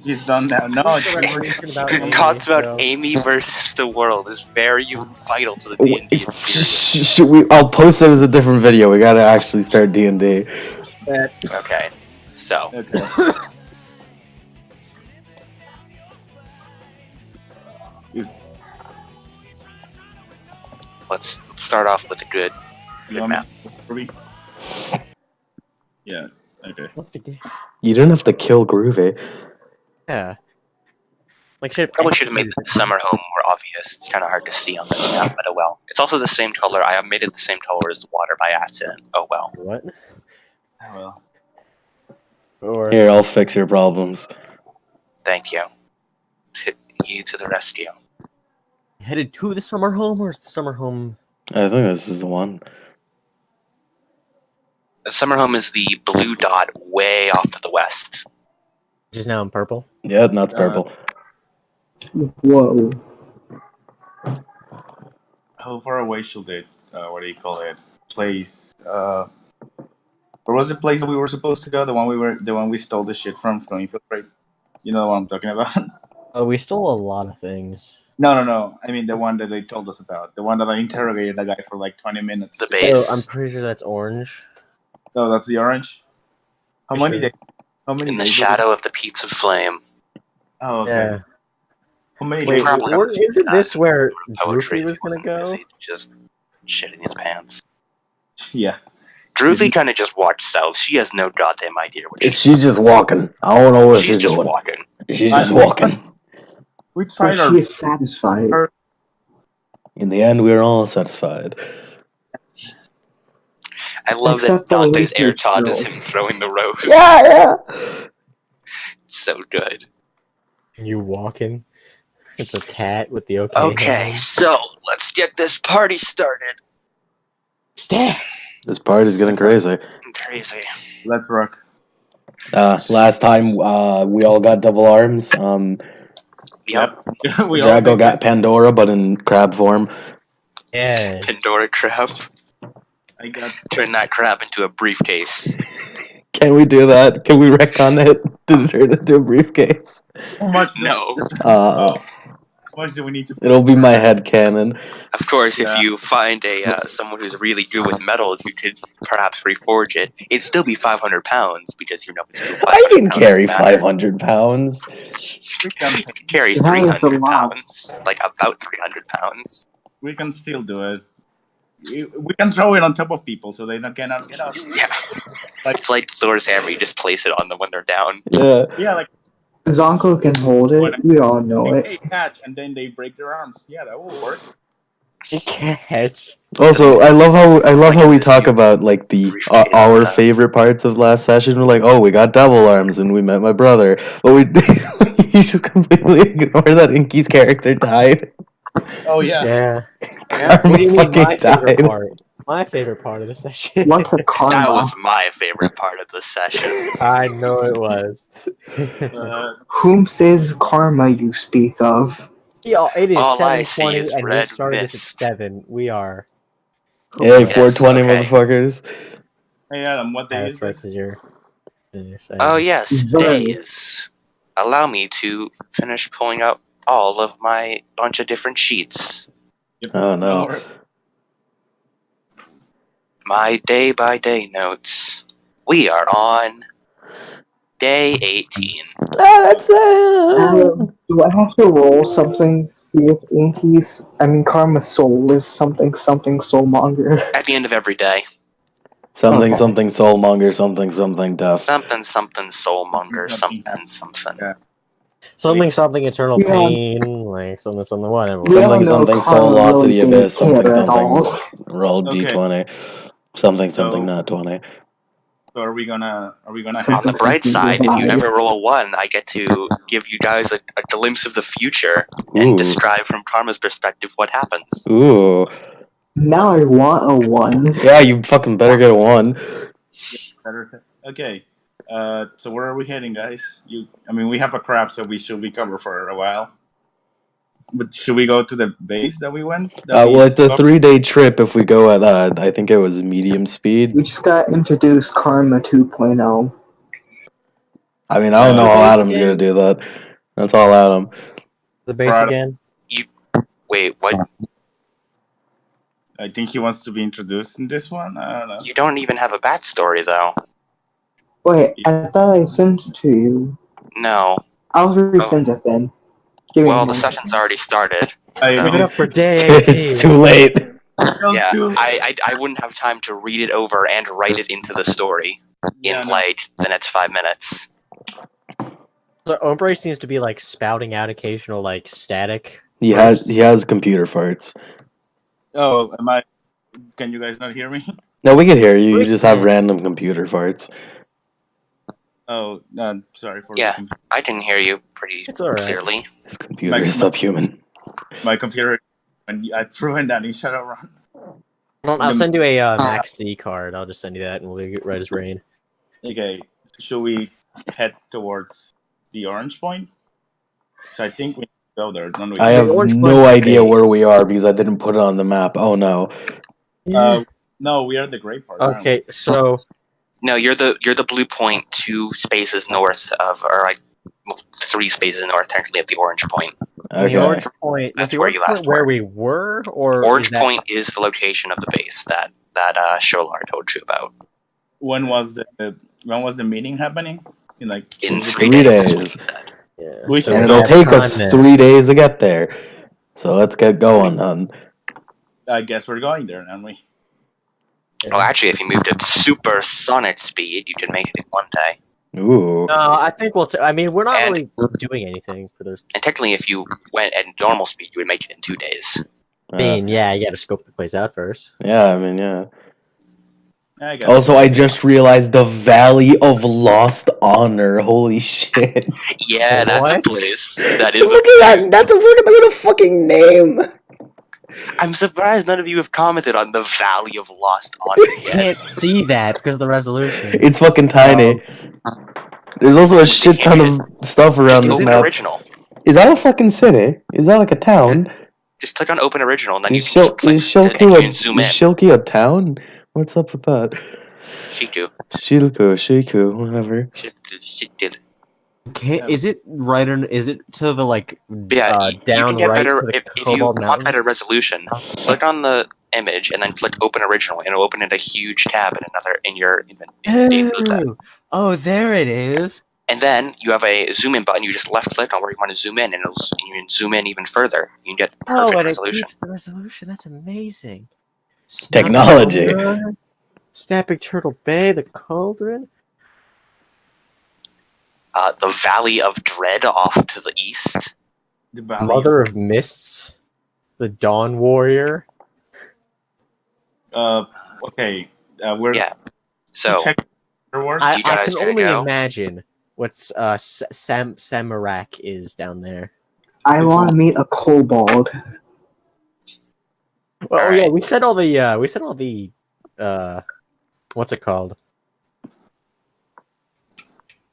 He's done now. No, Talks about Amy versus the world is very vital to the D&D experience. I'll post it as a different video. We gotta actually start D&D. Okay, so. Okay. Let's start off with a good map. Yeah, okay. You didn't have to kill Groovy. Yeah. Like shit. Probably should have made the summer home more obvious. It's kind of hard to see on this map, but oh well. It's also the same color. I have made it the same color as the water by accident. Oh well. What? Oh well. Or Here, I'll fix your problems. Thank you. You to the rescue. headed to the summer home, or is the summer home? I think this is the one. The summer home is the blue dot way off to the west. Which is now in purple. Yeah, now it's purple. Whoa. How far away should it, what do you call it, place, where was the place we were supposed to go? The one we stole the shit from Infiltrate? You know what I'm talking about? Oh, we stole a lot of things. No. I mean the one that they told us about. The one that I interrogated the guy for like 20 minutes. The base. Oh, I'm pretty sure that's orange. Oh, that's the orange? How many days? How many In the days shadow of the pizza flame. Oh, okay. Yeah. How many Wait, days? isn't this where Poetry Droofy was gonna go? Just shitting his pants. Yeah. Droofy kind of just walked south. She has no goddamn idea what She's just walking. I don't know where she's just going. walking. She's just walking. We But tried our... she is satisfied. In the end, we're all satisfied. I love Except that for Dante's Lucy's air Todd girl. is him throwing the rose. Yeah. It's so good. You walking? It's a cat with the okay. Okay, hand. so let's get this party started. Stab! This party's getting crazy. Crazy. Let's rock. Last time, we all got double arms. Yep. We all Drago got Pandora, but in crab form. Yeah. Pandora crab. I got... Turn that crab into a briefcase. Can we do that? Can we retcon it to turn it into a briefcase? How much? No. How much do we need to... It'll be my head cannon. Of course, Yeah. if you find someone who's really good with metals, you could perhaps reforge it. It'd still be 500 pounds because you know it's still 500 I can pounds carry of matter. 500 pounds. You can carry That is a 300 lot. pounds. Like about 300 pounds. We can still do it. We can throw it on top of people so they cannot get up. Yeah. It's like Thor's hammer, you just place it on them when they're down. Yeah. Yeah, like... Zonko can hold it. We all know it. Hey, catch, and then they break their arms. Yeah, that will work. Catch. Also, I love how we talk about like the our favorite parts of last session. We're like, oh, we got double arms and we met my brother, but we just completely ignore that Inky's character died. Oh yeah. Yeah. Karma What do you mean fucking my favorite died. part? My favorite part of the session. What's a karma? That was my favorite part of the session. I know it was. Whom says karma you speak of? Yeah, it is All I see 7:20 is and we red started this mist. at 7. We are. Hey, Yes, 420 okay. motherfuckers. Hey Adam, what day That's is right, this? because you're saying. Oh yes, Sorry. days. Allow me to finish pulling out all of my bunch of different sheets. Yep. Oh no. Don't worry. My day-by-day notes. We are on day 18. That's Do I have to roll something? See if Karma's soul is something soulmonger. At the end of every day. something Okay. something soulmonger something tough. Something soulmonger, something. Yeah. Something eternal Yeah. pain, like something whatever. We don't know Something Karma soulosity really didn't abyss something care at all. roll Okay. d20 something So- not 20. So are we gonna On have the bright side, if you Right. ever roll a 1, I get to give you guys a glimpse of the future and Ooh. describe from Karma's perspective what happens. Ooh. Now I want a 1. Yeah, you fucking better get a 1. better? Okay. So where are we heading, guys? We have a crap, so we should be covered for a while. But should we go to the base that we went? Well, it's a 3-day trip if we go at, I think it was medium speed. We just got introduced Karma 2.0. I mean, I don't know how Adam's gonna do that. That's all Adam. The base Right. again. Wait, what? I think he wants to be introduced in this one. I don't know. You don't even have a backstory, though. Wait, I thought I sent it to you. No. I'll resend it then. Give me a Well, the moment. session's already started. I Give it mean, up for day It's 18. too late. Yeah, too- I wouldn't have time to read it over and write it into the story Yeah, in no. like the next 5 minutes. So Ombre seems to be like spouting out occasional like static. He has computer farts. Oh, am I? Can you guys not hear me? No, we can hear you. You We just have can. random computer farts. Oh, sorry for Yeah. the computer. I can hear you pretty It's alright. clearly. His computer is subhuman. My computer. And I've proven that in Shadowrun. I'll send you a Max C card. I'll just send you that, and we'll get right as rain. Okay, so should we head towards the orange point? So I think we need to go there, don't we? I have orange no one idea big. where we are because I didn't put it on the map. Oh no. No, we are the gray part. aren't we? Okay, so No, you're the blue point 2 spaces north of, or like 3 spaces north, technically, of the orange point. the Okay. orange point was That's the where orange you last point where were. we were, or Orange is that... point is the location of the base that Sholar told you about. When was the meeting happening? In like In 3 3 days. days. Yeah, We so can- And we it'll have take us time then. 3 days to get there. So let's get going then. I guess we're going there, aren't we? Yeah. Well, actually, if you moved at supersonic speed, you can make it in 1 day. Ooh. No, I think we'll. I mean, we're not And- really doing anything for those. And technically, if you went at normal speed, you would make it in 2 days. I mean, yeah, you got to scope the place out first. Yeah, I mean, yeah. I guess. Also, I just realized the Valley of Lost Honor. Holy shit. Yeah, that's a What? place. That is. Look at that. That's a fucking name. I'm surprised none of you have commented on the Valley of Lost Honor yet. Can't see that because of the resolution. It's fucking tiny. There's also a shit ton of stuff around Just this open map. original. Is that a fucking city? Is that like a town? Just click on open original, and then you Is can just click and you can zoom in. Shilki a town? What's up with that? Shiku. Shiku, whatever. Is it right? Is it to the like Yeah, you down can get right better to the if you Cobalt want Mountains? better resolution. Click on the image and then click open original, and it'll open in a huge tab in your tab. Oh, there it is. And then you have a zoom in button. You just left click on where you want to zoom in, and you can zoom in even further. You can get Oh, perfect and resolution. it keeps the resolution. That's amazing. Technology. Snapping Turtle Bay, the Cauldron. The Valley of Dread off to the east. The Valley. Mother of Mists, the Dawn Warrior. Okay. We're Yeah. So check afterwards. I You guys can gonna only go? imagine what's Samarak is down there. I want to meet a kobold. Well, Alright. yeah, we said all the what's it called?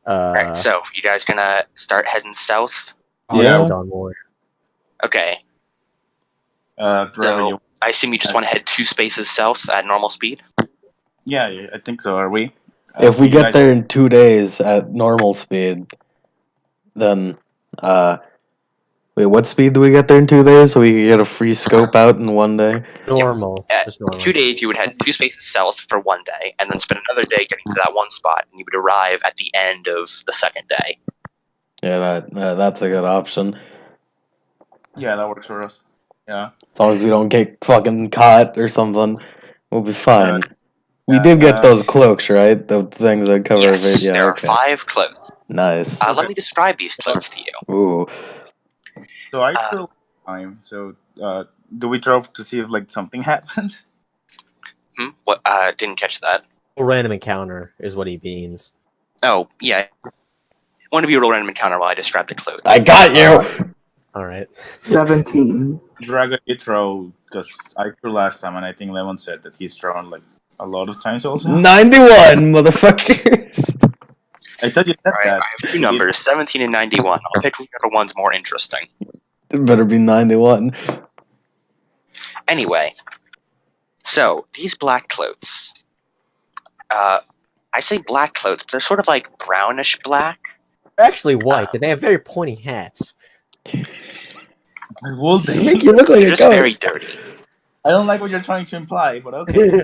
Alright, so you guys gonna start heading south? Yeah. Dawn Warrior. Okay. Wherever So you- I assume you just want to head 2 spaces south at normal speed. yeah, I think so. Are we? If we you get guys- there in 2 days at normal speed, then wait, what speed do we get there in 2 days so we can get a free scope out in 1 day? Normal. At Just normal. 2 days, you would head 2 spaces south for 1 day, and then spend another day getting to that one spot, and you would arrive at the end of the second day. Yeah, that's a good option. Yeah, that works for us. Yeah. As long as we don't get fucking caught or something, we'll be fine. We yeah, did get those cloaks, right? The things that cover Yes, our video. there are Okay. 5 cloaks. Nice. Let me describe these cloaks to you. Ooh. So I drove time. So do we drove to see if like something happened? What? Didn't catch that. Random encounter is what he means. Oh, yeah. One of you roll random encounter while I describe the cloaks. I got you! All right. 17. Dragon did throw because I threw last time, and I think Lemon said that he's thrown like a lot of times also. 91, motherfuckers! I thought you said Alright, that. I have 2 numbers, 17 and 91. I'll pick whichever one's more interesting. It better be 91. Anyway, so these black cloaks. I say black cloaks, but they're sort of like brownish black. They're actually white, and they have very pointy hats. Will They they? make you look like They're a just ghost. very dirty. I don't like what you're trying to imply, but okay.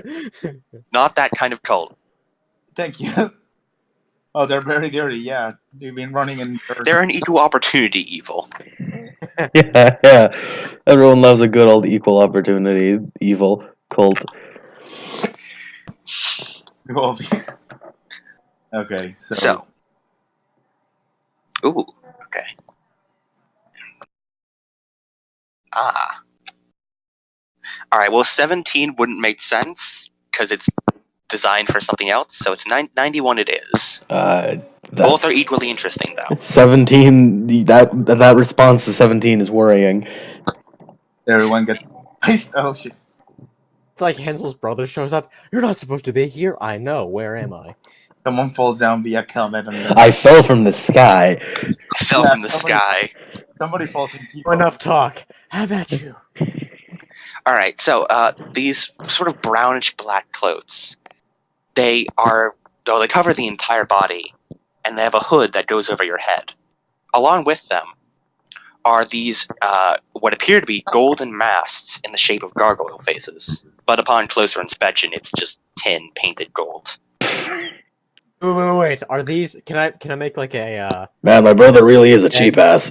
Not that kind of cult. Thank you. Oh, they're very dirty. Yeah, they've been running in dirt. They're an equal opportunity evil. Yeah. Everyone loves a good old equal opportunity evil cult. Okay, So. Ooh, okay. Ah. Alright, well, 17 wouldn't make sense, because it's designed for something else, so it's 91 it is. Both are equally interesting, though. 17, that response to 17 is worrying. everyone gets. Oh shit! It's like Hansel's brother shows up. You're not supposed to be here. I know. Where am I? Someone falls down via comet and then I fell from the sky. Fell from the sky. somebody falls in deep. Enough talk. Have at you. Alright, so, these sort of brownish black clothes, they cover the entire body, and they have a hood that goes over your head. Along with them are these, what appear to be golden masts in the shape of gargoyle faces. But upon closer inspection, it's just tin painted gold. Wait. Are these? Can I make like a? Man, my brother really is a cheap ass.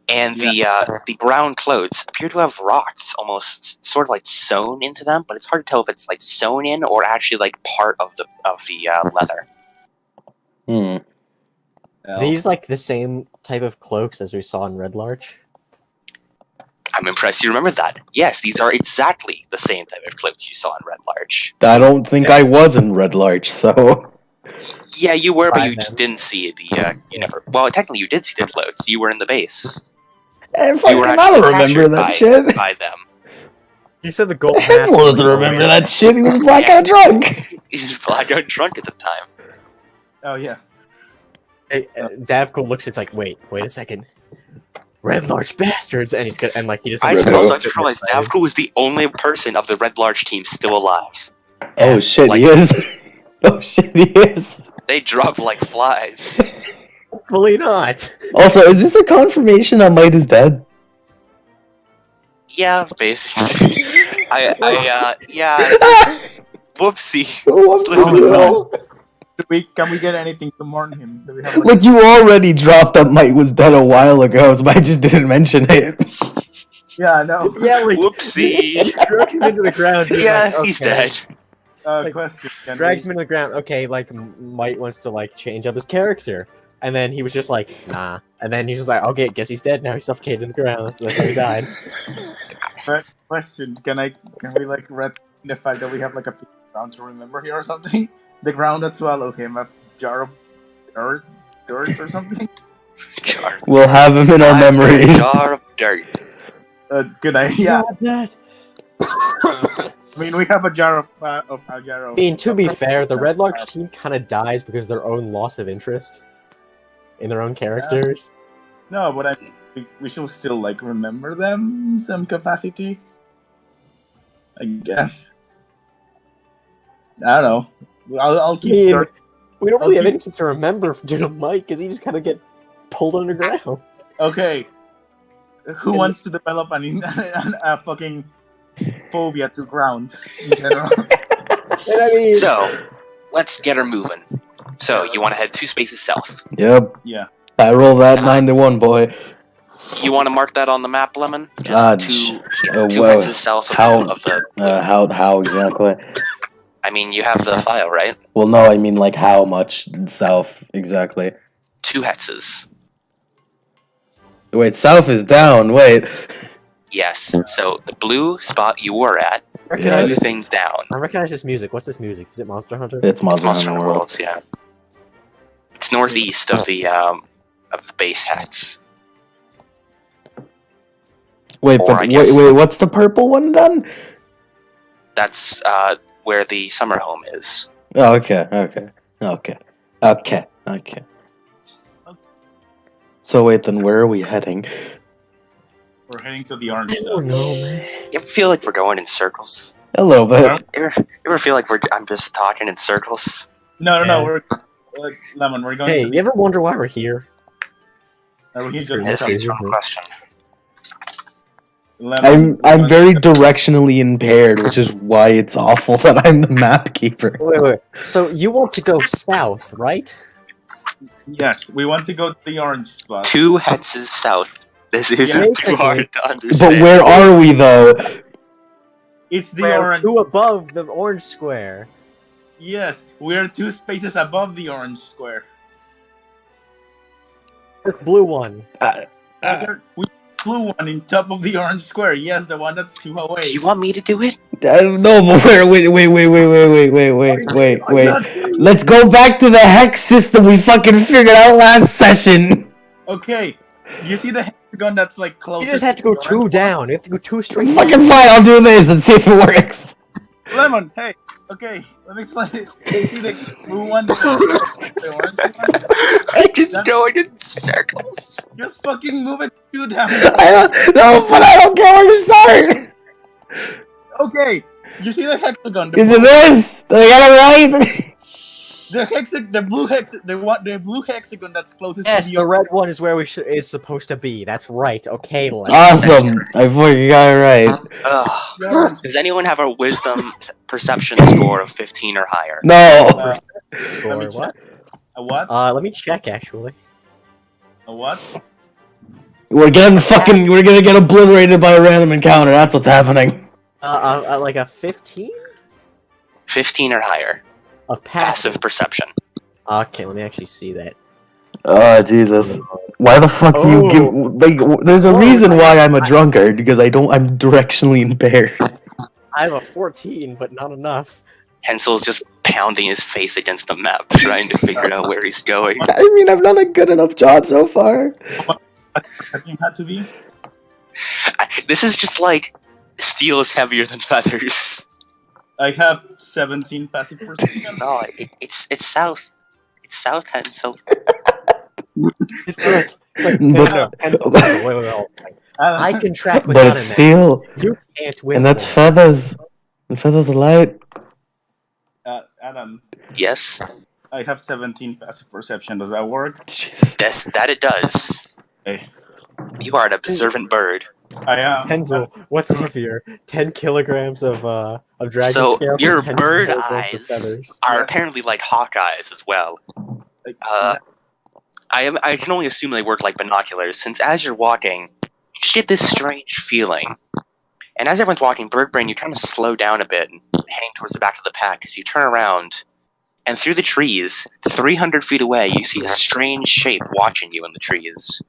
And the brown clothes appear to have rocks, almost sort of like sewn into them, but it's hard to tell if it's like sewn in or actually like part of the leather. Are these like the same type of cloaks as we saw in Red Larch? I'm impressed you remember that. Yes, these are exactly the same type of cloaks you saw in Red Larch. I don't think I was in Red Larch, so... Yeah, you were, but you just didn't see the, you never... Well, technically you did see the cloaks. You were in the base. You were I don't remember that shit. By them. You said the gold mask. Hensel doesn't remember that shit. He was blackout drunk. He's just blackout drunk at the time. Oh yeah. Hey, Davko looks. It's like, wait a second. Red Larch bastards, and he's gonna and like he just. I just realized Davko was the only person of the Red Larch team still alive. Oh shit, he is. Oh shit, he is. They dropped like flies. Hopefully not. Also, is this a confirmation that Might is dead? Yeah, basically. Yeah. Whoopsie. Can we get anything to mourn him? Do we have, Like, you already dropped that Might was dead a while ago, so I just didn't mention it. Yeah, I know. Yeah, like whoopsie. Drag him into the ground. Yeah, like, he's okay. dead. Like, Question. Drags him into the ground. Okay, like Might wants to like change up his character, and then he was just like, nah. And then he's just like, okay, guess he's dead now. He's suffocated in the ground. That's how he died. Question. Can we like read the fact that we have like a ground to remember here or something? The ground as well. Okay, a jar of dirt or something. We'll have him in our memories. Jar of dirt. Good idea. Yeah. I mean, we have a jar of jar of. I mean, to be fair, the Red Larch team kind of dies because of their own loss of interest in their own characters. No, but I mean, we should still like remember them in some capacity. I guess. I don't know. I'll keep. We don't really have anything to remember due to Mike because he just kind of get pulled underground. Okay. Who wants to develop a fucking phobia to ground in general? And I mean, So, let's get her moving. So, you want to head 2 spaces south. Yep. Yeah. I roll that 9 to 1, boy. You want to mark that on the map, Lemon? Ah, Just two well, hexes south of the... how exactly? I mean, you have the file, right? Well, no, I mean, like, how much south exactly? 2 hexes. Wait, south is down, wait. Yes, so the blue spot you were at, recognize 2 this, things down. I recognize this music. What's this music? Is it Monster Hunter? It's Monster Monster Hunter Hunter World. Worlds, yeah. It's northeast of the base hex. Wait, Or but I guess- wait, what's the purple one then? That's where the summer home is. Oh, okay. So wait, then where are we heading? We're heading to the orange I stuff. don't know, man. You ever feel like we're going in circles? A little bit. Huh? You ever feel like I'm just talking in circles? No. Yeah. We're Lemon, we're going Hey, to you ever wonder why we're here? we're here Sure, just This that's is easy. a question. Lemon, I'm very directionally impaired, which is why it's awful that I'm the map keeper. Wait. So you want to go south, right? Yes, we want to go to the orange spot. 2 hexes south. This isn't Yeah, too hard to But understand. where are we though? It's the We're orange. 2 above the orange square. Yes, we're 2 spaces above the orange square. The blue one. We blue one in top of the orange square. Yes, the one that's 2 away. Do you want me to do it? No, but wait. Let's go back to the hex system we fucking figured out last session. Okay, you see the hexagon that's like close. You just have to go 2 down. You have to go 2 straight down. Fucking fine, I'll do this and see if it works. Lemon, hey, okay, let me explain it. You see the blue one, the orange one? I just going in circles. Just fucking move it 2 down. But I don't care where to start. Okay, you see the hexagon? Is it this? Did I get it right? The blue hexagon that's closest Yes, to the red one is where is supposed to be. That's right. Okay, Len. Awesome. I fucking got it right. Ugh. Does anyone have a wisdom perception score of 15 or higher? No. Or me what? A what? Let me check actually. A what? We're gonna get obliterated by a random encounter. That's what's happening. Like a 15 15 or higher. of passive. Passive perception. Okay, let me actually see that. Oh Jesus! Why the fuck do you give? There's a reason why I'm a drunkard because I'm directionally impaired. I have a 14, but not enough. Hensel's just pounding his face against the map, trying to figure out where he's going. I mean, I've done a good enough job so far. It had to be. This is just like steel is heavier than feathers. I have 17 passive perception. No, it's south. It's south, Hensel. It's like But- pencil, wait. I can track But without it's a map. steel, You can't with and that's one. feathers. And feathers are light. Adam, Yes, I have 17 passive perception. Does that work? Jesus. that it does. Hey. You are an observant bird. I am. Pencil, what's heavier? 10 kilograms of dragon So, scale? or your 10 bird kilograms of eyes feathers? are Yeah. apparently like hawk eyes as well. I can only assume they work like binoculars, since as you're walking, you get this strange feeling. And as everyone's walking, bird brain, you kind of slow down a bit and hang towards the back of the pack as you turn around, and through the trees, 300 feet away, you see a strange shape watching you in the trees.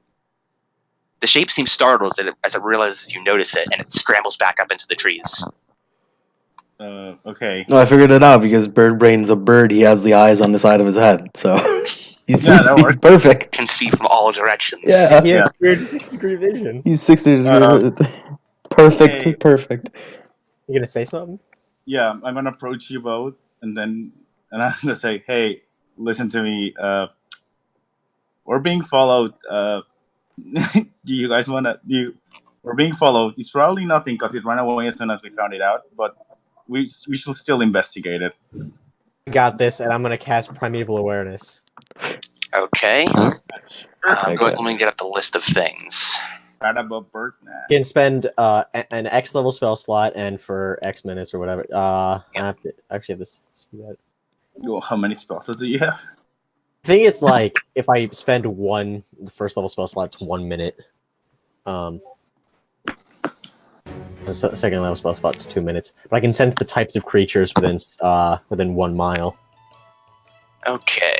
The shape seems startled as it realizes you notice it, and it scrambles back up into the trees. Okay. No, I figured it out because Bird Brain's a bird. He has the eyes on the side of his head, so he's that works. perfect. Can see from all directions. Yeah, He has 360-degree vision. he's 60 degrees. Perfect, Hey. perfect. You gonna say something? Yeah, I'm gonna approach you both, and I'm gonna say, "Hey, listen to me. We're being followed. Do you guys wanna? We're being followed. It's probably nothing because it ran away as soon as we found it out. But we should still investigate it. Got this, and I'm gonna cast Primeval Awareness. Okay. Perfect. Let me get up the list of things. Right above bird. Nah. You can spend an X level spell slot, and for X minutes or whatever. I actually have this. See that. Well, how many spells do you have? I think it's like if I spend the first level spell slot, it's 1 minute. The second level spell slot is 2 minutes. But I can sense the types of creatures within 1 mile. Okay.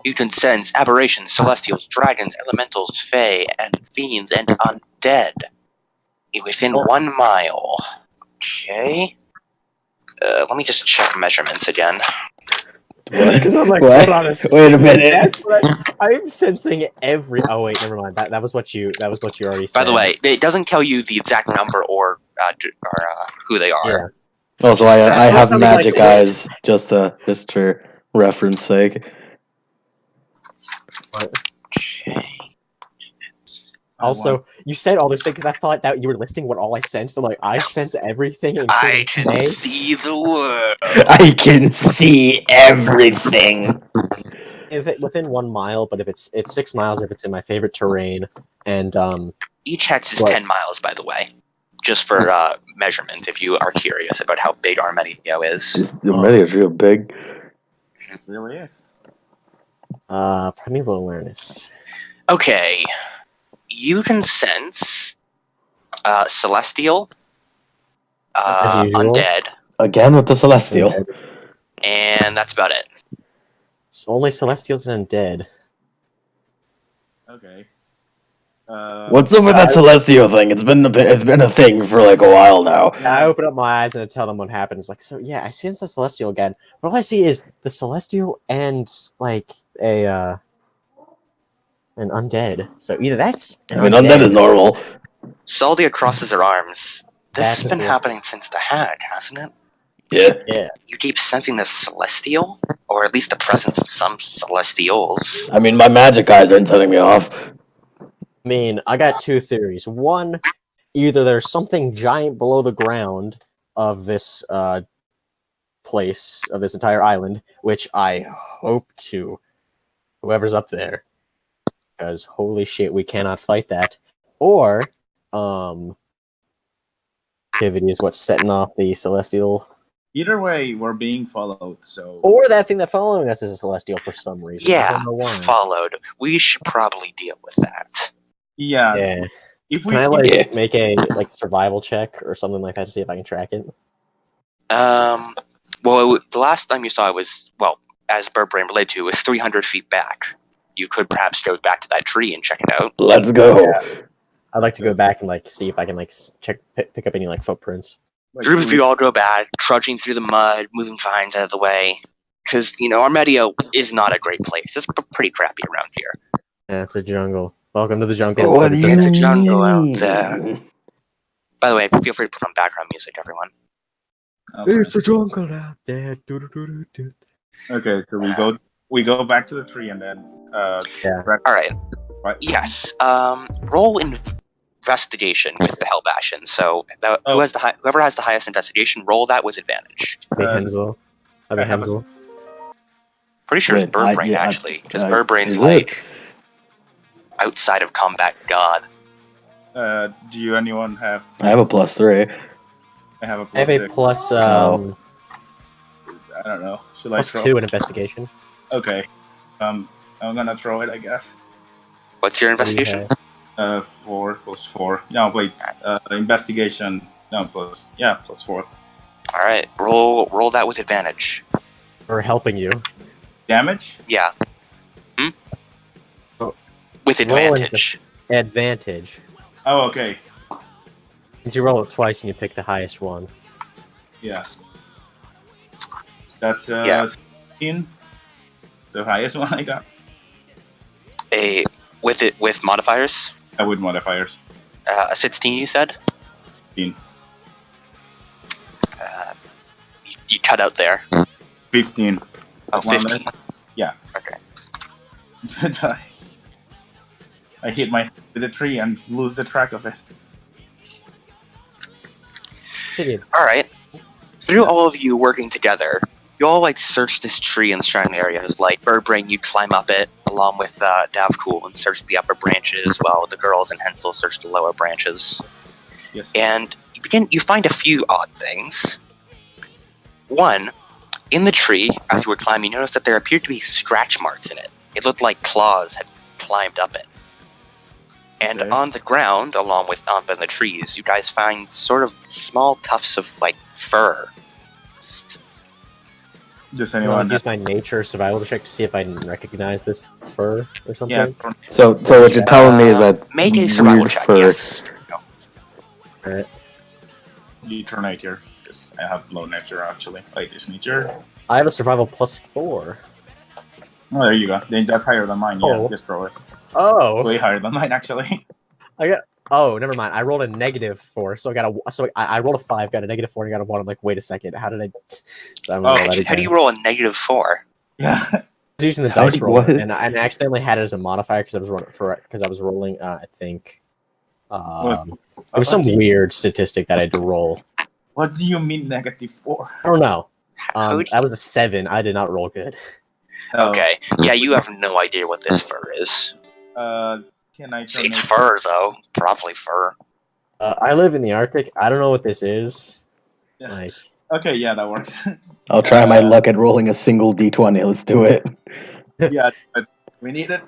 You can sense aberrations, celestials, dragons, elementals, fae, and fiends, and undead. Within 1 mile. Okay. Let me just check measurements again. Because I'm like, What? hold on a second. Wait a minute. That's what I'm sensing every. Oh wait, never mind. That was what you already said. By the way, it doesn't tell you the exact number or who they are. Yeah. Also, I have Something magic like eyes, just for reference sake. Okay. Also, you said all those things, and I thought that you were listing what all I sensed. I'm like, I sense everything. I can today. see the world. I can see everything. within 1 mile, but if it's 6 miles if it's in my favorite terrain, and Each hex is What? 10 miles, by the way, just for measurement. If you are curious about how big Armedio is, Armedio's real big. It really is. primeval awareness. okay, you can sense celestial, As usual. undead, Again with the Celestial. and that's about it. It's only celestials and undead. Okay. What's up with that Celestial thing? It's been a thing for like a while now. I open up my eyes and I tell them what happens. Like, so yeah, I see the celestial again, but all I see is the celestial and like an undead. So either that's I mean, undead is normal. Saldia crosses her arms. This That's has been cool. happening since the hack, hasn't it? Yeah. Yeah. You keep sensing the celestial, or at least the presence of some celestials. I mean, my magic eyes aren't setting me off. I mean, I got two theories. One, either there's something giant below the ground of this place, of this entire island, which I hope to, whoever's up there, because holy shit, we cannot fight that. Or, activity is what's setting off the celestial. Either way, we're being followed, so... Or that thing that's following us is a celestial for some reason. I Yeah, don't know why. followed. We should probably deal with that. Yeah. Yeah. If we... Can I like Yeah. make a like survival check or something like that to see if I can track it? Well, the last time you saw it was, well, as Birdbrain related to, was 300 feet back. You could perhaps go back to that tree and check it out. Let's go. Yeah. I'd like to go back and like see if I can like pick up any like footprints. like, Group of you all go back, trudging through the mud, moving vines out of the way. Because, Armedio is not a great place. It's pretty crappy around here. Yeah, it's a jungle. Welcome to the jungle. What but do it you doesn't- It's a jungle out mean? there. By the way, feel free to put on background music, everyone. It's a jungle out there. Do-do-do-do-do. Okay, so we go back to the tree and then... Alright. Right. Yes. Roll investigation with the Hellbastion. So, whoever has the highest investigation, roll that with advantage. Hey, Uh, Hensel. I mean, I have a- Hensel. Pretty sure it's Wait, Birdbrain, yeah, actually. Because Birdbrain's is like outside of combat god. do you anyone have... I have a +3. I have a I have plus a 6. plus, Oh. I don't know. Should I plus throw? 2 in investigation. Okay. I'm gonna throw it, I guess. What's your What do you investigation? have? 4 plus 4. No, wait. Investigation. No, plus 4. Alright, roll that with advantage. We're helping you. Damage? Yeah. Oh. With advantage. Advantage. Oh, okay. Since you roll it twice and you pick the highest one. Yeah. That's Yeah. 16. The highest one I got. With modifiers? With modifiers. A 16, you said? 15. You cut out there. 15. Oh, One 15. Yeah. Okay. I hit my head with a tree and lose the track of it. Alright. Through all of you working together, you all search this tree in the surrounding areas. Like Birdbrain, you climb up it along with Davcool and search the upper branches, while the girls and Hensel search the lower branches. Yes. And you find a few odd things. One, in the tree, as you were climbing, you noticed that there appeared to be scratch marks in it. It looked like claws had climbed up it. And Okay. on the ground, along with up in the trees, you guys find sort of small tufts of fur. Just I anyone. want to use my nature survival check to see if I can recognize this fur or something. Yeah. So what you're telling me is that Make a survival weird check, fur. yes. No. Alright. Nature nature. Because I have low nature actually. Like this nature. I have a survival plus 4. Oh, there you go. Then that's higher than mine. Yeah, Oh. just throw it. Oh! Way higher than mine actually. Oh, never mind. I rolled a -4, so I rolled a 5, got a -4, and got a 1. I'm like, wait a second, how did I? So I'm gonna roll that How do you again. roll a -4? Yeah. I was using the How dice do you- roll, what? and I accidentally had it as a modifier because I was rolling. I think it was some weird statistic that I had to roll. What do you mean -4? I don't know. How do That was a 7. I did not roll good. Oh, Okay. Yeah, you have no idea what this fur is. Can I try It's fur, though. Probably fur. I live in the Arctic. I don't know what this is. Yeah. Like, Okay, yeah, that works. I'll try my luck at rolling a single d20. Let's do it. Yeah, but we need it.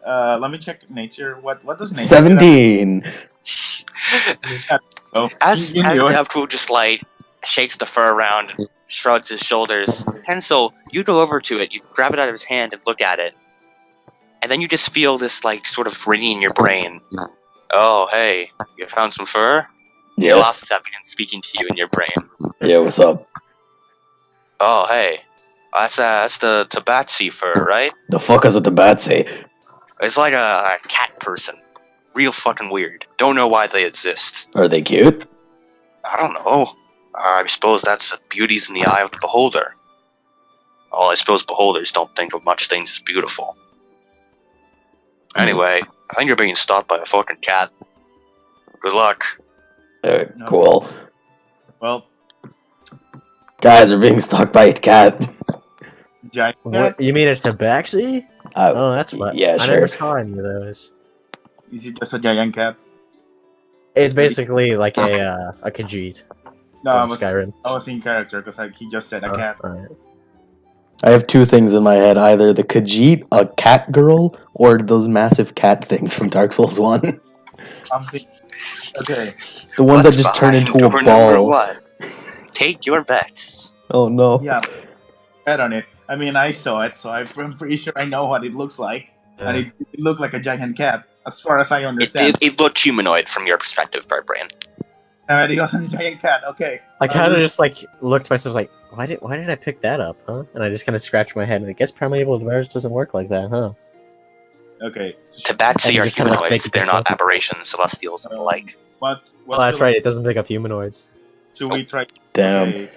Let me check nature. What does nature? 17. Oh, As you knew it. Devtool just like shakes the fur around, shrugs his shoulders, Hensel, you go over to it, you grab it out of his hand and look at it. And then you just feel this like sort of ringing in your brain. Oh, hey, you found some fur? Yeah. Lost that begins speaking to you in your brain. Yeah, what's up? Oh, hey, that's the Tabaxi fur, right? The fuck is a tabaxi? It's like a cat person. Real fucking weird. Don't know why they exist. Are they cute? I don't know. I suppose that's the beauty's in the eye of the beholder. Well, I suppose beholders don't think of much things as beautiful. Anyway, I think you're being stopped by a fucking cat. Good luck. Cool. Well, Guys are being stalked by a cat. giant cat. what you mean it's Tabaxi? Oh, that's what. Yeah, I sure. never saw any of those. Is it just a giant cat? It's basically like a Khajiit No, I from was Skyrim. in character because he just said a Oh, cat. alright. I have two things in my head: either the Khajiit, a cat girl, or those massive cat things from Dark Souls 1. I'm thinking. Okay. The ones What's that just turn behind into a door number ball. one? Take your bets. Oh no. Yeah. Bet on it. I mean, I saw it, so I'm pretty sure I know what it looks like, and it looked like a giant cat, as far as I understand. It looked humanoid from your perspective, Birdbrain. And it was a giant cat. Okay. I kind of just like looked to myself like, why did I pick that up, huh? And I just kind of scratched my head. And I guess primeval marriage doesn't work like that, huh? Okay. Tabaxi And are just kinda, like, humanoids. make They're it not up. aberrations, celestials, and the like. What Oh, that's should right. It doesn't pick up humanoids, Should we try? Damn. Okay.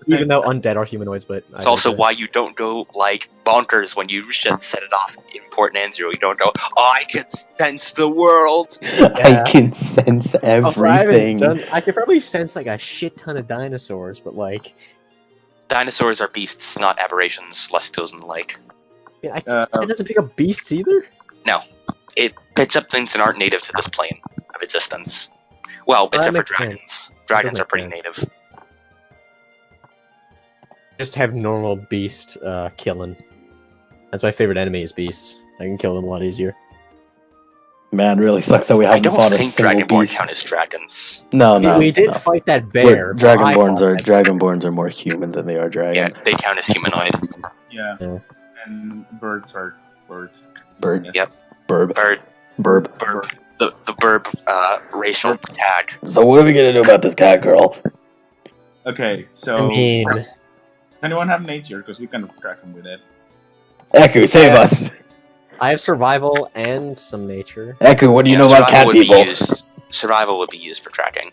even though undead are humanoids. But It's also why you don't go, like, bonkers when you should set it off in Port Nanzero. You don't go, oh, I can sense the world! I can sense Also, I haven't everything. done. I could probably sense like a shit ton of dinosaurs, but like, Dinosaurs are beasts, not aberrations, celestials, and the like. yeah, it doesn't pick up beasts either. It picks up things that aren't native to this plane of existence. Well, that except for makes sense. dragons. Dragons make are pretty sense. native. Just have normal beast killing. That's my favorite enemy is beasts. I can kill them a lot easier. Man, really sucks that we I haven't don't fought a think single Dragonborn beast. count as dragons. No, no. we did no. fight that bear. but I Dragonborns fought that- Dragonborns are more human than they are dragon. Yeah, they count as humanoid. Yeah. Yeah. And birds are birds. Bird. Yep. Burb. Bird, Burb. the burb racial tag. So what are we gonna do about this cat girl? Okay. So I mean, does anyone have nature? Because we can track them with it. Eku, save us! I have survival and some nature. Eku, what do you know about cat people? Survival would be used for tracking.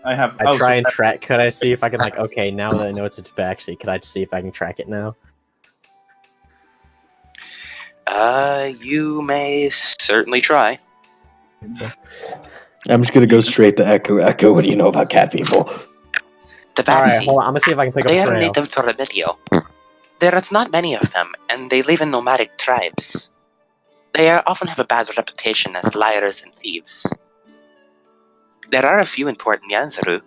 I have. I try and track. Could I see if I can like? Okay, now that I know it's a tabaxi, could I see if I can track it now? You may certainly try. I'm just gonna go straight to Eku. Eku, what do you know about cat people? The All right, Batsy, hold on. I'm gonna see if I can pick they up are trail. native to Remedio. There are not many of them, and they live in nomadic tribes. They often have a bad reputation as liars and thieves. There are a few in Port Nyanzaru,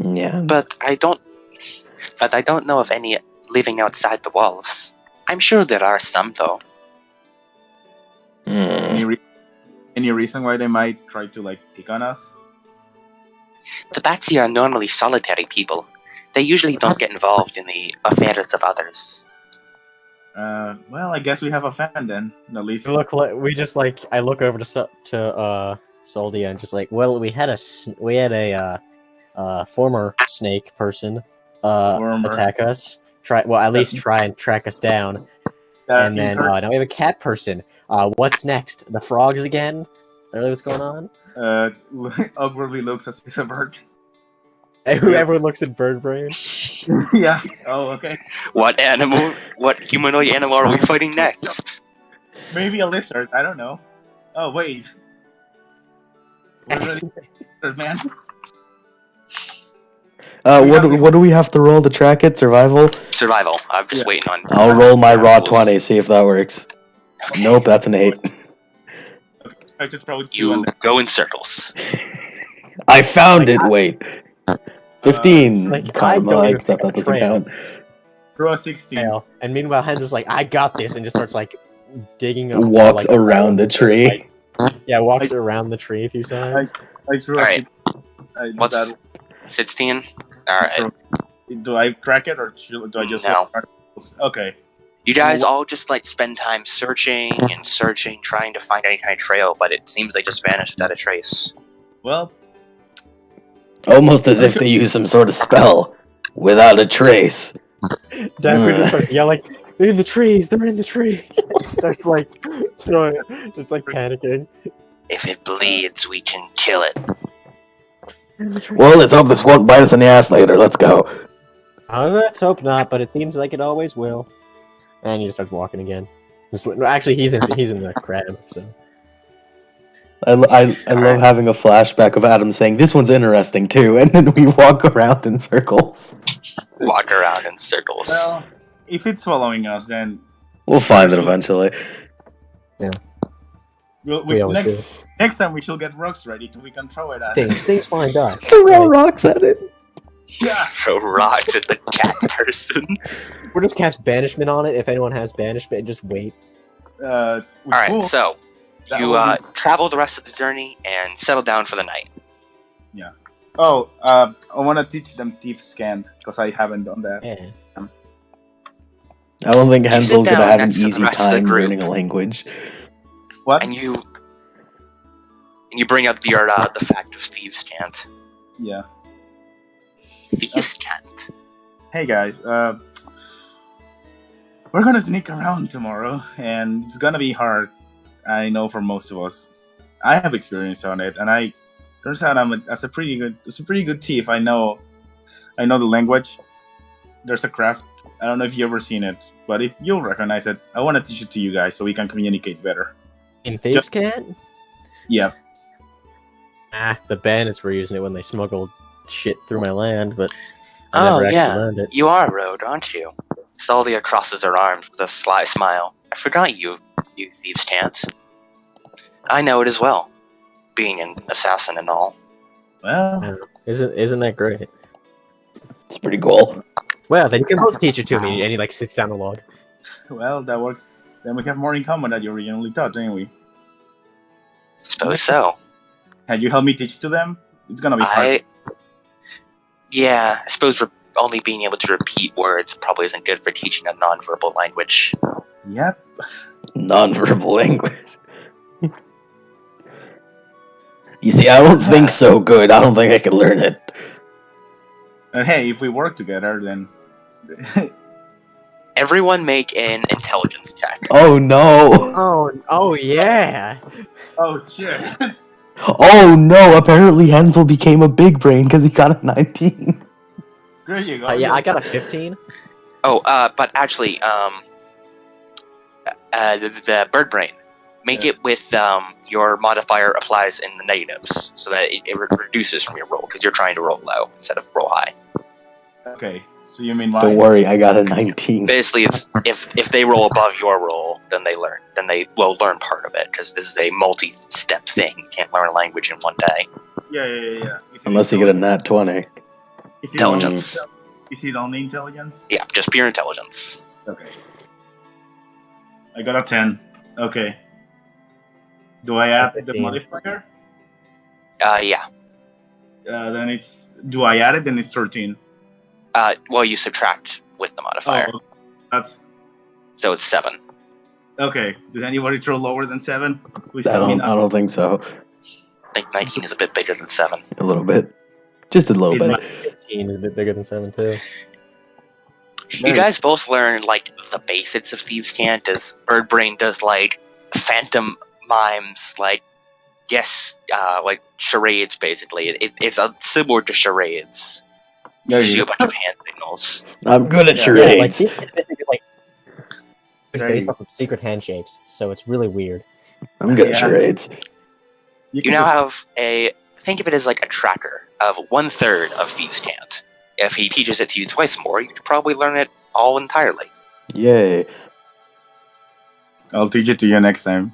Yeah. but I don't know of any living outside the walls. I'm sure there are some, though. Any reason why they might try to like pick on us? The Batsy are normally solitary people. They usually don't get involved in the affairs of others. Well, I guess we have a fan then. At least. I look over to Soldia and just like, well, we had a former snake person attack us. At least try and track us down. And then now we have a cat person. What's next? The frogs again? Is that really what's going on? Awkwardly looks as he's a bird. Whoever looks at bird brain. Yeah. Oh, okay. What humanoid animal are we fighting next? Maybe a lizard. I don't know. Oh wait. We're ready, man. What do we have to roll to track it? Survival? Survival. I'm just waiting on. I'll roll my raw rules. 20, see if that works. Okay. Nope, that's an 8. Try to throw two You and go in circles. I found it, wait. 15, Like, I karma, don't even except think that of the doesn't trail. count. throw a 16. Fail. And meanwhile, Hen's like, I got this, and just starts like digging up. Walks like, around the tree. Yeah, walks around the tree a few times. I threw a Alright. 16. What's 16? Alright. Do I track it or do I just No. Okay. You guys all just like spend time searching and searching, trying to find any kind of trail, but it seems they just vanished without a trace. Well, Almost as if they use some sort of spell. Without a trace. Daphne just starts yelling, "They're in the trees! They're in the trees!" She starts like throwing. It's like panicking. If it bleeds, we can kill it. They're in the trees. Well, let's hope this won't bite us in the ass later. Let's go. Let's hope not, but it seems like it always will. And he just starts walking again. Actually, he's in the crab. So I love having a flashback of Adam saying, "This one's interesting too," and then we walk around in circles. Walk around in circles. well, if it's following us, then We'll find it eventually. we always do. next time we shall get rocks ready so we can throw it at Things find us. Throw rocks at it. Yeah. Throw rocks at the cat person. We'll just cast banishment on it if anyone has banishment and just wait. Alright, so That you will travel the rest of the journey and settle down for the night. I want to teach them Thieves' Cant because I haven't done that. Yeah. I don't think Hensel's sit gonna down have an next to the easy rest of the time group. learning a language. What? And you bring up the fact of Thieves' Cant. Yeah. Thieves' Cant. Hey guys, we're gonna sneak around tomorrow, and it's gonna be hard. I know for most of us. I have experience on it, and turns out I'm a pretty good thief. I know the language. There's a craft. I don't know if you've ever seen it, but if you'll recognize it, I want to teach it to you guys so we can communicate better. In Thieves' Cant? Yeah. The bandits were using it when they smuggled shit through my land, but I never actually learned it. You are a rogue, aren't you? Saldia crosses her arms with a sly smile. I forgot you Thieves' Cant. I know it as well, being an assassin and all. Well, Isn't that great? It's pretty cool. Well, then you can both teach it to me, and he like sits down a log. that worked. Then we have more in common than you originally thought, didn't we? Suppose so. Had you help me teach it to them? It's gonna be hard. I suppose only being able to repeat words probably isn't good for teaching a nonverbal language. Yep. Non-verbal language. You see, I don't think so good. I don't think I can learn it. And hey, if we work together, then Everyone make an intelligence check. Oh no! Oh yeah. oh shit. Oh no! Apparently Hensel became a big brain because he got a 19. There you go. Yeah, I got a 15. Oh, but actually, the bird brain. Make Yes. it with your modifier applies in the negatives, so that it reduces from your roll, because you're trying to roll low instead of roll high. Okay, so you mean why? Don't worry, I got a 19. Basically, it's if they roll above your roll, then they will learn part of it, because this is a multi-step thing. You can't learn a language in one day. Yeah. Is it Unless you get a nat 20. Is it Intelligence. Is it only intelligence? Yeah, just pure intelligence. Okay. I got a 10. Okay. Do I add the 15. modifier? Yeah. Then it's. Do I add it? Then it's 13. Well, you subtract with the modifier, Oh, that's so it's 7. okay. Does anybody throw lower than 7? Please I tell me don't think so. I think 19 is a bit bigger than 7. A little bit. Just a little It bit. 15 is a bit bigger than 7 too. You guys both learn like the basics of Thieves' Cant. As Bird Brain does like phantom mimes, like like charades. Basically, it's similar to charades. There Gives you you a go. bunch of hand signals. I'm good at Yeah, charades. Yeah, like these basically like it's There based you off of secret handshakes, so it's really weird. I'm good at Yeah. charades. You can now just- have think of it as like a tracker of 1/3 of Thieves' Cant. If he teaches it to you twice more, you could probably learn it all entirely. Yay. I'll teach it to you next time.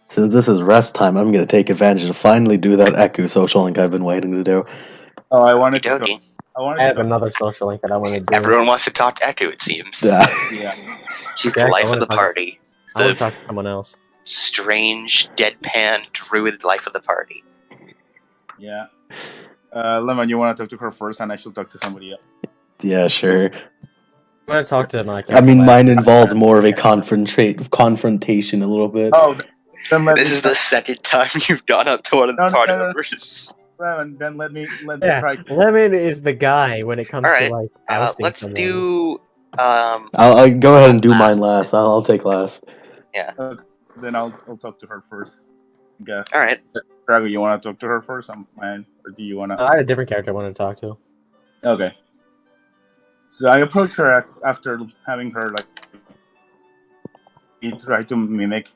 So this is rest time. I'm gonna take advantage to finally do that Eku social link I've been waiting to do. Oh, I wanted to talk. Okey-dokey. I have another social link that I want to do. Everyone wants to talk to Eku, it seems. Yeah. She's Okay, the life I of wanna the talk- party. I want The to talk to someone else. strange, deadpan, druid life of the party. Yeah. Lemon, you want to talk to her first, and I should talk to somebody else. Yeah, sure. I'm going to talk to my I mean, mine involves more of a confrontation a little bit. Oh, then let This me. is the second time you've gone up to one of the No, no, party no, no. members. Lemon, then let me Yeah, try. Lemon is the guy when it comes Alright, to like ousting let's someone. do. I'll go ahead and do mine last. I'll take last. Then I'll talk to her first. Yeah. Alright. Drago, you want to talk to her first? I'm fine. Or do you want to? I had a different character I wanted to talk to. Okay. So I approach her after having her try to mimic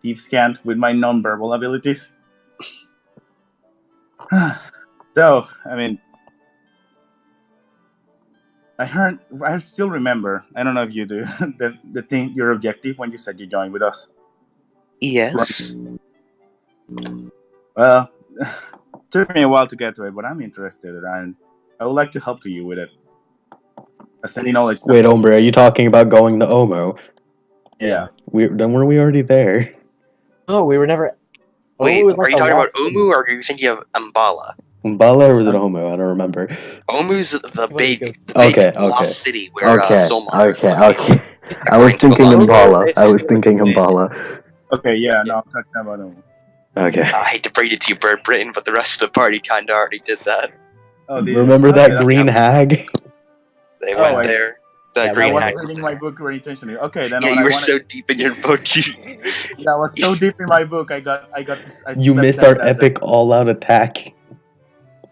Thief Scan with my non-verbal abilities. So, I mean, I still remember, I don't know if you do, the thing, your objective when you said you joined with us. Yes. Well, took me a while to get to it, but I'm interested, and I would like to help you with it. I said, Wait, Ombre, are you talking about going to Omo? Yeah. Then were we already there? Oh, we were never. Wait, Omo was like are you a talking about lost city. Umu or are you thinking of Umbala? Umbala or was it Omo? I don't remember. Omu's the Let me big, go. Okay, lost city where Okay, Solmar is located. okay. I was According to the thinking logic. Umbala. I was thinking Umbala. Okay, yeah, no, I'm talking about him. Okay. I hate to break it to you, Bird Brain, but the rest of the party kinda already did that. Oh, did Remember okay, that that's- green hag? They Oh, went I- there. The Yeah, I green was hag. reading my book very intentionally. Okay, then Yeah, when you I were wanted, so deep in your book. that was so deep in my book. I You slept missed that our day. epic all-out attack.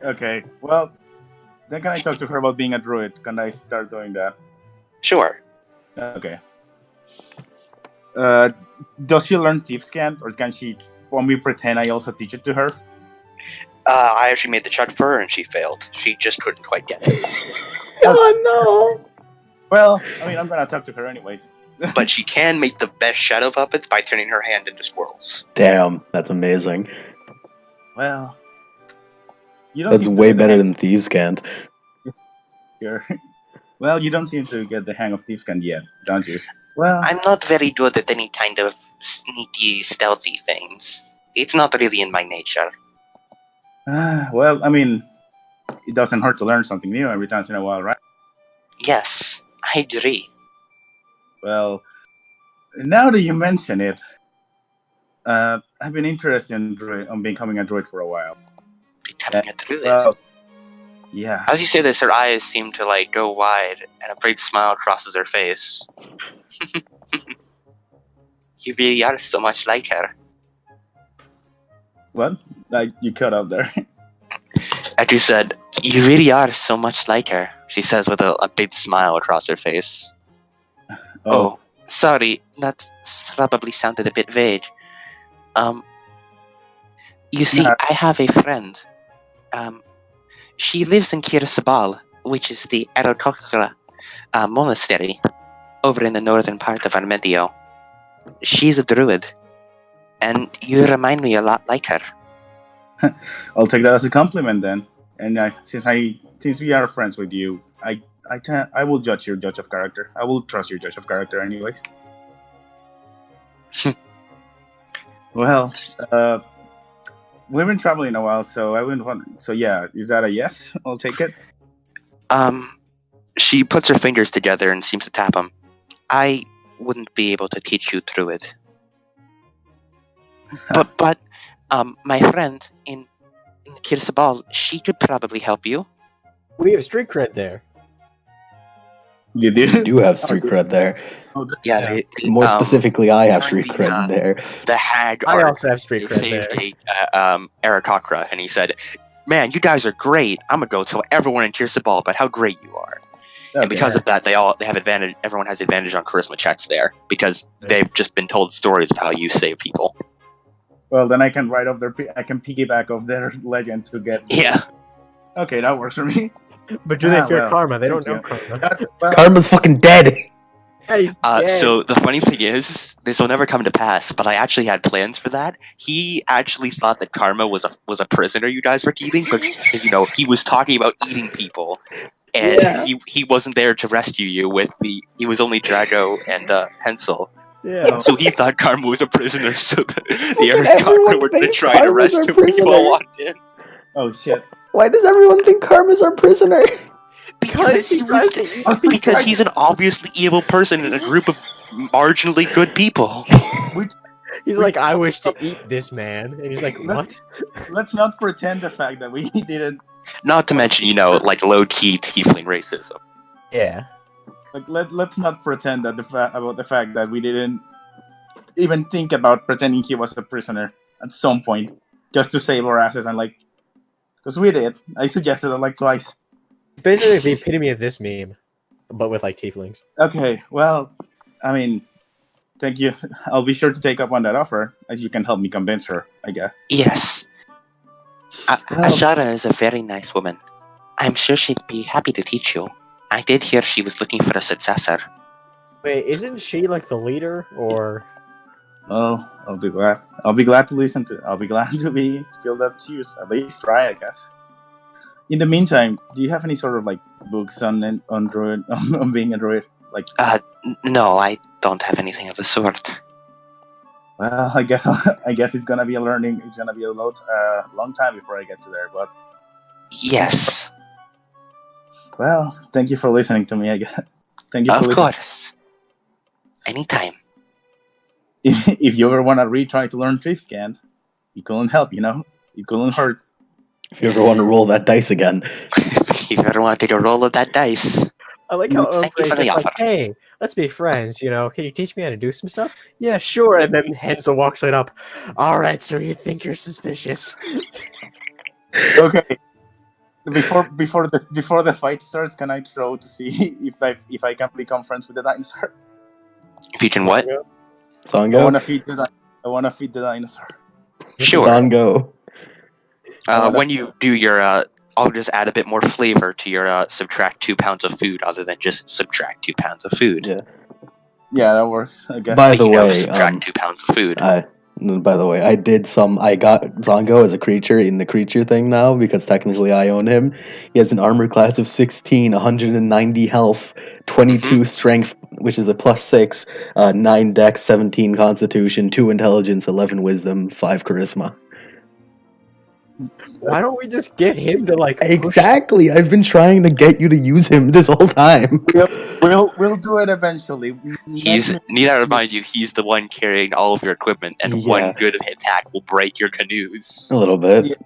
Okay, well, then can I talk to her about being a druid? Can I start doing that? Sure. Okay. Does she learn Thief Scan, or can she? Want me pretend I also teach it to her? I actually made the check for her and she failed. She just couldn't quite get it. Oh Well, I mean, I'm gonna talk to her anyways. But she can make the best shadow puppets by turning her hand into squirrels. no! Damn, that's amazing. Well, you don't. That's seem to way get the better hang- than Thieves Can't. Sure. Well, you don't seem to get the hang of Thief Scan yet, don't you? Well, I'm not very good at any kind of sneaky, stealthy things. It's not really in my nature. well, I mean, it doesn't hurt to learn something new every once in a while, right? Yes, I agree. Well, now that you mention it, I've been interested in becoming a druid for a while. Becoming a druid. Well, yeah. As you say this, her eyes seem to go wide, and a bright smile crosses her face. You really are so much like her. What? Like, you cut out there. Eku said, "You really are so much like her," she says with a big smile across her face. Oh, sorry, that probably sounded a bit vague. You see, Nah. I have a friend. She lives in Kirsabal, which is the Erotokra monastery, over in the northern part of Armedio. She's a druid, and you remind me a lot like her. I'll take that as a compliment then. And since we are friends with you, I will judge your judge of character. I will trust your judge of character, anyways. Well, we've been traveling a while, so I wouldn't want. So yeah, is that a yes? I'll take it. She puts her fingers together and seems to tap them. I wouldn't be able to teach you druid. But my friend in Kirsabal, she could probably help you. We have street cred there. You You did. do have street cred there. Yeah. More specifically, I have street during cred there. The hag I arc, also have street they cred there. saved Aratokra, and he said, "Man, you guys are great. I'm gonna go tell everyone in Kirsabal about how great you are." And because of that, they have advantage. Everyone has advantage on charisma checks there because they've just been told stories of how you save people. Well, then I can write off I can piggyback off their legend to get. Yeah. Okay, that works for me. But do they fear well, karma? They thank don't know you. karma. Well, Karma's fucking dead. Yeah, he's dead. So the funny thing is, this will never come to pass. But I actually had plans for that. He actually thought that Karma was a prisoner you guys were keeping because he was talking about eating people, and Yeah. he wasn't there to rescue you with the. He was only Drago and Hensel. Yeah. So he thought Karma was a prisoner. So the did Aaron everyone Karma were going to think try to Karma's arrest our him when you all prisoner? walked in. oh shit. Why does everyone think Karma's our prisoner? Because he tries to eat because he's an obviously evil person in a group of marginally good people. He's like, I wish to eat this man, and he's like, what? Let's not pretend the fact that we didn't. Not to mention, like low-key tiefling racism. Yeah. Like let's not pretend that about the fact that we didn't even think about pretending he was a prisoner at some point just to save our asses and like because we did. I suggested it like twice. It's basically the epitome of this meme, but with like tieflings. Okay, well, I mean, thank you. I'll be sure to take up on that offer, as you can help me convince her, I guess. Yes. Well- Ashara is a very nice woman. I'm sure she'd be happy to teach you. I did hear she was looking for a successor. Wait, isn't she like the leader, or? Well, I'll be glad. I'll be glad to listen to. I'll be glad to be skilled up shoes. At least try, I guess. In the meantime, do you have any sort of like books on druid on being a druid? Like, No, I don't have anything of the sort. well, I guess it's gonna be a learning. It's gonna be a long time before I get to there. But Yes, well, thank you for listening to me. I guess. Thank you for of listening. course. Anytime. If you ever want to retry to learn Drift Scan, it couldn't help. It couldn't hurt. If you ever want to roll that dice again. If you ever want to take a roll of that dice. I like how Thank you Umbra's for the just like, offer. hey, let's be friends, Can you teach me how to do some stuff? Yeah, sure. And then Hansel walks right up. All right, so you think you're suspicious? Okay. Before the fight starts, can I throw to see if I can become friends with the dinosaur? If you can what? Songo? I want to feed the dinosaur. Sure. Songo. When you do your, I'll just add a bit more flavor to your subtract 2 pounds of food, other than just subtract 2 pounds of food. Yeah. Yeah, that works. I guess. By the way, subtract 2 pounds of food. by the way, I got Zongo as a creature in the creature thing now because technically I own him. He has an armor class of 16, 190 health, 22 strength, which is a +6, 9 dex, 17 constitution, 2 intelligence, 11 wisdom, 5 charisma. Why don't we just get him to like push? Exactly. I've been trying to get you to use him this whole time. We'll do it eventually. Need I remind you, he's the one carrying all of your equipment, and Yeah. one good attack will break your canoes. A little bit.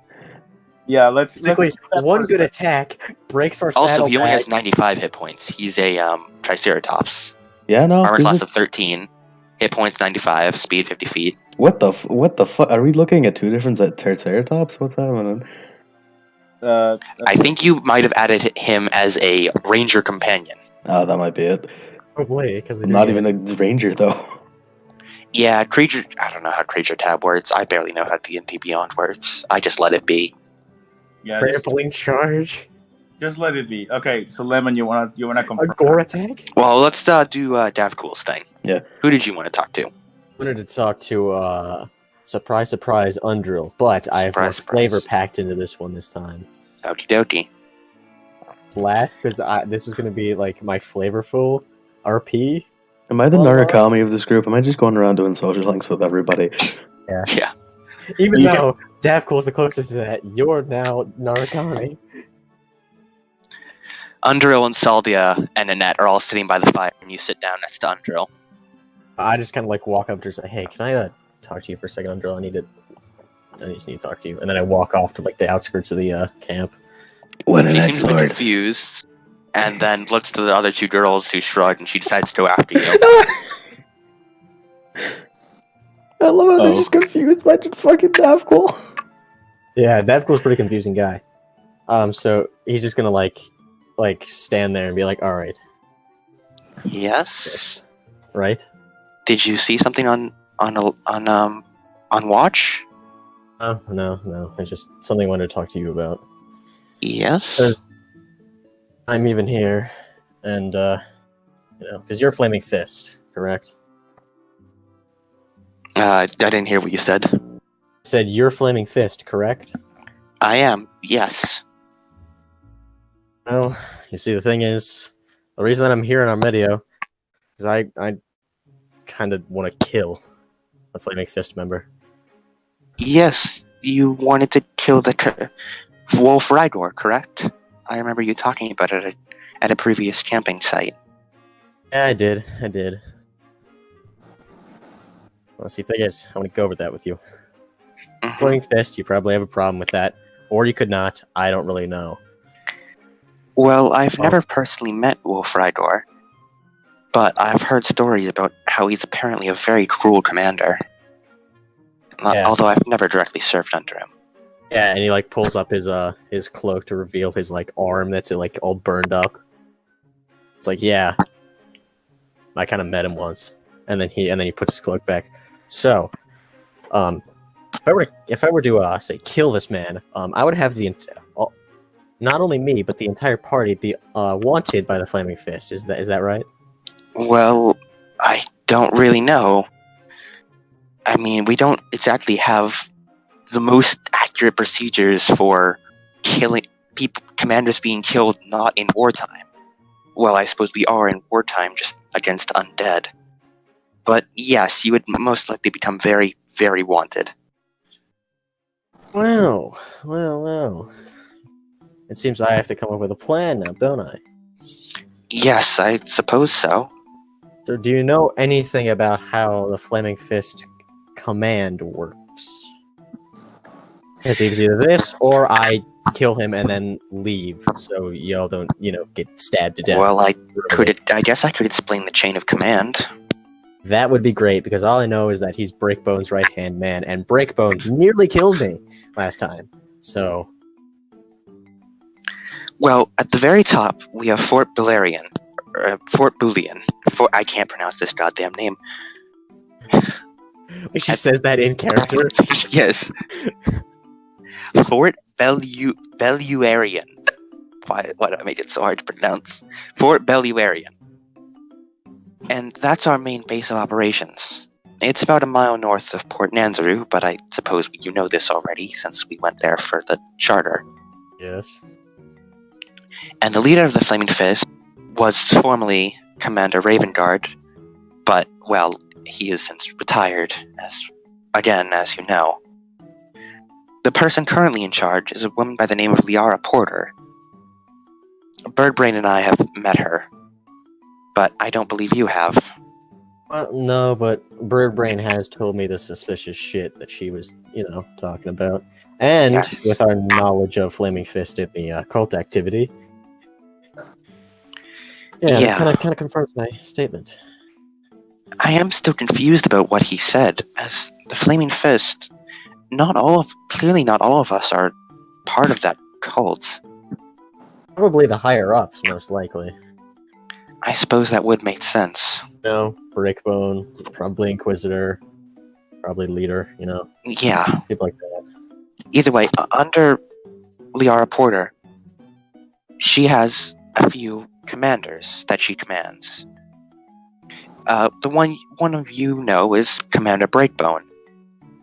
Yeah, let's Basically, one good attack breaks our Also, saddlebag. he only has 95 hit points. He's a Triceratops. Yeah, no. Armor he's class a- of 13, hit points 95, speed 50 feet. What the fuck? Are we looking at two different Triceratops? What's happening? I think you might have added him as a ranger companion. Oh, that might be it. Probably, because I'm not even a ranger though. Yeah, creature. I don't know how creature tab works. I barely know how D&D Beyond works. I just let it be. Yeah, trampling charge. just let it be. Okay, so Lemon, you wanna A confirm? gore attack. Well, let's do Davcool's thing. Yeah. Who did you want to talk to? I wanted to talk to surprise, Undrill, but I have more Surprise, flavor surprise. packed into this one this time. Okie dokie. It's last because this was going to be like my flavorful RP. Am I the Oh, wow. Narukami of this group? Am I just going around doing social links with everybody? Yeah. Even You though Davcool's the closest to that, you're now Narukami. Undrill and Saldia and Annette are all sitting by the fire, and you sit down next to Undrill. I just kind of like walk up to her and say, "Hey, can I talk to you for a second, Undrill? I just need to talk to you." And then I walk off to like the outskirts of the camp. What an She seems a bit excellent. confused, and then looks to the other two girls who shrug, and she decides to go after you. I love how they're Oh. just confused by fucking Davcool. Yeah, Davcool's a pretty confusing guy. So he's just gonna like stand there and be like, "All right, Yes. right." Did you see something on watch? No. It's just something I wanted to talk to you about. Yes. There's I'm even here, and because you're Flaming Fist, correct? I didn't hear what you said. I said you're Flaming Fist, correct? I am, yes. Well, you see, the thing is, the reason that I'm here in our video is I kind of want to kill a Flaming Fist member. Yes, you wanted to kill the Wolf Rydor, correct? I remember you talking about it at a previous camping site. Yeah, I did. Well, see, the thing is, I want to go over that with you. Mhm. Flaming Fist, you probably have a problem with that. Or you could not. I don't really know. Well, I've never personally met Wolf Rydor, but I've heard stories about how he's apparently a very cruel commander. Yeah. Although I've never directly served under him. Yeah, and he like pulls up his cloak to reveal his like arm that's like all burned up. It's like, yeah, I kind of met him once, and then he puts his cloak back. So, if I were to say kill this man, I would have not only me but the entire party be wanted by the Flaming Fist. Is that right? Well, I don't really know. I mean, we don't exactly have the most accurate procedures for killing people, commanders being killed not in wartime. Well, I suppose we are in wartime, just against undead. But yes, you would most likely become very, very wanted. Well. It seems I have to come up with a plan now, don't I? Yes, I suppose so. So, do you know anything about how the Flaming Fist command works? It's either this, or I kill him and then leave, so y'all don't, get stabbed to death. Well, I guess I could explain the chain of command. That would be great, because all I know is that he's Breakbone's right-hand man, and Breakbone nearly killed me last time, so... Well, at the very top, we have Fort Boolean. I can't pronounce this goddamn name. She says that in character? Yes. Fort Belluarian. Why do I make it so hard to pronounce? Fort Belluarian. And that's our main base of operations. It's about a mile north of Port Nanzaru, but I suppose you know this already, since we went there for the charter. Yes. And the leader of the Flaming Fist was formerly Commander Ravengard, but, well, he has since retired, as you know. The person currently in charge is a woman by the name of Liara Porter. Birdbrain and I have met her, but I don't believe you have. Well, no, but Birdbrain has told me the suspicious shit that she was, talking about. And Yes. With our knowledge of Flaming Fist in the cult activity, that kind of confirms my statement. I am still confused about what he said, as the Flaming Fist, clearly not all of us are part of that cult. Probably the higher-ups, most likely. I suppose that would make sense. Breakbone, probably Inquisitor, probably Leader, Yeah. people like that. Either way, under Liara Porter, she has a few commanders that she commands. The one of you know is Commander Breakbone.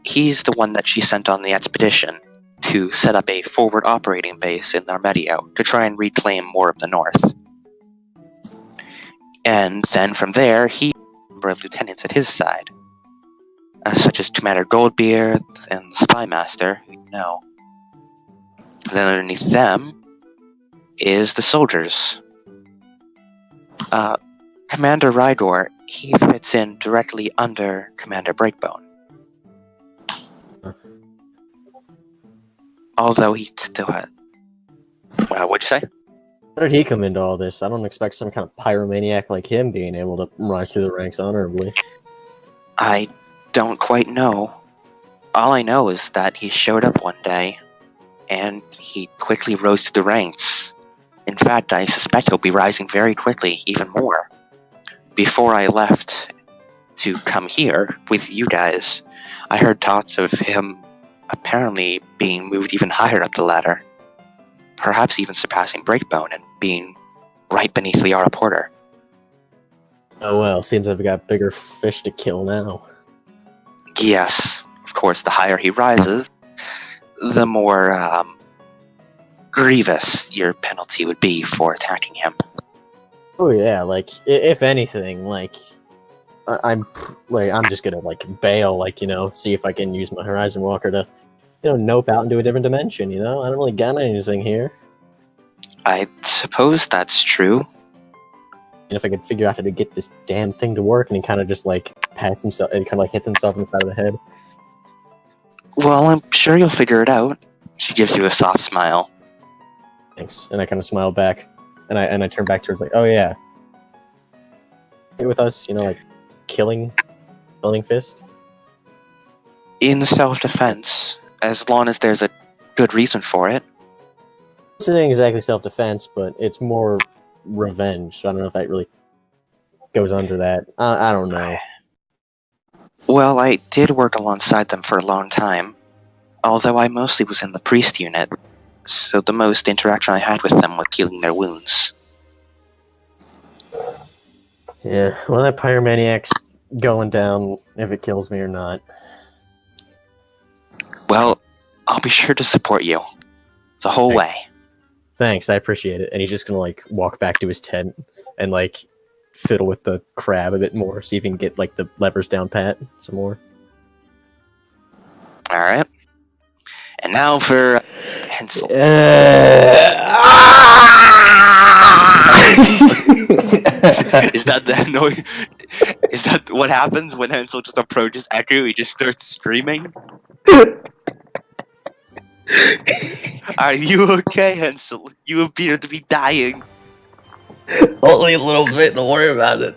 He's the one that she sent on the expedition to set up a forward operating base in Narmedio to try and reclaim more of the north. And then from there, he had a number of lieutenants at his side, such as Commander Goldbeard and the Spy Master, who you know. Then underneath them is the soldiers. Commander Rydor, he fits in directly under Commander Breakbone. Although he still had... what'd you say? How did he come into all this? I don't expect some kind of pyromaniac like him being able to rise through the ranks honorably. I don't quite know. All I know is that he showed up one day, and he quickly rose to the ranks. In fact, I suspect he'll be rising very quickly, even more. Before I left to come here with you guys, I heard talks of him apparently being moved even higher up the ladder. Perhaps even surpassing Breakbone and being right beneath the Yara Porter. Oh well, seems I've got bigger fish to kill now. Yes, of course, the higher he rises, the more grievous your penalty would be for attacking him. Oh yeah, like if anything, like I'm just gonna like bail, like see if I can use my Horizon Walker to nope out into a different dimension. I don't really got anything here. I suppose that's true. And if I could figure out how to get this damn thing to work, and he kind of just like pats himself, and kind of like hits himself in the side of the head. Well, I'm sure you'll figure it out. She gives you a soft smile. Thanks, and I kind of smile back, and I turn back towards like, oh yeah, with us, like killing Fist. In self-defense, as long as there's a good reason for it. This isn't exactly self-defense, but it's more revenge. So I don't know if that really goes under that. I don't know. Well, I did work alongside them for a long time, although I mostly was in the priest unit, so the most interaction I had with them was healing their wounds. Yeah, well, that pyromaniac's going down if it kills me or not. Well, I'll be sure to support you the whole way. Thanks, I appreciate it. And he's just gonna like walk back to his tent and like fiddle with the crab a bit more, see if he can get like the levers down pat some more. All right. And now for Hansel. Is that the noise? Is that what happens when Hansel just approaches Echo? He just starts screaming. Are you okay, Hansel? You appear to be dying. Only a little bit, don't worry about it.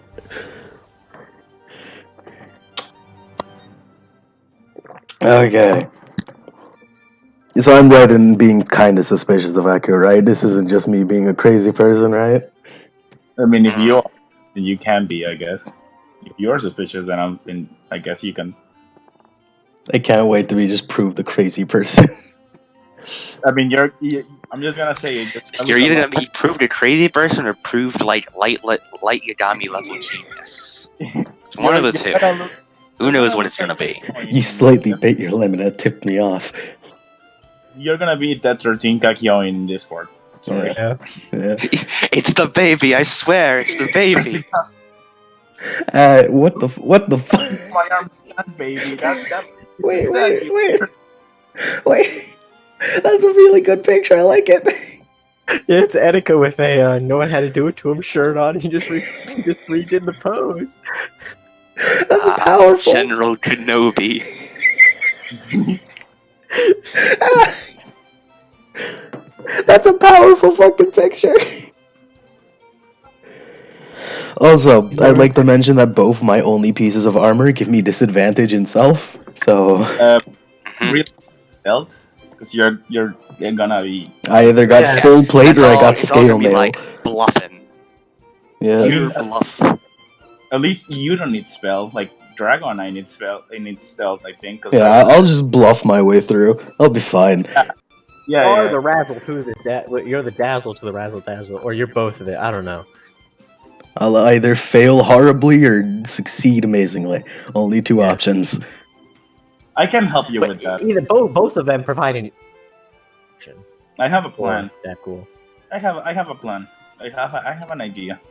Okay. So I'm right in being kind of suspicious of Echo, right? This isn't just me being a crazy person, right? I mean, if you are, then you can be, I guess. If you're suspicious, then I guess you can. I can't wait to be just proved the crazy person. I mean, I'm just gonna say it. You're either gonna be proved a crazy person or proved like light Yagami level genius. It's one of the two. Who knows what it's gonna be? You slightly bit your lemon and tipped me off. You're gonna be that 13 Kakyo in Discord. Sorry. Yeah. It's the baby, I swear, it's the baby. What the fuck? My arm's not baby. Wait. That's a really good picture. I like it. Yeah, it's Etika with a "No one had to do it to him" shirt on. He just redid the pose. That's powerful. General Kenobi. That's a powerful fucking picture. Also, I'd like to mention that both my only pieces of armor give me disadvantage in self. So, real belt, because you're gonna be. I either got full plate or I got scale mail. Like bluffing. Yeah. Pure bluff. At least you don't need spell. Like Dragon, I need spell. I need stealth. I think. Yeah, I'll just bluff my way through. I'll be fine. Or the razzle to this. You're the dazzle to the razzle dazzle, or you're both of it. I don't know. I'll either fail horribly or succeed amazingly. Only two options. I can help you with that. Either both of them provide an. I have a plan. That cool. I have a plan. I have an idea.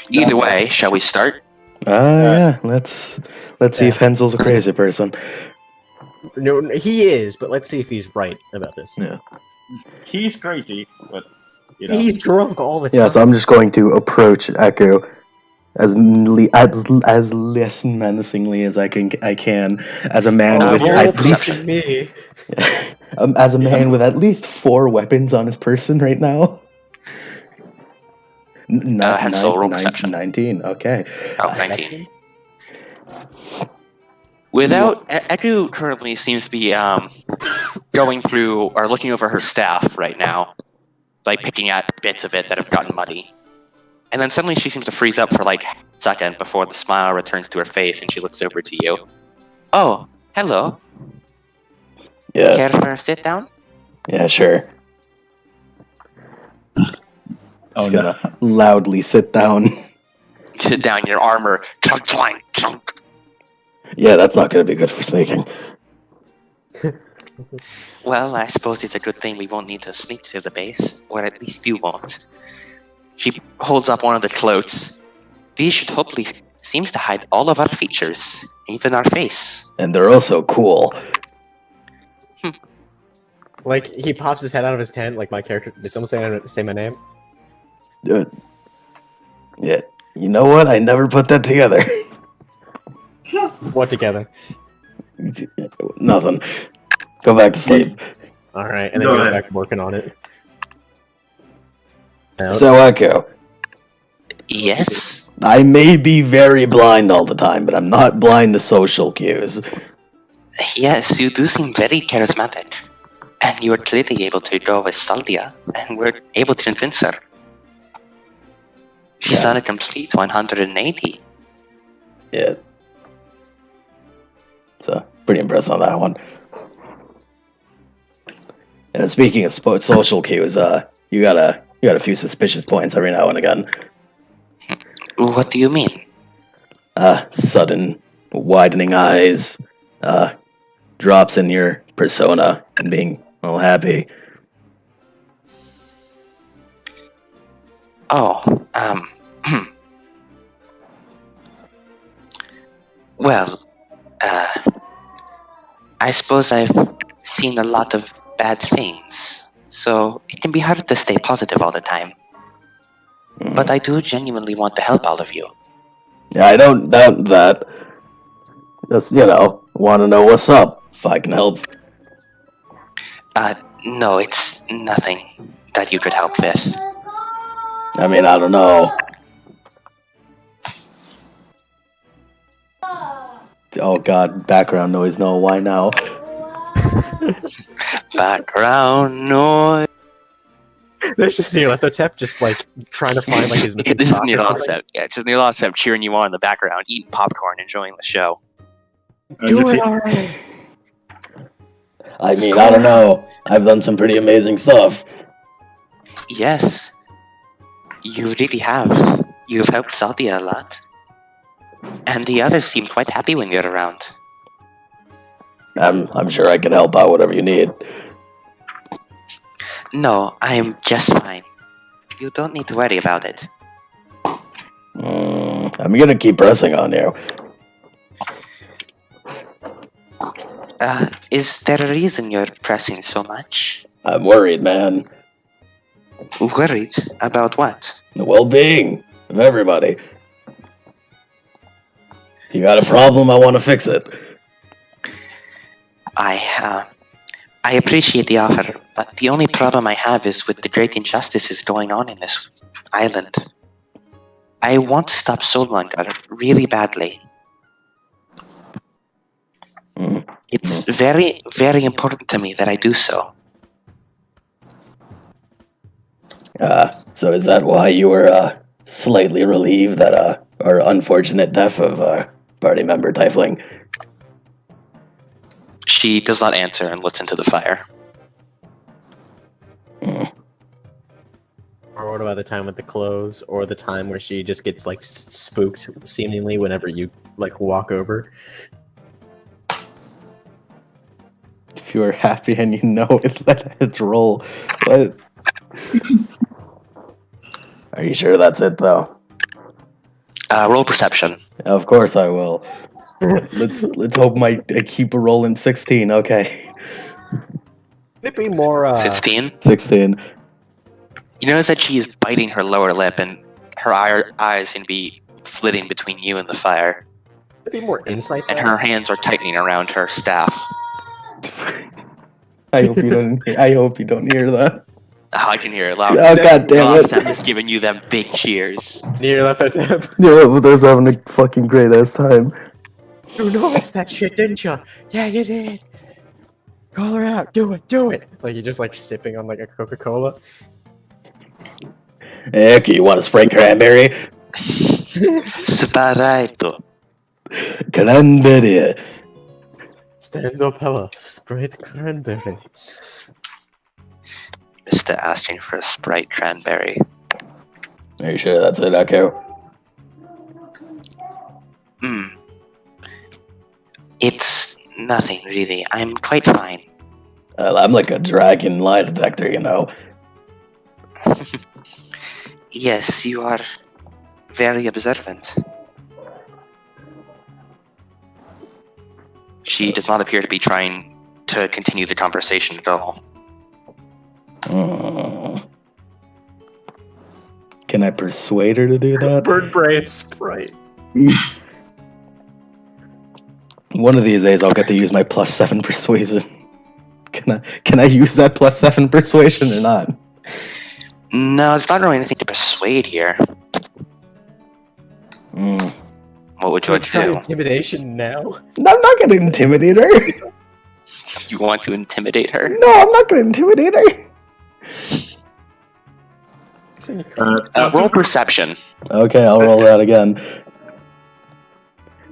Either way, shall we start? Yeah. Let's see if Hansel's a crazy person. No, he is, but let's see if he's right about this. Yeah. He's crazy, but he's drunk all the time. Yeah, so I'm just going to approach Echo as less menacingly as I can, as a man with at least me. as a man with at least 4 weapons on his person right now. Hansel, roll perception. 19. Okay. Oh, 19. Without Echo currently seems to be going through or looking over her staff right now, like picking at bits of it that have gotten muddy. And then suddenly she seems to freeze up for like a second before the smile returns to her face and she looks over to you. Oh, hello. Yeah. Care for a sit down? Yeah, sure. Oh Just no. gonna loudly sit down. Sit down, your armor. Chunk, chunk, chunk. Yeah, that's not gonna be good for sneaking. Well, I suppose it's a good thing we won't need to sneak to the base, or at least you won't. She holds up one of the cloaks. These should hopefully seems to hide all of our features, even our face. And they're also cool. Like, he pops his head out of his tent, like my character. Did someone say my name? Yeah. You know what? I never put that together. What together? Nothing. Go back to sleep. Alright, and then Go he goes ahead. back to working on it. So, Echo, Yes? I may be very blind all the time, but I'm not blind to social cues. Yes, you do seem very charismatic. And you were clearly able to go with Saldia, and were able to convince her. She's Yeah. done a complete 180. Yeah. So, pretty impressed on that one. And speaking of social cues, you got a few suspicious points every now and again. What do you mean? Sudden widening eyes, drops in your persona, and being all happy. Oh, well, I suppose I've seen a lot of bad things, so it can be hard to stay positive all the time. But I do genuinely want to help all of you. Yeah, I don't doubt that. Just, want to know what's up, if I can help. No, it's nothing that you could help with. I mean, I don't know. Oh god, background noise, no, why now? Background noise. There's just Neolithotep just like trying to find like his It is cock or something. Neolithotep. Yeah, it's just Neolithotep cheering you on in the background, eating popcorn, enjoying the show. Do it already! I Just mean, go I don't ahead. know. I've done some pretty amazing stuff. Yes, you really have. You've helped Saldia a lot. And the others seem quite happy when you're around. I'm sure I can help out whatever you need. No, I am just fine. You don't need to worry about it. I'm gonna keep pressing on you. Is there a reason you're pressing so much? I'm worried, man. Worried about what? The well-being of everybody. If you got a problem, I want to fix it. I appreciate the offer, but the only problem I have is with the great injustices going on in this island. I want to stop Soulmonger really badly. It's very, very important to me that I do so. So is that why you were slightly relieved that our unfortunate death of party member Tiefling? She does not answer and looks into the fire. Or what about the time with the clothes, or the time where she just gets like spooked seemingly whenever you like walk over? If you are happy and you know it, let it roll. What? Are you sure that's it, though? Roll perception. Of course I will. Let's hope I keep a roll in 16. Okay, Could it be more 16. 16. You notice that she is biting her lower lip and her eyes seem to be flitting between you and the fire. could it be more insight And there? her hands are tightening around her staff. I hope you don't. I hope you don't hear that. Oh, I can hear it loud. Oh god damn it! Neolithotep is giving you them big cheers. Neolithotep. Yeah, but they're having a fucking great ass time. You noticed that shit, didn't you? Yeah, you did. Call her out. Do it. Like you're just like sipping on like a Coca-Cola. Heck, you want to spray cranberry? Sparaito. Cranberry. Stand up, Hella. Sprite cranberry. Mr. asking for a Sprite cranberry. Are you sure that's it, Echo? It's nothing, really. I'm quite fine. I'm like a dragon lie detector, you know. Yes, you are very observant. She does not appear to be trying to continue the conversation at all. Can I persuade her to do that? Bird brain sprite. One of these days I'll get to use my +7 persuasion. Can I use that +7 persuasion or not? No, it's not really anything to persuade here. What would you like to do? Intimidation now? No, I'm not gonna intimidate her. You want to intimidate her? No, I'm not gonna intimidate her. Roll perception. Okay, I'll roll that again.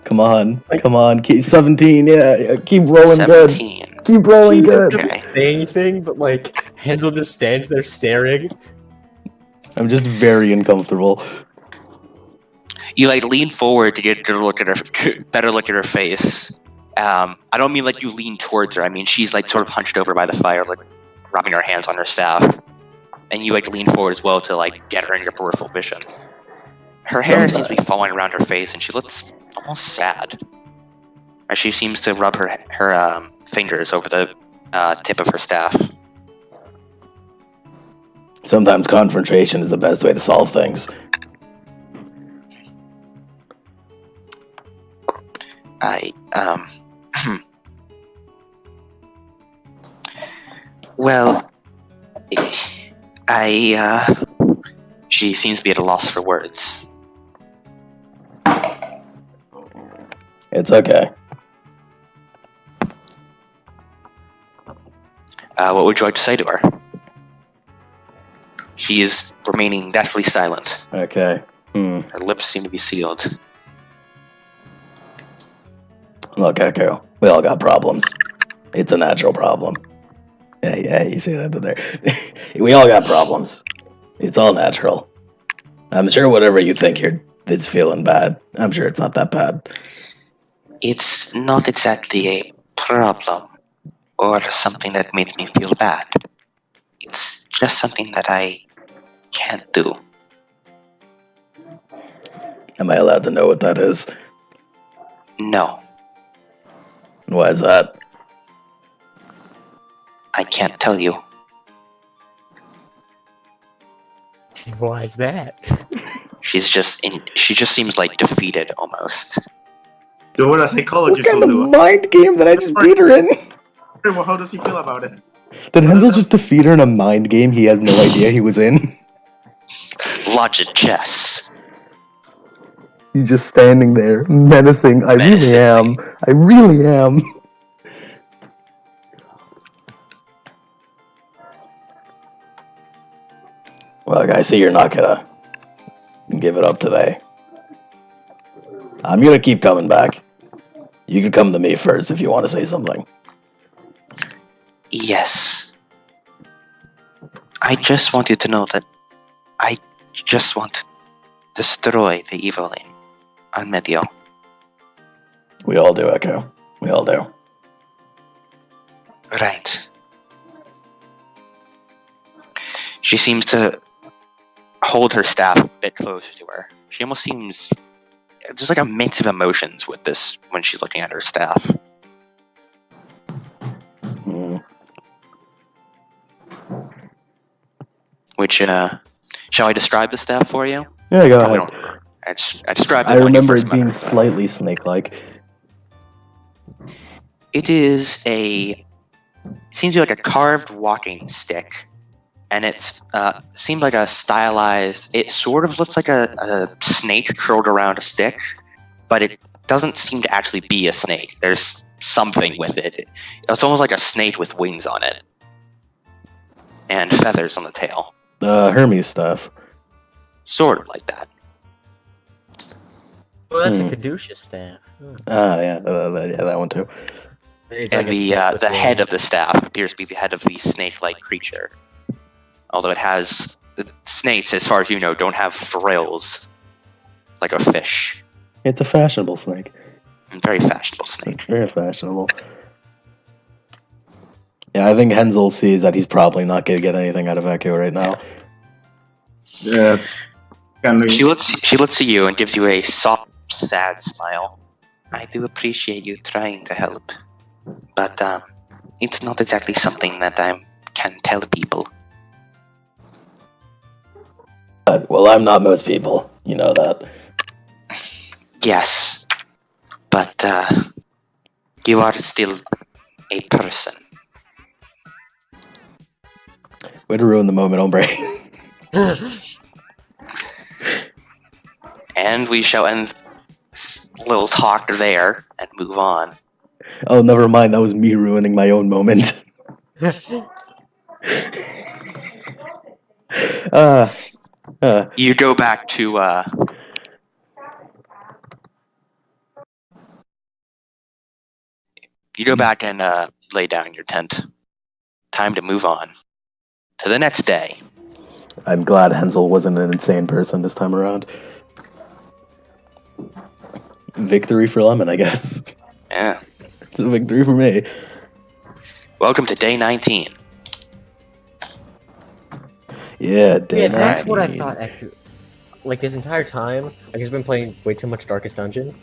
Come on, keep 17. Yeah, keep rolling 17. good. Keep rolling good. Okay. Say anything, but like Handel just stands there staring. I'm just very uncomfortable. You like lean forward to get a look at her, better look at her face. I don't mean like you lean towards her. I mean she's like sort of hunched over by the fire, like rubbing her hands on her staff, and you like lean forward as well to like get her in your peripheral vision. Her hair seems to be falling around her face, and she looks almost sad. As she seems to rub her fingers over the tip of her staff. Sometimes confrontation is the best way to solve things. Well, she seems to be at a loss for words. It's okay. What would you like to say to her? She is remaining deathly silent. Okay. Her lips seem to be sealed. Look, Echo, we all got problems. It's a natural problem. Yeah, you see that there. We all got problems. It's all natural. I'm sure whatever you think it's feeling bad. I'm sure it's not that bad. It's not exactly a problem or something that made me feel bad. It's just something that I can't do. Am I allowed to know what that is? No, Why is that? I can't tell you. Why is that? She just seems like defeated almost. Do what a psychologist What kind will of do. mind game did I just beat her in? Well, how does he feel about it? Did Hansel just defeat her in a mind game he has no idea he was in? Logic chess. He's just standing there, menacing. I really am. Look, I see you're not gonna give it up today. I'm gonna keep coming back. You can come to me first if you want to say something. Yes. I just want you to know that I just want to destroy the evil on Medio. We all do, Echo. We all do. Right. She seems to hold her staff a bit closer to her. She almost seems... There's like a mix of emotions with this when she's looking at her staff. Which, shall I describe the staff for you? Yeah, go I ahead. don't remember. I described it I when you remember first it met her, being but- slightly snake-like. It is a... It seems to be like a carved walking stick. And it's seemed like a stylized... It sort of looks like a snake curled around a stick. But it doesn't seem to actually be a snake. There's something with it. It's almost like a snake with wings on it. And feathers on the tail. Hermes stuff. Sort of like that. Oh, that's a caduceus staff. Yeah, that one too. It's And like a the head of the staff appears to be the head of the snake-like creature. Although it has snakes, as far as you know, don't have frills like a fish. It's a fashionable snake. Very fashionable snake. Very fashionable. Yeah, I think Hensel sees that he's probably not going to get anything out of Echo right now. Yeah. She looks at you and gives you a soft, sad smile. I do appreciate you trying to help, but it's not exactly something that I can tell people. Well, I'm not most people. You know that. Yes, but you are still a person. Way to ruin the moment, hombre. And we shall end this little talk there and move on. Oh, never mind. That was me ruining my own moment. You go back to and lay down in your tent. Time to move on to the next day. I'm glad Hensel wasn't an insane person this time around. Victory for Lemon, I guess. Yeah. It's a victory for me. Welcome to day 19. Yeah, day 19. That's what I thought, actually. Like, this entire time, I've just been playing way too much Darkest Dungeon,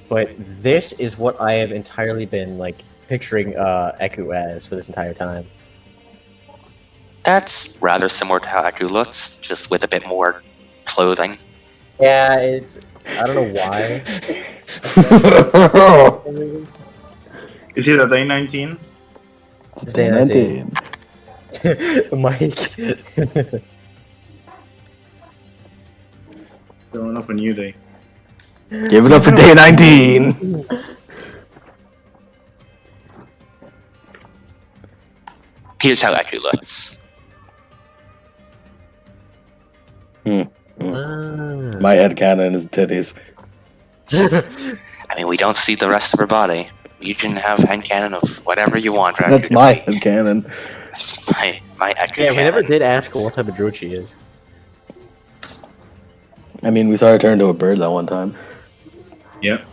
but this is what I have entirely been, like, picturing Eku as for this entire time. That's rather similar to how Eku looks, just with a bit more clothing. Yeah, it's... I don't know why. Is it a day 19? It's day 19. Mike. Going up a new day. Give it up for day 19! Here's how Eku looks. My headcanon is titties. I mean, we don't see the rest of her body. You can have headcanon of whatever you want. For That's Eku to my be. headcanon. My Eku Yeah, we never canon. did ask her what type of druid she is. I mean, we saw her turn into a bird that one time. Yep.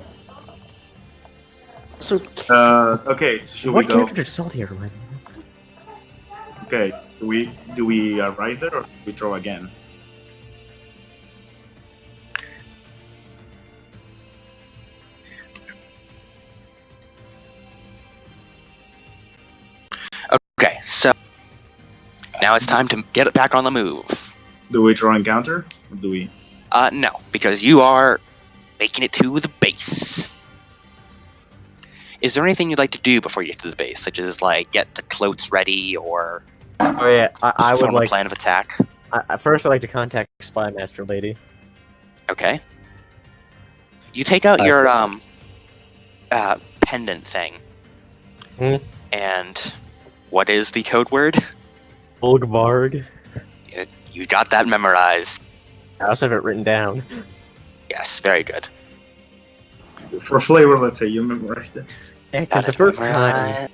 So, Okay, should we what go? character did Salty ever remind me of? Okay, do we ride there or do we throw again? Okay, so now it's time to get it back on the move. Do we draw encounter? Or do we? No, because you are making it to the base. Is there anything you'd like to do before you get to the base, such as like get the cloaks ready or Oh yeah, I would form a like... plan of attack? First, I'd like to contact Spy Master Lady. Okay. You take out your pendant thing. And what is the code word? Ulgvarg. You got that memorized. I also have it written down. Yes, very good. For flavor, let's say you memorized it. Yeah, Got the it first memorized. time.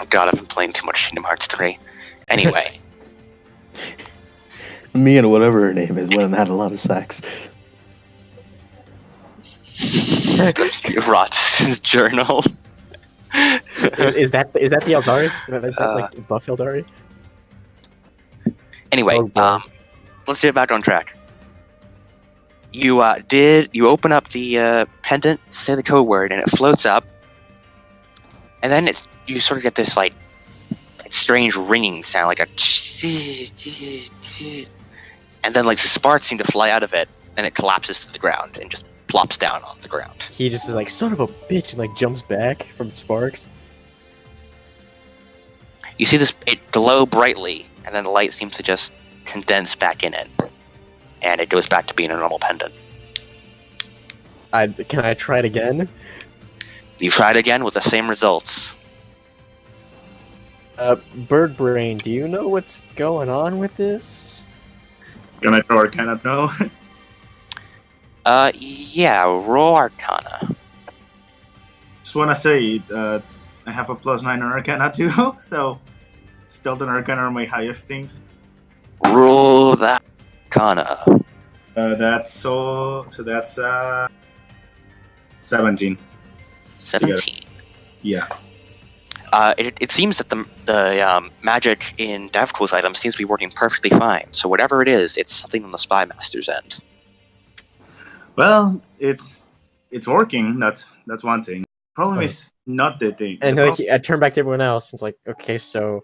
Oh god, I've been playing too much Kingdom Hearts 3. Anyway. Me and whatever her name is went and had a lot of sex. Rot's journal. Is that the Eldari? Is that like buff Eldari? Anyway, Oh, God. let's get back on track. You open up the pendant, say the code word, and it floats up, and then you sort of get this like strange ringing sound, like a, and then like sparks seem to fly out of it, and it collapses to the ground and just plops down on the ground. He just is like, son of a bitch, and like jumps back from the sparks. You see it glow brightly, and then the light seems to just condense back in it, and it goes back to being a normal pendant. Can I try it again? You try it again with the same results. Bird Brain, do you know what's going on with this? Can I throw Arcana now? Yeah, roll Arcana. Just wanna say, I have a +9 on Arcana too, so Stealth and Arcana are my highest things. Roll that Kana. That's so that's 17. 17. Yeah. It seems that the magic in Davcool's item seems to be working perfectly fine. So whatever it is, it's something on the Spy Master's end. Well, it's working. That's one thing. Problem is not the thing. And like, I turn back to everyone else. It's like, okay, so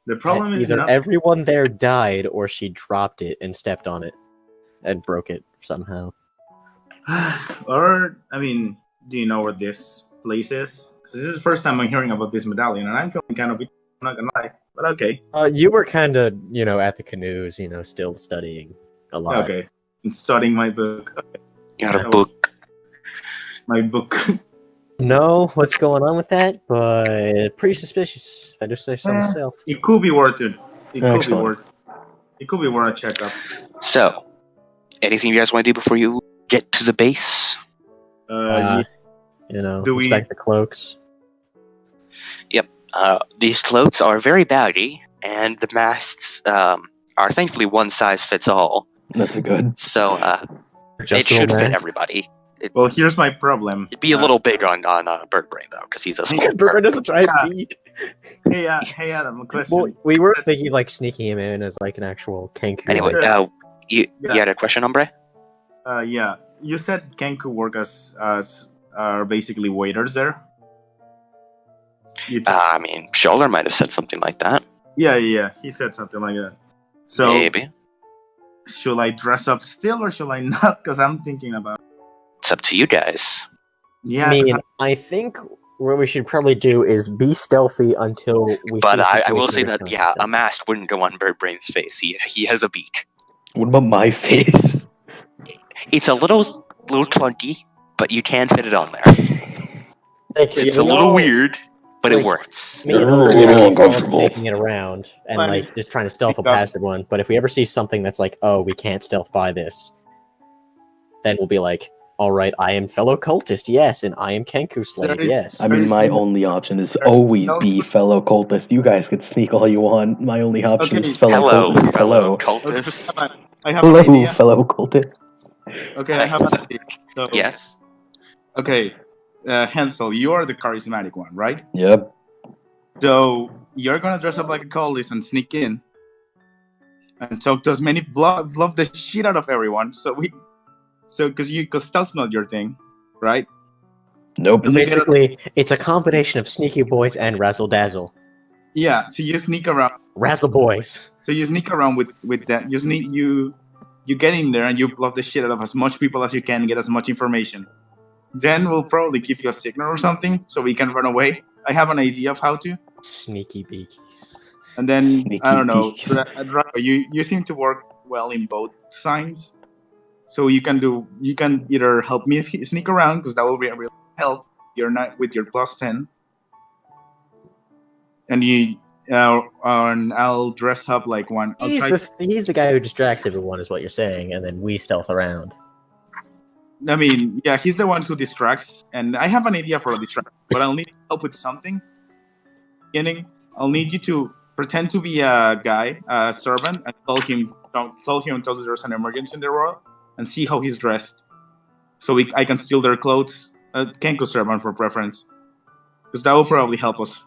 the problem is either not everyone there died or she dropped it and stepped on it and broke it somehow. or I mean, do you know where this place is? 'Cause this is the first time I'm hearing about this medallion, and I'm feeling kind of. I'm not gonna lie, but okay. You were kind of, at the canoes, still studying a lot. Okay, I'm studying my book. Okay. You got a book. My book. No, what's going on with that? But pretty suspicious. If I just say so myself. It could be worth it. It could be Excellent. worth. It could be worth a checkup. So, anything you guys want to do before you get to the base? Yeah, do we- inspect the cloaks. These cloaks are very baggy, and the masks are thankfully one size fits all. That's good. So it Adjustable should fit mask. everybody. well, here's my problem. It'd be a little big on Bird Brain though, because he's a small. Bird doesn't try Yeah. to beat. Hey, Adam, a question. Well, we were thinking like sneaking him in as like an actual Kenku. Anyway, you had a question, Hombre? Yeah, you said Kenku work as basically waiters there. I mean, Shoulder might have said something like that. Yeah, he said something like that. So Maybe. should I dress up still or should I not? Because I'm thinking about. It's up to you guys. Yeah, I mean, I think what we should probably do is be stealthy until we. But see I will say situation that, is yeah, done. a mask wouldn't go on Bird Brain's face. He has a beak. What about my face? It's a little clunky, but you can fit it on there. Like, It's you a little know, weird, but it like, works. Me and Oh, Oak a little are uncomfortable. sneaking it around and Well, I like mean, just trying to stealth pick up- past everyone. But if we ever see something that's like, oh, we can't stealth by this, then we'll be like, all right, I am fellow cultist, yes, and I am Kenku slave, There is- yes. I mean, my Very only option is always be fellow cultist. You guys can sneak all you want. My only option Okay. is fellow Hello, cultist. fellow Hello. cultist. I have an Hello, idea. fellow cultist. Okay, I have an idea. So, Yes. Okay, Hansel, you are the charismatic one, right? Yep. So you're gonna dress up like a cultist and sneak in and talk to as many bluff the shit out of everyone. Because stealth's not your thing, right? Nope. And you get a- Basically, it's a combination of Sneaky Boys and Razzle Dazzle. yeah. So you sneak around. Razzle Boys. So you sneak around with that. You get in there and you bluff the shit out of as much people as you can, get as much information. Then we'll probably give you a signal or something so we can run away. I have an idea of how to. Sneaky Beakies. And then Sneaky I don't know. beaks. You seem to work well in both signs, so you can either help me sneak around because that will be a real help. You're not with your +10, and and I'll dress up like one. I'll He's try- he's the guy who distracts everyone, is what you're saying, and then we stealth around. I mean, yeah, he's the one who distracts, and I have an idea for a distraction, but I'll need help with something. Beginning, I'll need you to pretend to be a guy, a servant, and tell him until there's an emergency in the world, and see how he's dressed, so I can steal their clothes. Kenko servant for preference, because that will probably help us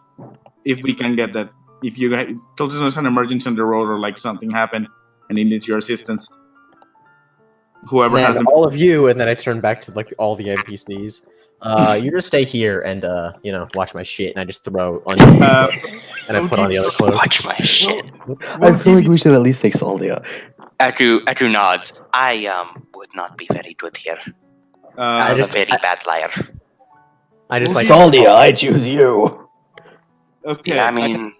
if we can get that. If you tell there's an emergency on the road or like something happened and he needs your assistance, whoever And has then them. all of you, and then I turn back to like all the NPCs. You just stay here and watch my shit, and I just throw on you, and I put on the other clothes. Watch my shit. I feel like we should at least take Saldia. Atu nods. I would not be very good here. I'm a very bad liar. I just like Saldia, I choose you. Okay. Yeah, I mean,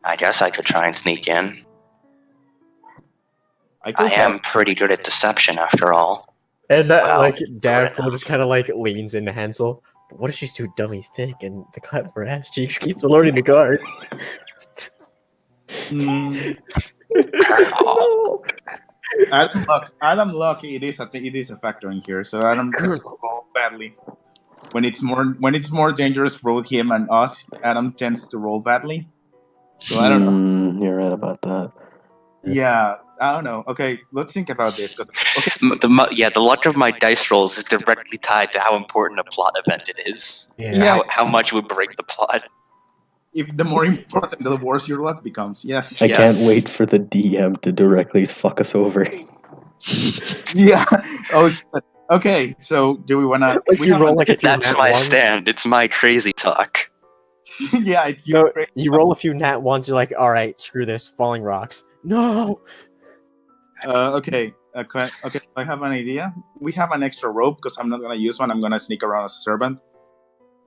I guess I could try and sneak in. I I am pretty good at deception, after all. And Wow. like Daphne just kind of like leans into Hansel. But what if she's too dummy thick and the clap for ass cheeks keeps alerting the guards? Adam luck. It is a factor in here. So Adam tends to roll badly. When it's more dangerous for both him and us, Adam tends to roll badly. So I don't know. You're right about that. Yeah, I don't know. Okay, let's think about this. Okay, The luck of my dice rolls is directly tied to how important a plot event it is. Yeah. How much would break the plot. if the more important, the worse your luck becomes. Yes. I Yes. can't wait for the DM to directly fuck us over. Yeah. Oh shit. Okay, so do we wanna? Like we you have roll an- like a few That's nat my ones. stand. It's my crazy talk. yeah, it's You, know, your. you roll a few nat ones. You're like, all right, screw this, falling rocks. No. Okay. Okay. I have an idea. We have an extra rope because I'm not gonna use one. I'm gonna sneak around as a servant.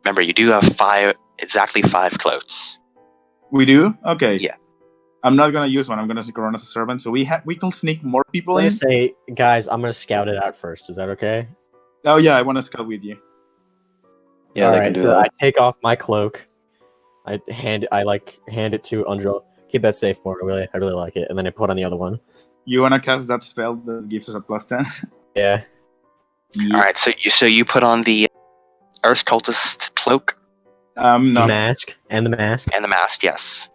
Remember, you do have exactly 5 cloaks. We do. Okay. Yeah. I'm not gonna use one. I'm gonna sneak around as a servant. So we can sneak more people I'm in. gonna say, guys, I'm gonna scout it out first. Is that okay? Oh yeah, I want to scout with you. Yeah, All they right, can do so that. I take off my cloak. I hand it to Undra. Keep that safe for me. I really like it. And then I put on the other one. You wanna cast that spell that gives us a +10? Yeah. Yeah. All right, so you put on the Earth Cultist cloak The No. mask and the mask. and the mask, yes.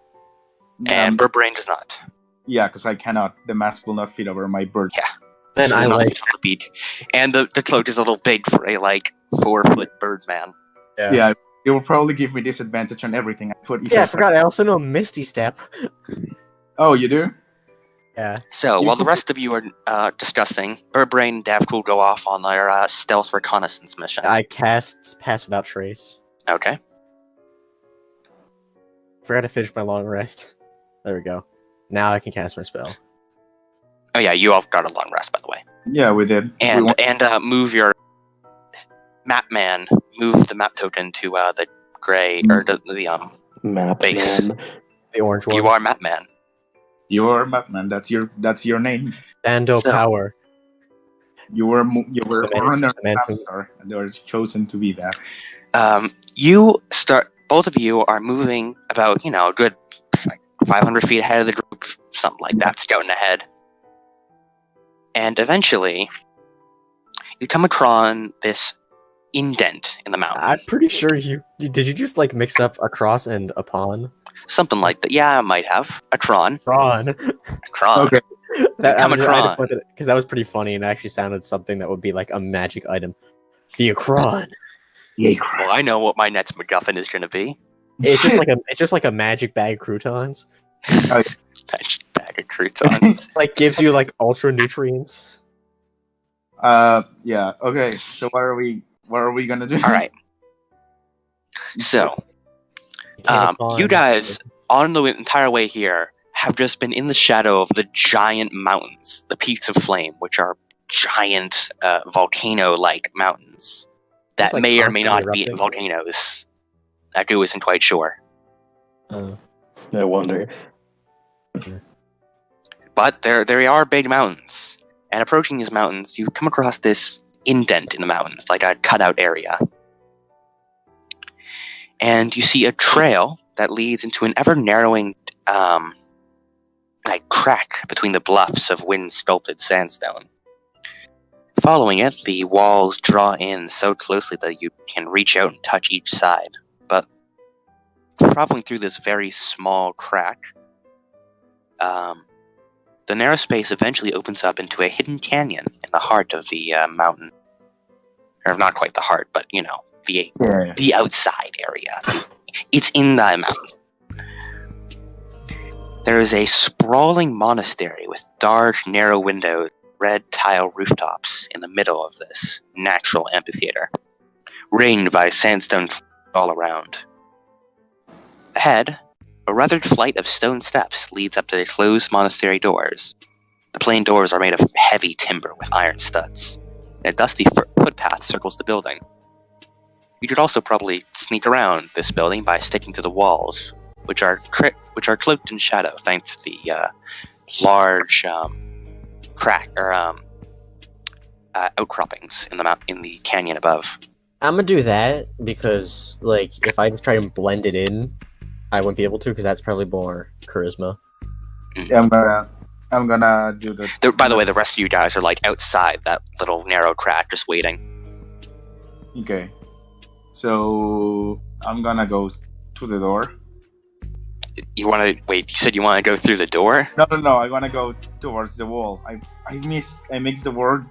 And Birbrain does not. Yeah, because I cannot. The mask will not fit over my bird. Yeah. Then I Will not like. fit on the beak. And the cloak is a little big for a 4-foot bird man. Yeah, it will probably give me disadvantage on everything I put. Yeah, I forgot. I also know Misty Step. Oh, you do? Yeah. So You while the could- rest of you are discussing, Birbrain and Daft will go off on their stealth reconnaissance mission. I cast Pass Without Trace. Okay. Forgot to finish my long rest. There we go. Now I can cast my spell. Oh yeah, you all got a long rest, by the way. Yeah, we did. And move your map man. Move the map token to the gray or the Map base. man. The orange one. You are map man. You're Batman. That's your name. Bando So- Power. You were Semantics, Forerunner semantics. Star, and they were chosen to be that. Both of you are moving about, a good 500 feet ahead of the group, something like that, scouting ahead. And eventually, you come across this indent in the mountain. I'm pretty sure did you just mix up a cross and a pawn? Something like that. Yeah, I might have. A cron. Prawn. Okay. Come across. Because that was pretty funny and actually sounded something that would be like a magic item. Be a cron. Yay, Well, I know what my next MacGuffin is going to be. It's just like a magic bag of croutons. Magic bag of croutons. Gives you ultra nutrients. Yeah. Okay. So what are we gonna do? All right. So, you guys, on the entire way here, have just been in the shadow of the giant mountains, the peaks of flame, which are giant volcano-like mountains that It's, may or may not constantly be erupting. volcanoes. Aku isn't quite sure. I wonder. But they are big mountains. And approaching these mountains, you come across this indent in the mountains, like a cutout area. And you see a trail that leads into an ever-narrowing crack between the bluffs of wind-sculpted sandstone. Following it, the walls draw in so closely that you can reach out and touch each side. But traveling through this very small crack, the narrow space eventually opens up into a hidden canyon in the heart of the mountain. Or not quite the heart, but, the outside area. It's in the mountain. There is a sprawling monastery with dark, narrow windows, red tile rooftops in the middle of this natural amphitheater, ringed by sandstone all around. Ahead, a weathered flight of stone steps leads up to the closed monastery doors. The plain doors are made of heavy timber with iron studs, and a dusty footpath circles the building. You could also probably sneak around this building by sticking to the walls, which are cloaked in shadow thanks to the large outcroppings in the canyon above. I'm gonna do that because, if I just try and blend it in, I wouldn't be able to because that's probably more charisma. Yeah, I'm gonna do the. By the way, the rest of you guys are outside that little narrow crack, just waiting. Okay. So I'm gonna go to the door. You want to wait? You said you want to go through the door. No. I want to go towards the wall. I mixed the word.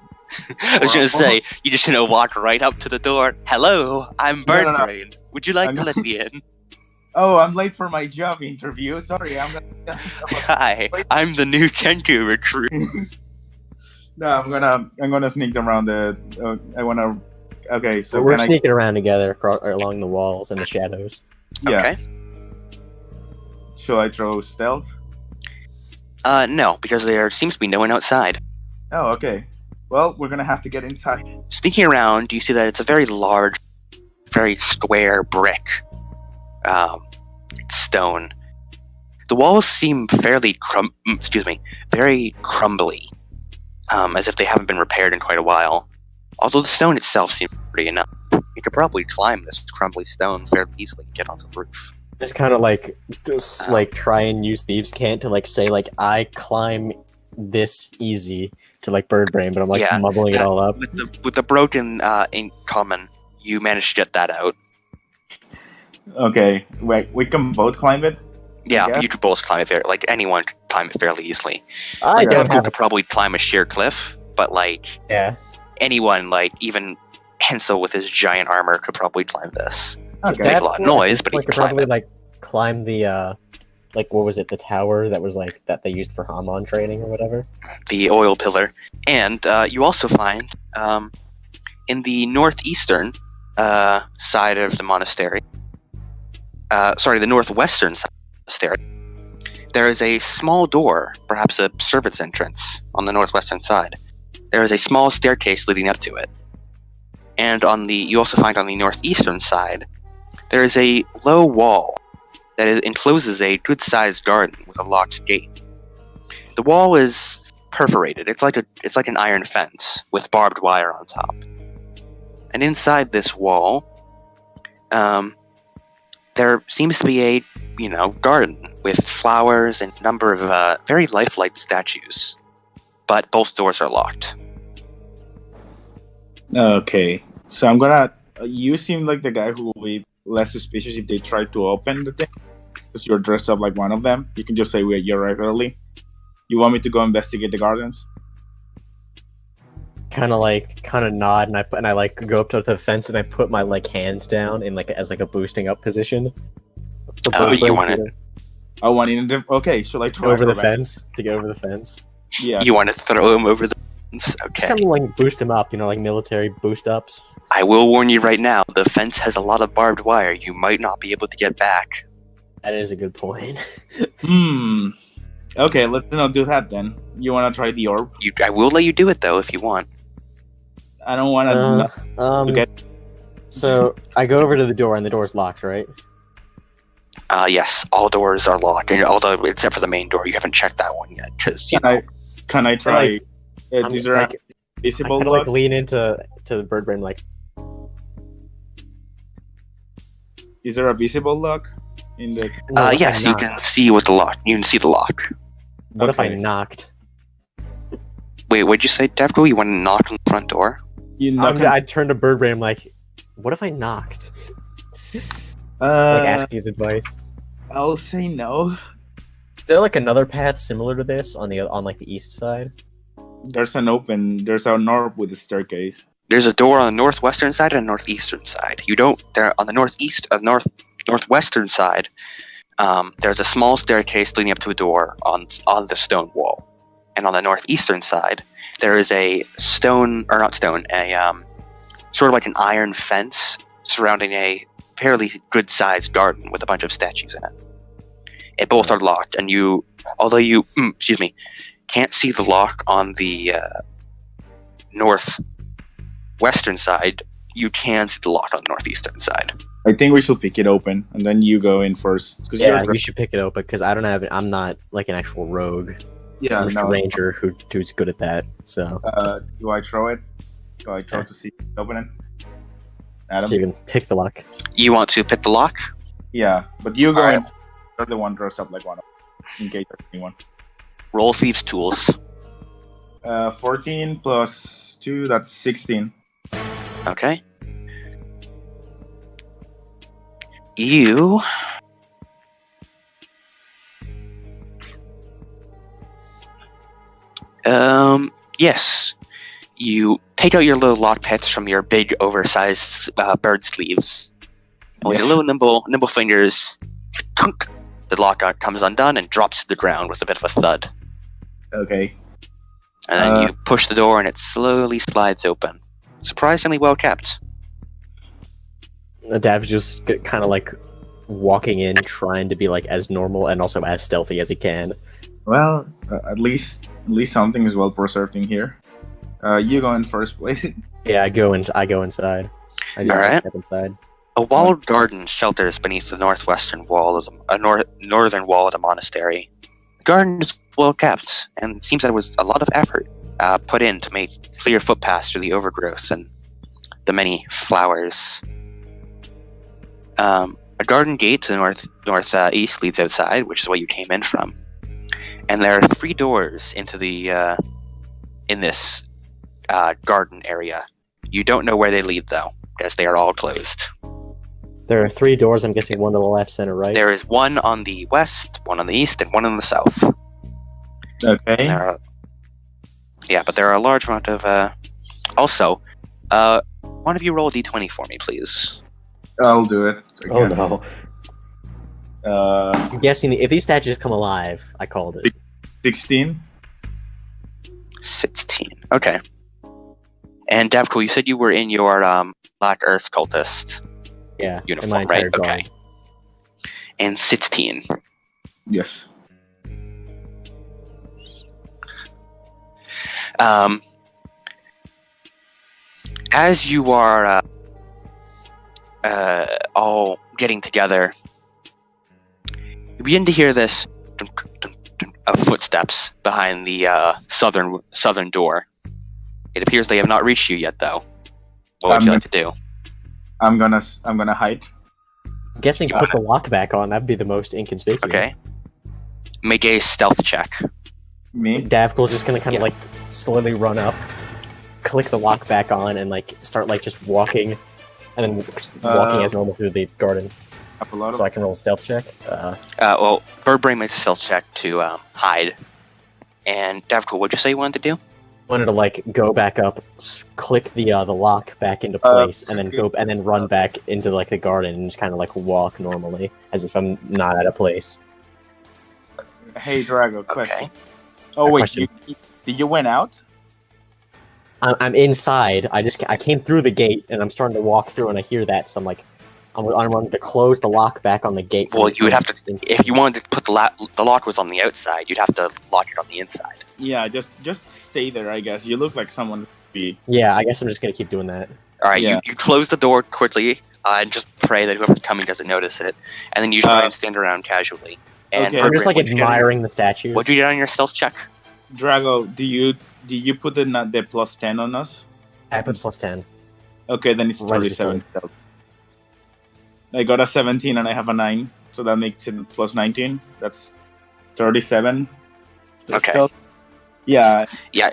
I was gonna say you're just gonna walk right up to the door. Hello, I'm Bird Brain. Would you like to let me in? Oh, I'm late for my job interview. Sorry, I'm gonna. Hi, I'm the new Kenku recruit. No, I'm gonna sneak around the. I wanna. Okay, so we're sneaking around together along the walls and the shadows. Yeah. Okay. Should I throw stealth? No, because there seems to be no one outside. Oh, okay. Well, we're gonna have to get inside. Sneaking around, you see that it's a very large, very square brick stone. The walls seem fairly very crumbly, as if they haven't been repaired in quite a while. Although the stone itself seems pretty enough. You could probably climb this crumbly stone fairly easily and get onto the roof. Just kind of like try and use thieves' cant to like say like I climb this easy to like Bird Brain, but I'm like mumbling it all up. With the broken in common, you managed to get that out. Okay, wait, we can both climb it. Yeah, you could both climb it. Like anyone could climb it fairly easily. I don't have could probably climb a sheer cliff, but like anyone, like even Hensel with his giant armor, could probably climb this. Okay, make a lot of noise, but he could climb probably it. like climb the like what was it, the tower that was like that they used for Hamon training or whatever. The oil pillar, and you also find in the northeastern side of the monastery. The northwestern side of the monastery. There is a small door, perhaps a servant's entrance, on the northwestern side. There is a small staircase leading up to it. And you also find on the northeastern side, there is a low wall that encloses a good-sized garden with a locked gate. The wall is perforated. It's like an iron fence with barbed wire on top. And inside this wall, there seems to be a garden with flowers and a number of very lifelike statues. But both doors are locked. Okay, so I'm gonna. You seem like the guy who will be less suspicious if they try to open the thing, because you're dressed up like one of them. You can just say you're regularly. You want me to go investigate the gardens? Kind of nod, and I like go up to the fence and I put my like hands down in like as like a boosting up position. Oh, you want it? I want it. Okay, should I try over the fence to get over the fence? Yeah. You want to throw him over the fence? Okay. Kind of like boost him up, like military boost ups. I will warn you right now, the fence has a lot of barbed wire. You might not be able to get back. That is a good point. Okay, let's not do that then. You want to try the orb? I will let you do it though if you want. I don't want to. Get... So I go over to the door and the door's locked, right? Yes, all doors are locked, although except for the main door, you haven't checked that one yet. Can I try? Is there a visible lock? Like lean into the Bird Brain, like. Is there a visible lock in the? Yes, you can see with the lock. You can see the lock. What if I knocked? Wait, what'd you say, Devco? You want to knock on the front door? I turned to Bird Brain, like, what if I knocked? Like asking his advice. I'll say no. Is there like another path similar to this on like the east side? There's an orb with a staircase. There's a door on the northwestern side and northeastern side. On the northwestern side, there's a small staircase leading up to a door on the stone wall. And on the northeastern side, there is a sort of like an iron fence surrounding a fairly good-sized garden with a bunch of statues in it. Both are locked, and although you can't see the lock on the northwestern side, you can see the lock on the northeastern side. I think we should pick it open, and then you go in first. Yeah, you should pick it open because I'm not like an actual rogue. Yeah, I'm just a ranger who's good at that. So. Do I throw it? Do I throw to see open it? Adam? So you can pick the lock. You want to pick the lock? Yeah, but you go in. You're the one dressed up like one of them, in case there's anyone. Roll thieves' tools. 14 plus 2, that's 16. Okay. You Yes. You take out your little lock picks from your big, oversized bird sleeves. And with your little nimble fingers, tunk, the lock comes undone and drops to the ground with a bit of a thud. Okay. And then you push the door and it slowly slides open. Surprisingly well kept. Dav's just kind of like walking in, trying to be like as normal and also as stealthy as he can. Well, at least something is well preserved in here. You go in first place. Yeah, I go inside. I do Alright. step inside. A walled garden shelters beneath the northwestern wall of the northern wall of the monastery. The garden is well kept, and it seems that there was a lot of effort put in to make clear footpaths through the overgrowth and the many flowers. A garden gate to the northeast leads outside, which is where you came in from. And there are 3 doors into the in this garden area. You don't know where they lead, though, as they are all closed. There are 3 doors, I'm guessing one to the left, center, right? There is one on the west, one on the east, and one on the south. Okay. But there are a large amount of... Also, one of you roll a d20 for me, please. I'll do it. I guess. Oh no. I'm guessing if these statues come alive, I called it. 16. 16. Okay. And Davko, you said you were in your Black Earth cultist Yeah, in my uniform, entire right? guard. Okay. And 16. Yes. As you are all getting together, you begin to hear this of footsteps behind the southern door. It appears they have not reached you yet, though. What would you like to do? I'm gonna hide. I'm guessing put the lock back on. That'd be the most inconspicuous. Okay. Make a stealth check. Me? Davko's just gonna kind of like slowly run up, click the lock back on, and like start like just walking, and then walking as normal through the garden. So I can roll a stealth check. Well, Birdbrain makes a stealth check to hide. And Davko, what'd you say you wanted to do? Wanted to like go back up, click the lock back into place, and then go and then run back into like the garden and just kind of like walk normally as if I'm not at a place. Hey, Drago, question. Okay. Oh wait, Question. you went out? I'm inside. I came through the gate and I'm starting to walk through and I hear that, so I'm like, I'm running to close the lock back on the gate. Well, you would have to, if you wanted to put the lock was on the outside, you'd have to lock it on the inside. Yeah, just stay there. I guess you look like someone would be. Yeah, I guess I'm just gonna keep doing that. All right, Yeah. you close the door quickly and just pray that whoever's coming doesn't notice it, and then you try and stand around casually. And Okay. I'm just like what'd you get on admiring the statues. What'd you get on your stealth check? Drago, do you put the +10 on us? I put +10. Okay, then it's Right 37. I got a 17 and I have a 9, so that makes it +19. That's 37. Okay. Stealth. Yeah, Yeah,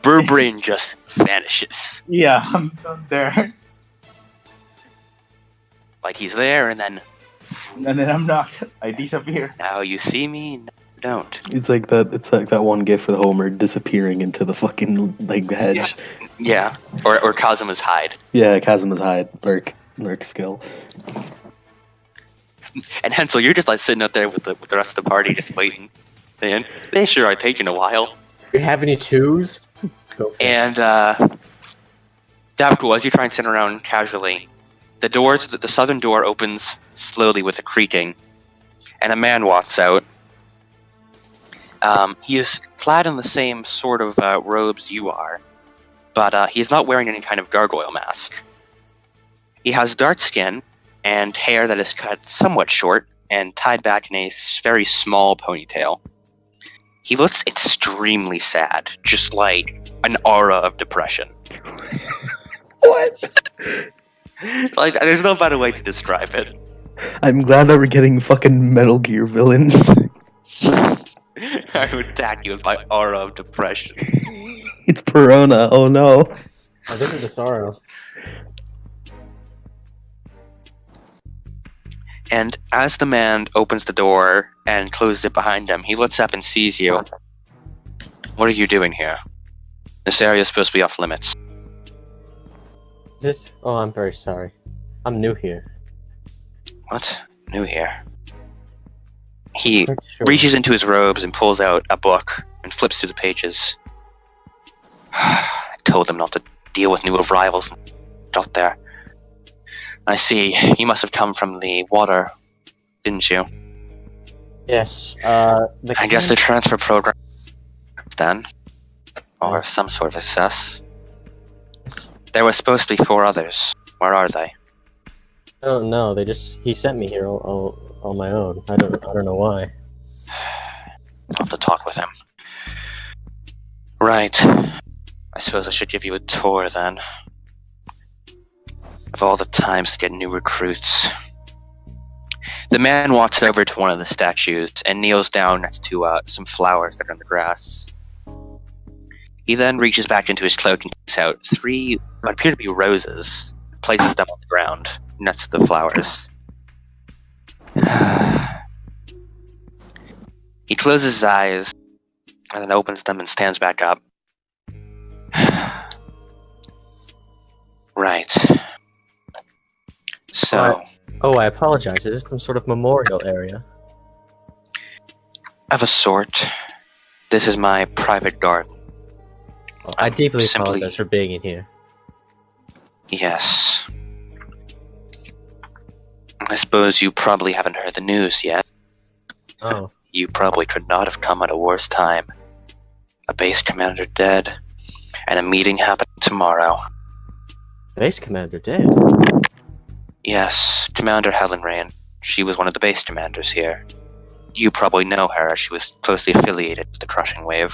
Birdbrain just vanishes. yeah, I'm there, Like he's there, and then and then I'm not. I disappear. now you see me, now you don't. It's like that one gif with Homer disappearing into the fucking like hedge. Yeah, or Kazuma's hide. Yeah, Kazuma's hide lurk skill. And Hensel, you're just like sitting out there with the rest of the party, just waiting. Man, they sure are taking a while. Do you have any 2s? Go for it. And Davko, as you try and sit around casually, the southern door opens slowly with a creaking, and a man walks out. He is clad in the same sort of robes you are, but he is not wearing any kind of gargoyle mask. He has dark skin and hair that is cut somewhat short and tied back in a very small ponytail. He looks extremely sad, just like an aura of depression. What? Like, there's no better way to describe it. I'm glad that we're getting fucking Metal Gear villains. I would attack you with my aura of depression. It's Perona. Oh no. Oh, this is the sorrow. And as the man opens the door and closes it behind him, he looks up and sees you. What are you doing here? This area is supposed to be off limits. Is it? Oh, I'm very sorry. I'm new here. What? New here? He Quite sure. reaches into his robes and pulls out a book and flips through the pages. I told him not to deal with new arrivals out there. I see. You must have come from the water, didn't you? Yes. I guess the transfer program then, or some sort of success. There were supposed to be 4 others. Where are they? I don't know. He sent me here all on my own. I don't know why. I'll have to talk with him. Right. I suppose I should give you a tour then. Of all the times to get new recruits. The man walks over to one of the statues and kneels down next to some flowers that are in the grass. He then reaches back into his cloak and takes out 3 what appear to be roses, places them on the ground next to the flowers. He closes his eyes and then opens them and stands back up. Right. So... Oh, I apologize. Is this some sort of memorial area? Of a sort. This is my private garden. Oh, I deeply apologize for being in here. Yes. I suppose you probably haven't heard the news yet. Oh. You probably could not have come at a worse time. A base commander dead, and a meeting happening tomorrow. Base commander dead? Yes, Commander Helen Rain. She was one of the base commanders here. You probably know her, as she was closely affiliated with the Crushing Wave.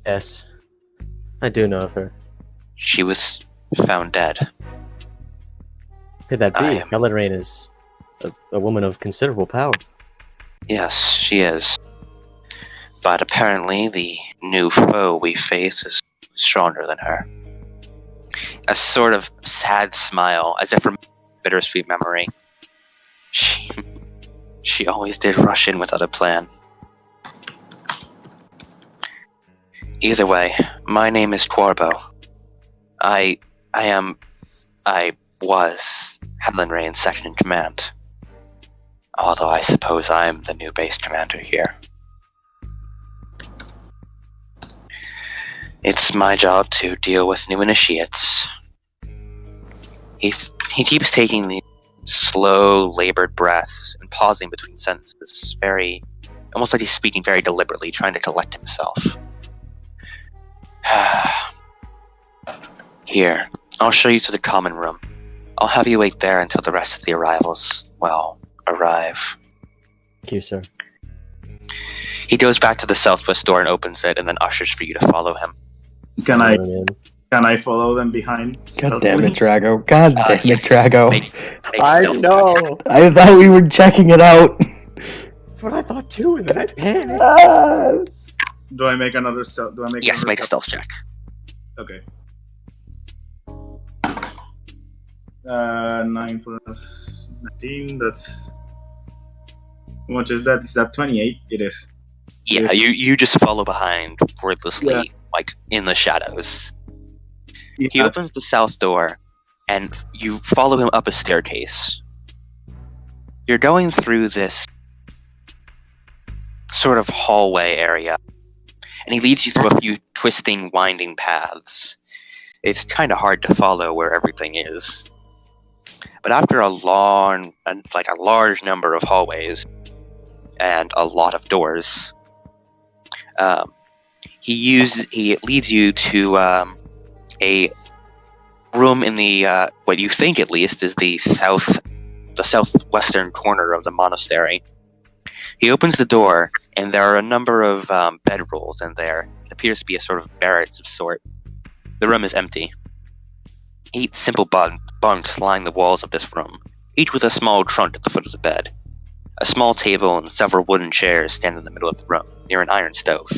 Yes. I do know of her. She was found dead. Could that be? Helen Rain is a woman of considerable power. Yes, she is. But apparently the new foe we face is stronger than her. A sort of sad smile, as if from bittersweet memory. She always did rush in without a plan. Either way, my name is Quarbo. I was Helen Rain's second in command. Although I suppose I'm the new base commander here. It's my job to deal with new initiates. He keeps taking these slow, labored breaths and pausing between sentences, almost like he's speaking very deliberately, trying to collect himself. Here, I'll show you to the common room. I'll have you wait there until the rest of the arrivals, arrive. Thank you, sir. He goes back to the southwest door and opens it, and then ushers for you to follow him. Can I follow them behind? God damn it, Drago. God damn it, Drago. Make I stealth. know! I thought we were checking it out. That's what I thought too, and then I panicked. Do I make another stealth? Yes, make a stealth check. Okay. 9 plus 19, that's... How much is that? Is that 28? It is. Yeah, you just follow behind wordlessly, like in the shadows. Yeah. He opens the south door, and you follow him up a staircase. You're going through this sort of hallway area, and he leads you through a few twisting, winding paths. It's kind of hard to follow where everything is. But after a large number of hallways and a lot of doors, he leads you to a room in the what you think at least is the southwestern corner of the monastery. He opens the door, and there are a number of bedrolls in there. It appears to be a sort of barracks of sort. The room is empty. 8 simple bunks line the walls of this room, each with a small trunk at the foot of the bed. A small table and several wooden chairs stand in the middle of the room, near an iron stove.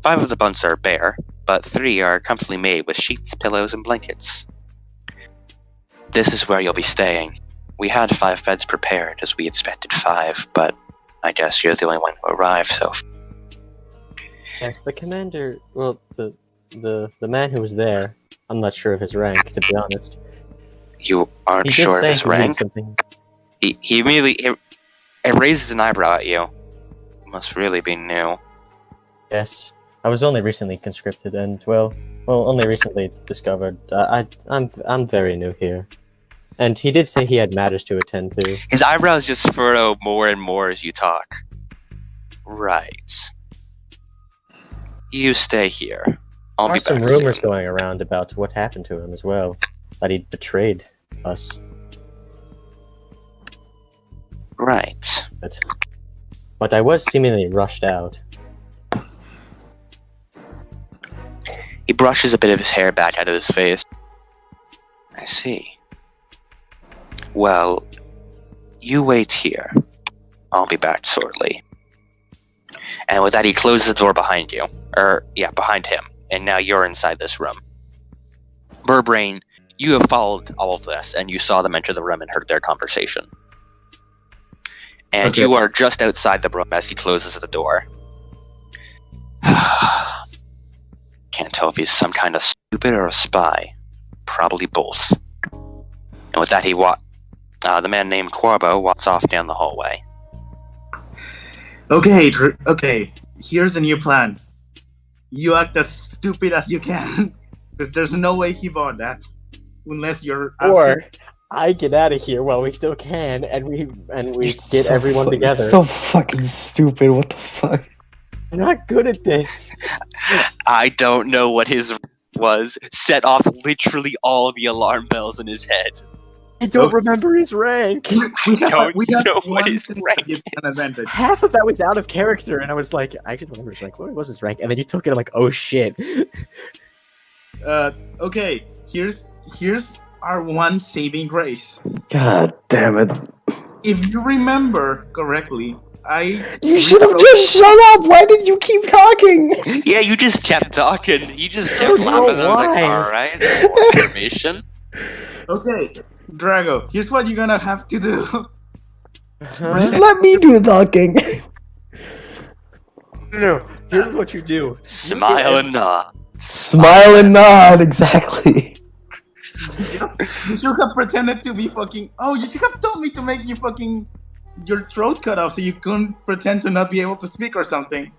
5 of the bunks are bare, but 3 are comfortably made with sheets, pillows, and blankets. This is where you'll be staying. We had 5 beds prepared, as we expected 5, but I guess you're the only one who arrived, so... Yes, the commander. Well, the man who was there. I'm not sure of his rank, to be honest. You aren't He did sure of say his he needed rank? something. He immediately it raises an eyebrow at you. Must really be new. Yes, I was only recently conscripted, and well, only recently discovered. I'm very new here, and he did say he had matters to attend to. His eyebrows just furrow more and more as you talk. Right. You stay here. I'll There be are some back rumors soon. going around about what happened to him as well, that he betrayed us. Right. But I was seemingly rushed out. He brushes a bit of his hair back out of his face. I see. Well, you wait here. I'll be back shortly. And with that, he closes the door behind you. Behind him. And now you're inside this room. Burbrain, you have followed all of this, and you saw them enter the room and heard their conversation. And Okay. you are just outside the room as he closes the door. Can't tell if he's some kind of stupid or a spy. Probably both. And with that, the man named Corbo walks off down the hallway. Okay. Here's a new plan. You act as stupid as you can, because there's no way he bought that, unless you're. Or I get out of here while we still can, and we get everyone together. So fucking stupid. What the fuck? I'm not good at this. I don't know what his was. Set off literally all the alarm bells in his head. I don't Okay. remember his rank. We don't know what one his thing rank that gives you an advantage. Half of that was out of character, and I was like, I didn't remember his rank. What was his rank? And then you took it. I'm like, oh shit. Okay. Here's our one saving grace. God damn it. If you remember correctly, You should have just shut up! Why did you keep talking? Yeah, you just kept talking. You just I kept don't know laughing on the why. car, right? More information. Okay, Drago. Here's what you're gonna have to do. Just let me do the talking. No, here's what you do. Smile and nod. Smile and nod, exactly. You should have pretended to be fucking. Oh, you should have told me to make you fucking your throat cut off so you couldn't pretend to not be able to speak or something.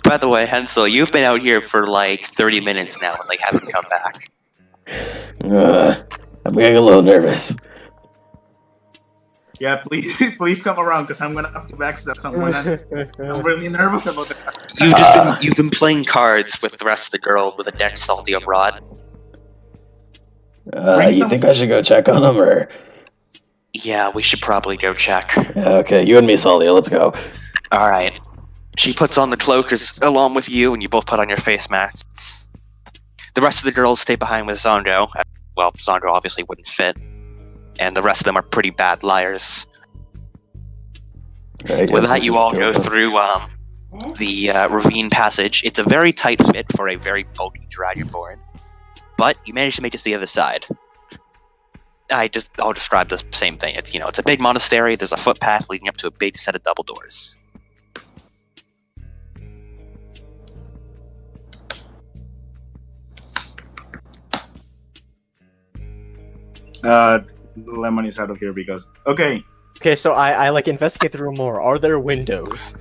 By the way, Hensel, you've been out here for like 30 minutes now and they haven't come back. I'm getting a little nervous. Yeah, please come around because I'm gonna have to backstab someone. I'm really nervous about that. You've been playing cards with the rest of the girls with a deck salty abroad. You think I should go check on him, or? Yeah, we should probably go check. Okay, you and me, Saldia, let's go. Alright. She puts on the cloak along with you, and you both put on your face masks. The rest of the girls stay behind with Zondro. Well, Zondro obviously wouldn't fit. And the rest of them are pretty bad liars. With that, you all go through the ravine passage. It's a very tight fit for a very bulky dragonborn. But you manage to make it to the other side. I'll describe the same thing. It's a big monastery. There's a footpath leading up to a big set of double doors. Lemon is out of here because okay. Okay, so I like investigate the room more. Are there windows?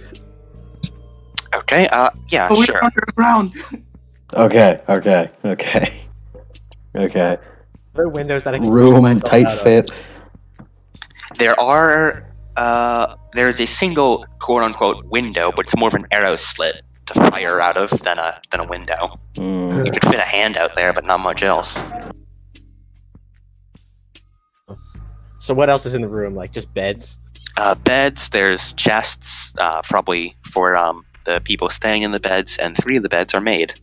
Okay, yeah, Oh, we're sure. underground. Okay. Are there windows that I can shoot Room, myself tight out of? fit. There's a single quote-unquote window, but it's more of an arrow slit to fire out of than a window. You could fit a hand out there, but not much else. So what else is in the room? Like just beds? Beds, there's chests, probably for the people staying in the beds, and 3 of the beds are made.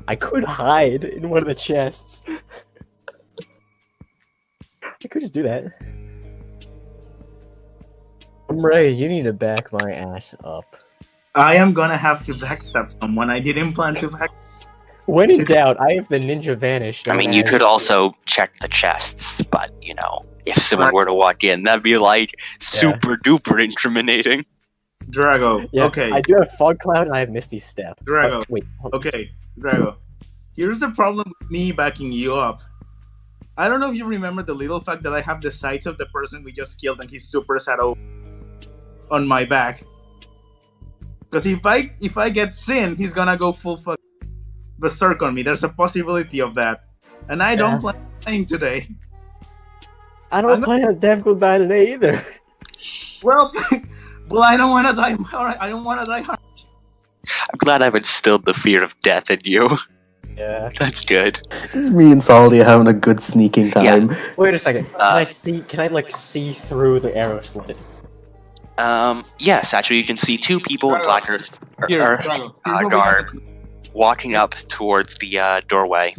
I could hide in one of the chests. I could just do that. Ray, you need to back my ass up. I am gonna have to backstab someone. I didn't plan to back. When in doubt, I have the ninja vanish. I mean, you could also check the chests, but, you know, if someone were to walk in, that'd be, like, super duper incriminating. Drago, Yeah, okay. I do have Fog Cloud and I have Misty Step. Drago, wait. Okay, Drago. Here's the problem with me backing you up. I don't know if you remember the little fact that I have the sights of the person we just killed and his super shadow on my back. Because if I get Sin, he's gonna go full fuck berserk on me. There's a possibility of that. And I don't plan on playing today. I don't plan on Dev Goodbye today either. Well, I don't want to die. I don't want to die hard. I'm glad I've instilled the fear of death in you. Yeah. That's good. Me and Salty are having a good sneaking time. Yeah. Wait a second. Can I see through the arrow slit? Yes, actually, you can see two people in black garb walking up towards the doorway.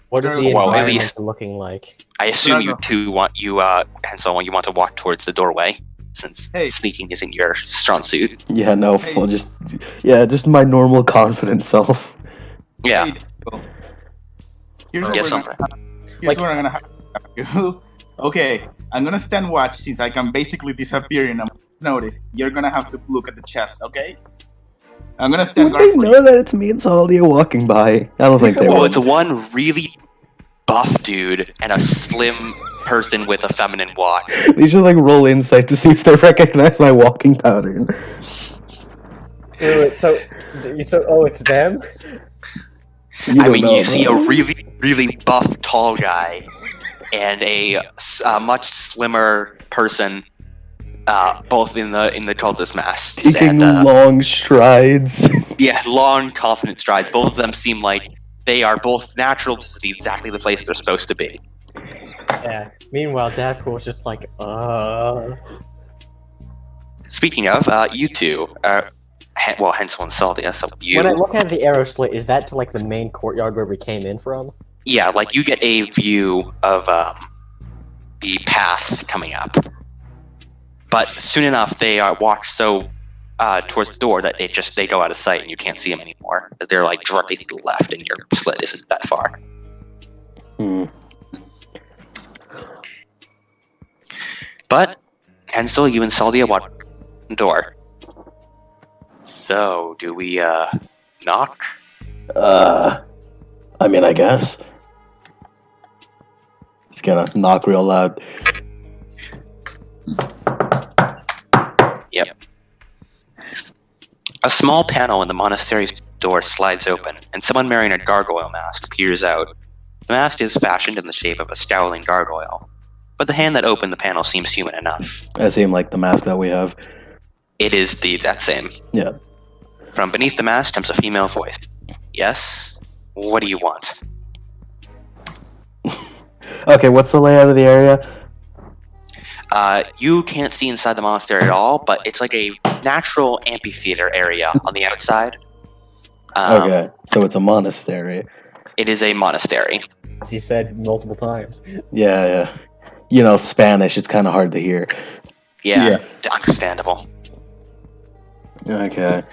What is the environment looking like? I assume you Hansel, when you want to walk towards the doorway, since sneaking isn't your strong suit. Yeah, no, just my normal confident self. Yeah. Here's what I'm gonna have to do. Okay, I'm gonna stand watch since I can basically disappear in a notice. You're gonna have to look at the chest, okay? I'm gonna stand guard. Would they know that it's me and Salty walking by? I don't think they will. Well, it's one really buff dude and a slim person with a feminine walk. They should like roll insight to see if they recognize my walking pattern. Wait, so it's them? You see a really, really buff tall guy and a much slimmer person, both in the cultist masks. Taking long strides. Yeah, long, confident strides. Both of them seem like they are both natural to exactly the place they're supposed to be. Yeah. Meanwhile, Davcool's just like, Speaking of, you two, Hansel and Salty, so you... When I look at the arrow slit, is that to, like, the main courtyard where we came in from? Yeah, like, you get a view of, the path coming up. But soon enough, they walk so, towards the door that they go out of sight and you can't see them anymore. They're, like, directly to the left and your slit isn't that far. But, Hansel, you and Salty walk the door. So, do we, knock? I mean, I guess. It's gonna knock real loud. Yep. A small panel in the monastery's door slides open, and someone wearing a gargoyle mask peers out. The mask is fashioned in the shape of a scowling gargoyle, but the hand that opened the panel seems human enough. I seem like the mask that we have. It is the exact same. Yeah. From beneath the mask comes a female voice. Yes? What do you want? Okay, what's the layout of the area? You can't see inside the monastery at all, but it's like a natural amphitheater area on the outside. Okay, so it's a monastery. It is a monastery. As he said multiple times. Yeah. You know, Spanish, it's kind of hard to hear. Yeah, understandable. Okay.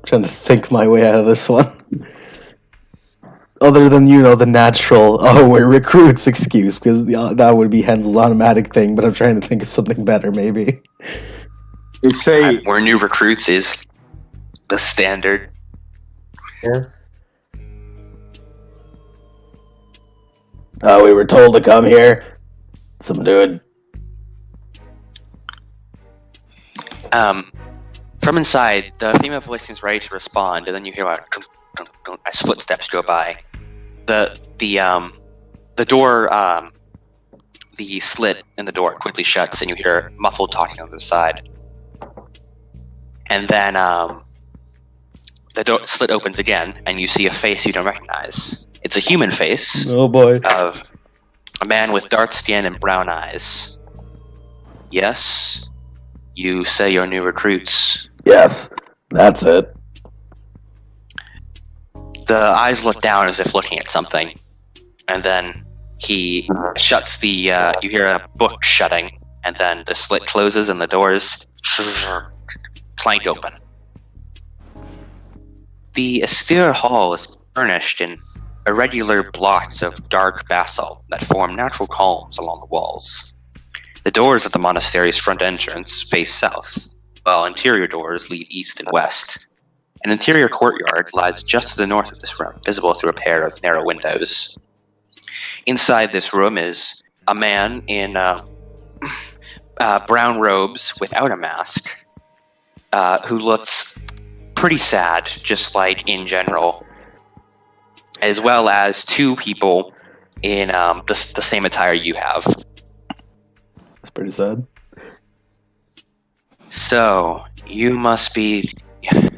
Trying to think my way out of this one. Other than, the natural, we're recruits excuse, because that would be Hansel's automatic thing, but I'm trying to think of something better, maybe. They say... We're new recruits is the standard. Yeah. We were told to come here. Some dude. From inside, the female voice seems ready to respond, and then you hear as footsteps go by. The door, the slit in the door quickly shuts, and you hear muffled talking on the side. And then the slit opens again, and you see a face you don't recognize. It's a human face. Oh boy. Of a man with dark skin and brown eyes. Yes? You say you're new recruits. Yes, that's it. The eyes look down as if looking at something. And then he shuts you hear a book shutting, and then the slit closes and the doors clank open. The austere hall is furnished in irregular blocks of dark basalt that form natural columns along the walls. The doors of the monastery's front entrance face south, while interior doors lead east and west. An interior courtyard lies just to the north of this room, visible through a pair of narrow windows. Inside this room is a man in brown robes without a mask, who looks pretty sad, just like in general, as well as two people in the same attire you have. That's pretty sad. So, you must be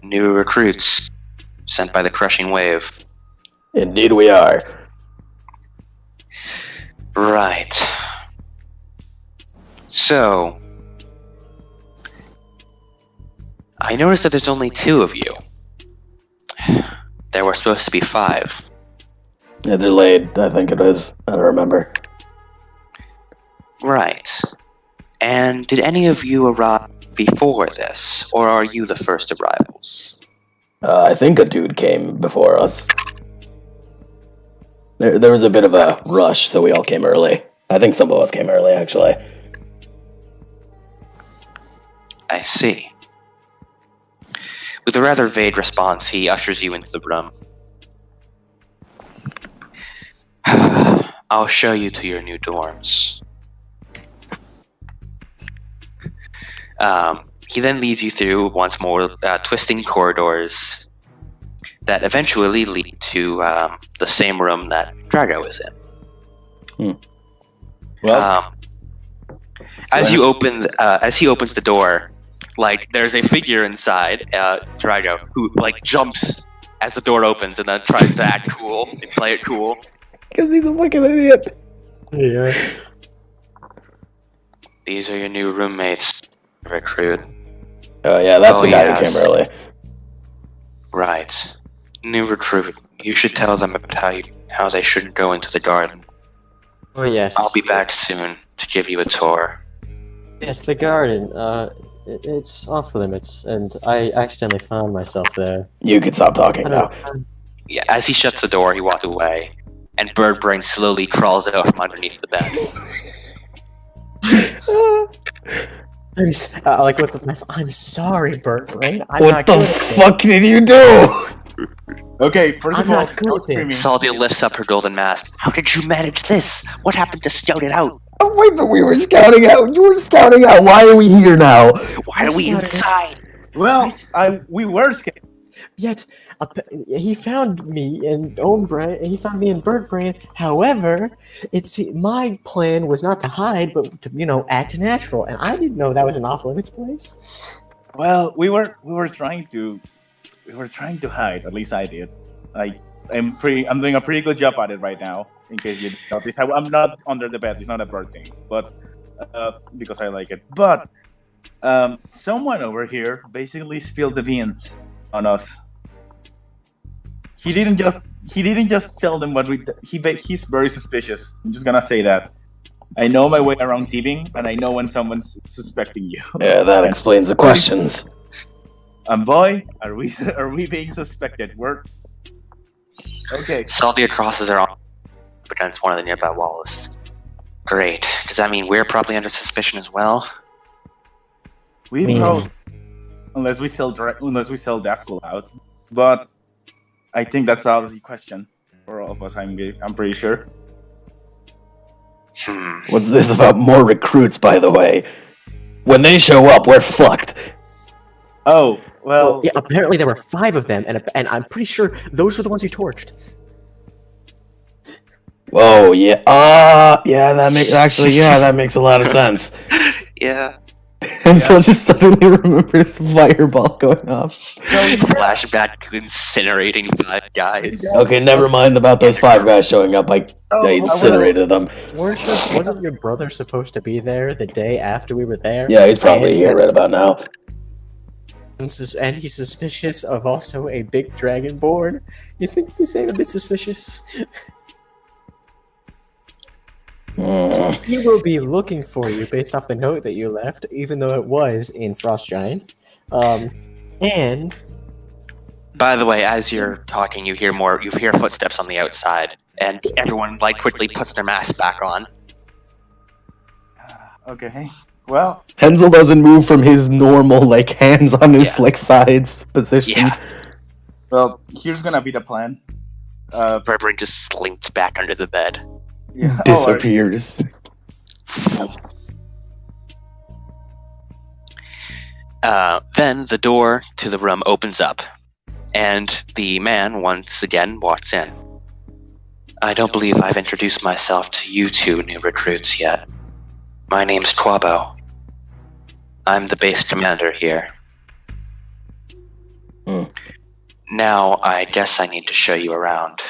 new recruits sent by the Crushing Wave. Indeed we are. Right. So, I noticed that there's only 2 of you. There were supposed to be 5. Yeah, they're late, I think it is. I don't remember. Right. And did any of you arrive before this, or are you the first arrivals? I think a dude came before us. There was a bit of a rush, so we all came early. I think some of us came early, actually. I see. With a rather vague response, he ushers you into the room. I'll show you to your new dorms. He then leads you through once more twisting corridors that eventually lead to the same room that Drago is in. Well, as he opens the door, like there's a figure inside Drago who like jumps as the door opens and then tries to act cool and play it cool. Because he's a fucking idiot. Yeah. These are your new roommates, recruit. Oh yeah, that's Oh, the guy yes. who came early. Right. New recruit. You should tell them about how they shouldn't go into the garden. Oh yes. I'll be back soon to give you a tour. Yes, the garden. It's off limits, and I accidentally found myself there. You can stop talking I now. don't. Yeah, as he shuts the door, he walks away, and Birdbrain slowly crawls out from underneath the bed. Like with the mess. I'm sorry, Birdbrain. I'm What not the good at it. fuck did you do? okay, first I'm of all, not good no at this. screaming. Saldia lifts up her golden mask. How did you manage this? What happened to scout it out? Oh, wait, but we were scouting out. You were scouting out. Why are we here now? Why are we inside? Well, we were scared. Yet he found me in He found me in Birdbrain. However, my plan was not to hide, but to act natural, and I didn't know that was an off-limits place. Well, we were trying to hide. At least I did. I'm doing a pretty good job at it right now. In case you notice, I'm not under the bed. It's not a bird thing, but because I like it. But someone over here basically spilled the beans on us. He didn't just tell them what he's very suspicious. I'm just gonna say that. I know my way around thieving, and I know when someone's suspecting you. Yeah, that explains the questions. Boy, are we being suspected? We're okay. Saldia crosses her arm against one of the nearby walls. Great. Does that mean we're probably under suspicion as well? We probably, unless we sell Deathpool out, but I think that's out of the question for all of us. I'm pretty sure. What's this about more recruits, by the way? When they show up, we're fucked. Oh well. Yeah, apparently there were 5 of them, and I'm pretty sure those were the ones you torched. Whoa, yeah. That makes a lot of sense. Yeah. And so I just suddenly remember this fireball going off. Flashback to incinerating 5 guys. Okay, never mind about those 5 guys showing up. I incinerated them. Wasn't your brother supposed to be there the day after we were there? Yeah, he's probably here right about now. And he's suspicious of also a big dragonborn? You think he's a bit suspicious? He will be looking for you based off the note that you left, even though it was in Frost Giant. And By the way, as you're talking, you hear footsteps on the outside, and everyone quickly puts their masks back on. Okay. Well, Hensel doesn't move from his normal hands on his sides position. Yeah. Well, here's gonna be the plan. Berberin just slinks back under the bed. Yeah. Disappears. Then the door to the room opens up, and the man once again walks in. I don't believe I've introduced myself to you two new recruits yet. My name's Quabo. I'm the base commander here. Now, I guess I need to show you around.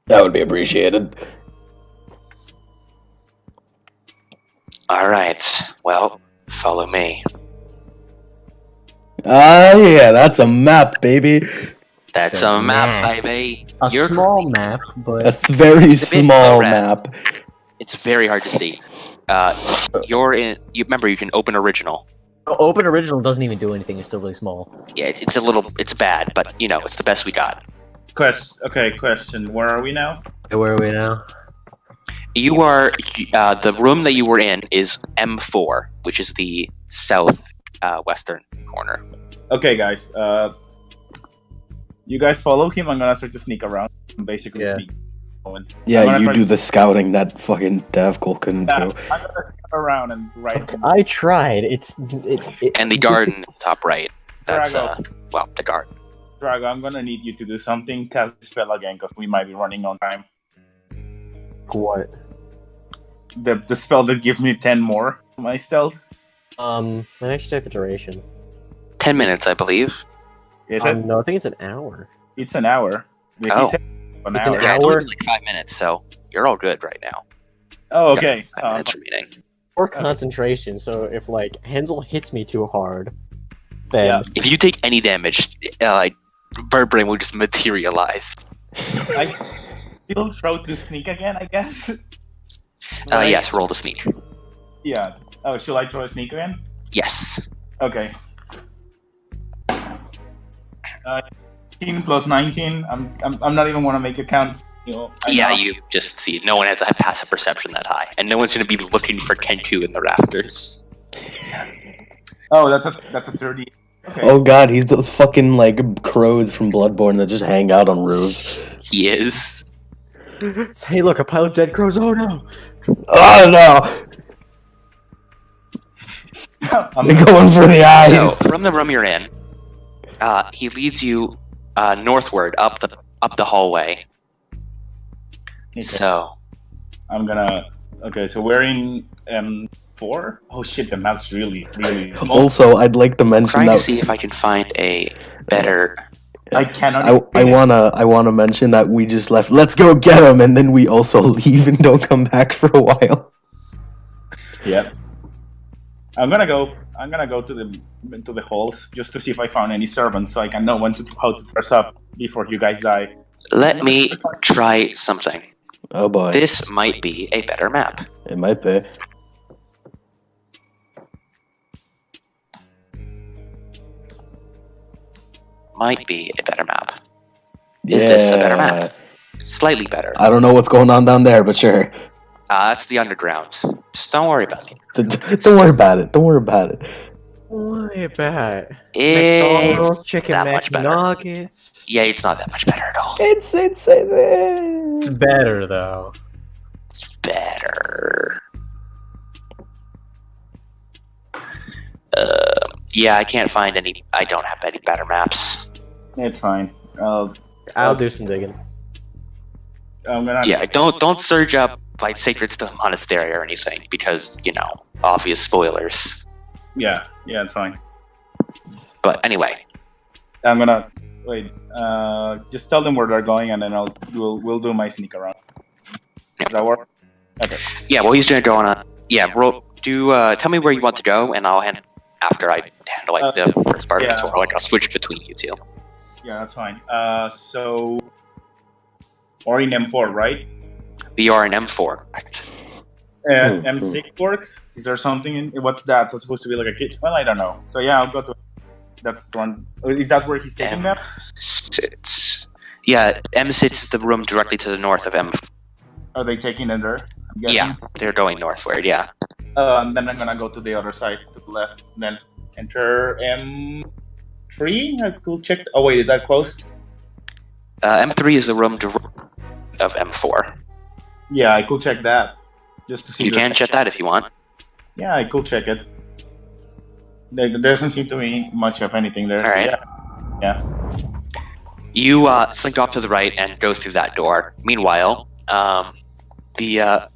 That would be appreciated. Alright, well, follow me. Yeah, that's a map, baby. That's a map, baby. A small map, but A very It's a bit small low-res. map. It's very hard to see. Remember, you can open original. Open original doesn't even do anything. It's still really small. Yeah, it's bad, but it's the best we got. Question. Where are we now? Where are we now? You are, the room that you were in is M4, which is the south western corner. Okay, guys. You guys follow him. I'm gonna try to sneak around. Basically, sneak. Yeah, you do the scouting that fucking Davkol couldn't do. I'm gonna sneak around and right. I tried. And the garden top right. That's Drago. the garden. Drago, I'm gonna need you to do something. Cast the spell again, because we might be running on time. What? The spell that gives me 10 more to my stealth. Let me actually check the duration. 10 minutes, I believe. Is it? No, I think it's an hour. It's an hour. He Oh. said an It's hour. an Yeah, it's hour? only 5 minutes, so you're all good right now. Oh, okay. 5 minutes remaining. Or concentration. So if Hensel hits me too hard, then Yeah. If you take any damage, Birdbrain will just materialize. I still throw to sneak again, I guess. Yes, roll the sneak. Yeah. Oh, should I throw a sneak again? Yes. Okay. 18 plus 19. I'm not even want to make a count. You just see no one has a passive perception that high, and no one's going to be looking for Kenku in the rafters. Oh, that's a 30. Okay. Oh god, he's those fucking crows from Bloodborne that just hang out on roofs. He is. hey, look, a pile of dead crows. Oh no! Oh no! They're going for the eyes. So from the room you're in, he leads you northward up the hallway. Okay. So I'm gonna. Okay, so we're in M4. Oh shit, the map's really small. Also, I'd like to I'm mention trying to that see if I can find a better. I cannot. I wanna mention that we just left. Let's go get him, and then we also leave and don't come back for a while. Yep. I'm gonna go to the halls just to see if I found any servants, so I can know how to dress up before you guys die. Let me try something. Oh boy, This might be a better map. it might be. Might be a better map. Is this a better map? Slightly better. I don't know what's going on down there, but sure. That's the underground. Just don't worry about it. Don't worry about it. Don't worry about it. Worry about It's McDonald's chicken that much better. McNuggets. Yeah, it's not that much better at all. It's Better though. It's better. Yeah, I can't find any. I don't have any better maps. It's fine. I'll do some digging. I'm gonna. Yeah, don't surge up like Sacred Stone Monastery or anything because obvious spoilers. Yeah, it's fine. But anyway, I'm gonna wait. Just tell them where they're going, and then we'll do my sneak around. Does that work? Okay. yeah. Well, he's gonna go on a tell me where you want to go, and I'll after I handle the first part of the tour. I'll switch between you two. Yeah, that's fine. So or in M4, right? We are in M4. Correct. M6 works. Is there something in what's that? So it's supposed to be like a kit. Well, I don't know. So yeah, I'll go to. That's the one. Is that where he's taking that? M6. Yeah, M6 is the room directly to the north of M. Are they taking it there? I'm guessing? Yeah, they're going northward. Yeah. And then I'm gonna go to the other side, to the left, and then enter M3. I could check. Oh wait, is that closed? M3 is the room of M4. Yeah, I could check that. Just to see. You can check that if you want. Yeah, I could check it. There doesn't seem to be much of anything there. All right. Yeah. You slink off to the right and go through that door. Meanwhile, the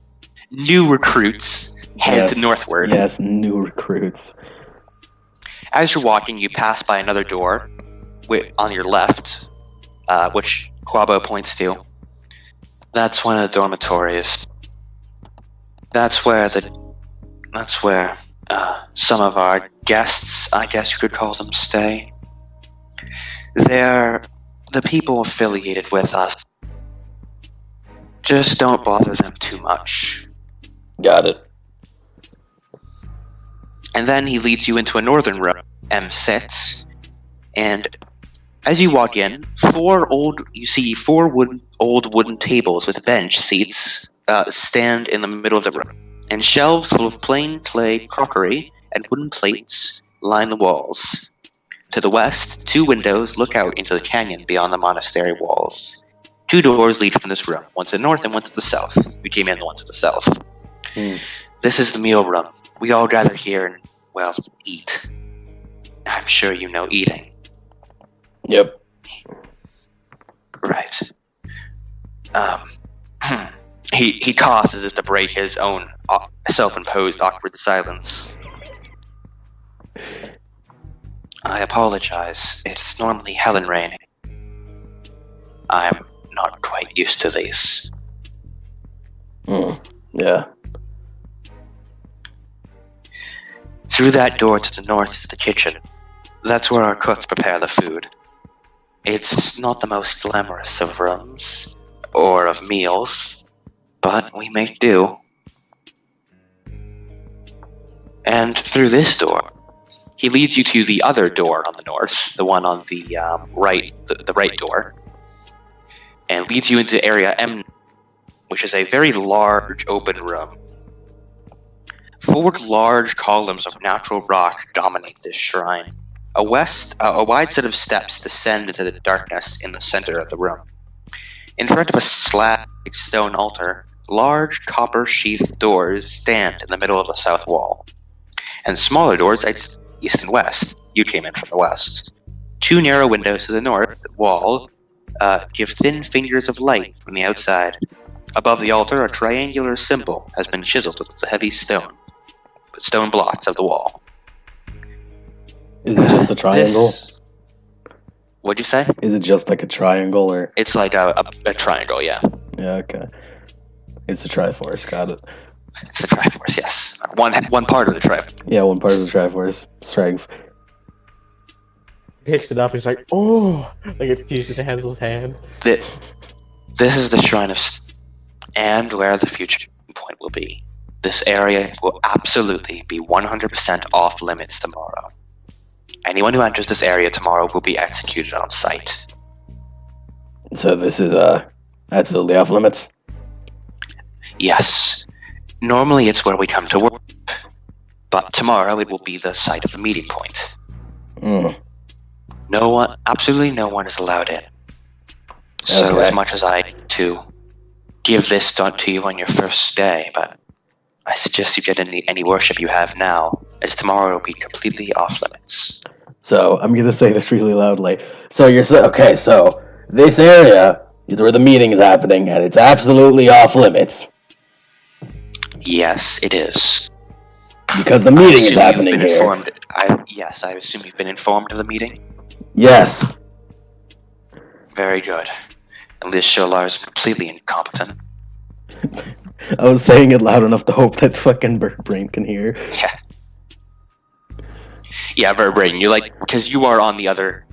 new recruits head northward. Yes, new recruits. As you're walking, you pass by another door on your left, which Quabo points to. That's one of the dormitories. That's where some of our guests, I guess you could call them, stay. They're the people affiliated with us. Just don't bother them too much. Got it. And then he leads you into a northern room, M6, and as you walk in, you see four old wooden tables with bench seats stand in the middle of the room, and shelves full of plain clay crockery and wooden plates line the walls. To the west, 2 windows look out into the canyon beyond the monastery walls. 2 doors lead from this room, one to the north and one to the south. We came in the one to the south. This is the meal room. We all gather here and, well, eat. I'm sure you know eating. Yep. Right. He coughs as if to break his own self-imposed awkward silence. I apologize. It's normally Helen Rain. I'm not quite used to these. Yeah. Through that door to the north is the kitchen. That's where our cooks prepare the food. It's not the most glamorous of rooms, or of meals, but we make do. And through this door, he leads you to the other door on the north, the one on the right, the right door, and leads you into area M, which is a very large open room. 4 large columns of natural rock dominate this shrine. A wide set of steps descend into the darkness in the center of the room. In front of a slab stone altar, large copper-sheathed doors stand in the middle of the south wall, and smaller doors at east and west. You came in from the west. 2 narrow windows to the north wall give thin fingers of light from the outside. Above the altar, a triangular symbol has been chiseled with the heavy stone blocks of the wall. Is it just a triangle? What'd you say? Is it just like a triangle, or? It's like a triangle, yeah. Yeah, okay. It's a Triforce, got it. It's a Triforce, yes. One part of the Triforce. Yeah, one part of the Triforce. Strength. Picks it up and he's like, oh! Like it fuses to Hansel's hand. This is the Shrine of and where the future point will be. This area will absolutely be 100% off limits tomorrow. Anyone who enters this area tomorrow will be executed on sight. So this is absolutely off limits? Yes. Normally it's where we come to work, but tomorrow it will be the site of the meeting point. Absolutely no one is allowed in. So as much as I to give this stunt to you on your first day, but I suggest you get any worship you have now, as tomorrow will be completely off limits. So, I'm gonna say this really loudly. So so this area is where the meeting is happening, and it's absolutely off limits. Yes, it is. Because the meeting is happening here. I assume you've been informed of the meeting? Yes. Very good. And Liz Sholar is completely incompetent. I was saying it loud enough to hope that fucking Bird Brain can hear. Yeah. Yeah, Bird Brain, you're like, because you are on the other...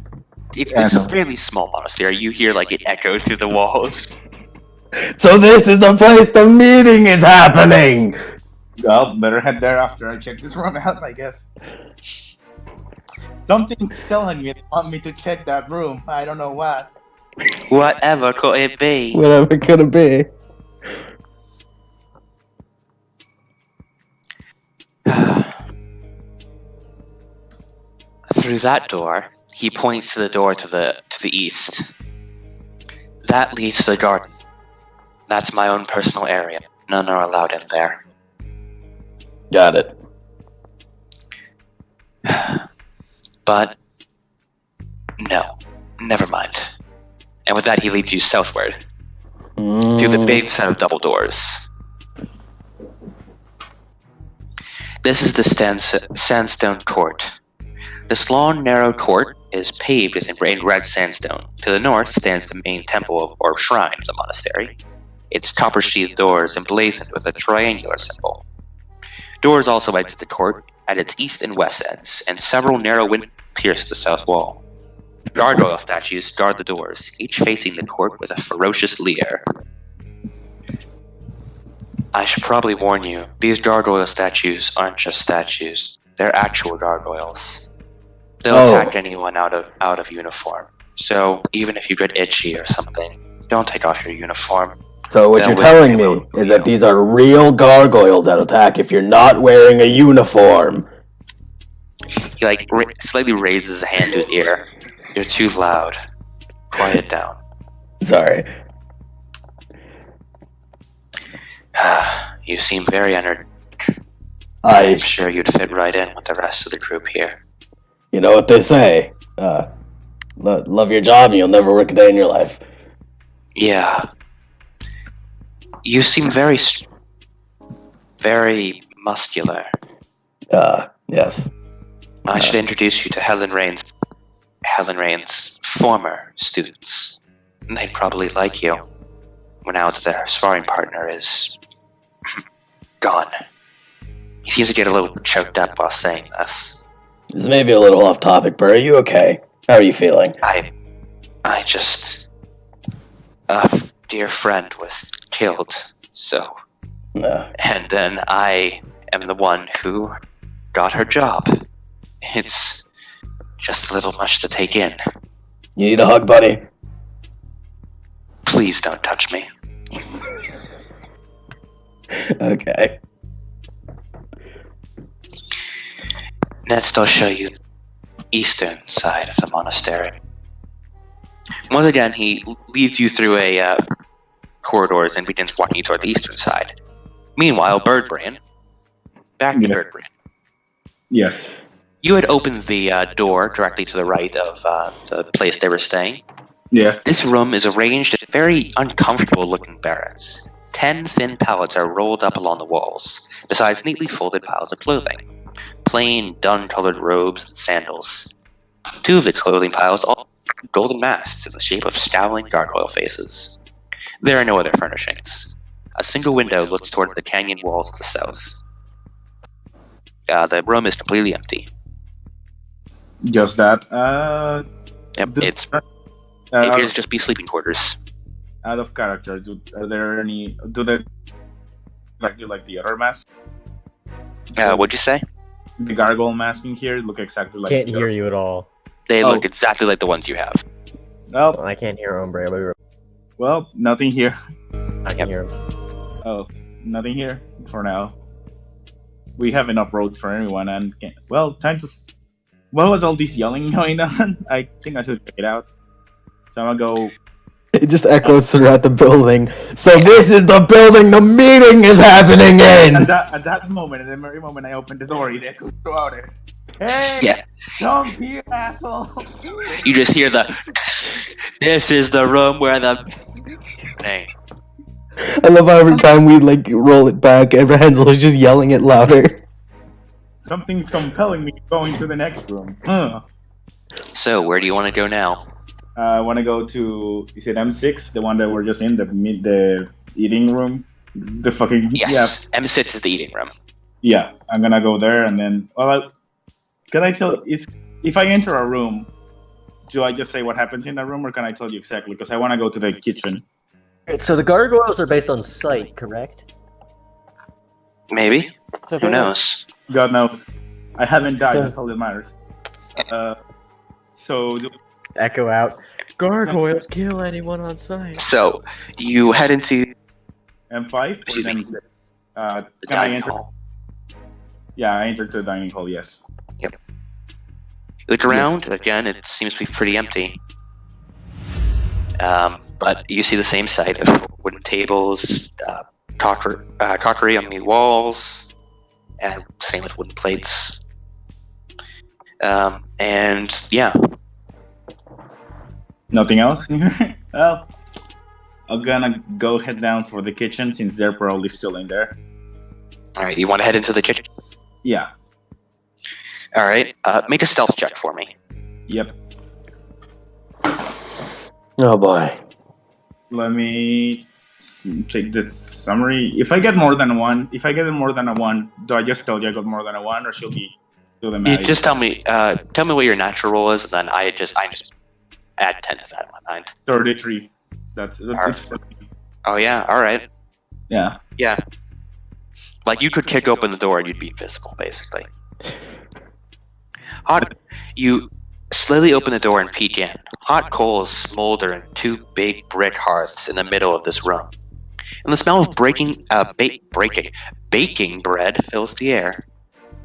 It's a fairly small monastery. You hear, like, it echoes through the walls. So this is the place the meeting is happening! Well, better head there after I check this room out, I guess. Something's telling me they want me to check that room. I don't know what. Whatever could it be? Whatever could it be? Through that door, he points to the door to the east. That leads to the garden. That's my own personal area. None are allowed in there. Got it. But no, never mind. And with that, he leads you southward through the big set of double doors. This is the sandstone court. This long, narrow court is paved in red sandstone. To the north stands the main temple or shrine of the monastery. Its copper-sheathed doors emblazoned with a triangular symbol. Doors also exit the court at its east and west ends, and several narrow windows pierce the south wall. Gargoyle statues guard the doors, each facing the court with a ferocious leer. I should probably warn you, these gargoyle statues aren't just statues. They're actual gargoyles. They'll attack anyone out of uniform. So even if you get itchy or something, don't take off your uniform. So what you're telling me is that these are real gargoyles that attack if you're not wearing a uniform. He slightly raises a hand to his ear. You're too loud. Quiet down. Sorry. You seem very energetic. I'm I'm sure you'd fit right in with the rest of the group here. You know what they say. Love your job and you'll never work a day in your life. Yeah. You seem very muscular. Yes. I should introduce you to Helen Rain's former students. They'd probably like you. When now that their sparring partner is gone. He seems to get a little choked up while saying this. This may be a little off topic, but are you okay? How are you feeling? I just... A dear friend was killed, so... And then I am the one who got her job. It's just a little much to take in. You need a hug, buddy? Please don't touch me. Okay. Next, I'll show you the eastern side of the monastery. Once again, he leads you through a corridors and begins walking you toward the eastern side. Meanwhile, Birdbrain. Back to Birdbrain. Yes. You had opened the door directly to the right of the place they were staying. Yeah. This room is arranged in very uncomfortable-looking barracks. 10 thin pallets are rolled up along the walls, besides neatly folded piles of clothing. Plain, dun-colored robes and sandals. 2 of the clothing piles all have golden masks in the shape of scowling gargoyle faces. There are no other furnishings. A single window looks towards the canyon walls to the south. The room is completely empty. Just that. Yep, it appears to just be sleeping quarters. Out of character, are there any? Do they like the other mask? What'd you say? The gargoyle mask in here look exactly like. Can't hear you at all. They look exactly like the ones you have. Well, I can't hear Ombre. Well, nothing here. I can hear him. Oh, nothing here for now. We have enough roads for everyone, and time to. What was all this yelling going on? I think I should check it out. So I'm gonna go. It just echoes throughout the building. So this is the building the meeting is happening in! At that moment, at the very moment I opened the door, it echoes throughout it. Hey! Yeah. Come here, asshole! You just hear the... This is the room where the... Hey. I love how every time we roll it back, Hansel is just yelling it louder. Something's compelling me going to the next room. Huh. So, where do you want to go now? I want to go to, is it M6? The one that we're just in, the eating room? The fucking... Yes, yeah. M6 is the eating room. Yeah, I'm gonna go there and then... Well, can I tell... If I enter a room, do I just say what happens in that room or can I tell you exactly? Because I want to go to the kitchen. So the gargoyles are based on sight, correct? Maybe. Who knows? God knows. I haven't died, that's all that matters. So Echo out. Gargoyles kill anyone on sight. So you head into M5. Excuse me. Can the I dining enter? hall. Yeah, I entered the dining hall. Yes. You look around, again, it seems to be pretty empty. But you see the same sight of wooden tables, crockery on the walls, and same with wooden plates. And yeah, Nothing else? Well, I'm gonna go head down for the kitchen since they're probably still in there. alright, you want to head into the kitchen? Yeah. Alright, make a stealth check for me. Yep. Oh boy. Let me take the summary. If I get more than a 1, do I just tell you I got more than a 1, or should we do the You math? just tell me what your natural roll is, and then I just add 10 to that in my mind. 33. That's Alright. it's for me. Oh yeah, alright. Yeah. Yeah. Like you could kick open the door and you'd be invisible, basically. You slowly open the door and peek in. Hot coals smolder in 2 big brick hearths in the middle of this room. And the smell of baking bread fills the air.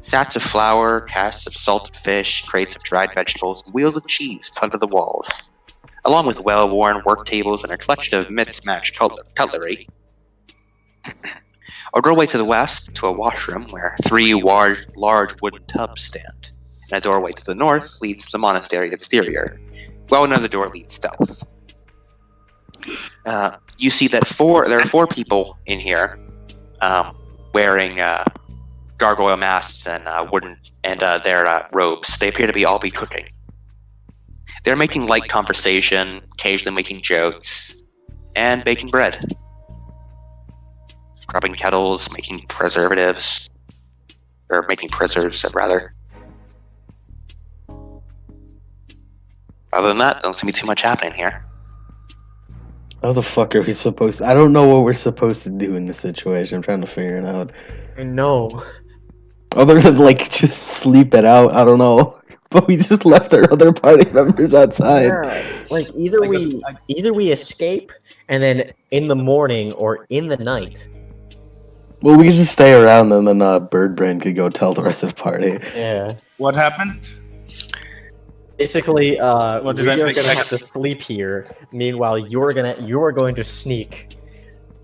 Sats of flour, casts of salted fish, crates of dried vegetables, and wheels of cheese clutter the walls, along with well-worn work tables and a collection of mismatched cutlery. A doorway to the west to a washroom where 3 large wooden tubs stand. And a doorway to the north leads to the monastery exterior, while another door leads south. You see that there are 4 people in here, wearing gargoyle masks and their robes. They appear to all be cooking. They're making light conversation, occasionally making jokes, and baking bread. Scrubbing kettles, making preserves, rather. Other than that, don't seem to be too much happening here. How the fuck are we supposed to... I don't know what we're supposed to do in this situation. I'm trying to figure it out. No. Other than, like, just sleep it out. I don't know. But we just left our other party members outside. Yeah. Like either we escape and then in the morning or in the night. Well, we could just stay around and then Bird Brain could go tell the rest of the party. Yeah. What happened? Basically, we are What did gonna I- have to sleep here. Meanwhile, you are going to sneak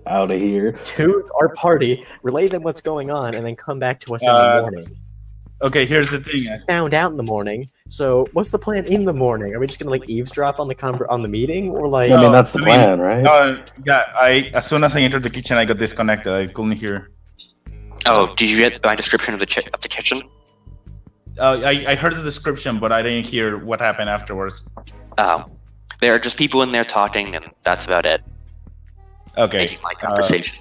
Out of here. to our party, relay them what's going on, and then come back to us in the morning. Okay, here's the thing. Found out in the morning. So, what's the plan in the morning? Are we just gonna like eavesdrop on the meeting, or like? I mean, that's the plan, right? As soon as I entered the kitchen, I got disconnected. I couldn't hear. Oh, did you get my description of the kitchen? I heard the description, but I didn't hear what happened afterwards. Oh, there are just people in there talking, and that's about it. Okay. Making light conversation.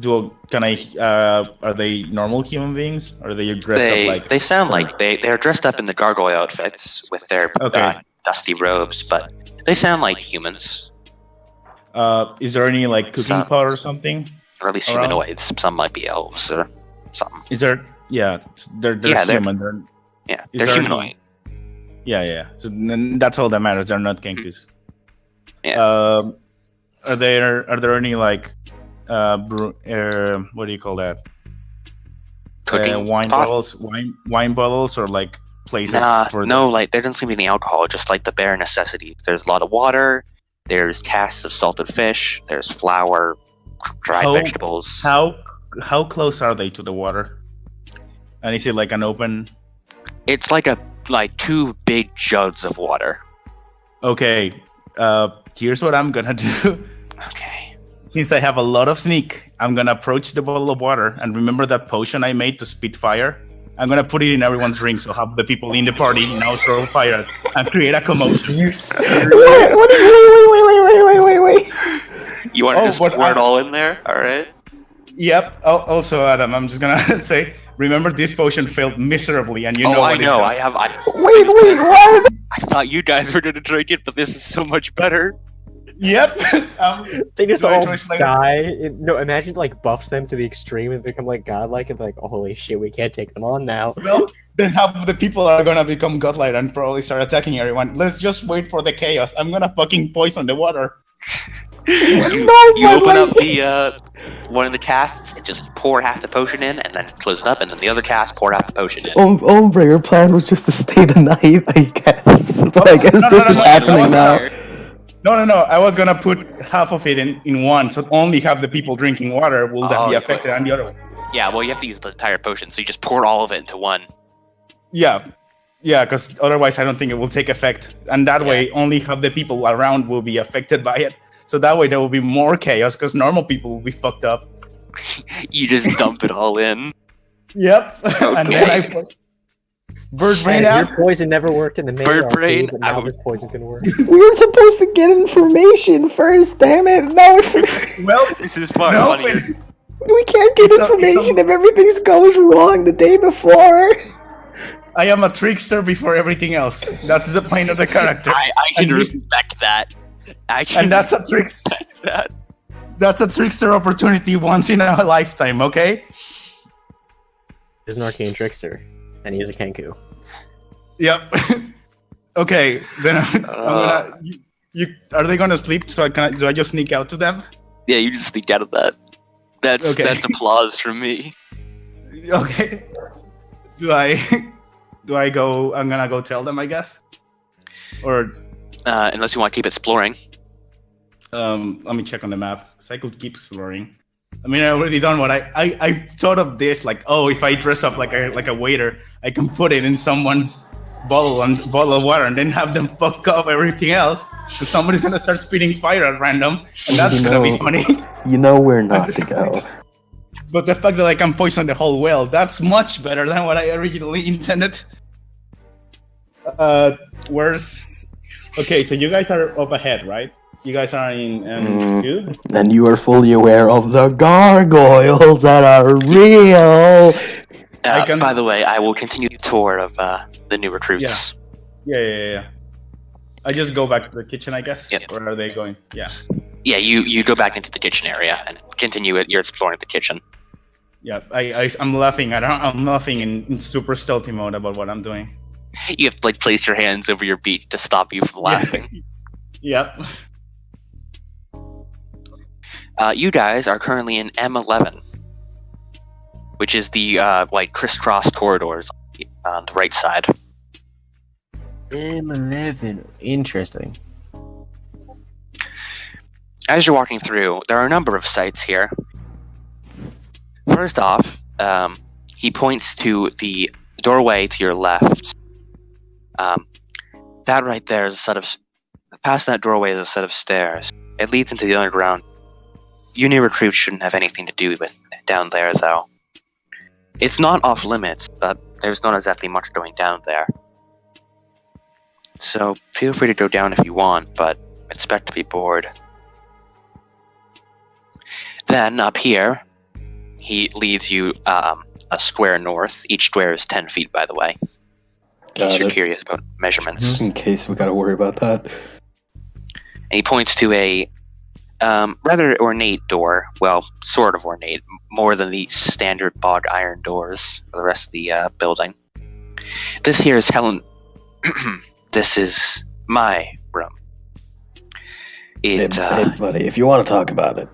Are they normal human beings? Or are they dressed up like? They sound like they're dressed up in the gargoyle outfits with their dusty robes, but they sound like humans, Is there any like cooking pot or something? or at least Around? humanoids. Some might be elves or something. Is there? Yeah, they're human. Yeah, Is they're there any- humanoid. Yeah. So then that's all that matters. They're not kenkus. Yeah. Are there any like what do you call that? Cooking wine pot? bottles, wine bottles, or like places for Like there doesn't seem to be any alcohol. Just like the bare necessities. There's a lot of water. There's casts of salted fish. There's flour, dried vegetables. How close are they to the water? And is it like an open? It's like 2 big jugs of water. Okay. Here's what I'm gonna do. Okay. Since I have a lot of sneak, I'm gonna approach the bottle of water and remember that potion I made to spit fire. I'm gonna put it in everyone's ring, so half the people in the party now throw fire and create a commotion. You serious? Wait. You want to just pour but it all in there? All right. Yep. Also, Adam, I'm just gonna say, remember this potion failed miserably, and you know. I what it know. does. Wait, what? I thought you guys were gonna drink it, but this is so much better. Yep. They just Do I all translate? die. No, imagine like buffs them to the extreme and become like godlike and like, oh, holy shit, we can't take them on now. Well, then half of the people are gonna become godlike and probably start attacking everyone. Let's just wait for the chaos. I'm gonna fucking poison the water. You open up the one of the casts and just pour half the potion in, and then close it up, and then the other cast pour half the potion in. Ombre, your plan was just to stay the night, I guess. But I guess this is happening now. No. I was gonna put half of it in one, so only half the people drinking water will be affected, and the other one. Yeah, well, you have to use the entire potion, so you just pour all of it into one. Yeah, because otherwise I don't think it will take effect, and that way only half the people around will be affected by it. So that way there will be more chaos, because normal people will be fucked up. You just dump it all in. Yep, and then I put bird brain out. Your poison never worked in the main Bird brain but now this poison can work. We were supposed to get information first, damn it! No, Well, This is far funnier. we can't get information if everything goes wrong the day before. I am a trickster before everything else. That's the point of the character. I can respect that. And that's a trickster. That. That's a trickster opportunity once in a lifetime. Okay. He's an arcane trickster, and he is a Kenku. Yep. Okay. Then I'm gonna. Are they gonna sleep? So do I just sneak out to them? Yeah, you just sneak out of that. That's applause from me. Okay. Do I go? I'm gonna go tell them, I guess. Or unless you want to keep exploring. let me check on the map, because I could keep exploring. I mean, I already done what I thought of this, like, oh, if I dress up like a waiter, I can put it in someone's bottle of water and then have them fuck up everything else, because somebody's gonna start spitting fire at random, and that's gonna be funny. You know where not to go. But the fact that I can poison the whole well, that's much better than what I originally intended. Okay, so you guys are up ahead, right? You guys are in M2? And you are fully aware of the gargoyles that are real. By the way, I will continue the tour of the new recruits. Yeah. I just go back to the kitchen, I guess? Yeah. Or are they going? Yeah. Yeah, you go back into the kitchen area and continue it. You're exploring the kitchen. Yeah, I'm laughing. I'm laughing in super stealthy mode about what I'm doing. You have to like place your hands over your beak to stop you from laughing. Yep. You guys are currently in M11, which is the like crisscross corridors on the right side. M11. Interesting. As you're walking through, there are a number of sites here. First off, he points to the doorway to your left. That right there is a set of... Past that doorway is a set of stairs. It leads into the underground. You new recruits shouldn't have anything to do with down there, though. It's not off limits, but there's not exactly much going down there. So feel free to go down if you want, but expect to be bored. Then, up here, he leads you a square north. Each square is 10 feet, by the way. In case you're curious about measurements. In case we gotta worry about that. And he points to a rather ornate door. Well, sort of ornate. More than the standard bog iron doors for the rest of the building. This here is Helen... This is my room. Hey, buddy, if you want to talk about it.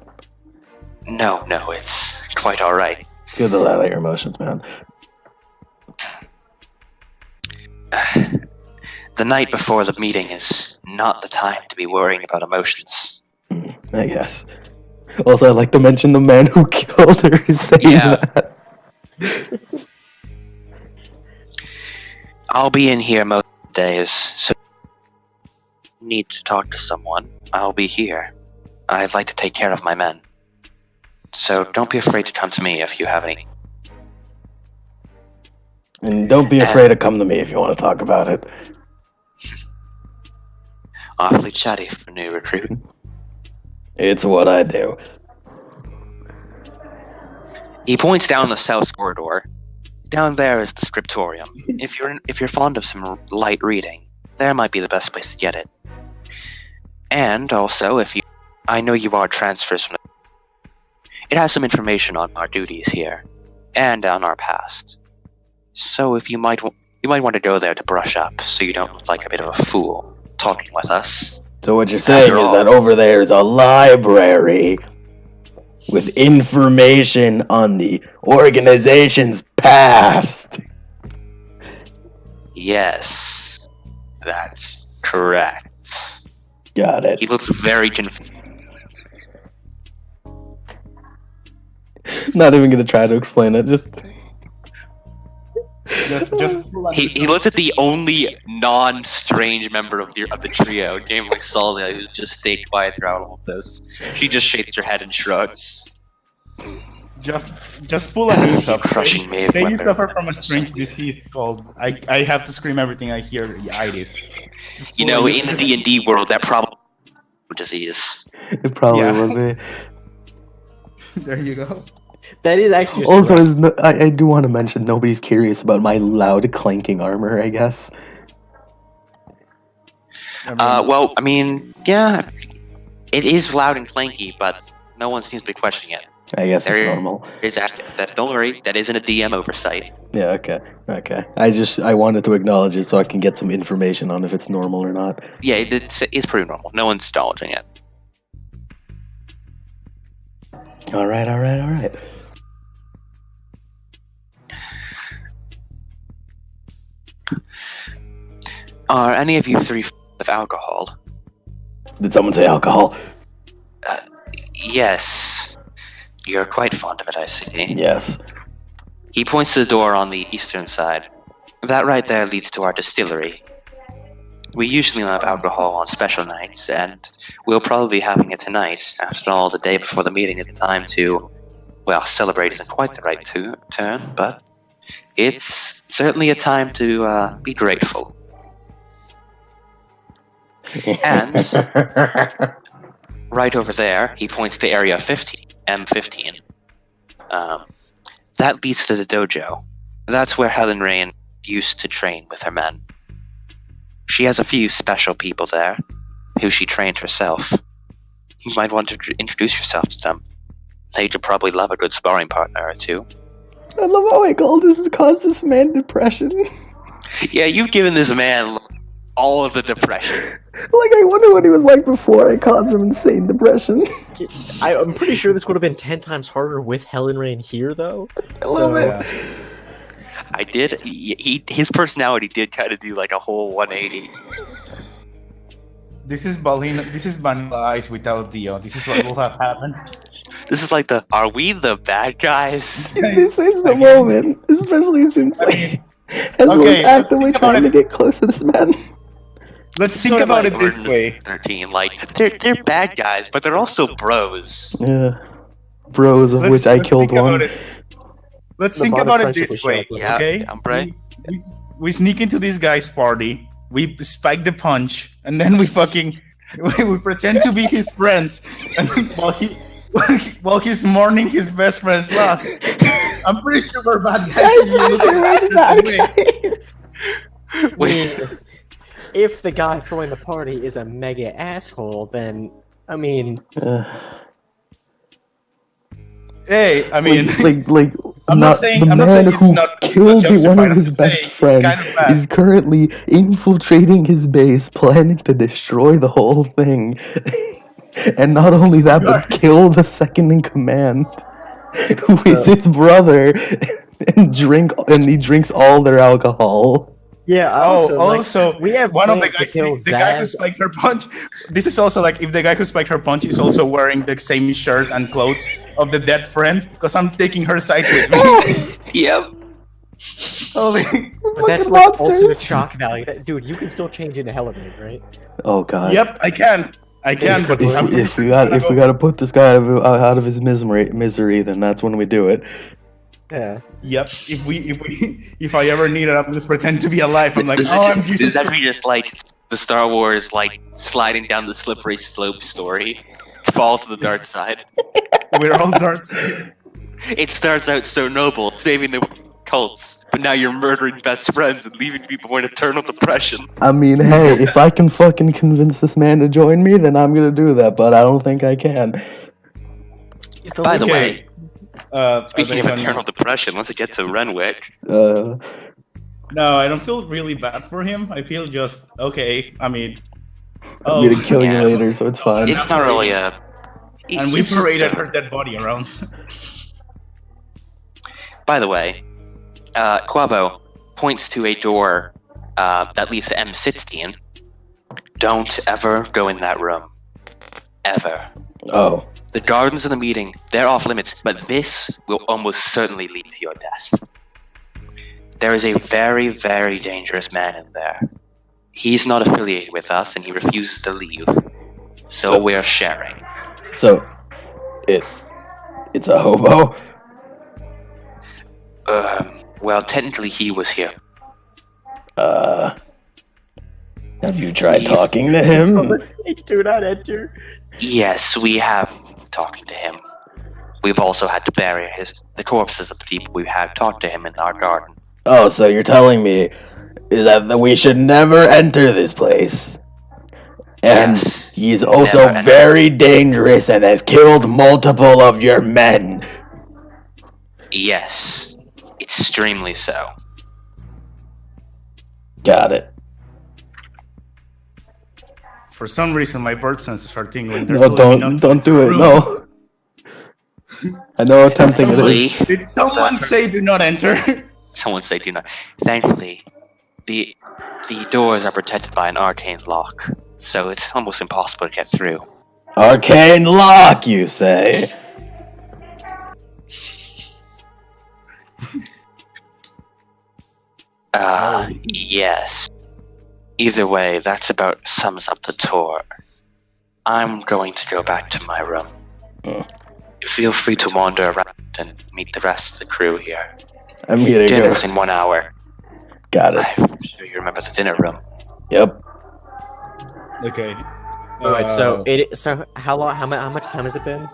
No, it's quite alright. Good to let out your emotions, man. The night before the meeting is not the time to be worrying about emotions. I guess. Also, I'd like to mention the man who killed her is saying that. I'll be in here most days, so if you need to talk to someone, I'll be here. I'd like to take care of my men. So don't be afraid to come to me if you have any. And don't be afraid to come to me if you want to talk about it. Awfully chatty for a new recruit. It's what I do. He points down the south corridor. Down there is the scriptorium. If you're fond of some light reading, there might be the best place to get it. And also, I know you are transfers from it has some information on our duties here, and on our past. So if you might want to go there to brush up, so you don't look like a bit of a fool talking with us. So what you're saying is that over there is a library with information on the organization's past. Yes, that's correct. Got it. He looks very confused. Not even gonna try to explain it. Just He looked at the only non-strange member of the trio, namely Solia, who's just stayed quiet throughout all of this. She just shakes her head and shrugs. Just pull a news up. Crushing me. They suffer from a strange disease called I have to scream everything I hear. Itis. You know, in the D&D world, that probably disease. it probably would be. There you go. That is actually. Also, I do want to mention nobody's curious about my loud clanking armor. I guess. Well, I mean, yeah, it is loud and clanky, but no one seems to be questioning it. I guess it's normal. Don't worry, that isn't a DM oversight. Yeah. Okay. I wanted to acknowledge it so I can get some information on if it's normal or not. Yeah, it's pretty normal. No one's acknowledging it. All right. Are any of you three of alcohol? Did someone say alcohol? Yes. You're quite fond of it, I see. Yes. He points to the door on the eastern side. That right there leads to our distillery. We usually have alcohol on special nights, and we'll probably be having it tonight. After all, the day before the meeting is the time to, well, celebrate isn't quite the right term, but it's certainly a time to be grateful. And right over there, he points to area 15, M15. That leads to the dojo. That's where Helen Rain used to train with her men. She has a few special people there, who she trained herself. You might want to introduce yourself to them. They'd probably love a good sparring partner or two. I love how I caused this man depression. Yeah, you've given this man all of the depression. Like, I wonder what he was like before I caused him insane depression. I'm pretty sure this would have been 10 times harder with Helen Rain here, though. I love it. Yeah. I did. His personality did kind of do like a whole 180. This is Vanilla Ice without Dio. This is what will have happened. This is like are we the bad guys? This is the moment, especially since Okay, actively trying to get close to this man. Let's think about it this way. 13, like they're bad guys, but they're also bros. Yeah, bros of which I killed one. Let's think about it this way, Yeah, okay? I'm right. We sneak into this guy's party, we spike the punch, and then we pretend to be his friends, and while he's mourning his best friend's loss. I'm pretty sure we're bad guys. Wait. If the guy throwing the party is a mega asshole, then I mean, hey, I mean, like I'm not saying it's not killed justified. one of his best friends is currently infiltrating his base, planning to destroy the whole thing, and not only that, but kill the second in command, who is his brother, and he drinks all their alcohol. yeah. Also, we have one of the plans guys, the guy who spiked her punch. This is also like if the guy who spiked her punch is also wearing the same shirt and clothes of the dead friend, because I'm taking her side with me. Yep. But that's like ultimate shock value. Dude, you can still change into Helen Rain, right? Oh god. Yep, I can, but If we gotta put this guy out of his misery, then that's when we do it. Yeah. Yep. If I ever need it, I'm just pretend to be alive. I'm like, I'm Jesus. Does that be just like the Star Wars like sliding down the slippery slope story? Fall to the dark side. We're all dark side. It starts out so noble, saving the cults, but now you're murdering best friends and leaving people in eternal depression. I mean, hey, if I can fucking convince this man to join me, then I'm gonna do that, but I don't think I can. By the way, Uh, speaking of eternal depression, let's get to Renwick. No, I don't feel really bad for him. I feel just okay. I mean, I'm gonna kill you yeah. later, so it's fine. It's not really a. and we it's just paraded a- her dead body around. By the way, Quabo points to a door that leads to M16. Don't ever go in that room. Ever. Oh, The gardens of the meeting, they're off limits, but this will almost certainly lead to your death. There is a very, very dangerous man in there. He's not affiliated with us, and he refuses to leave. So we're sharing. so it's a hobo. Well, technically he was here. Have you tried talking to him? Do not enter. Yes, we have talked to him. We've also had to bury the corpses of the people we have talked to him in our garden. Oh, so you're telling me that we should never enter this place? And Yes, he's also never enter. very dangerous and has killed multiple of your men. Yes, extremely so. Got it. For some reason, my bird senses are tingling. They're No, telling me not to don't do enter it. the room. No. I know how tempting it Somebody- is. Did someone say do not enter? Someone say do not. Thankfully, the doors are protected by an arcane lock, so it's almost impossible to get through. Arcane lock, you say? Yes. Either way, that's about sums up the tour. I'm going to go back to my room. Feel free to wander around and meet the rest of the crew here. I'm gonna go. Dinner's in 1 hour. Got it. I'm sure you remember the dinner room. Yep. Okay. Alright, so how long? How much time has it been?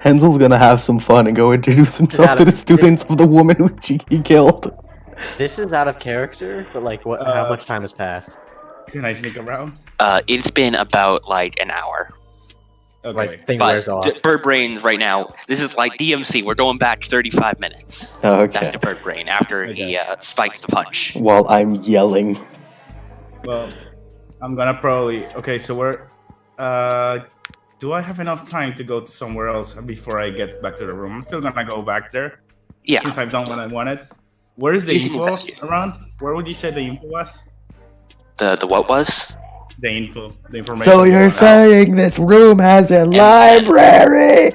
Hensel's gonna have some fun and go introduce himself to the students of the woman who he killed. This is out of character, but like, what? How much time has passed? Can I sneak around? It's been about like an hour. Okay. My thing wears But off. Bird Brains right now, this is like DMC. We're going back 35 minutes. Okay. Back to Bird Brain after he spikes the punch. While I'm yelling. Well, I'm gonna probably. Okay, so we're. Do I have enough time to go to somewhere else before I get back to the room? I'm still gonna go back there Yeah. since I've done what I wanted. Where is the You can info investigate. around? Where would you say the info was? The what was? The information. So you're saying this room has a library?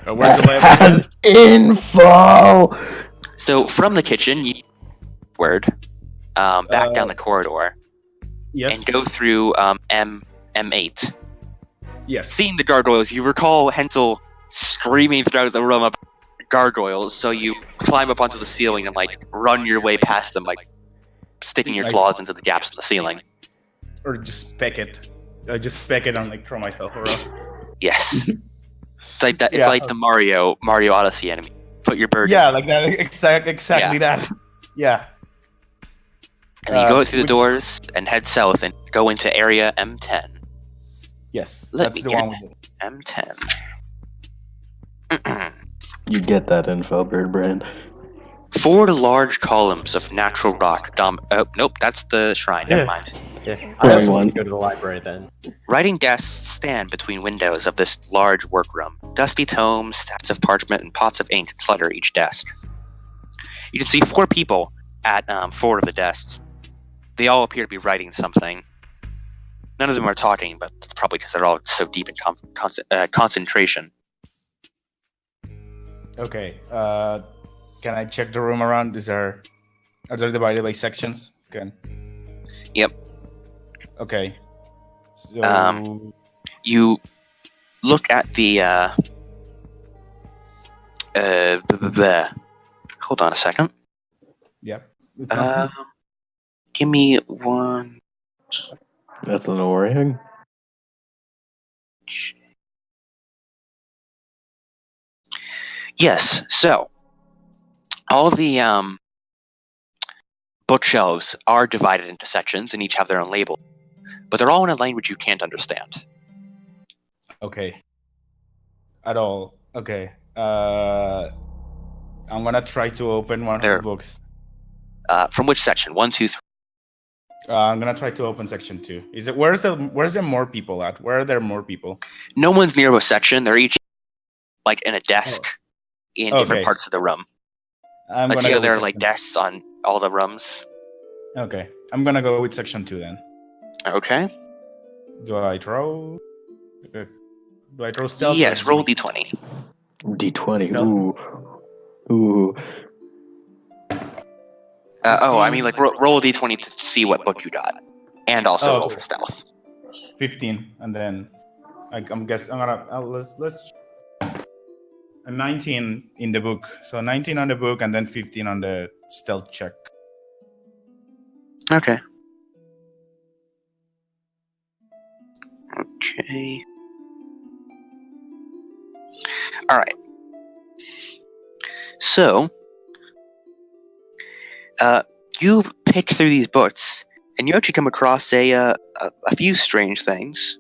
Where's the That library? has info. So from the kitchen, you word back down the corridor Yes. and go through M8. Yes. Seeing the gargoyles, you recall Hensel screaming throughout the room about gargoyles, so you climb up onto the ceiling and like run your way past them, like sticking your claws into the gaps in the ceiling. Or just peck it. Just peck it and like throw myself around. Yes. It's like that. It's Yeah. like the Mario Odyssey enemy. Put your bird. Yeah, like that. Exactly that. Yeah. And you go through the which- doors and head south and go into area M10. Yes, Let that's me the get one with it. M10. You get that info, Bird Brand. 4 large columns of natural rock nope, that's the shrine. Never Yeah. mind. Yeah, I Wrong also one. want to go to the library then. Writing desks stand between windows of this large workroom. Dusty tomes, stacks of parchment, and pots of ink clutter each desk. You can see 4 people at 4 of the desks. They all appear to be writing something. None of them are talking, but it's probably because they're all so deep in concentration. Okay. Can I check the room around? Are they divided by sections? Can. Yep. Okay. So. You look at the hold on a second. Yep. Give me one. That's an worrying. Yes, so all of the bookshelves are divided into sections and each have their own label, but they're all in a language you can't understand. Okay. At all. Okay. I'm gonna try to open one of There. the books. From which section? 1, 2, 3. I'm gonna try to open section 2. Is it where's there more people at? Where are there more people? No one's near a section. They're each like in a desk in different Okay. parts of the room. I'm Like, gonna see go how there with are like section- desks on all the rooms. Okay, I'm gonna go with section 2 then. Okay. Do I throw? Do I throw stealth? Yes. or- Roll d20. D20. Stealth. Ooh. I mean, like roll a d20 to see what book you got, and also roll for stealth. 15, and then I'm gonna let's a 19 in the book. So 19 on the book, and then 15 on the stealth check. Okay. Okay. All right. So, you pick through these books, and you actually come across a few strange things.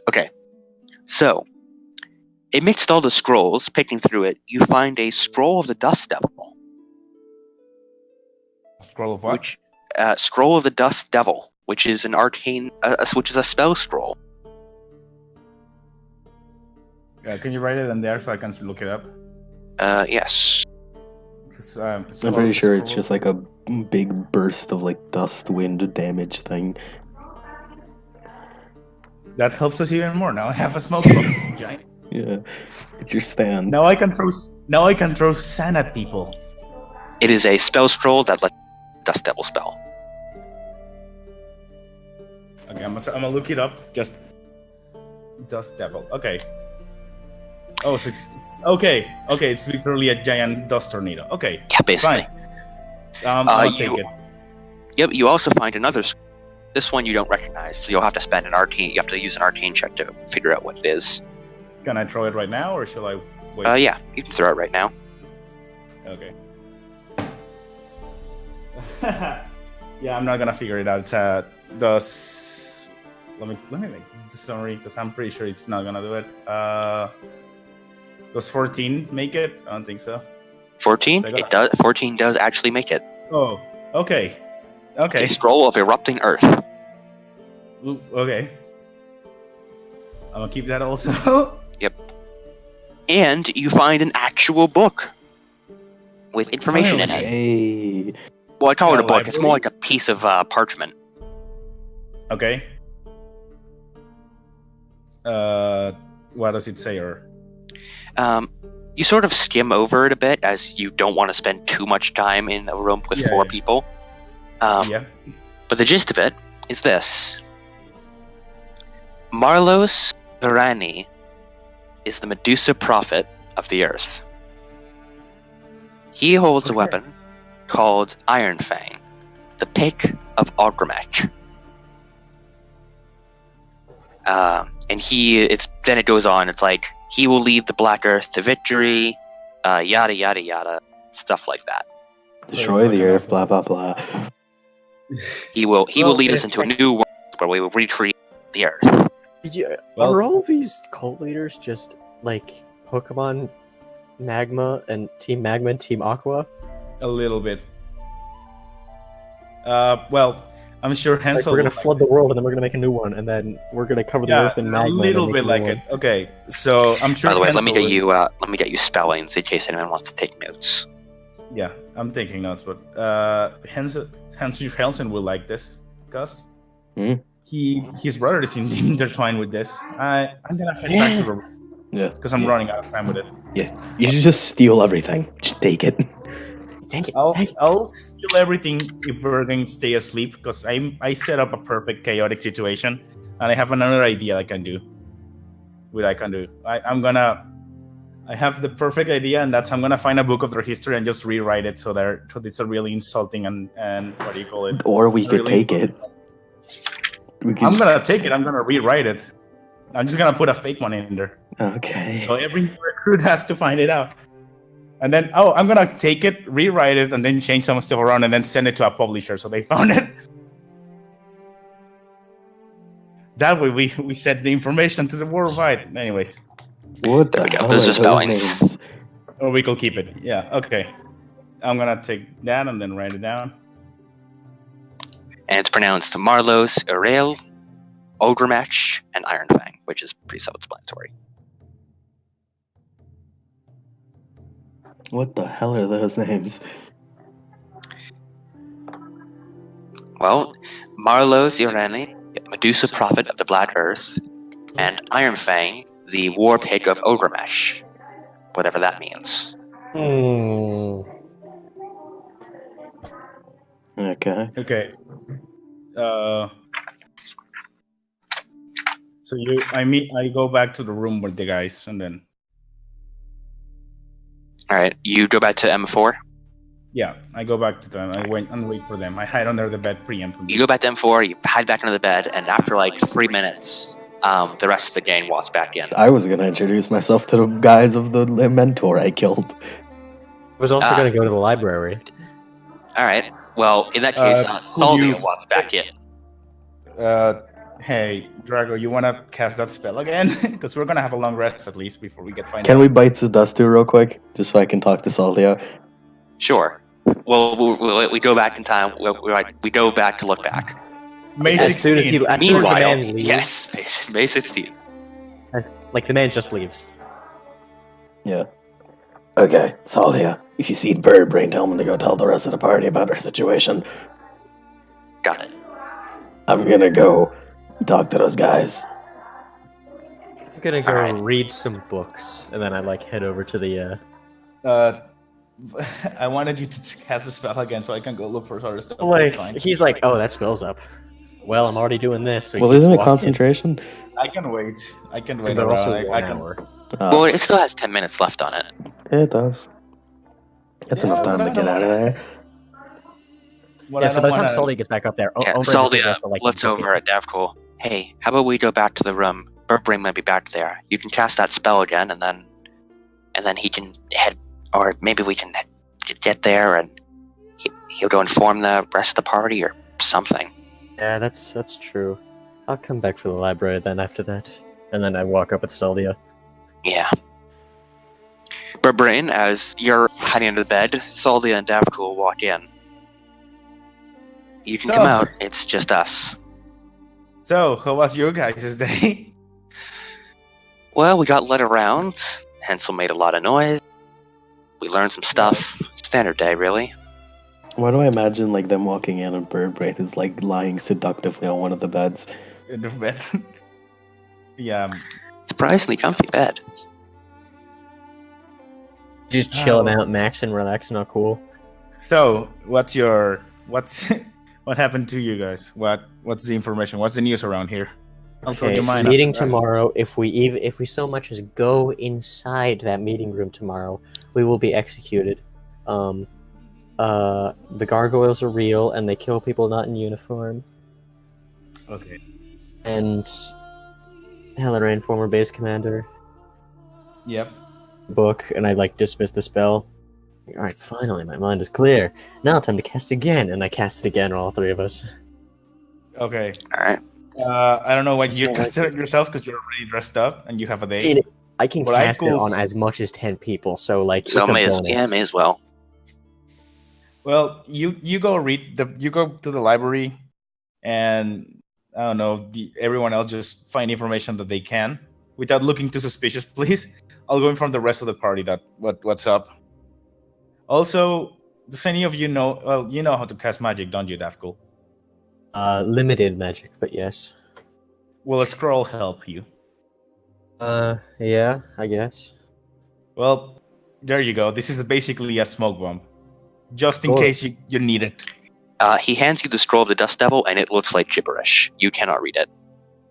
Okay. So, amidst all the scrolls, picking through it, you find a scroll of the Dust Devil. Scroll of what? Which, scroll of the Dust Devil, which is an arcane, which is a spell scroll. Can you write it in there so I can look it up? Yes. I'm pretty sure it's just like a big burst of like dust wind damage thing. That helps us even more. Now I have a smoke bomb. Giant. Yeah, it's your stand. Now I can throw sand at people. It is a spell scroll that lets Dust Devil spell. Okay, I'm gonna look it up. Just Dust Devil. Okay. Oh, so it's okay. Okay, it's literally a giant dust tornado. Okay. Yeah, basically. Fine. I'll take it. Yep. You also find another. This one you don't recognize, so you'll have to spend an arcane. You have to use an arcane check to figure out what it is. Can I throw it right now, or shall I wait? Yeah, you can throw it right now. Okay. Yeah, I'm not gonna figure it out. It's Let me make the summary because I'm pretty sure it's not gonna do it. Does 14 make it? I don't think so. 14. So It does. 14 does actually make it. Oh, okay. Okay. It's a scroll of erupting earth. Ooh, okay. I'm gonna keep that also. Yep. And you find an actual book with information in it. Hey. Well, I call it a book. Library? It's more like a piece of parchment. Okay. What does it say? Or You sort of skim over it a bit as you don't want to spend too much time in a room with four people. yeah. But the gist of it is this. Marlos Virani is the Medusa prophet of the earth. He holds a weapon called Iron Fang, the pick of Ogrimek. And then it goes on, it's like, he will lead the Black Earth to victory, yada yada yada, stuff like that. Destroy the earth, blah blah blah. He will lead us into a new world where we will recreate the earth. Are all of these cult leaders just like Pokemon Magma and Team Aqua? A little bit. Well, I'm sure Hansel. Like we're gonna flood the world and then we're gonna make a new one and then we're gonna cover the earth in magma. A little bit like it. Okay, so I'm sure. By the way, Hansel let me get you spellings in case anyone wants to take notes. Yeah, I'm taking notes, but Hansel will like this because his brother is intertwined with this. I'm gonna head back to the room. Yeah, because I'm running out of time with it. Yeah, you should just steal everything. Just take it. Dang it! I'll steal everything if we're going to stay asleep because I set up a perfect chaotic situation and I have another idea I can do. I have the perfect idea, and that's I'm gonna find a book of their history and just rewrite it so it's a really insulting and what do you call it? Or we could take it. I'm gonna take it. I'm gonna rewrite it. I'm just gonna put a fake one in there. Okay. So every recruit has to find it out. And then, I'm gonna take it, rewrite it, and then change some stuff around, and then send it to a publisher so they found it. That way we set the information to the worldwide. Anyways, What There the we go. hell Those are are spellings. names? or we could keep it. Yeah. Okay. I'm gonna take that and then write it down. And it's pronounced Marlos, Urael, Ogremech, and Ironfang, which is pretty self-explanatory. What the hell are those names? Well, Marlos, Irene, Medusa, prophet of the Black Earth, and Ironfang, the war pig of Ogremech, whatever that means. Okay. Okay. So I go back to the room with the guys, and then All right, you go back to M4. yeah, I go back to them. I wait and wait for them. I hide under the bed preemptively. You go back to M4. You hide back under the bed, and after like 3 minutes, the rest of the gang walks back in. I was gonna introduce myself to the guys of the mentor I killed. I was also going to go to the library. All right. Well, in that case, could you- Saldia walks back in. Hey, Drago, you wanna cast that spell again? Because we're gonna have a long rest at least before we get final. Can we bite the dust too real quick, just so I can talk to Saldia? Sure. Well, we go back in time. We go back to look back. May As soon as 16th. as soon as the Meanwhile, man leaves, yes, May 16th. like the man just leaves. Yeah. Okay, Saldia. If you see Bird Brain, tell him to go tell the rest of the party about our situation. Got it. I'm gonna go talk to those guys. I'm gonna go Alright. read some books, and then I like head over to the. I wanted you to cast the spell again so I can go look for other stuff. Like That's fine. he's like, oh, that spell's up. Well, I'm already doing this. So he Well, keeps isn't it walking. concentration? I can wait. I can wait But around. also I 1 can. hour. Well, it still has 10 minutes left on it. Yeah, it does. That's enough time to get out of there. What Yeah, I so by don't the time wanna- Saldi gets back up there, Yeah, Omer just goes Saldia, up to, like, let's book it. over at Davcool. Hey, how about we go back to the room? Birdbrain might be back there. You can cast that spell again, and then he can head, or maybe we can get there, and he'll go inform the rest of the party or something. Yeah, that's true. I'll come back for the library then after that, and then I walk up with Saldia. Yeah. Birdbrain, as you're hiding under the bed, Saldia and Davcool walk in. You can So- come out. It's just us. So, how was your guys' day? Well, we got led around. Hensel made a lot of noise. We learned some stuff. Standard day, really. Why do I imagine like them walking in and Bird Brain is like lying seductively on one of the beds? In the bed. Yeah. Surprisingly comfy bed. Just chilling Oh. out, maxing, relaxing, all cool. So, what's what happened to you guys? What's the information? What's the news around here? Fill Okay, your mind meeting up. tomorrow. If we so much as go inside that meeting room tomorrow, we will be executed. The gargoyles are real, and they kill people not in uniform. Okay. And Halloran, former base commander, Yep. book, and I like dismiss the spell. All right, finally, my mind is clear. Now time to cast again, and I cast it again. All three of us. Okay. Alright. I don't know what you So, like- consider yourself because you're already dressed up and you have a I date. mean, I can Well, I cast it could- on as much as 10 people, so like So it's a may bonus. as well. Well, you go you go to the library, and I don't know. Everyone else just find information that they can without looking too suspicious, please. I'll go inform the rest of the party that what's up. Also, does any of you know? Well, you know how to cast magic, don't you, Dafkul? Limited magic, but yes. Will a scroll help you? Yeah, I guess. Well, there you go. This is basically a smoke bomb, just in Cool. case you need it. He hands you the scroll of the Dust Devil, and it looks like gibberish. You cannot read it.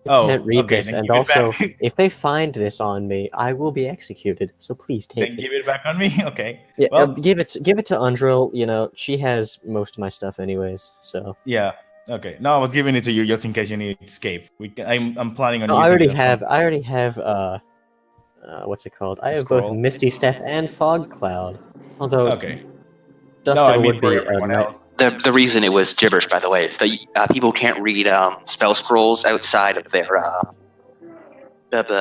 Oh, Can't read okay, this, then and give it also, back. if they find this on me, I will be executed. So please take Then it. give it back on me. Okay. Yeah, well- give it to Undril. You know, she has most of my stuff anyways. So Yeah. Okay. No, I was giving it to you just in case you need to escape. I'm planning on no, using I already it at have. some- I already have. What's it called? I have Scroll. both Misty Step and Fog Cloud. Although Okay. Dust No, I Devil mean would for be everyone a else. The reason it was gibberish, by the way, is that people can't read spell scrolls outside of their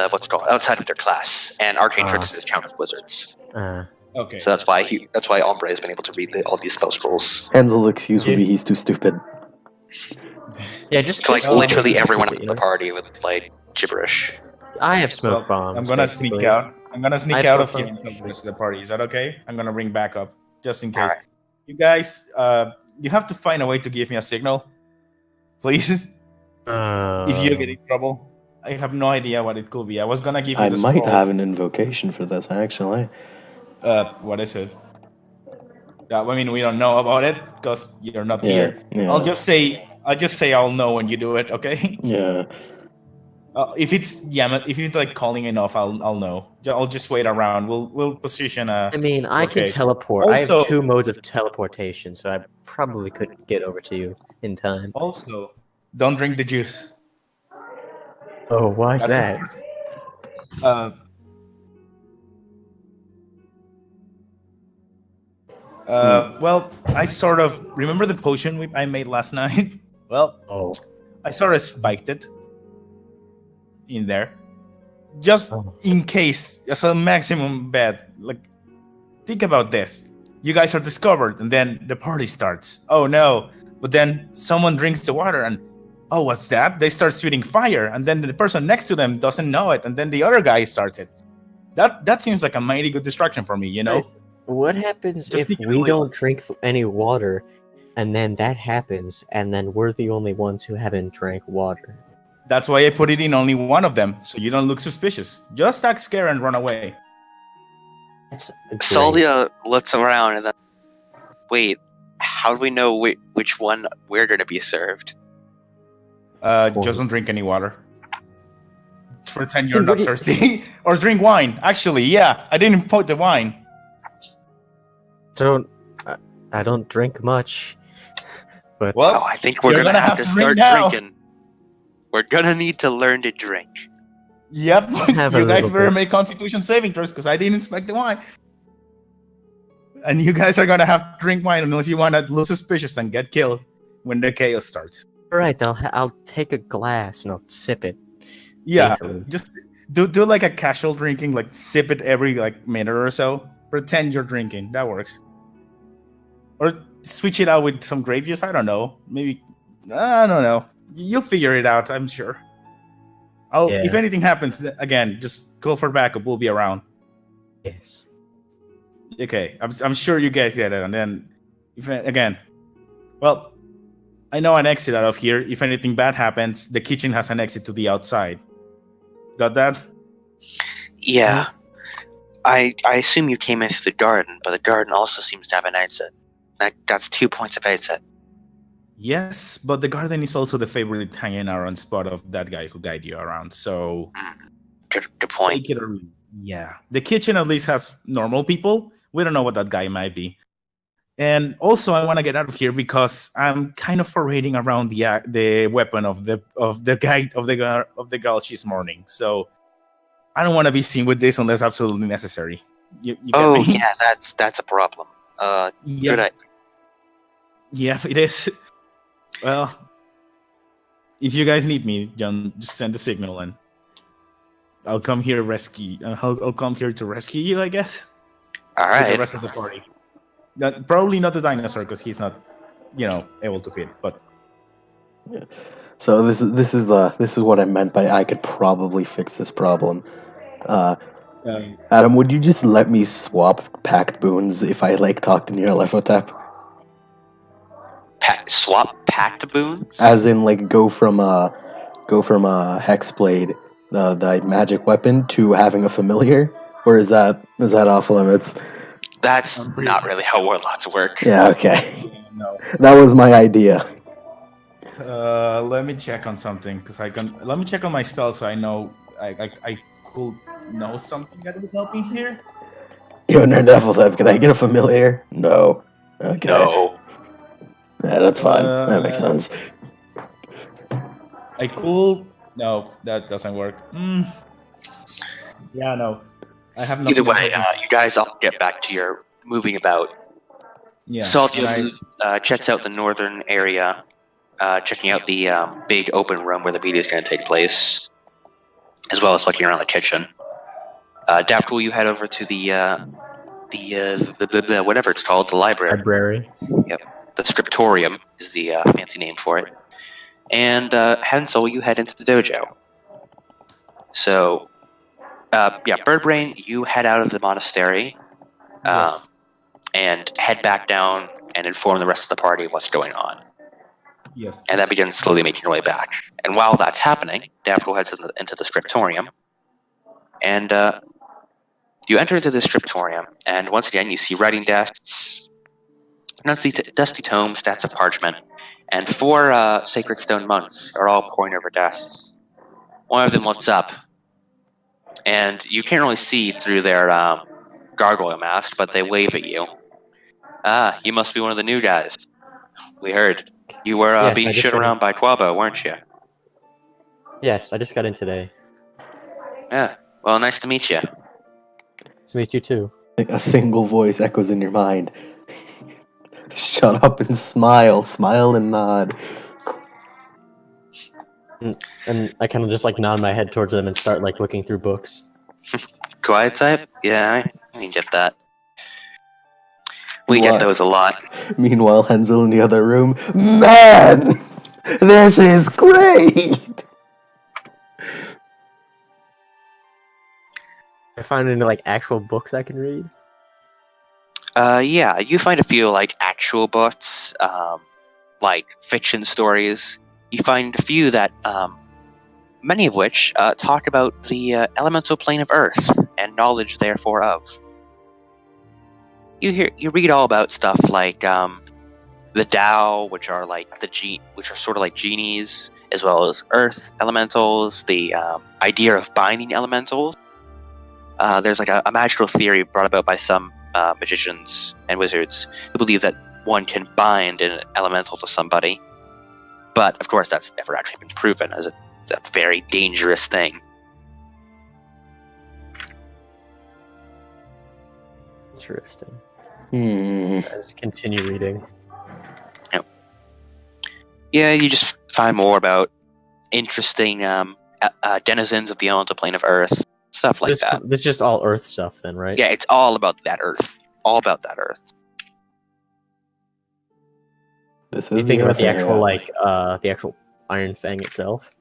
what's it called, outside of their class, and arcane tricksters count as wizards. Okay. So that's why Ombre has been able to read all these spell scrolls. Hansel's excuse would be he's too stupid. Yeah, just It's like Oh, literally everyone stupid, in the party with like gibberish. I have smoke Well, bombs. I'm gonna basically. sneak out. I'm gonna sneak I out of prefer- here until the rest of the party. Is that okay? I'm gonna ring back up just in case. Alright. You guys, you have to find a way to give me a signal, please. If you get in trouble, I have no idea what it could be. I was gonna give you I the might scroll. have an invocation for this, actually. What is it? I mean, we don't know about it because you're not here. Yeah. I'll just say I'll know when you do it. Okay. Yeah. If it's like calling enough, I'll know. I'll just wait around. We'll position a. I mean, I can Okay. teleport. I Also- have 2 modes of teleportation, so I probably could get over to you in time. Also, don't drink the juice. Oh, why is That's that? Well, I sort of remember the potion I made last night. Well, Oh, I sort of spiked it in there, just Oh. in case, as a maximum bet. Like, think about this: you guys are discovered, and then the party starts. Oh no! But then someone drinks the water, and oh, what's that? They start shooting fire, and then the person next to them doesn't know it, and then the other guy starts it. That seems like a mighty good distraction for me, you know. what happens Just if think we away. don't drink any water, and then that happens, and then we're the only ones who haven't drank water? That's why I put it in only one of them, so you don't look suspicious. Just act scared and run away. That's great. Saldia looks around and then, wait, how do we know which one we're going to be served? Just don't drink any water. Pretend you're Then not what do you- thirsty. Or drink wine. Actually, yeah, I didn't put the wine. I don't drink much, but Well, Oh, I think we're you're going to gonna have have to to drink start now. drinking. We're going to need to learn to drink. Yep, have a you guys little better bit. make Constitution saving throws because I didn't inspect the wine. And you guys are gonna have to drink wine unless you want to look suspicious and get killed when the chaos starts. all right, I'll take a glass and I'll sip it. Yeah, daintily. just do like a casual drinking, like sip it every like minute or so. Pretend you're drinking. That works. Or switch it out with some grape juice. I don't know. Maybe I don't know. You'll figure it out. I'm sure. Yeah. If anything happens again, just call for backup. We'll be around. Yes. Okay, I'm sure you guys get it. And then, if again, well, I know an exit out of here. If anything bad happens, the kitchen has an exit to the outside. Got that? Yeah. I assume you came in through the garden, but the garden also seems to have an exit. That's 2 points of exit. Yes, but the garden is also the favorite hanging around spot of that guy who guided you around. So, Good point. take it or yeah. The kitchen at least has normal people. We don't know what that guy might be. And also, I want to get out of here because I'm kind of parading around the weapon of the girl she's mourning. So I don't want to be seen with this unless absolutely necessary. You get Oh me? yeah, that's a problem. Yeah. Good. Yeah, it is. Well, if you guys need me, John, just send a signal and I'll come here rescue. I'll come here to rescue you, I guess. All With the right. rest of the party. Probably not the dinosaur because he's not, able to fit. But So this is what I meant by I could probably fix this problem. Adam, would you just let me swap packed boons if I talk to Nyarlathotep? Swap packed boons. As in go from a hexblade, the magic weapon, to having a familiar, or is that off limits? That's not really how warlocks work. Yeah, okay. no. That was my idea. Let me check on something because let me check on my spell so I know I could know something that would help me here. Yo, Nyarlathotep, can I get a familiar? No. Okay. No. Yeah, that's fine. That makes sense. I could. No, that doesn't work. Yeah, no. I have nothing. Either way, you guys all get back to your moving about. Yeah. Saltiel checks out the northern area, checking out the big open room where the meeting is going to take place, as well as looking around the kitchen. Dafcool, you head over to the whatever it's called, the library. The scriptorium is the fancy name for it. And Hansel, you head into the dojo. So, Birdbrain, you head out of the monastery Yes. and head back down and inform the rest of the party of what's going on. Yes. And then begin slowly making your way back. And while that's happening, Daphne heads into the scriptorium. And you enter into the scriptorium, and once again you see writing desks, dusty tomes, stacks of parchment, and 4 sacred stone monks are all poring over desks. One of them looks up, and you can't really see through their gargoyle mask, but they wave at you. Ah, you must be one of the new guys. We heard. You were Yes, being shit around by Quabo, weren't you? Yes, I just got in today. Yeah, well, nice to meet you. Nice to meet you too. A single voice echoes in your mind. Shut up and smile. Smile and nod. And I kind of just like nod my head towards them and start like looking through books. Quiet type? Yeah, I can get that. We get those a lot. Meanwhile, Hensel in the other room. Man! This is great! I find any like actual books I can read. Yeah, you find a few like actual books, like fiction stories. You find a few that, many of which talk about the elemental plane of Earth and knowledge therefore of. You read all about stuff like the Tao, which are sort of like genies, as well as Earth elementals. The idea of binding elementals. There's like a magical theory brought about by some magicians and wizards who believe that one can bind an elemental to somebody, but of course that's never actually been proven, as it's a very dangerous thing. Interesting. Hmm. I just continue reading. Yeah, you just find more about interesting denizens of the elemental plane of Earth, stuff like that. This is just all Earth stuff then, right? Yeah, it's all about that Earth. All about that Earth. This You is think the about the Earth, actual the actual Iron Fang itself?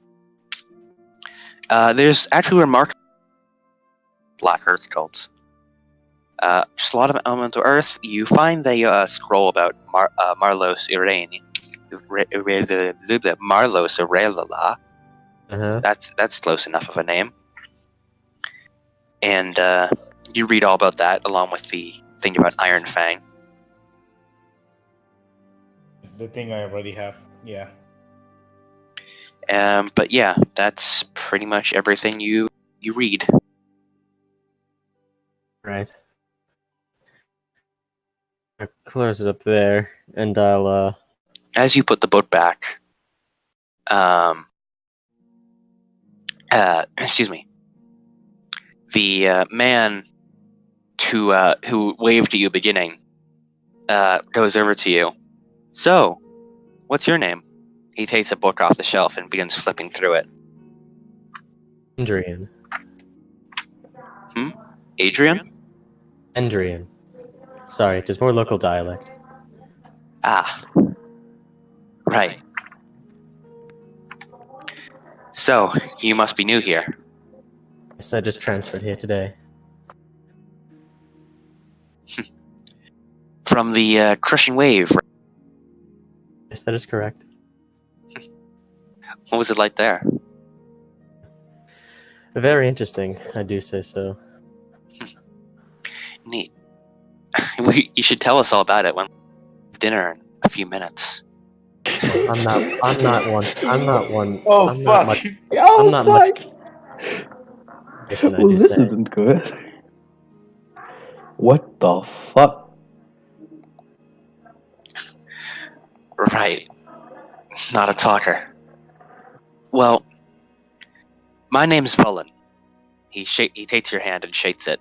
There's actually remarkable Black Earth cults. Just a lot of elemental Earth. You find the scroll about Marlos Irene. Marlos Irelala. That's close enough of a name. And you read all about that, along with the thing about Iron Fang. The thing I already have. Yeah. But yeah, that's pretty much everything you read. Right. I'll close it up there, and I'll As you put the book back, excuse me, the man who waved at you beginning goes over to you. So, what's your name? He takes a book off the shelf and begins flipping through it. Endrian. Adrian? Endrian. Sorry, it is more local dialect. Ah. Right. So, you must be new here. Yes, I just transferred here today. From the crushing wave. Yes, that is correct. What was it like there? Very interesting, I do say so. Neat. You should tell us all about it when we have dinner in a few minutes. I'm not one. Oh, I'm fuck. Not much, Oh, I'm not fuck! much. I Well, do this say. isn't good. What the fuck? Right. Not a talker. Well, my name's Vullen. He takes your hand and shakes it.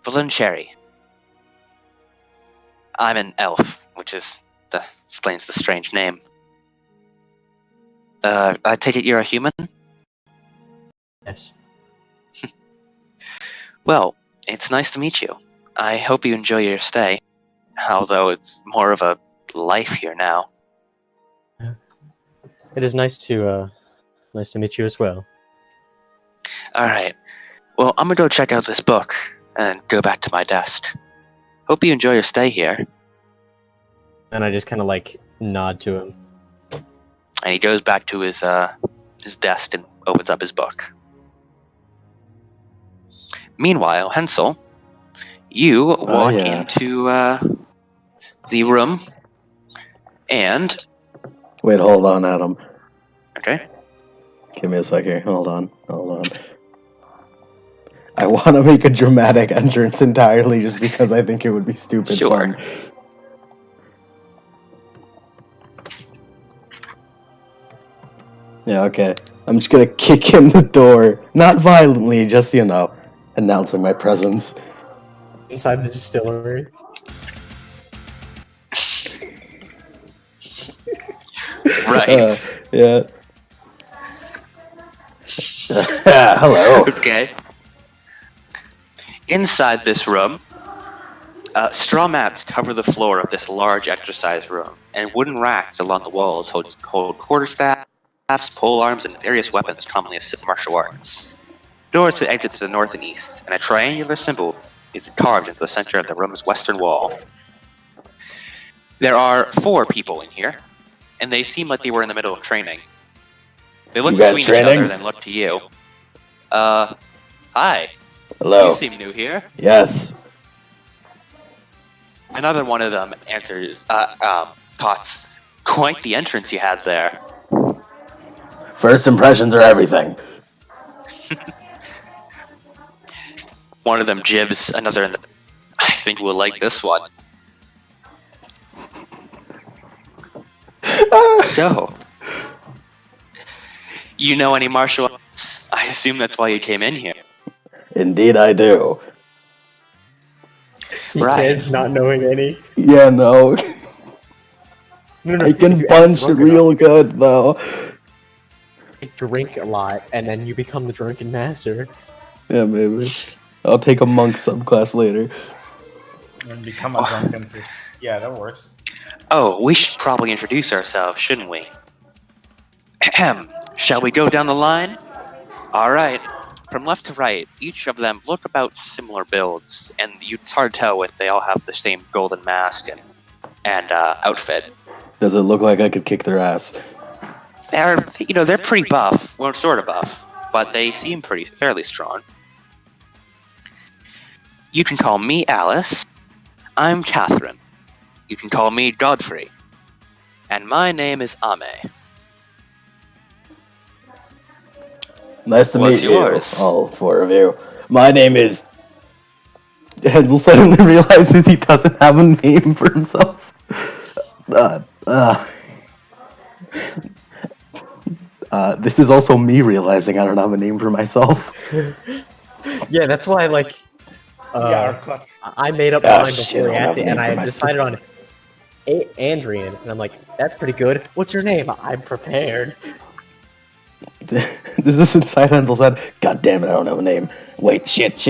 Vullen Cherry. I'm an elf, which explains the strange name. I take it you're a human? Yes. Well, it's nice to meet you. I hope you enjoy your stay, although it's more of a life here now. It is nice to meet you as well. Alright, well, I'm gonna go check out this book and go back to my desk. Hope you enjoy your stay here. And I just kind of like nod to him. And he goes back to his desk and opens up his book. Meanwhile, Hensel, you walk into the room, and... Wait, hold on, Adam. Okay. Give me a sec here. Hold on. I want to make a dramatic entrance entirely just because I think it would be stupid fun. Yeah, okay. I'm just gonna kick in the door. Not violently, just, announcing my presence. Inside the distillery. Right. Yeah. Hello. Okay. Inside this room, straw mats cover the floor of this large exercise room, and wooden racks along the walls hold quarterstaffs, pole arms, and various weapons commonly assist martial arts. Doors to exit to the north and east, and a triangular symbol is carved into the center of the room's western wall. There are 4 people in here, and they seem like they were in the middle of training. They look between each other, then look to you. Hi. Hello. You seem new here. Yes. Another one of them answers, Tots, quite the entrance you had there. First impressions are everything. One of them jibs, another, I think we'll like this one. So, you know any martial arts? I assume that's why you came in here. Indeed I do. He says not knowing any. Yeah, no. No, I can punch real good, though. You drink a lot, and then you become the drunken master. Yeah, maybe. I'll take a monk subclass later. And become a drunken fish. Yeah, that works. Oh, we should probably introduce ourselves, shouldn't we? Ahem. Shall we go down the line? Alright. From left to right, each of them look about similar builds, and it's hard to tell if they all have the same golden mask and outfit. Does it look like I could kick their ass? They're pretty buff. Well, sort of buff, but they seem fairly strong. You can call me Alice. I'm Catherine. You can call me Godfrey. And my name is Ame. Nice to What's meet yours? you, all 4 of you. My name is... Hansel suddenly realizes he doesn't have a name for himself. This is also me realizing I don't have a name for myself. Yeah, that's why, I made up mine before we acted, and I decided on Andrian, and I'm like, that's pretty good. What's your name? I'm prepared. This is inside Hansel said, God damn it, I don't have a name. Wait, shit.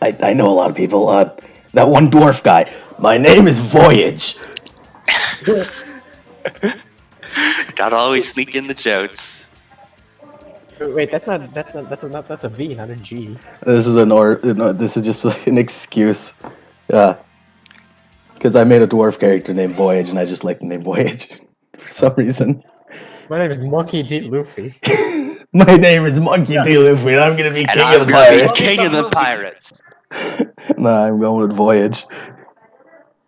I know a lot of people. That one dwarf guy. My name is Voyage. Gotta always sneak in the jokes. Wait, that's a V, not a G. This is this is just like an excuse. Because I made a dwarf character named Voyage, and I just like the name Voyage for some reason. My name is Monkey D. Luffy. My name is Monkey D. Luffy, and I'm gonna be king of the pirates. King of the pirates. Nah, I'm going with Voyage.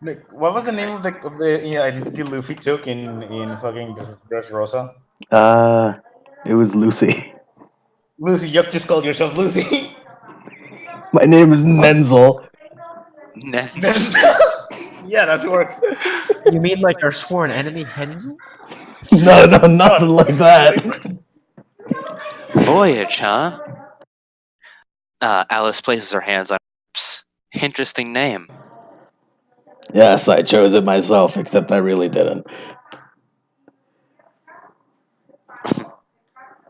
Nick, what was the name of the identity Luffy took in fucking Dressrosa? It was Lucy. Lucy, you just called yourself Lucy. My name is Nenzel. Yeah, that works. You mean like our sworn enemy, Hensel? No, nothing like that. Voyage, huh? Alice places her hands on her lips. Interesting name. Yes, I chose it myself, except I really didn't.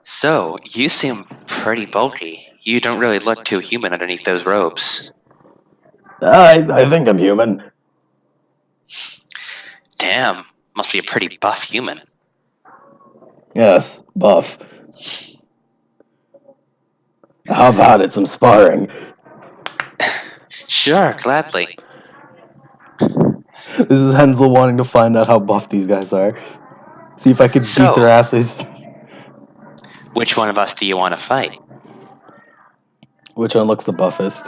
So, you seem pretty bulky. You don't really look too human underneath those robes. I think I'm human. Damn, must be a pretty buff human. Yes, buff. How about it? Some sparring. Sure, gladly. This is Hensel wanting to find out how buff these guys are. See if I can beat So- their asses. Which one of us do you want to fight? Which one looks the buffest?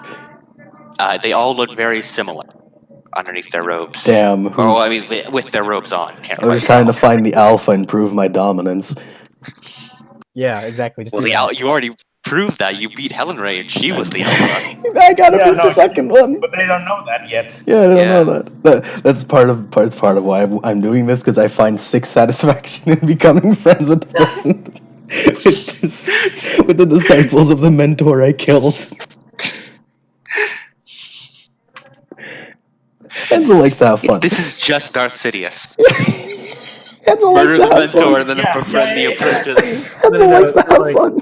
They all look very similar underneath their robes. Damn. Oh, I mean, with their robes on. Can't I was quite trying to tell. find the alpha and prove my dominance. Yeah, exactly. Just Well, do that. you already proved that. You beat Helen Ray, and she was the alpha. I gotta Yeah, beat no, the second one. But they don't know that yet. Yeah, I don't Yeah. know that. That's part of why I'm doing this, because I find sick satisfaction in becoming friends with the person, with the disciples of the mentor I killed. Hensel likes to have fun. This is just Darth Sidious. Hensel likes Murder to the have mentor fun. and then Yeah, befriend the yeah. apprentice. Hensel No, likes to have like- fun.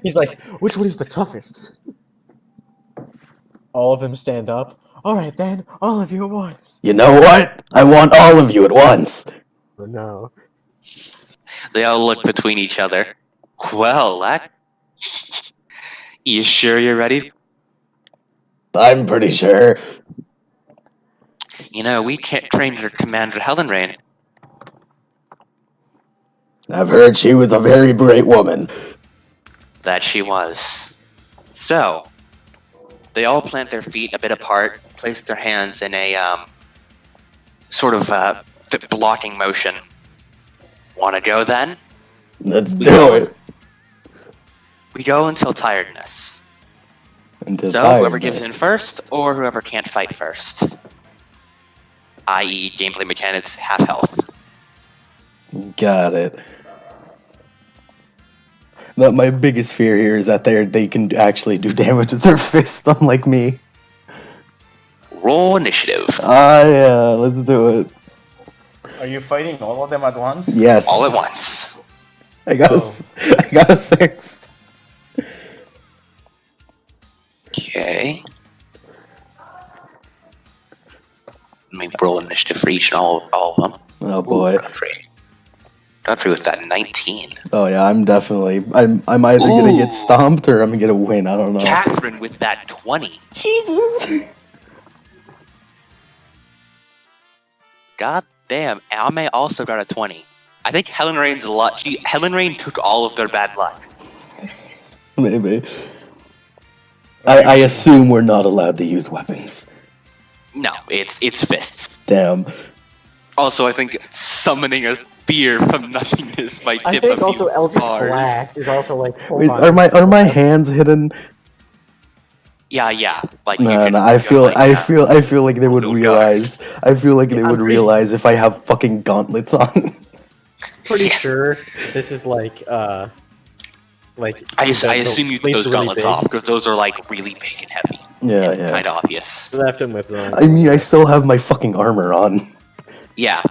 He's like, which one is the toughest? All of them stand up. All right, then, all of you at once. You know what? I want all of you at once. Oh, no. They all look between each other. Well, you sure you're ready? I'm pretty sure. You know, we can't train your Commander Helen Rain. I've heard she was a very great woman. That she was. So, they all plant their feet a bit apart, place their hands in a, sort of, blocking motion. Wanna go then? Let's We do go. it. We go until tiredness. Until So, whoever gives in first, or whoever can't fight first. I.e., gameplay mechanics, half health. Got it. But my biggest fear here is that they can actually do damage with their fists, unlike me. Roll initiative. Yeah, let's do it. Are you fighting all of them at once? Yes. All at once. I got I got a 6. Okay. Let me roll initiative for each and all of them. Oh boy. Godfrey with that 19. Oh yeah, I'm either gonna get stomped or I'm gonna get a win. I don't know. Catherine with that 20. Jesus. God damn. Ame also got a 20. I think Helen Rain's luck. Helen Rain took all of their bad luck. Maybe. I assume we're not allowed to use weapons. No, it's fists. Damn. Also, I think summoning a spear from nothingness might I dip think a also few Eldritch bars. Blast is also like. hold Wait, on. are my hands hidden? Yeah. Like No, you no. can, I feel like they would Blue realize. I feel like they I'm would pretty- realize if I have fucking gauntlets on. Pretty sure this is like. I the assume you put sleeve's those really gauntlets big. off because those are like really big and heavy. Yeah. Kind of obvious. Left him with on. I mean, I still have my fucking armor on. Yeah.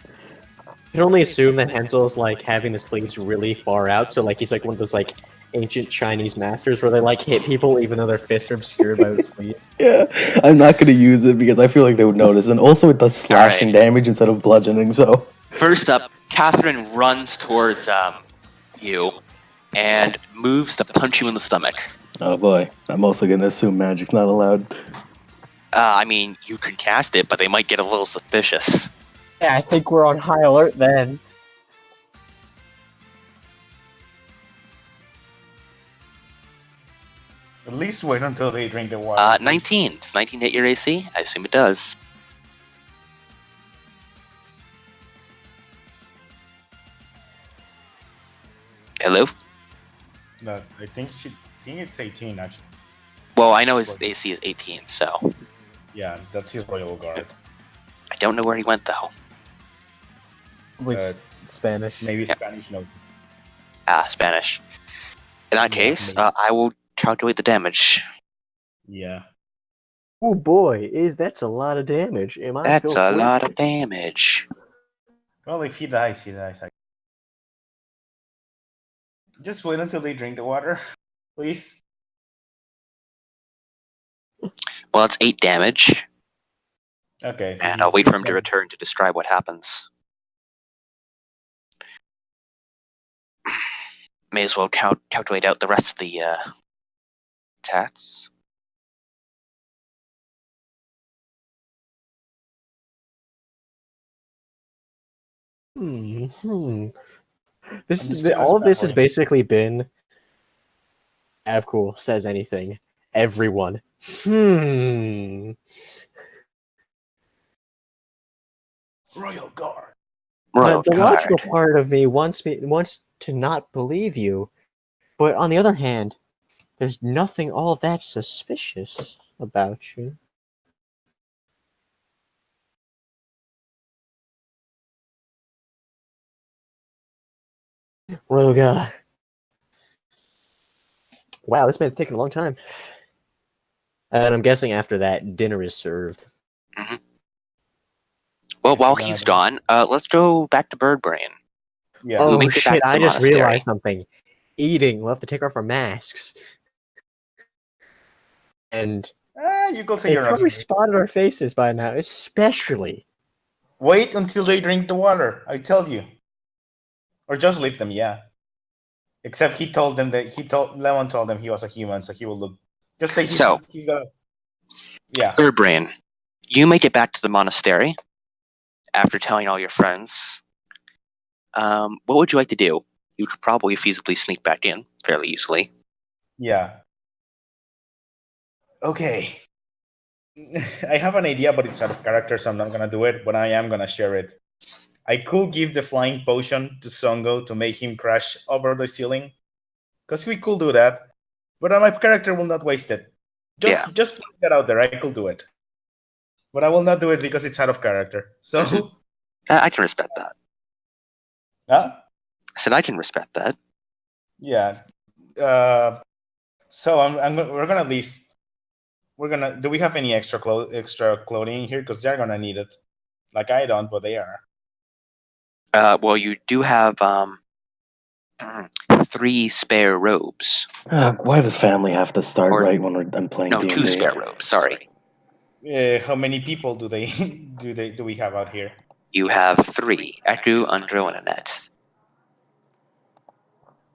You can only assume that Hensel's like having the sleeves really far out, so like he's like one of those like ancient Chinese masters where they like hit people even though their fists are obscured by the sleeves. Yeah, I'm not gonna use it because I feel like they would notice, and also it does slashing Alright. damage instead of bludgeoning. So First up, Catherine runs towards you and moves to punch you in the stomach. oh boy, I'm also gonna assume magic's not allowed. I mean, you can cast it, but they might get a little suspicious. Yeah, I think we're on high alert then. At least wait until they drink the water. 19. Does 19 hit your AC? I assume it does. Hello? No, I think it's 18 actually. Well, I know his AC is 18, so Yeah, that's his royal guard. I don't know where he went though. Which Uh, Spanish? Maybe Spanish knows. Spanish. In that case, I will calculate the damage. Yeah. Oh boy, that's a lot of damage. Am I That's Phil a Flynn? lot of damage. Well, if he dies, he dies. Just wait until they drink the water, please. Well, it's 8 damage, Okay. So and I'll wait for him to return to describe what happens. May as well calculate out the rest of the tats. This is all of this has basically been. Avcool says anything. Everyone. Royal Guard. But the logical part of me wants to not believe you, but on the other hand, there's nothing all that suspicious about you. Royal Guard. Wow, this may have taken a long time. And I'm guessing after that, dinner is served. Mm-hmm. Well, while he's gone, let's go back to Bird Brain. Yeah. Oh shit, I just realized something. Eating, we'll have to take off our masks. And you go say they you're probably not spotted our faces by now, especially. Wait until they drink the water, I tell you. Or just leave them, yeah. Except Lemon told them he was a human, so he will look. Just say he's gonna. Yeah. Bird Brain, you make it back to the monastery after telling all your friends. What would you like to do? You could probably feasibly sneak back in fairly easily. Yeah. Okay. I have an idea, but it's out of character, so I'm not gonna do it, but I am gonna share it. I could give the flying potion to Songo to make him crash over the ceiling, because we could do that, but my character will not waste it. Just put that out there. I could do it, but I will not do it because it's out of character. So I can respect that. Huh? I said I can respect that. Yeah. So we're gonna at least do we have any extra clothing here? Because they're gonna need it. Like I don't, but they are. Well, you do have 3 spare robes. Why does family have to start right when I'm playing D&D? 2 spare robes. Sorry. How many people do we have out here? You have 3: Eku, Andro, and Annette.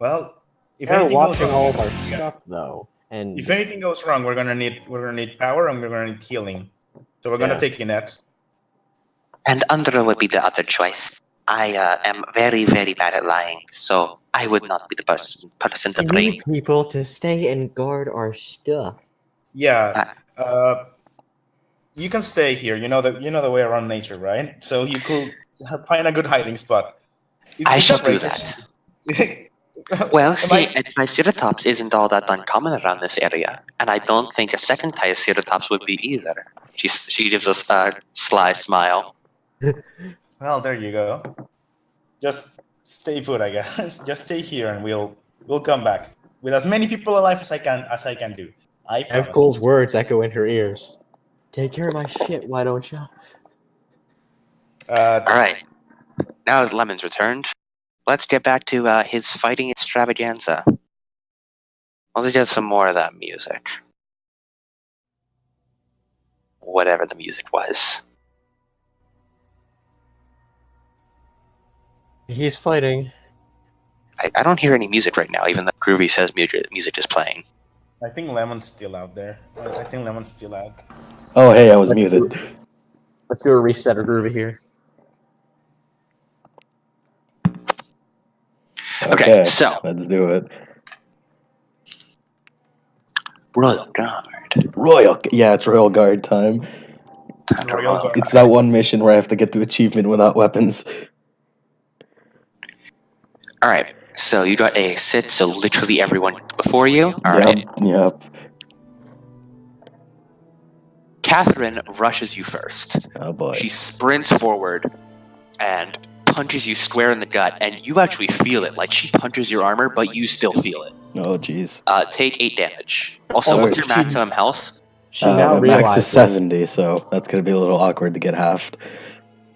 Well, if They're anything goes watching wrong, all of our stuff though, and if anything goes wrong, we're gonna need power and we're gonna need healing. So we're gonna take Annette. And Andro would be the other choice. I am very, very bad at lying, so I would not be the person to we blame. need people to stay and guard our stuff. Yeah. You can stay here. You know the way around nature, right? So you could find a good hiding spot. I shall do that. Well, see, a Triceratops isn't all that uncommon around this area, and I don't think a second Triceratops would be either. She gives us a sly smile. Well, there you go. Just stay put, I guess. Just stay here, and we'll come back with as many people alive as I can do. I promise. Evcool's words echo in her ears. Take care of my shit, why don't you? All right. Now that Lemon's returned, let's get back to his fighting extravaganza. Let's get some more of that music. Whatever the music was. He's fighting. I don't hear any music right now, even though Groovy says music is playing. I think Lemon's still out there. I think Lemon's still out. Oh, hey, I was muted. Let's do a reset of Groovy here. Okay, so let's do it. Royal Guard. Yeah, it's Royal Guard time. It's that one mission where I have to get the achievement without weapons. Alright, so you got a sit, so literally everyone before you. Alright. Yep. Catherine rushes you first. Oh boy. She sprints forward and punches you square in the gut, and you actually feel it. Like, she punches your armor, but you still feel it. Oh jeez. Take 8 damage. Also, what's your maximum health? She now my max is realizes 70, so that's gonna be a little awkward to get halved.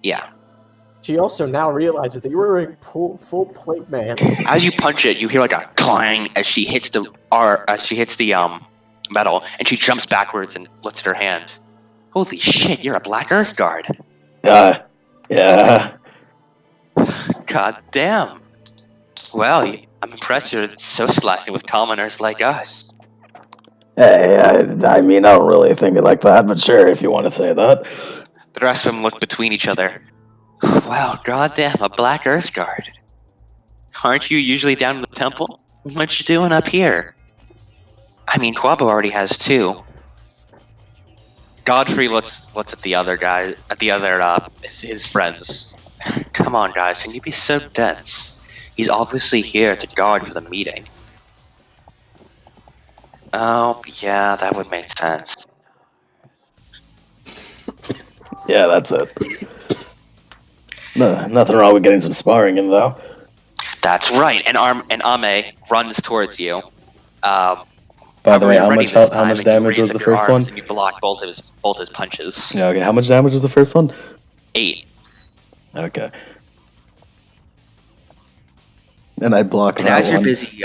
Yeah. She also now realizes that you were wearing full plate, man. As you punch it, you hear like a clang as she hits the metal, and she jumps backwards and lifts her hand. Holy shit! You're a Black Earth Guard. Yeah. God damn. Well, I'm impressed you're socializing with commoners like us. Hey, I mean, I don't really think it like that, but sure, if you want to say that. The rest of them look between each other. Wow, goddamn, a Black Earth Guard. Aren't you usually down in the temple? What you doing up here? I mean, Quabo already has 2. Godfrey looks at the other guys, his friends. Come on, guys, can you be so dense? He's obviously here to guard for the meeting. Oh, yeah, that would make sense. Yeah, that's it. No, nothing wrong with getting some sparring in, though. That's right, and Ame runs towards you. By the way, how much damage was the first one? And you block both his punches. Yeah, okay, how much damage was the first one? 8. Okay. And I block and that as you're one. busy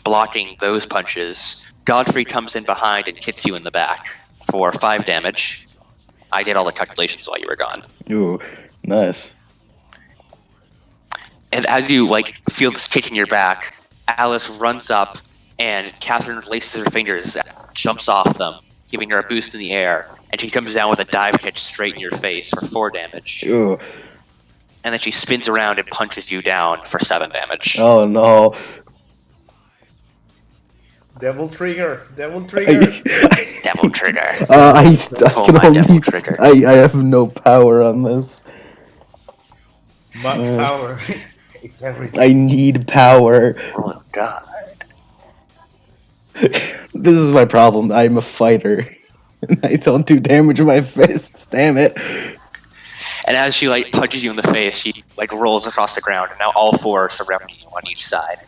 blocking those punches, Godfrey comes in behind and hits you in the back for 5 damage. I did all the calculations while you were gone. Ooh, nice. And as you feel this kick in your back, Alice runs up and Catherine laces her fingers, jumps off them, giving her a boost in the air, and she comes down with a dive kick straight in your face for 4 damage. Ooh. And then she spins around and punches you down for 7 damage. Oh no. Devil trigger. Devil trigger. Devil trigger. I Pull can my only. devil trigger. I have no power on this. My power. It's everything. I need power. Oh god. This is my problem. I'm a fighter. I don't do damage with my fists. Damn it. And as she punches you in the face, she rolls across the ground, and now all 4 are surrounding you on each side.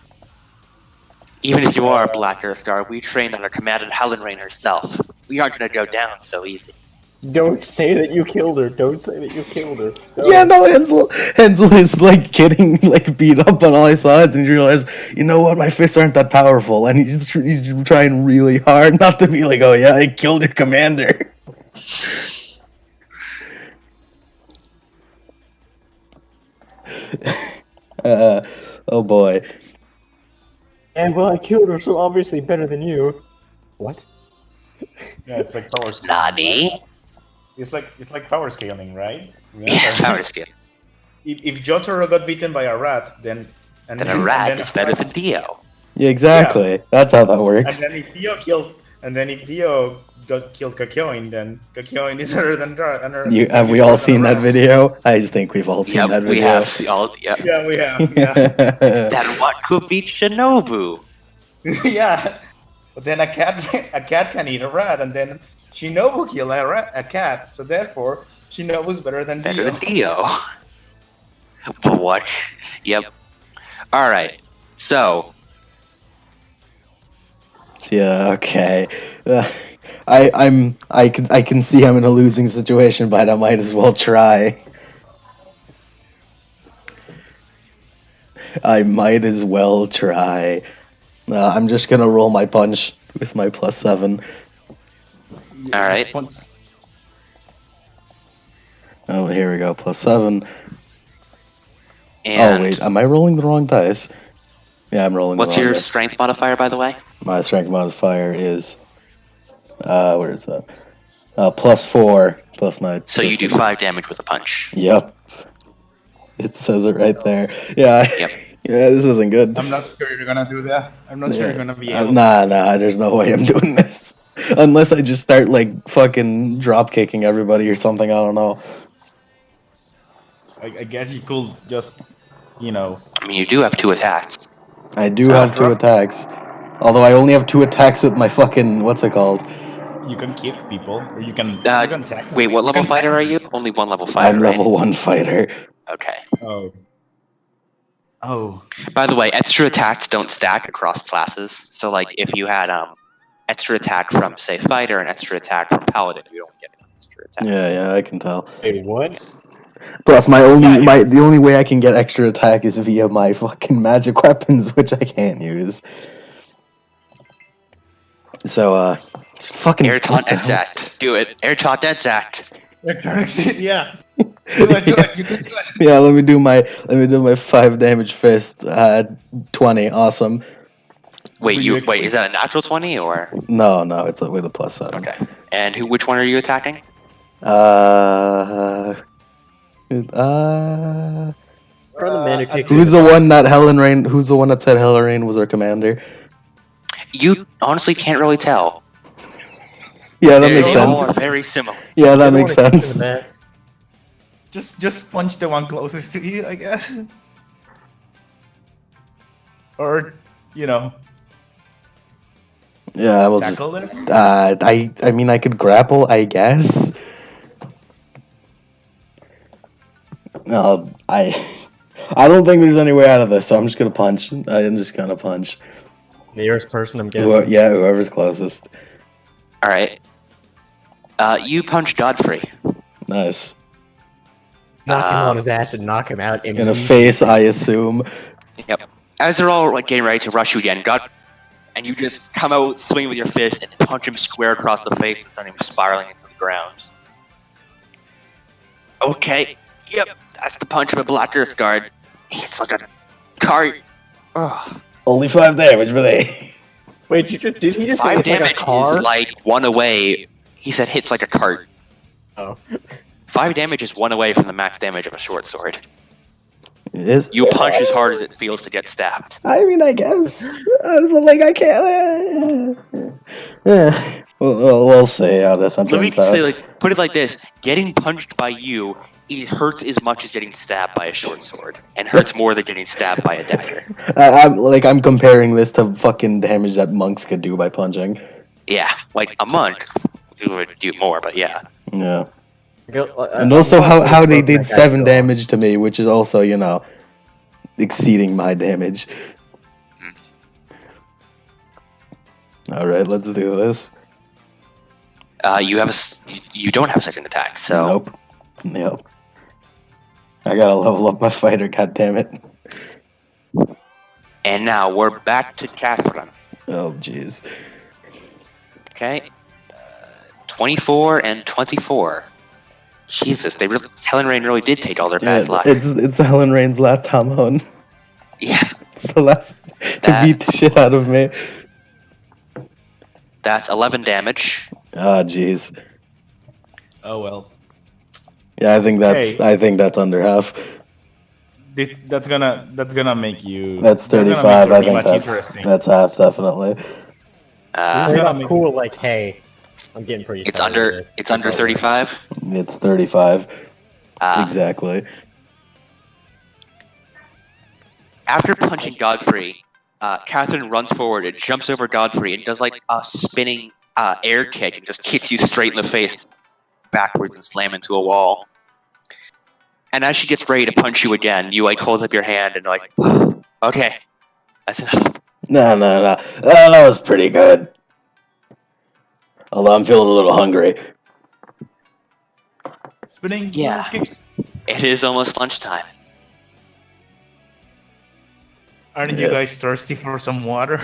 Even if you are a Black Earth Guard, we trained under Commander Helen Rain herself. We aren't going to go down so easy. Don't say that you killed her. Don't say that you killed her. No. Yeah, no, Hansel is getting beat up on all his sides, and you realize, you know what, my fists aren't that powerful, and he's trying really hard not to be like, oh yeah, I killed your commander. Oh boy. And well, I killed her, so obviously better than you. What? Yeah, it's like power scaling. Nani? It's like power scaling, right? Yeah, power scale. If Jotaro got beaten by a rat, then a rat is better than Dio. Yeah, exactly. Yeah. That's how that works. And then if Dio got killed Kakyoin, then Kakyoin is better than Rat. Have we all seen that video? I think we've all seen that video. We have all. Yep. Yeah, we have. Yeah. Then what could beat Shinobu? Yeah, but then a cat can eat a rat, and then Shinobu killed a cat, so therefore Shinobu's better than Dio. But what? Yep. All right. So. Yeah. Okay. I can see I'm in a losing situation, but I might as well try. I might as well try. I'm just gonna roll my punch with my +7. All right. Oh, here we go. +7. And oh wait, am I rolling the wrong dice? Yeah, I'm rolling. What's the wrong your dice. strength modifier, by the way? My strength modifier is where is that? +4 plus my. So you do 5 damage with a punch. Yep. It says it right there. Yeah. Yep. Yeah, this isn't good. I'm not sure you're gonna do that. I'm not sure you're gonna be able. Nah, there's no way I'm doing this. Unless I just start fucking drop kicking everybody or something. I don't know. I guess you could just, I mean, you do have 2 attacks. I do have 2 attacks. Although I only have 2 attacks with my fucking what's it called? You can kick people, or you can. Wait, what level fighter are you? Only 1 level fighter. I'm right? level 1 fighter. Okay. Oh. By the way, extra attacks don't stack across classes. So, if you had extra attack from, say, fighter, and extra attack from paladin. You don't get an extra attack. Yeah, I can tell. Wait, what? Plus, the only way I can get extra attack is via my fucking magic weapons, which I can't use. So, fucking Air taunt exact. Do it. Air taunt exact. Yeah. Do it. You can do it. Yeah, let me do my 5 damage fist. 20, awesome. Wait, is that a natural 20 or? No, it's with a +7. Okay. And which one are you attacking? For the man who kicked Who's the one that Who's the one that said Helerain was our commander? You honestly can't really tell. Yeah, that makes They all sense. are very similar. Yeah, that makes sense. Just punch the one closest to you, I guess. Or, Yeah, I will just. tackle them. I mean, I could grapple, I guess. No, I don't think there's any way out of this, so I'm just gonna punch. I'm just gonna punch. Nearest person, I'm guessing. Whoever's closest. All right. You punch Godfrey. Nice. Knock him on his ass and knock him out. In a face, I assume. Yep. As they're all getting ready to rush you again, and you just come out swinging with your fist and punch him square across the face and send him spiraling into the ground. Okay. Yep. That's the punch of a Black Earth Guard. It's like a cart. Ugh. Only 5 damage, really. Wait, did he just say 5 it's like damage a car? is like 1 away. He said hits like a cart. Oh. 5 damage is 1 away from the max damage of a short sword. It is. You punch as hard as it feels to get stabbed. I mean, I guess. I can't. Yeah. We'll see how this Let me turns out. say, put it like this: getting punched by you, it hurts as much as getting stabbed by a short sword, and hurts more than getting stabbed by a dagger. I'm comparing this to fucking damage that monks could do by punching. Yeah, like a monk would do more, but yeah. Yeah. And also how they did 7 damage to me, which is also, exceeding my damage. Alright, let's do this. You don't have a second attack, so Nope. I gotta level up my fighter, goddammit. And now we're back to Catherine. Oh, jeez. Okay, 24 and 24. Jesus, Helen Rain really did take all their bad luck. It's Helen Rain's last Hamon. Yeah. It's the last to beat the shit out of me. That's 11 damage. Ah, jeez. Oh well. Yeah, I think that's under half. That's gonna make you. That's 35. I think that's half, definitely. This is not cool. Like, hey, I'm getting pretty. It's under 35. It's 35. Exactly. After punching Godfrey, Catherine runs forward and jumps over Godfrey and does like a spinning air kick and just kicks you straight in the face, backwards and slam into a wall. And as she gets ready to punch you again, you hold up your hand and okay, that's enough. No. That was pretty good. Although I'm feeling a little hungry. Spinning. Yeah. It is almost lunchtime. Aren't you guys thirsty for some water?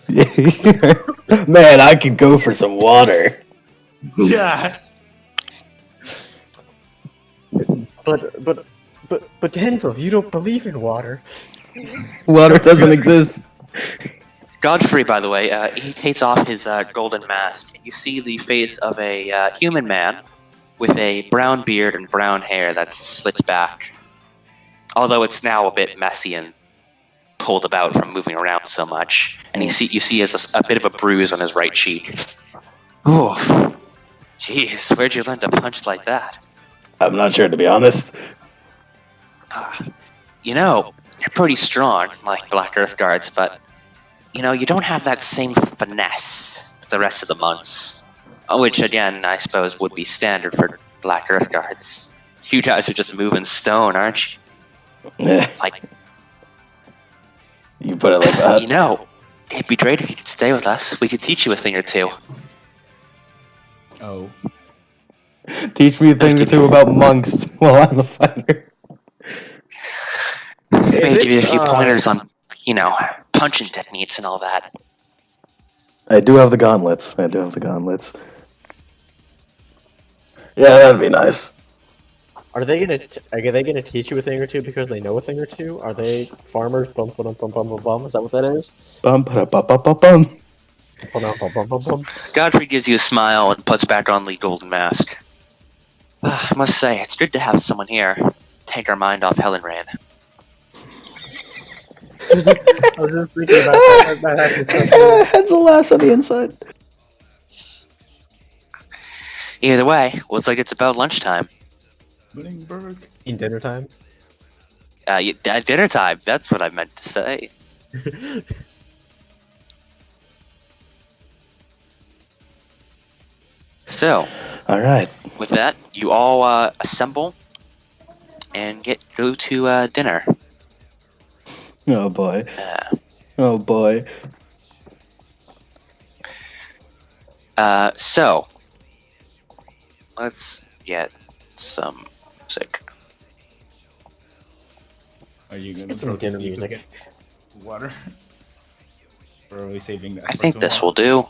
Man, I could go for some water. Yeah. But Denzel, you don't believe in water. Water doesn't exist. Godfrey, by the way, he takes off his golden mask, and you see the face of a human man with a brown beard and brown hair that's slicked back. Although it's now a bit messy and pulled about from moving around so much. And you see he has a bit of a bruise on his right cheek. Oof. Jeez, where'd you learn to punch like that? I'm not sure, to be honest. You're pretty strong, like Black Earth Guards, but, you don't have that same finesse as the rest of the monks. Which, again, I suppose would be standard for Black Earth Guards. You guys are just moving stone, aren't you? Like... You put it like that? It'd be great if you could stay with us. We could teach you a thing or two. Oh. Teach me a thing or two about monks while I'm the fighter. Maybe give you a few pointers on, punching techniques and all that. I do have the gauntlets. Yeah, that'd be nice. Are they gonna teach you a thing or two because they know a thing or two? Are they farmers? Bum bum bum bum bum bum. Is that what that is? Bum ba bum bum bum bum. Godfrey gives you a smile and puts back on the golden mask. I must say, it's good to have someone here. Take our mind off Helen Ran. I was just thinking about that. Hansel laughs on the inside. Either way, looks like it's about lunchtime. In dinner time. Dinner time. That's what I meant to say. So, all right. With that, you all assemble and go to dinner. Oh boy. Oh boy. So let's get some music. Are you gonna get some dinner music? Water? Or are we saving that? I think this will do.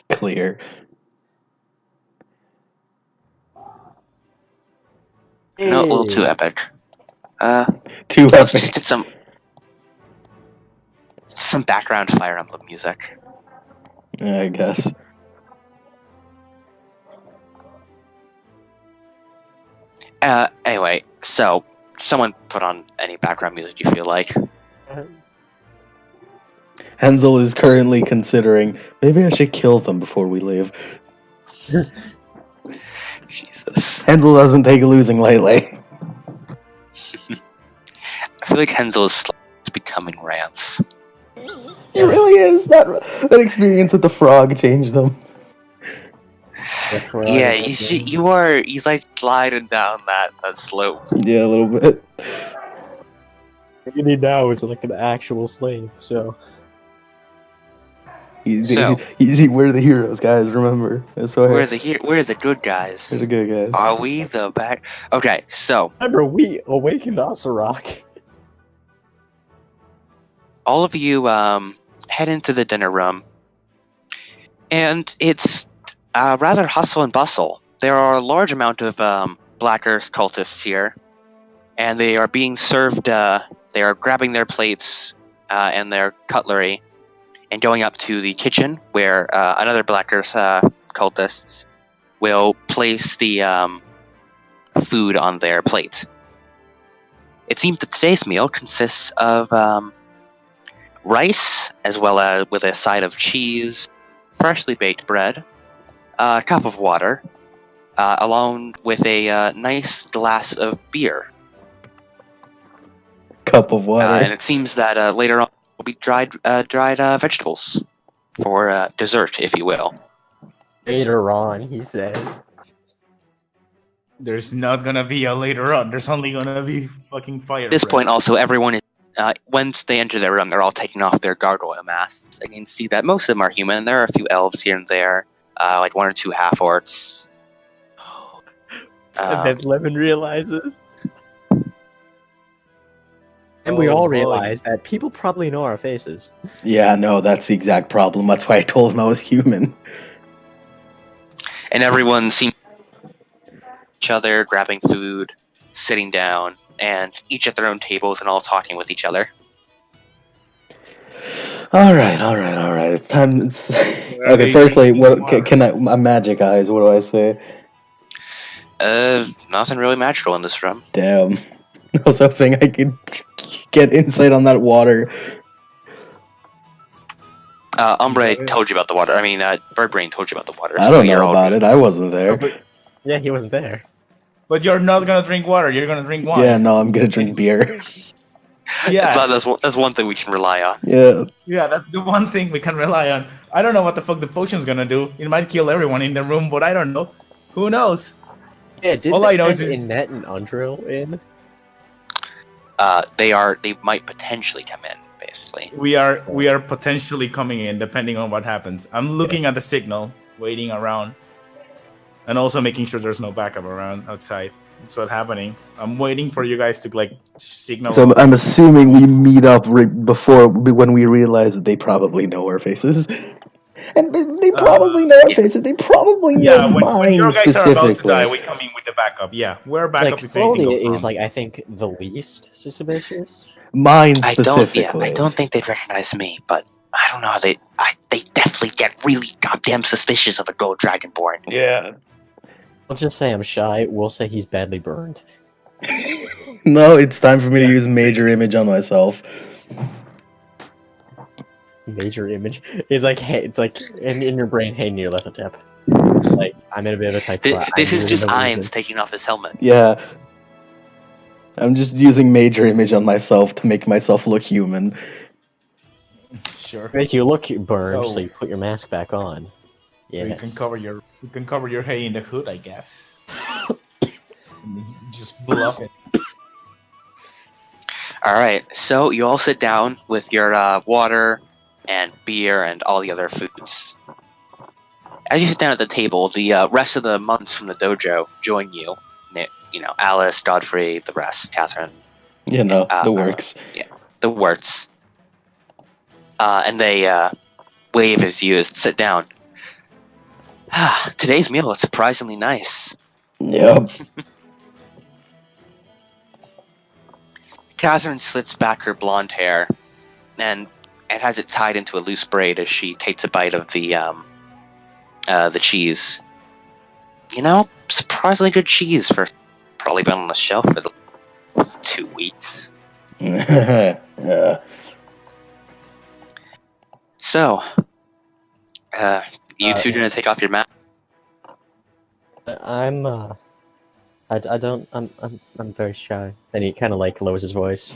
Clear. No, a little too epic. Too let's epic. just get some background Fire Emblem music. Yeah, I guess. Anyway, so someone put on any background music you feel like. Hansel is currently considering, maybe I should kill them before we leave. Jesus. Hansel doesn't take losing lightly. I feel like Hansel is becoming Rance. It really is. That experience with the frog changed them. Yeah, you like gliding down that slope. Yeah, a little bit. What you need now is like an actual slave, so... We're the heroes, guys, remember. That's why we're the good guys. We're the good guys. Are we the bad? Okay, so... Remember, we awakened Osorok. All of you head into the dinner room. And it's rather hustle and bustle. There are a large amount of Black Earth cultists here. And they are being served... they are grabbing their plates and their cutlery and going up to the kitchen where another Black Earth cultists will place the food on their plate. It seems that today's meal consists of rice, as well as with a side of cheese, freshly baked bread, a cup of water, along with a nice glass of beer. Cup of water. And it seems that later on will be dried vegetables for dessert, if you will. Later on, he says. There's not gonna be a later on. There's only gonna be fucking fire. At this point, also, everyone is... once they enter their room, they're all taking off their gargoyle masks. I can see that most of them are human. There are a few elves here and there, like 1 or 2 half-orcs. And then Lemon realizes. And we all realize that people probably know our faces. Yeah, no, that's the exact problem. That's why I told him I was human. And everyone seems each other, grabbing food, sitting down, and each at their own tables and all talking with each other. All right. It's time. Okay, firstly, what can I? My magic eyes. What do I say? Nothing really magical in this room. Damn. I was hoping I could get insight on that water. Umbre told you about the water. I mean, Birdbrain told you about the water. I don't know about it. I wasn't there. Yeah, he wasn't there. But you're not gonna drink water. You're gonna drink wine. Yeah, no, I'm gonna drink beer. Yeah, that's one thing we can rely on. Yeah. Yeah, that's the one thing we can rely on. I don't know what the fuck the potion's gonna do. It might kill everyone in the room, but I don't know. Who knows? Yeah, did All they I know send is Inet and Undrill in? They might potentially come in, basically. we are potentially coming in depending on what happens. I'm looking at the signal, waiting around, and also making sure there's no backup around outside. That's what's happening. I'm waiting for you guys to like signal. So us. I'm assuming we meet up before when we realize that they probably know our faces. And they probably know our faces. They probably know when your mine guys are about to die, specifically. we come in with the backup. Yeah, we're backup Like, if anything slowly goes wrong. is like I think the least suspicious. Mine I specifically. don't think they'd recognize me, but I don't know how they definitely get really goddamn suspicious of a gold dragonborn. Yeah. I'll just say I'm shy. We'll say he's badly burned. No, it's time for me to use major image on myself. Major image. It's like, hey, it's like in your brain, hey, near left tip. Like, I'm in a bit of a tight spot. This is just Ian Iams taking off his helmet. Yeah. I'm just using major image on myself to make myself look human. Sure. Make you look burned, so So- you put your mask back on. You Yes. can cover your hay in the hood, I guess. And then you just bluff it. Alright, so you all sit down with your water and beer and all the other foods. As you sit down at the table, the rest of the monks from the dojo join you. You know, Alice, Godfrey, the rest, Catherine, You know, the works. the Wirtz. And they wave as you sit down. Today's meal is surprisingly nice. Yep. Catherine slits back her blonde hair and has it tied into a loose braid as she takes a bite of the cheese. You know, surprisingly good cheese for probably been on the shelf for 2 weeks. Yeah. So, you two gonna take off your mask? I'm very shy. Then he kind of like lowers his voice.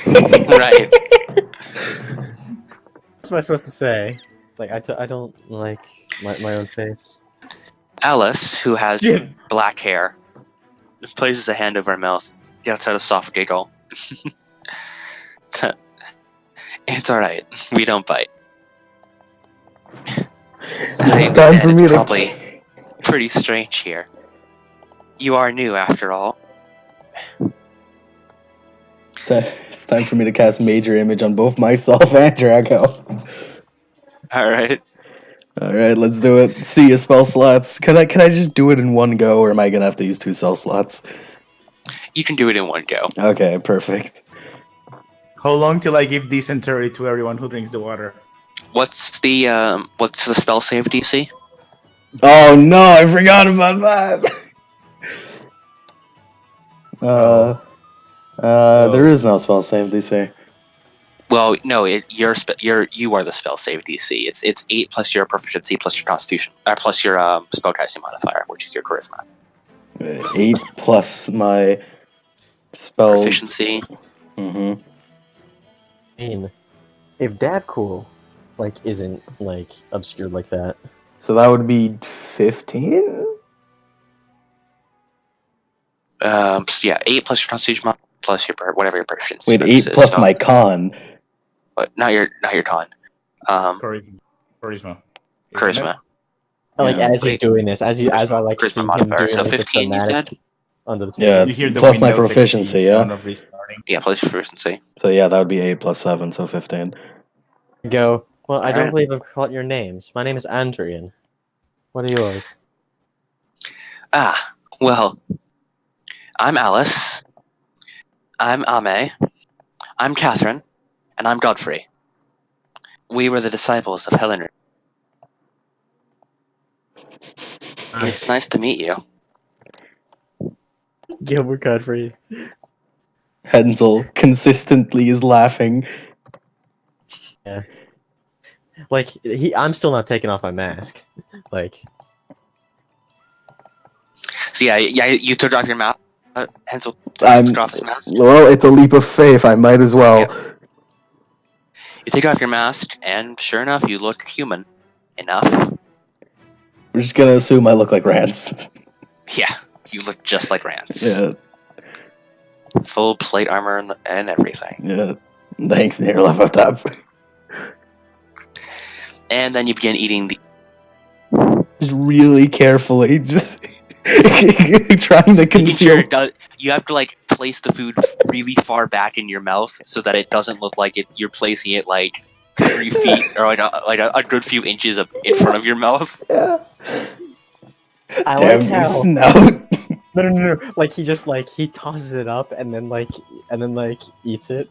Right. What am I supposed to say? Like I don't like my own face. Alice, who has Jim. black hair, places a hand over her mouth, gets out a soft giggle. It's alright. We don't bite. I Time for understand me it's to. probably pretty strange here. You are new, after all. It's time for me to cast major image on both myself and Draco. Alright. Alright, let's do it. See you, spell slots. Can I just do it in one go, or am I gonna have to use 2 spell slots? You can do it in one go. Okay, perfect. How long till I give dysentery to everyone who drinks the water? What's the spell save DC? Oh no, I forgot about that! There is no spell save, DC. Well, no, you are the spell save DC. It's 8 plus your proficiency plus your constitution, plus your spellcasting modifier, which is your charisma. 8 plus my spell Proficiency. Mm-hmm. I mean, if Davcool isn't obscured like that. So that would be 15? So yeah, 8 plus your constitution plus your whatever your proficiency. Wait, 8 is, plus so, my con. But not your con. Charisma. Charisma. As he's doing this, as I Charisma see him modifier. doing So the 15, you thematic said? under the table. Yeah, You hear the plus my Windows XP proficiency, yeah? sound of restarting. Yeah, plus your proficiency. So yeah, that would be 8 plus 7, so 15. Go. Well, I don't Alright. believe I've caught your names. My name is Andrian. What are yours? Well, I'm Alice. I'm Ame. I'm Catherine. And I'm Godfrey. We were the disciples of Helen. It's nice to meet you. Gilbert Godfrey. Hensel consistently is laughing. Yeah. I'm still not taking off my mask. So yeah, you took off your mask. Hansel I'm- took off his mask. Well, it's a leap of faith, I might as well. You take off your mask, and sure enough, you look human enough. We're just gonna assume I look like Rance. Yeah, you look just like Rance. Yeah, Full plate armor and everything. yeah. Thanks, near left up top. And then you begin eating the. Just really carefully, just trying to conceal. You have to like place the food really far back in your mouth so that it doesn't look like you're placing it like 3 feet or like a good few inches in front of your mouth. Yeah. I Damn, like how snout. no. Like he just like he tosses it up and then eats it.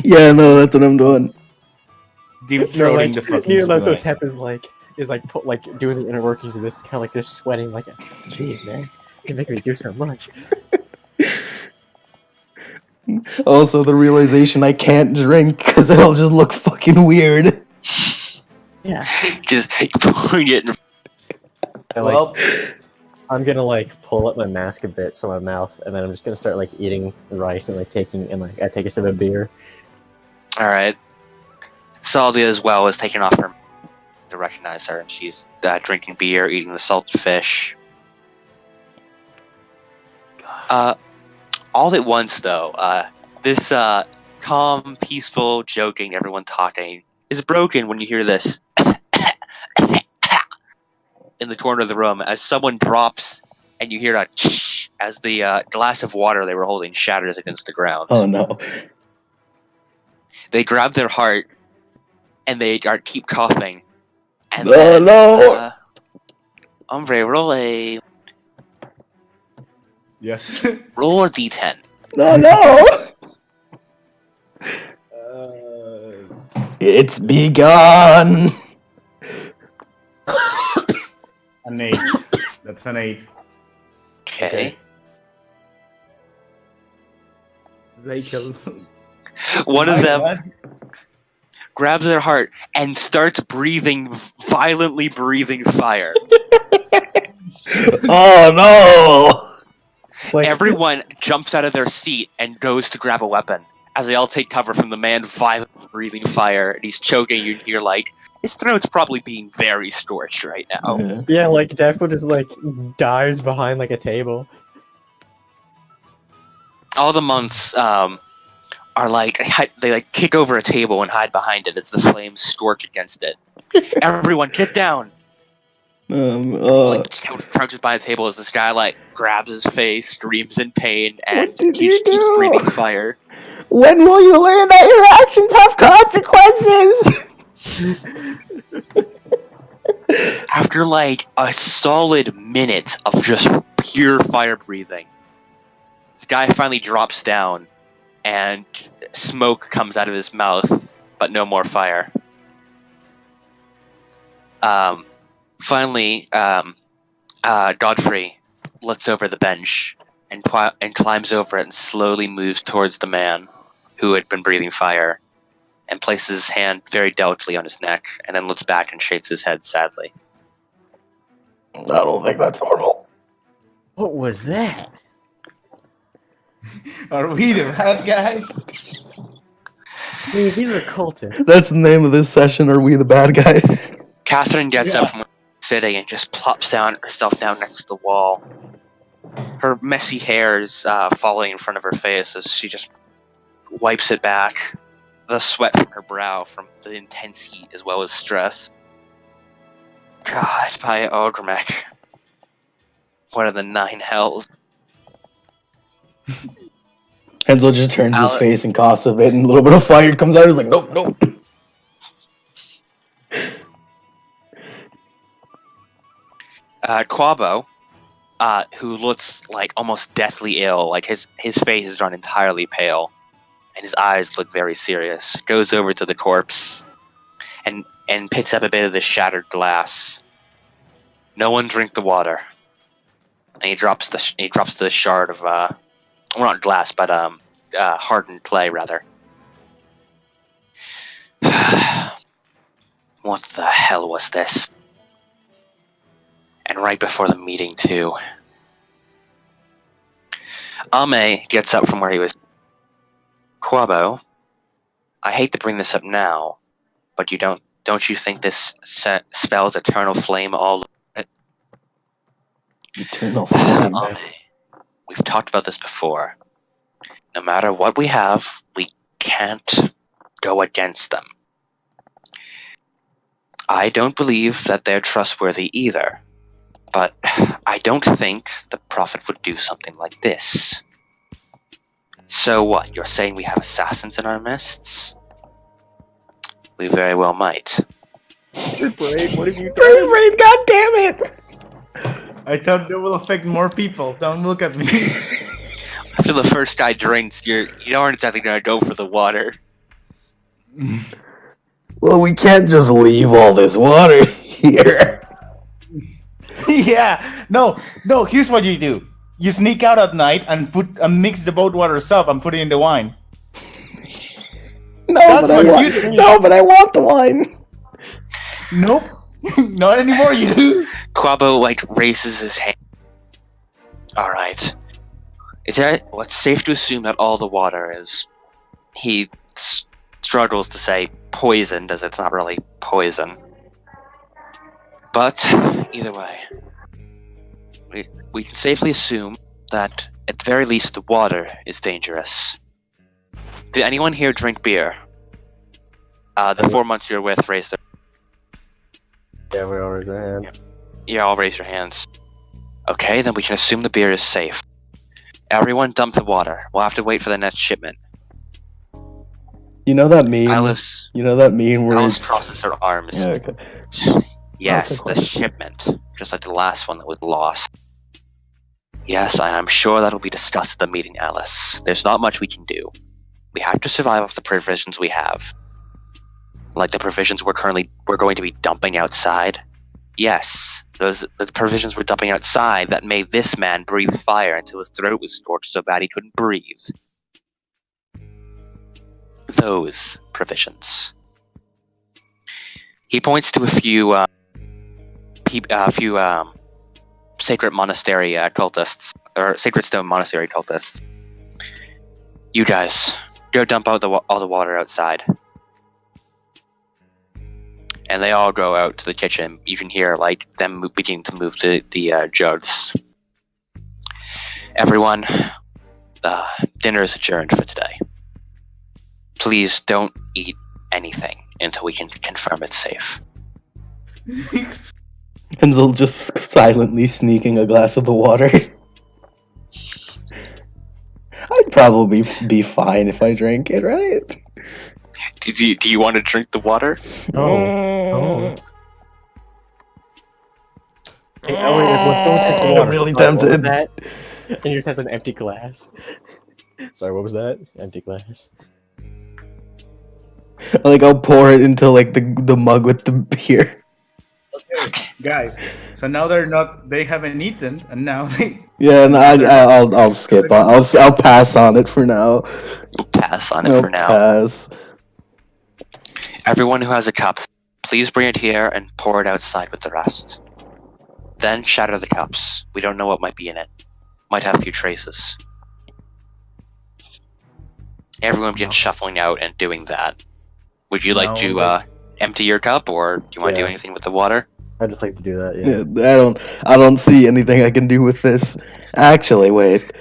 Yeah, no, that's what I'm doing. Deep throating the fucking spoon. Tep is doing the inner workings of this, kind of like just sweating like, jeez, man, you can make me do so much. Also, the realization I can't drink because it all just looks fucking weird. Yeah. Just pulling it in. And, Well, I'm gonna like pull up my mask a bit so my mouth, and then I'm just gonna start like eating rice and I take a sip of beer. Alright. Saldia as well is taking off her to recognize her, and she's drinking beer, eating the salted fish. All at once, though, this calm, peaceful, joking, everyone talking is broken when you hear this in the corner of the room as someone drops and you hear a as the glass of water they were holding shatters against the ground. Oh no. They grab their heart and they keep coughing. And No. Hombre, roll a yes. roll a d10. No. It's begun. An 8. That's an 8. Okay. Rachel. One of them What? grabs their heart and starts violently breathing fire. Oh no. Like, Everyone jumps out of their seat and goes to grab a weapon as they all take cover from the man violently breathing fire, and he's choking. You hear like his throat's probably being very scorched right now. Yeah. yeah, like Defo just like dives behind like a table. All the monks are like they like kick over a table and hide behind it as the flames scorch against it. Everyone, get down! Like crouches by the table as this guy like grabs his face, screams in pain, and What did keeps you do? breathing fire. When will you learn that your actions have consequences? After like a solid minute of just pure fire breathing, the guy finally drops down and smoke comes out of his mouth, but no more fire. Finally, Godfrey looks over the bench and climbs over it and slowly moves towards the man who had been breathing fire and places his hand very delicately on his neck and then looks back and shakes his head sadly. I don't think that's normal. What was that? Are we the bad guys? I mean, these are cultists. That's the name of this session. Are we the bad guys? Catherine gets up from sitting and just plops herself down next to the wall. Her messy hair is falling in front of her face as she just wipes it back. The sweat from her brow from the intense heat as well as stress. God, by Ogremek. What are the 9 hells? Enzo just turns his face and coughs a bit, and a little bit of fire comes out. He's like, nope, nope. Quabo, who looks like almost deathly ill, like his face is gone entirely pale, and his eyes look very serious, goes over to the corpse and picks up a bit of the shattered glass. No one drink the water. And he drops the shard of well, not glass, but hardened clay rather. What the hell was this? And right before the meeting too. Ame gets up from where he was. Quabo, I hate to bring this up now, But don't you think this spells eternal flame all? Eternal flame. We've talked about this before. No matter what we have, we can't go against them. I don't believe that they're trustworthy either, but I don't think the Prophet would do something like this. So what, you're saying we have assassins in our midst? We very well might. Brain, what have you done? Brain, god damn it! I thought that will affect more people. Don't look at me. After the first guy drinks, you aren't exactly gonna go for the water. Well, we can't just leave all this water here. Yeah. No. Here's what you do. You sneak out at night and mix the boat water yourself and put it in the wine. No, but I want the wine. Nope. Not anymore, you do. Quabo, raises his hand. Alright. What's safe to assume that all the water is... He struggles to say poisoned, as it's not really poison. But, either way, we can safely assume that, at the very least, the water is dangerous. Did anyone here drink beer? The 4 months you're with raised their... Yeah, we all raise our hand. Yeah, I'll raise your hands. Okay, then we can assume the beer is safe. Everyone dump the water. We'll have to wait for the next shipment. You know that meme? Alice... You know that meme where Alice it's... crosses her arms. Yeah, okay. Yes, the shipment. Just like the last one that was lost. Yes, and I'm sure that'll be discussed at the meeting, Alice. There's not much we can do. We have to survive off the provisions we have. Like the provisions we're going to be dumping outside. Yes, the provisions we're dumping outside that made this man breathe fire until his throat was scorched so bad he couldn't breathe. Those provisions. He points to a few sacred monastery cultists, or sacred stone monastery cultists. You guys, go dump out all the water outside. And they all go out to the kitchen. You can hear them beginning to move the jugs. Everyone, dinner is adjourned for today. Please don't eat anything until we can confirm it's safe. Enzel just silently sneaking a glass of the water. I'd probably be fine if I drank it, right? Do you want to drink the water? Oh. Hey, I'm really tempted. And you just has an empty glass. Sorry, what was that? Empty glass. I'll pour it into the mug with the beer. Okay, guys. So now they haven't eaten, and now they... Yeah, no, I'll skip on. I'll pass on it for now. You'll pass on it for now. Pass. Everyone who has a cup, please bring it here and pour it outside with the rest. Then shatter the cups. We don't know what might be in it. Might have a few traces. Everyone begins shuffling out and doing that. Would you like to empty your cup, or do you want to do anything with the water? I'd just like to do that, yeah. I don't see anything I can do with this. Actually, wait.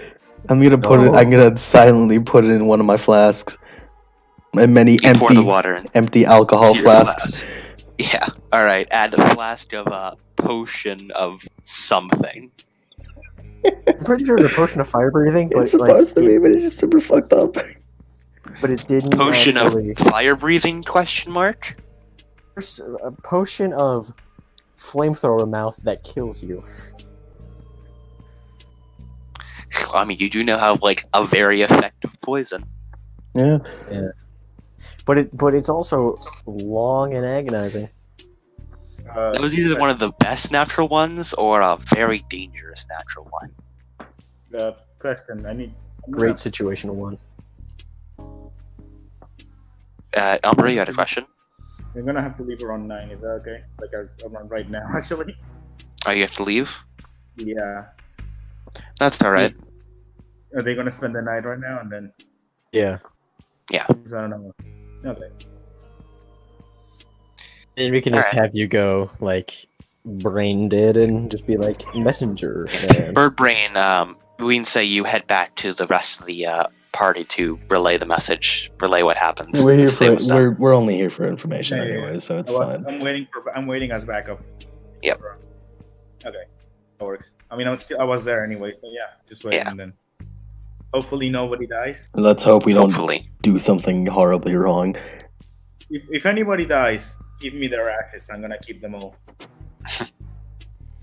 I'm gonna silently put it in one of my flasks. My many pour the water empty alcohol flasks. Yeah. All right. Add a flask of a potion of something. I'm pretty sure it's a potion of fire breathing. But it's supposed to be, but it's just super fucked up. But it didn't. Potion of fire breathing? Question mark. There's a potion of flamethrower mouth that kills you. I mean, you do know how a very effective poison. Yeah. But it's also long and agonizing. It was either one of the best natural ones or a very dangerous natural one. Question. Great situational one. Umbra, you had a question? We're gonna have to leave around 9. Is that okay? Around right now, actually. Oh, you have to leave? Yeah. That's alright. Are they gonna spend the night right now and then? Yeah. Yeah. I don't know. Okay. And we can just have you go, like, brain dead and just be like, messenger, man. Bird Brain, we can say you head back to the rest of the party to relay the message, relay what happened. We're here Stay for with them. we're only here for information Yeah, yeah, anyway, yeah. so it's fine. I'm waiting as backup. Yep. Okay, that works. I mean, I was there anyway, so yeah, just waiting and then. Hopefully nobody dies. Let's hope we don't Hopefully. do something horribly wrong. If anybody dies, give me their ashes. I'm gonna keep them all.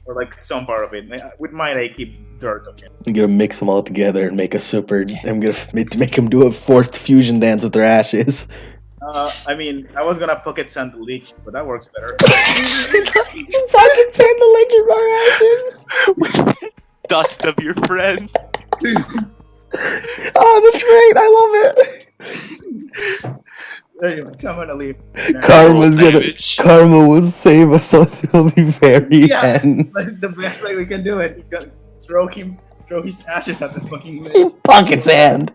Or like some part of it. With mine, I keep dirt of it. I'm gonna mix them all together and make a super. I'm gonna make them do a forced fusion dance with their ashes. I mean, I was gonna pocket sand the leak, but that works better. Pocket sand the leak in our ashes. Dust of your friend. Oh, that's great! I love it. Anyway, so I'm gonna leave. Karma will save us until the very end. The best way we can do it. You can throw his ashes at the fucking Pocket sand.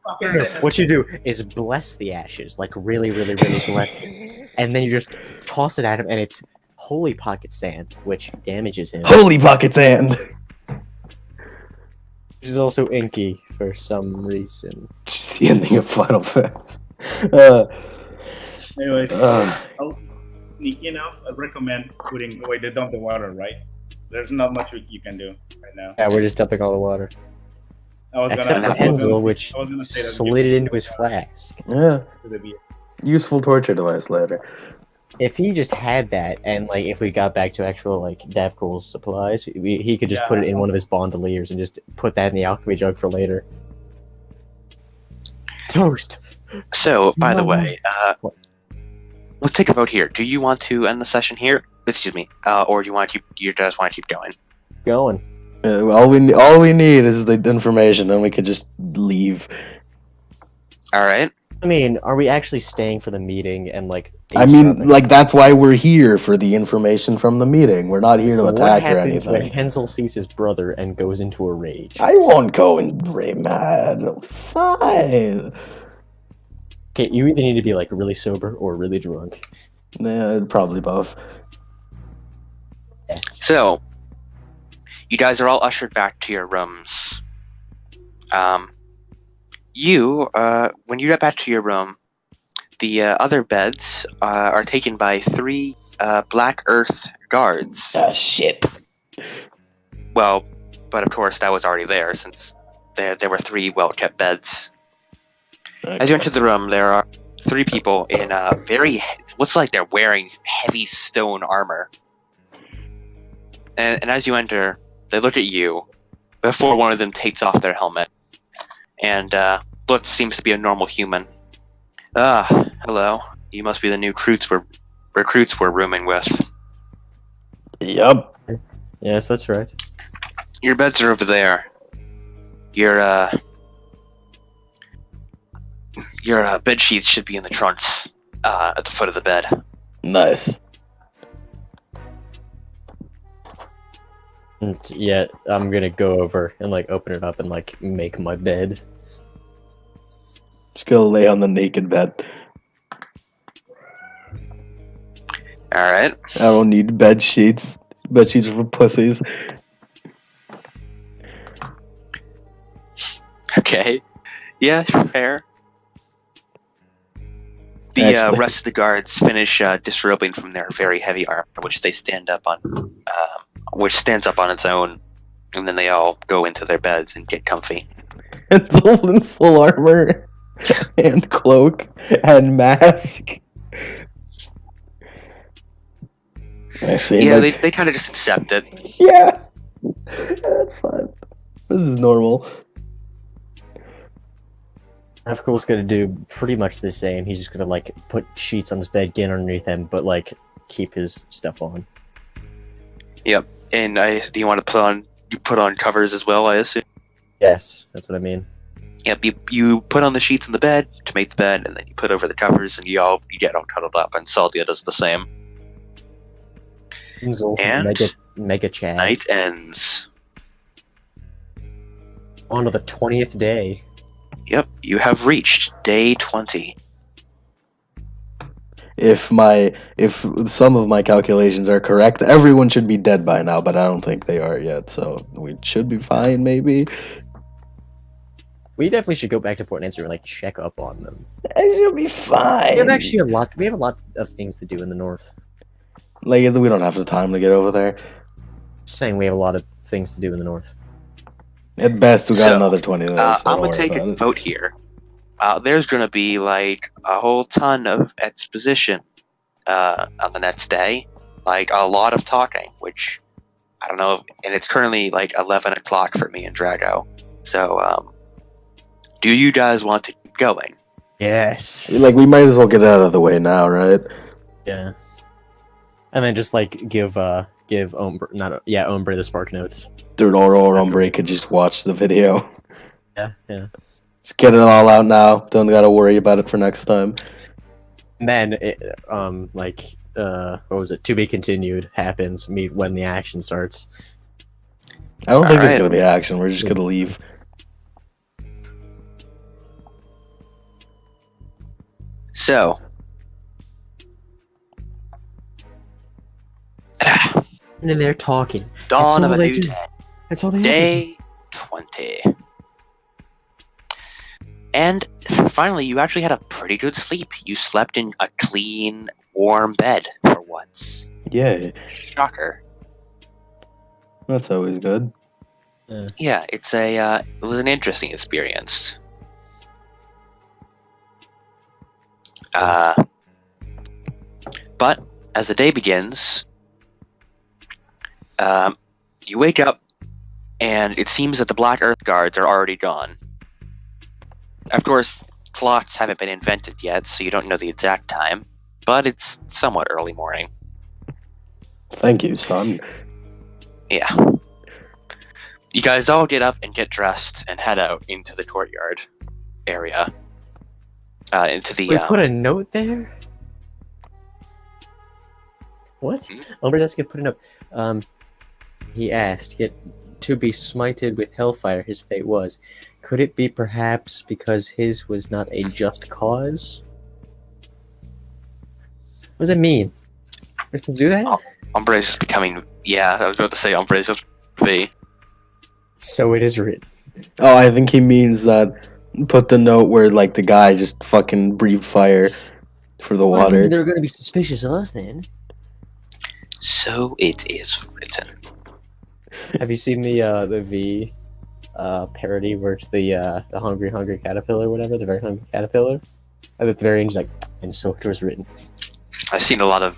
Pocket sand. What you do is bless the ashes, like really, really, really bless it. And then you just toss it at him, and it's holy pocket sand, which damages him. Holy pocket sand. Which is also inky for some reason. It's the ending of Final Fantasy. Anyways, sneaky enough, I recommend putting away the dump the water, right? There's not much you can do right now. Yeah, we're just dumping all the water. Except for Enzel, which slid it into his flask. Yeah. Useful torture device later. If he just had that, and like if we got back to actual like Davcool's supplies, he could just put it in one of his bandoliers and just put that in the alchemy jug for later. Toast. So, by the way, let's take a vote here. Do you want to end the session here? Excuse me. Or do you just want to keep going? Going. All we need is the information, then we could just leave. All right. I mean, are we actually staying for the meeting and like? I mean, like that's why we're here, for the information from the meeting. We're not here to attack or anything. When Hansel sees his brother and goes into a rage? I won't go and mad. Fine. Okay, you either need to be like really sober or really drunk. Yeah, probably both. So, you guys are all ushered back to your rooms. When you get back to your room, the other beds are taken by 3 Black Earth guards. Ah, shit. Well, but of course that was already there, since there were 3 well-kept beds. Okay. As you enter the room, there are 3 people in looks like they're wearing heavy stone armor. And as you enter, they look at you before one of them takes off their helmet. And seems to be a normal human. Hello. You must be the new recruits we're rooming with. Yup. Yes, that's right. Your beds are over there. Your bed sheets should be in the trunks at the foot of the bed. Nice. And yeah, I'm gonna go over and like open it up and like make my bed. Just go lay on the naked bed. Alright. I don't need bed sheets. Bed sheets are for pussies. Okay. Yeah, fair. The rest of the guards finish disrobing from their very heavy armor, which they stand up on, which stands up on its own, and then they all go into their beds and get comfy. It's all in full armor. And cloak and mask. Actually, yeah, they kind of just accept it. Yeah, that's fine. This is normal. Cool's gonna do pretty much the same. He's just gonna like put sheets on his bed, get underneath him, but like keep his stuff on. Yep. And do you want to put on covers as well? I assume. Yes, that's what I mean. Yep, you put on the sheets in the bed to make the bed, and then you put over the covers, and you get all cuddled up, and Saldia does the same. And Mega Chad. Night ends. On to the 20th day. Yep, you have reached day 20. if some of my calculations are correct, everyone should be dead by now, but I don't think they are yet, so we should be fine, maybe. We definitely should go back to Port Answer and like check up on them. It should be fine. We have actually a lot. We have a lot of things to do in the north. Like, we don't have the time to get over there. Just saying, we have a lot of things to do in the north. At best, we got So, another 20 minutes. So I'm don't gonna worry take about a it. vote here. There's gonna be like a whole ton of exposition on the next day, like a lot of talking, which I don't know, and it's currently like 11 o'clock for me and Drago. So, do you guys want to keep going? Yes. Like, we might as well get it out of the way now, right? Yeah. And then just like give Ombre, Ombre the Spark Notes. Dude, or Ombre could just watch the video. Yeah, yeah. Just get it all out now. Don't gotta worry about it for next time. And then what was it? To be continued happens when the action starts. I don't think there's Alright. gonna be action. We're just gonna leave. So, And then they're talking. dawn of all a they new do. day. That's all they have. Day 20. And finally, you actually had a pretty good sleep. You slept in a clean, warm bed for once. Yeah, Shocker. that's always good. Yeah, it was an interesting experience. But as the day begins, you wake up, and it seems that the Black Earth Guards are already gone. Of course, clocks haven't been invented yet, so you don't know the exact time, but it's somewhat early morning. Thank you, son. Yeah. You guys all get up and get dressed and head out into the courtyard area. Into the. We put a note there. What? Hmm? Ombre has to put a note. He asked, "Yet to be smited with hellfire, his fate was. Could it be perhaps because his was not a just cause?" What does that mean? We're supposed to do that? Umbre's is becoming. Yeah, I was about to say Umbre's is V. So it is written. Oh, I think he means that. Put the note where, like, the guy just fucking breathed fire for the water. They're going to be suspicious of us then. So it is written. Have you seen the V parody where it's the hungry caterpillar or whatever, the very hungry caterpillar? And at the very end, he's like, "And so it was written." I've seen a lot of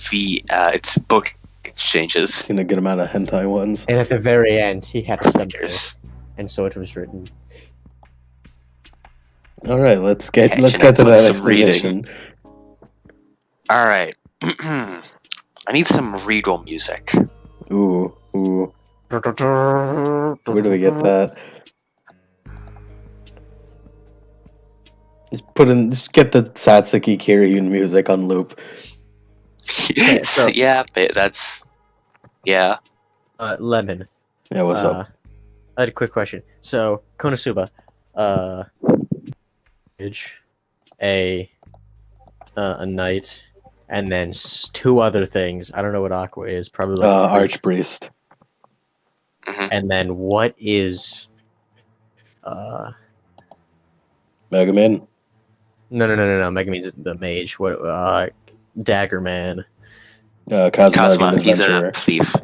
V. It's book exchanges. Seen a good amount of hentai ones. And at the very end, he had a stumble. Figures. And so it was written. All right, let's get Catching to up with that some reading. exposition. All right. I need some regal music. Ooh. Where do we get that? Just get the Satsuki Kiryun music on loop. So, yeah, that's. Yeah. Lemon. Yeah, what's up? I had a quick question. So, Konosuba, a knight, and then two other things. I don't know what Aqua is. Probably like a priest. Archpriest. Mm-hmm. And then what is Mega Man. No. Megumin's the mage. What Dagger Man. Kazuma. He's a thief.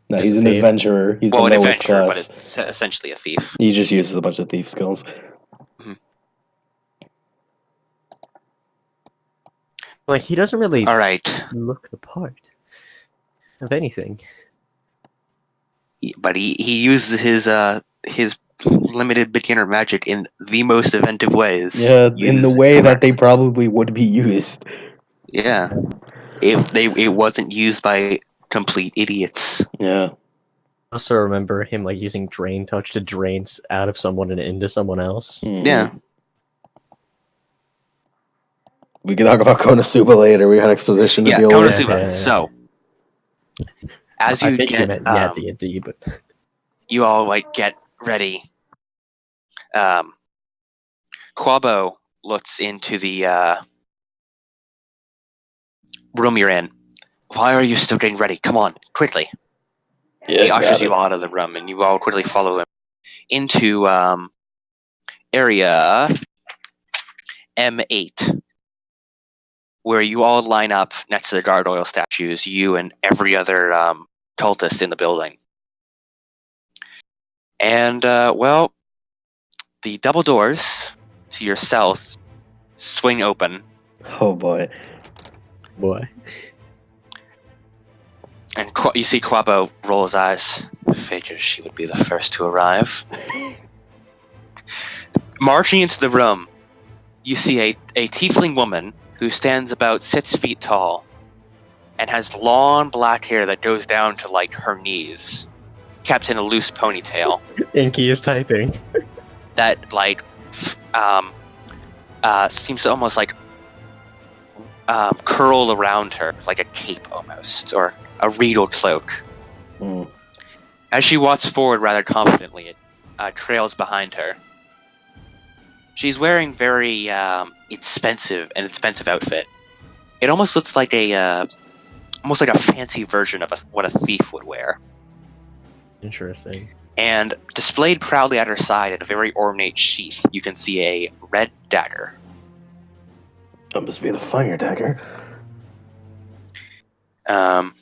No, he's an adventurer. He's Well, the an lowest adventurer, class. but it's essentially a thief. He just uses a bunch of thief skills. Like, he doesn't really All right. look the part of anything. But he uses his limited beginner magic in the most inventive ways. Yeah, in the way that they probably would be used. Yeah. It wasn't used by complete idiots. Yeah. I also remember him like using Drain Touch to drain out of someone and into someone else. Mhm. Yeah. We can talk about Konosuba later. We got exposition to Yeah, deal with. Konosuba. Yeah. So, as I you think you get, meant D&D, but you all like get ready. Quabo looks into the room you're in. Why are you still getting ready? Come on, quickly. Yeah, He ushers got you it. out of the room, and you all quickly follow him into area M8, where you all line up next to the gargoyle statues, you and every other cultist in the building. And, well, the double doors to your south swing open, Oh boy. Boy. and you see Quabo roll his eyes. Figures she would be the first to arrive. Marching into the room, you see a tiefling woman who stands about 6 feet tall and has long black hair that goes down to, like, her knees, kept in a loose ponytail Inky is typing. that, like, seems to almost, like, curl around her like a cape almost, or a regal cloak. Mm. As she walks forward rather confidently, it trails behind her. She's wearing very expensive outfit. It almost looks like a fancy version of what a thief would wear. Interesting. And displayed proudly at her side in a very ornate sheath, you can see a red dagger. That must be the fire dagger. The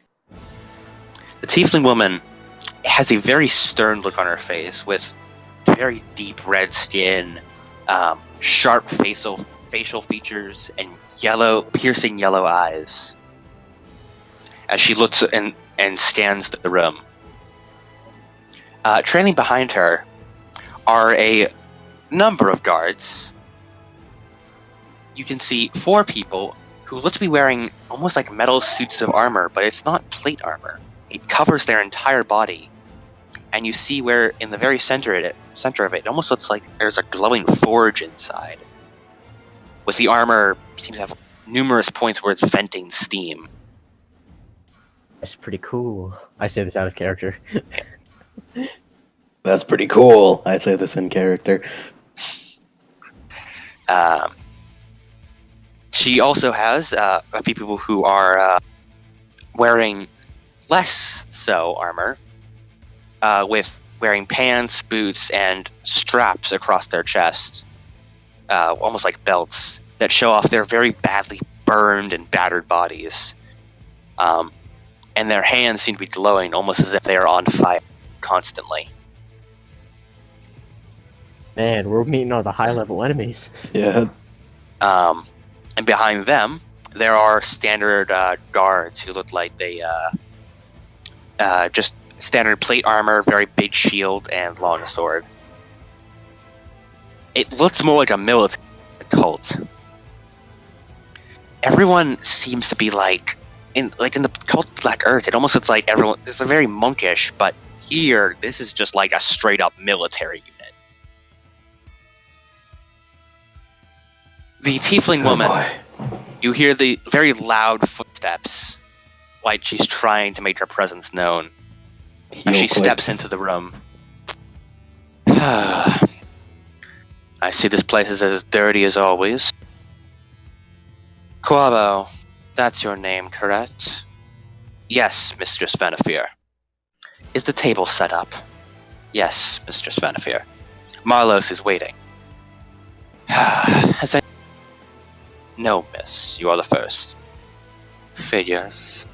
tiefling woman has a very stern look on her face, with very deep red skin, sharp facial features, and piercing yellow eyes. As she looks and scans the room. Trailing behind her are a number of guards. You can see 4 people who look to be wearing almost like metal suits of armor, but it's not plate armor. It covers their entire body. And you see where in the very center of it almost looks like there's a glowing forge inside. With the armor, seems to have numerous points where it's venting steam. That's pretty cool. I say this out of character. That's pretty cool. I'd say this in character. She also has a few people who are wearing less so armor, with wearing pants, boots, and straps across their chest, almost like belts, that show off their very badly burned and battered bodies. And their hands seem to be glowing, almost as if they are on fire constantly. Man, we're meeting all the high-level enemies. Yeah. And behind them, there are standard guards who look like they just standard plate armor, very big shield, and long sword. It looks more like a military cult. Everyone seems to be in the cult of Black Earth. It almost looks like everyone. This is very monkish, but here, this is just like a straight up military unit. The tiefling woman, you hear the very loud footsteps, like she's trying to make her presence known. As she steps into the room. I see this place is as dirty as always. Quabo, that's your name, correct? Yes, Mistress Vanafir. Is the table set up? Yes, Mistress Vanafir. Marlos is waiting. No, miss. You are the first. Figures.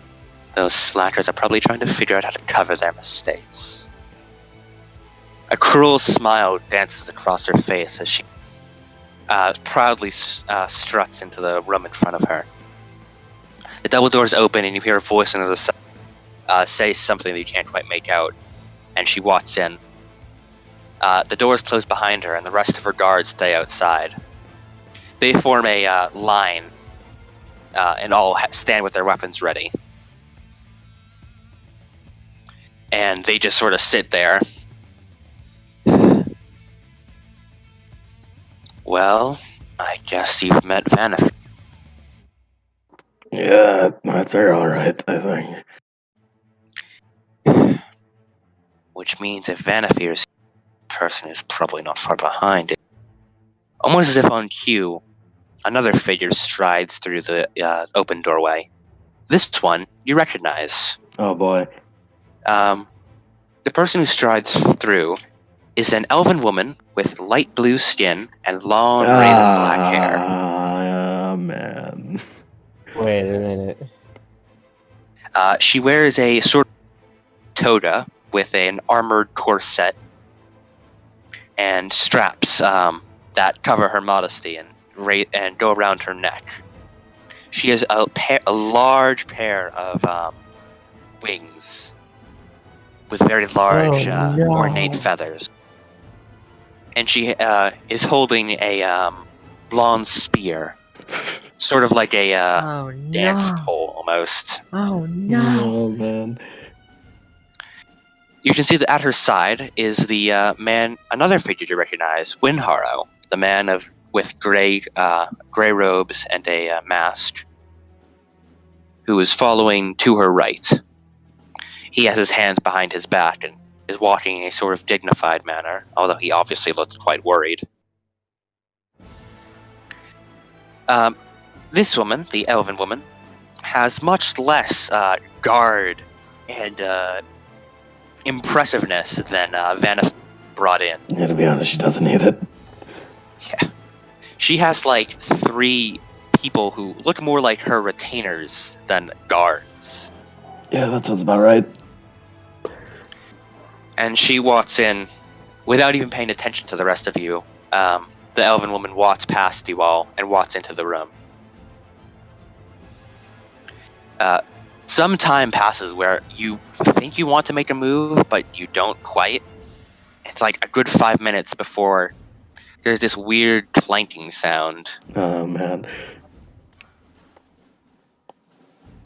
Those slackers are probably trying to figure out how to cover their mistakes. A cruel smile dances across her face as she proudly struts into the room in front of her. The double doors open and you hear a voice on the other side say something that you can't quite make out. And she walks in. The doors close behind her and the rest of her guards stay outside. They form a line and all stand with their weapons ready. And they just sort of sit there. Well, I guess you've met Vanafir. Yeah, that's her alright, I think. Which means if Vanafir's person is probably not far behind it. Almost as if on cue, another figure strides through the open doorway. This one you recognize. Oh boy. The person who strides through is an elven woman with light blue skin and long raven black hair. Ah, man. Wait a minute. She wears a sort of toga with an armored corset and straps that cover her modesty and go around her neck. She has a large pair of wings with very large, ornate feathers. And she is holding a long spear, sort of like a dance pole almost. Oh man. You can see that at her side is the man, another figure you recognize, Winharrow, the man with gray robes and a mask, who is following to her right. He has his hands behind his back and is walking in a sort of dignified manner, although he obviously looks quite worried. This woman, the elven woman, has much less guard and impressiveness than Vanessa brought in. Yeah, to be honest, she doesn't need it. Yeah. She has like 3 people who look more like her retainers than guards. Yeah, that sounds about right. And she walks in without even paying attention to the rest of you. The elven woman walks past you all and walks into the room. Some time passes where you think you want to make a move, but you don't quite. It's like a good 5 minutes before there's this weird clanking sound. Oh man.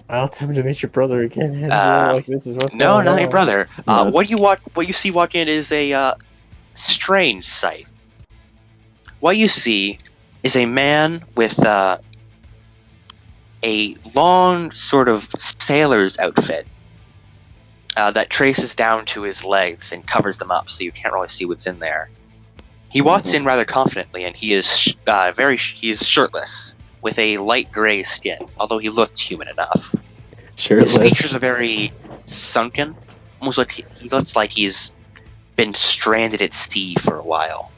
I'll tell him to meet your brother again. Like, this is what's no, going not on. your brother. No. What you see walk in is a strange sight. What you see is a man with a long sort of sailor's outfit that traces down to his legs and covers them up, so you can't really see what's in there. He walks in rather confidently, and he is shirtless with a light gray skin, although he looks human enough. Shirtless. His features are very sunken, almost like he looks like he's been stranded at sea for a while.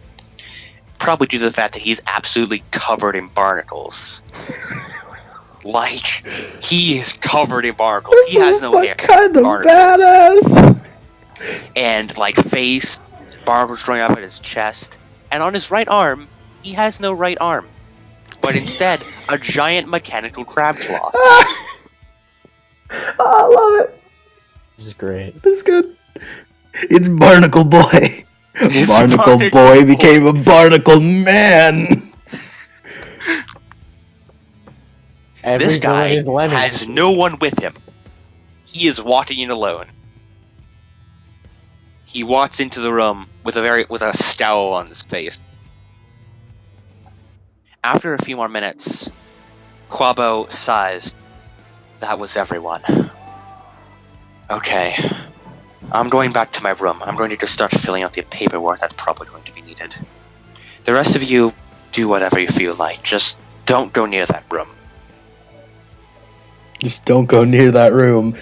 Probably due to the fact that he's absolutely covered in barnacles. Like, he is covered in barnacles. He has no hair. What kind of barnacles. badass? And, like, face, barnacles growing up at his chest. And on his right arm, he has no right arm. But instead, a giant mechanical crab claw. Oh, I love it. This is great. It's good. It's Barnacle Boy. It's Barnacle Barnacle Boy Boy. became a Barnacle Man. This guy is Lemmy. has no one with him. He is walking in alone. He walks into the room with a scowl on his face. After a few more minutes, Quabo sighs. That was everyone. Okay. I'm going back to my room. I'm going to just start filling out the paperwork that's probably going to be needed. The rest of you, do whatever you feel like. Just don't go near that room. Just don't go near that room.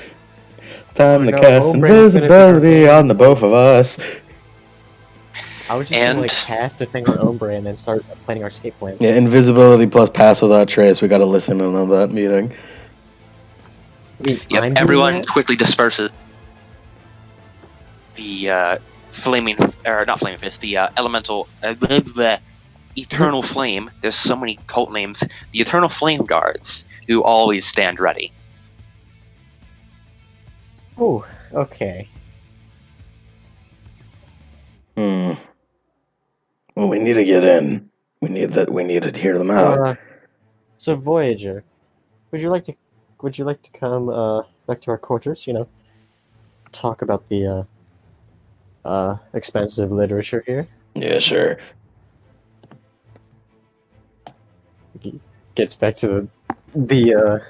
It's time to no, cast Ombre's gonna invisibility on the both of us. I was just gonna like cast the thing on Ombre and then start planning our escape plan. Yeah, invisibility plus pass without trace. We gotta listen in on that meeting. I mean, Yep, I'm doing everyone that? quickly disperses. The flaming, or not flaming fist, the elemental, the eternal flame. There's so many cult names. The eternal flame guards, who always stand ready. Oh, okay. Well, we need to get in. We need to hear them out. So Voyager, would you like to come back to our quarters? You know, talk about the expensive literature here. Yeah, sure. Gets back to the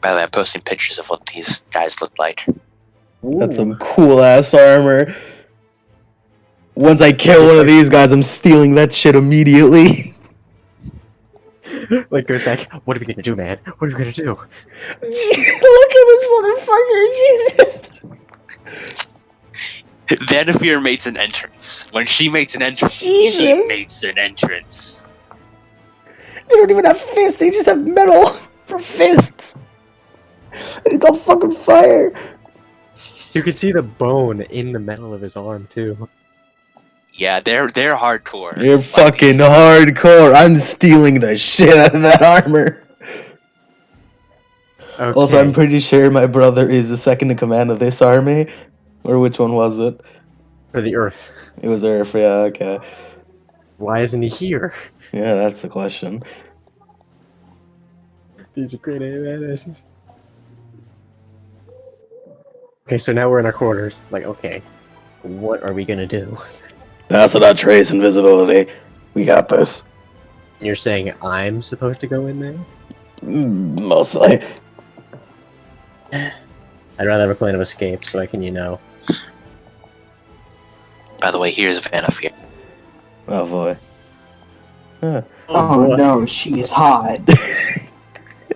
By the way, I'm posting pictures of what these guys look like. That's some cool ass armor. Once I kill one of these guys, I'm stealing that shit immediately. Like goes back. What are we gonna do, man? What are we gonna do? Look at this motherfucker, Jesus! Vanafear makes an entrance. When she makes an entrance, Jesus! she makes an entrance. They don't even have fists, they just have metal for fists! And it's all fucking fire! You can see the bone in the metal of his arm too. Yeah, they're hardcore. You're fucking hardcore. I'm stealing the shit out of that armor. Okay. Also, I'm pretty sure my brother is the second in command of this army. Or which one was it? For the Earth. It was Earth, yeah, okay. Why isn't he here? Yeah, that's the question. These are great badasses. Okay, so now we're in our quarters. Like, okay, what are we gonna do? That's not trace invisibility. We got this. You're saying I'm supposed to go in there? Mostly. I'd rather have a plan of escape so I can, By the way, here's Vanafear. Oh boy. Huh. Oh no, she is hot.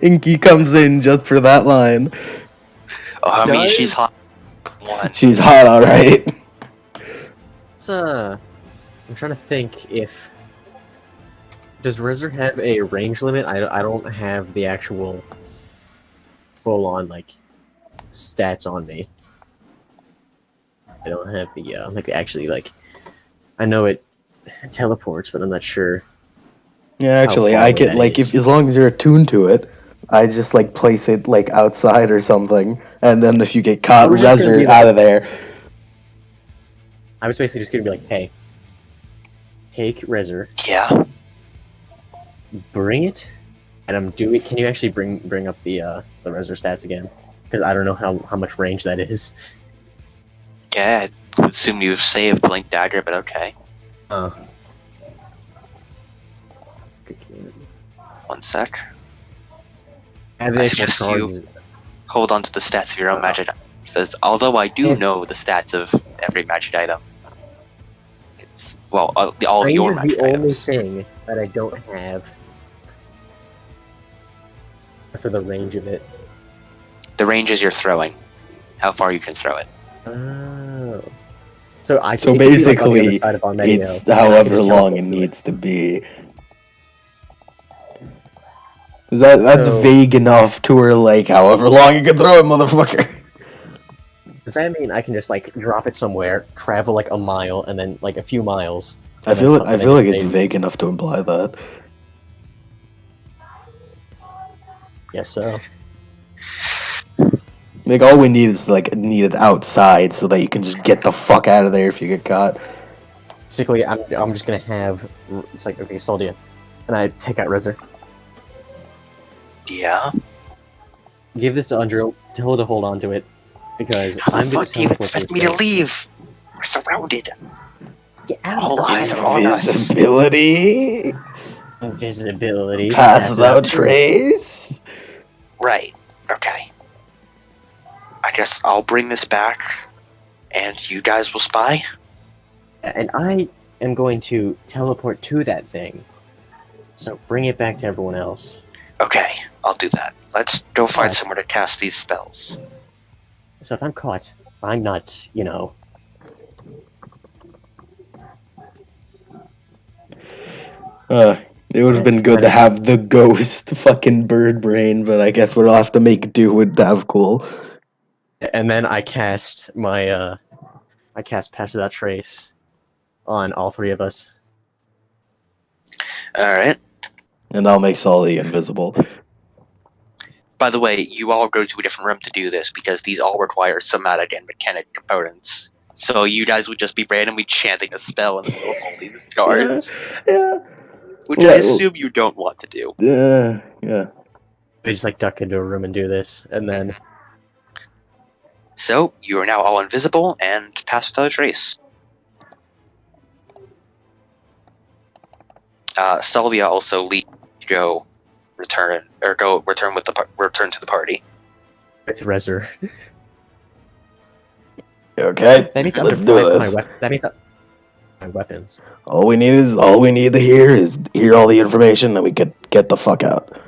Inky comes in just for that line. Oh, I mean, Does- she's hot. One. She's hot, alright. I'm trying to think if... Does Rizzer have a range limit? I don't have the actual full-on, stats on me. I don't have the, actually, I know it teleports, but I'm not sure. Yeah, actually, far I away get, that is. as long as you're attuned to it, I just, place it, outside or something, and then if you get caught, I was just gonna Rizzer be out of there. I was basically just gonna be like, hey, take Rizzer, Yeah. bring it, and I'm doing. Can you actually bring up the Rizzer stats again? Because I don't know how much range that is. Yeah, I would assume you saved Blink Dagger, but okay. One sec. I have the I extra suggest you- charges. Hold on to the stats of your own magic item. Because although I do If- know the stats of every magic item, it's, well, all Range your is magic the only items. thing that I don't have for the range of it. The range is your throwing. How far you can throw it. Oh. So I So it could be, on the basically, other side of Armedio, it's and I can however just long teleport it to needs to be. That's So- vague enough to where, however long you can throw it, motherfucker. Does that mean I can just drop it somewhere, travel a mile, and then a few miles? I and then feel come- I and then feel like just it's say, vague enough to imply that. Yes, so. All we need is need it outside so that you can just get the fuck out of there if you get caught. Basically, I'm just gonna have it's okay, Soldia, and I take out Rizzer, Yeah? give this to Undrill, tell her to hold on to it, because How the I'm gonna fuck do you teleport expect this me to thing. leave? We're surrounded. Get out All of eyes the are on us. Invisibility. invisibility. Pass Pass without trace. Right. Okay. I guess I'll bring this back, and you guys will spy? And I am going to teleport to that thing. So bring it back to everyone else. Okay, I'll do that. Let's go find Alright. somewhere to cast these spells. So if I'm caught, I'm not, It would have been good to have the ghost fucking bird brain, but I guess we'll have to make do with Davcool. And then I cast my, I cast Pass Without Trace on all three of us. Alright. And I'll make Sully invisible. By the way, you all go to a different room to do this, because these all require somatic and mechanic components. So you guys would just be randomly chanting a spell in the middle of all these guards. Yeah. Which I assume you don't want to do. Yeah. We just duck into a room and do this, and then So, you are now all invisible and pass without a trace. Salvia also leaves to return to the party. with Rizzer. Okay. That means I'm Let's do deprived of my this. weapon. That means my weapons. All we need to hear is all the information, then we get the fuck out.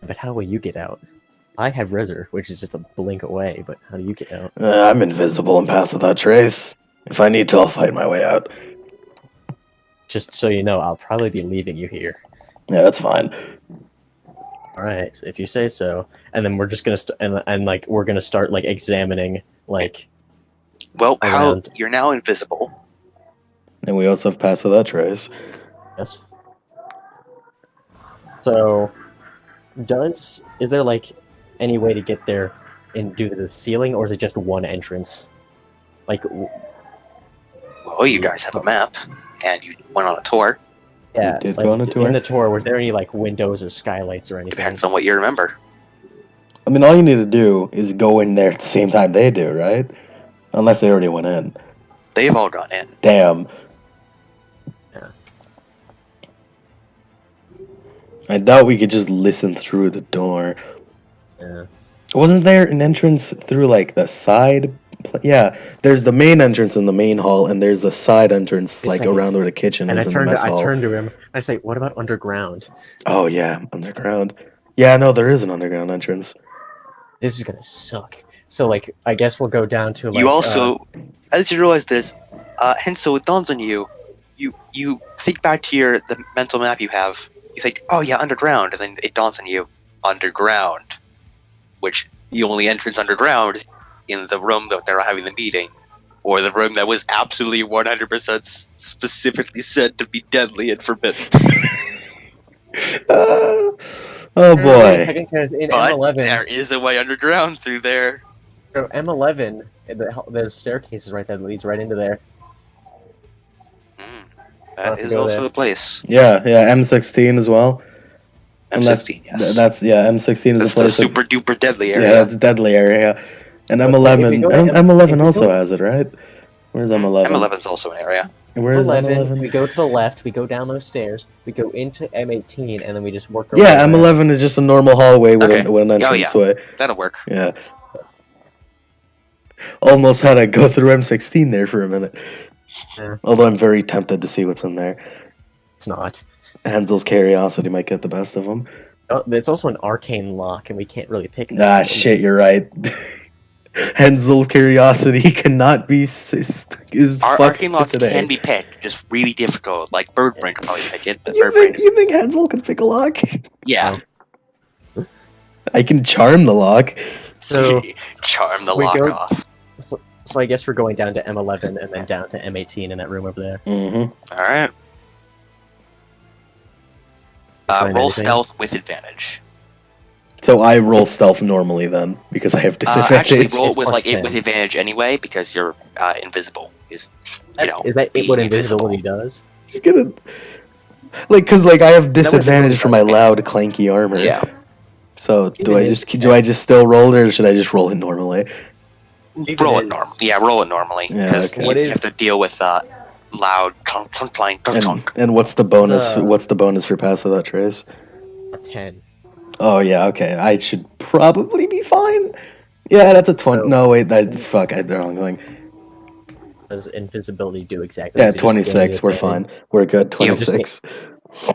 But how will you get out? I have Rizzer, which is just a blink away, but how do you get out? I'm invisible and pass without trace. If I need to, I'll fight my way out. Just so you know, I'll probably be leaving you here. Yeah, that's fine. Alright, so if you say so. And then we're just gonna and we're gonna start like examining like Well, around. you're now invisible. And we also have pass without trace. Yes. So is there like any way to get there and do the ceiling, or is it just one entrance? Like Well, you guys have a map, and you went on a tour. yeah, We did like, go on a tour. in the tour, was there any like windows or skylights or anything? Depends on what you remember. I mean, all you need to do is go in there at the same time they do, right? Unless they already went in. They've all gone in. Damn. Yeah. I doubt we could just listen through the door. Yeah. Wasn't there an entrance through, like, the side? Yeah, there's the main entrance in the main hall, and there's the side entrance, like, second. around where the kitchen And is I in the mess hall. turned to him. I say, "What about underground? Oh, yeah, underground. Yeah, no, there is an underground entrance. This is gonna suck." So, like, I guess we'll go down to like. You also, as you realize this, Hensel, it dawns on you. You think back to the mental map you have. You think, oh yeah, underground, and then it dawns on you, underground, which the only entrance underground is in the room that they're having the meeting, or the room that was absolutely 100% specifically said to be deadly and forbidden. Oh, Wait a boy. second, 'cause in But M11, there is a way underground through there. so M11, the staircase is right there that leads right into there. That have to is go also there. a place. Yeah, M16 as well. And M16, yes. M16 is That's a the place. super duper deadly Yeah, area. that's deadly area. And But if M11, we go to M11 if we also go- has it, right? Where's M11? M11's also an area. Where is 11, M11? we go to the left, we go down those stairs, we go into M18, and then we just work our Yeah, way around. M11 is just a normal hallway with, Okay. with an Oh, yeah. entrance way. That'll work. Yeah. Almost had to go through M16 there for a minute. Yeah. Although I'm very tempted to see what's in there. It's not. Hansel's curiosity might get the best of him. Oh, it's also an arcane lock, and we can't really pick it. Ah, shit, you're right. Hansel's curiosity cannot be is Our fucked arcane for locks today. can be picked, just really difficult. Like Birdbrain could probably pick it, but You Birdbrain is... think Hansel can pick a lock? Yeah. I can charm the lock. So Charm the we lock go- off. So I guess we're going down to M11 and then down to M18 in that room over there. Mm-hmm. Alright. Find Roll anything? stealth with advantage. So I roll stealth normally then, because I have disadvantage. Actually, roll It's with plus like 10. with advantage anyway, because you're invisible. Is you know Is that being what invisibility does? Just get it. Like, cause like I have what disadvantage for my invisibility loud clanky armor. Yeah. So do Even I if- just still roll it, or should I just roll it normally? Even Roll it is- normal. Yeah, roll it normally Yeah, because okay. What you is- have to deal with loud clunk clunk clunk clunk clunk. And what's the bonus? It's, What's the bonus for pass without trace? A 10. Oh yeah, okay. I should probably be fine. Yeah, that's a 20. So- No, wait, fuck, I did the wrong thing. Does invisibility do exactly? Yeah, Is it just giving 26. you We're advantage? fine. We're good. Yeah, 26. On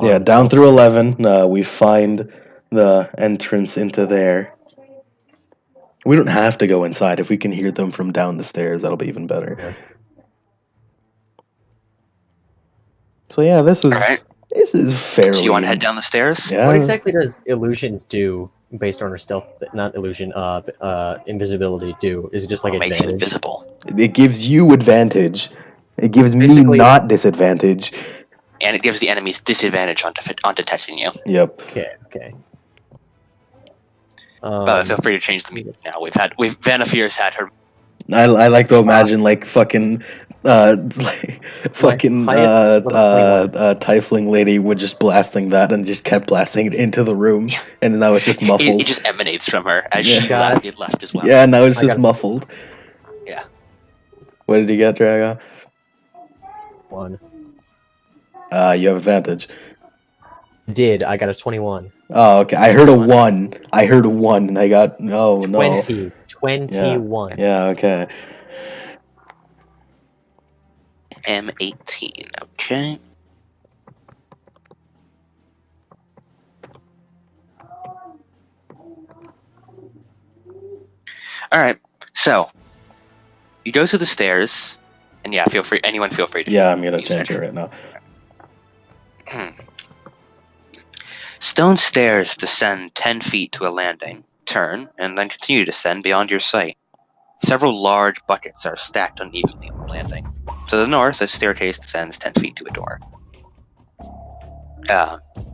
Yeah, down himself? through 11, we find the entrance into there. We don't have to go inside. If we can hear them from down the stairs, that'll be even better. Yeah. So yeah, this is Alright. fairly. So you want to head down the stairs? Yeah. What exactly does illusion do based on her stealth? Not illusion. Invisibility do? Is it just like Or makes you advantage? invisible, It gives you advantage. It gives me Basically- not disadvantage. and it gives the enemies disadvantage on detecting you. Yep. Okay. But feel free to change the meter now. Vanafier's had her. I like to imagine like fucking like fucking Hyatt was a Tiefling lady would just blasting that and just kept blasting it into the room, and now it's just muffled. It just emanates from her as Yeah. she Got left. It left as well. Yeah, now it's I just got it. muffled. Yeah. What did you get, Drago? 1. You have advantage. I got a 21. Oh, okay. I heard a 1. I heard a 1, and I got no. 21. Yeah, okay. M18. Okay. All right. So you go to the stairs, and yeah, feel free. Anyone, feel free to. Yeah, I'm gonna use change it right now. Stone stairs descend 10 feet to a landing, turn, and then continue to descend beyond your sight. Several large buckets are stacked unevenly on the landing. To the north, a staircase descends 10 feet to a door.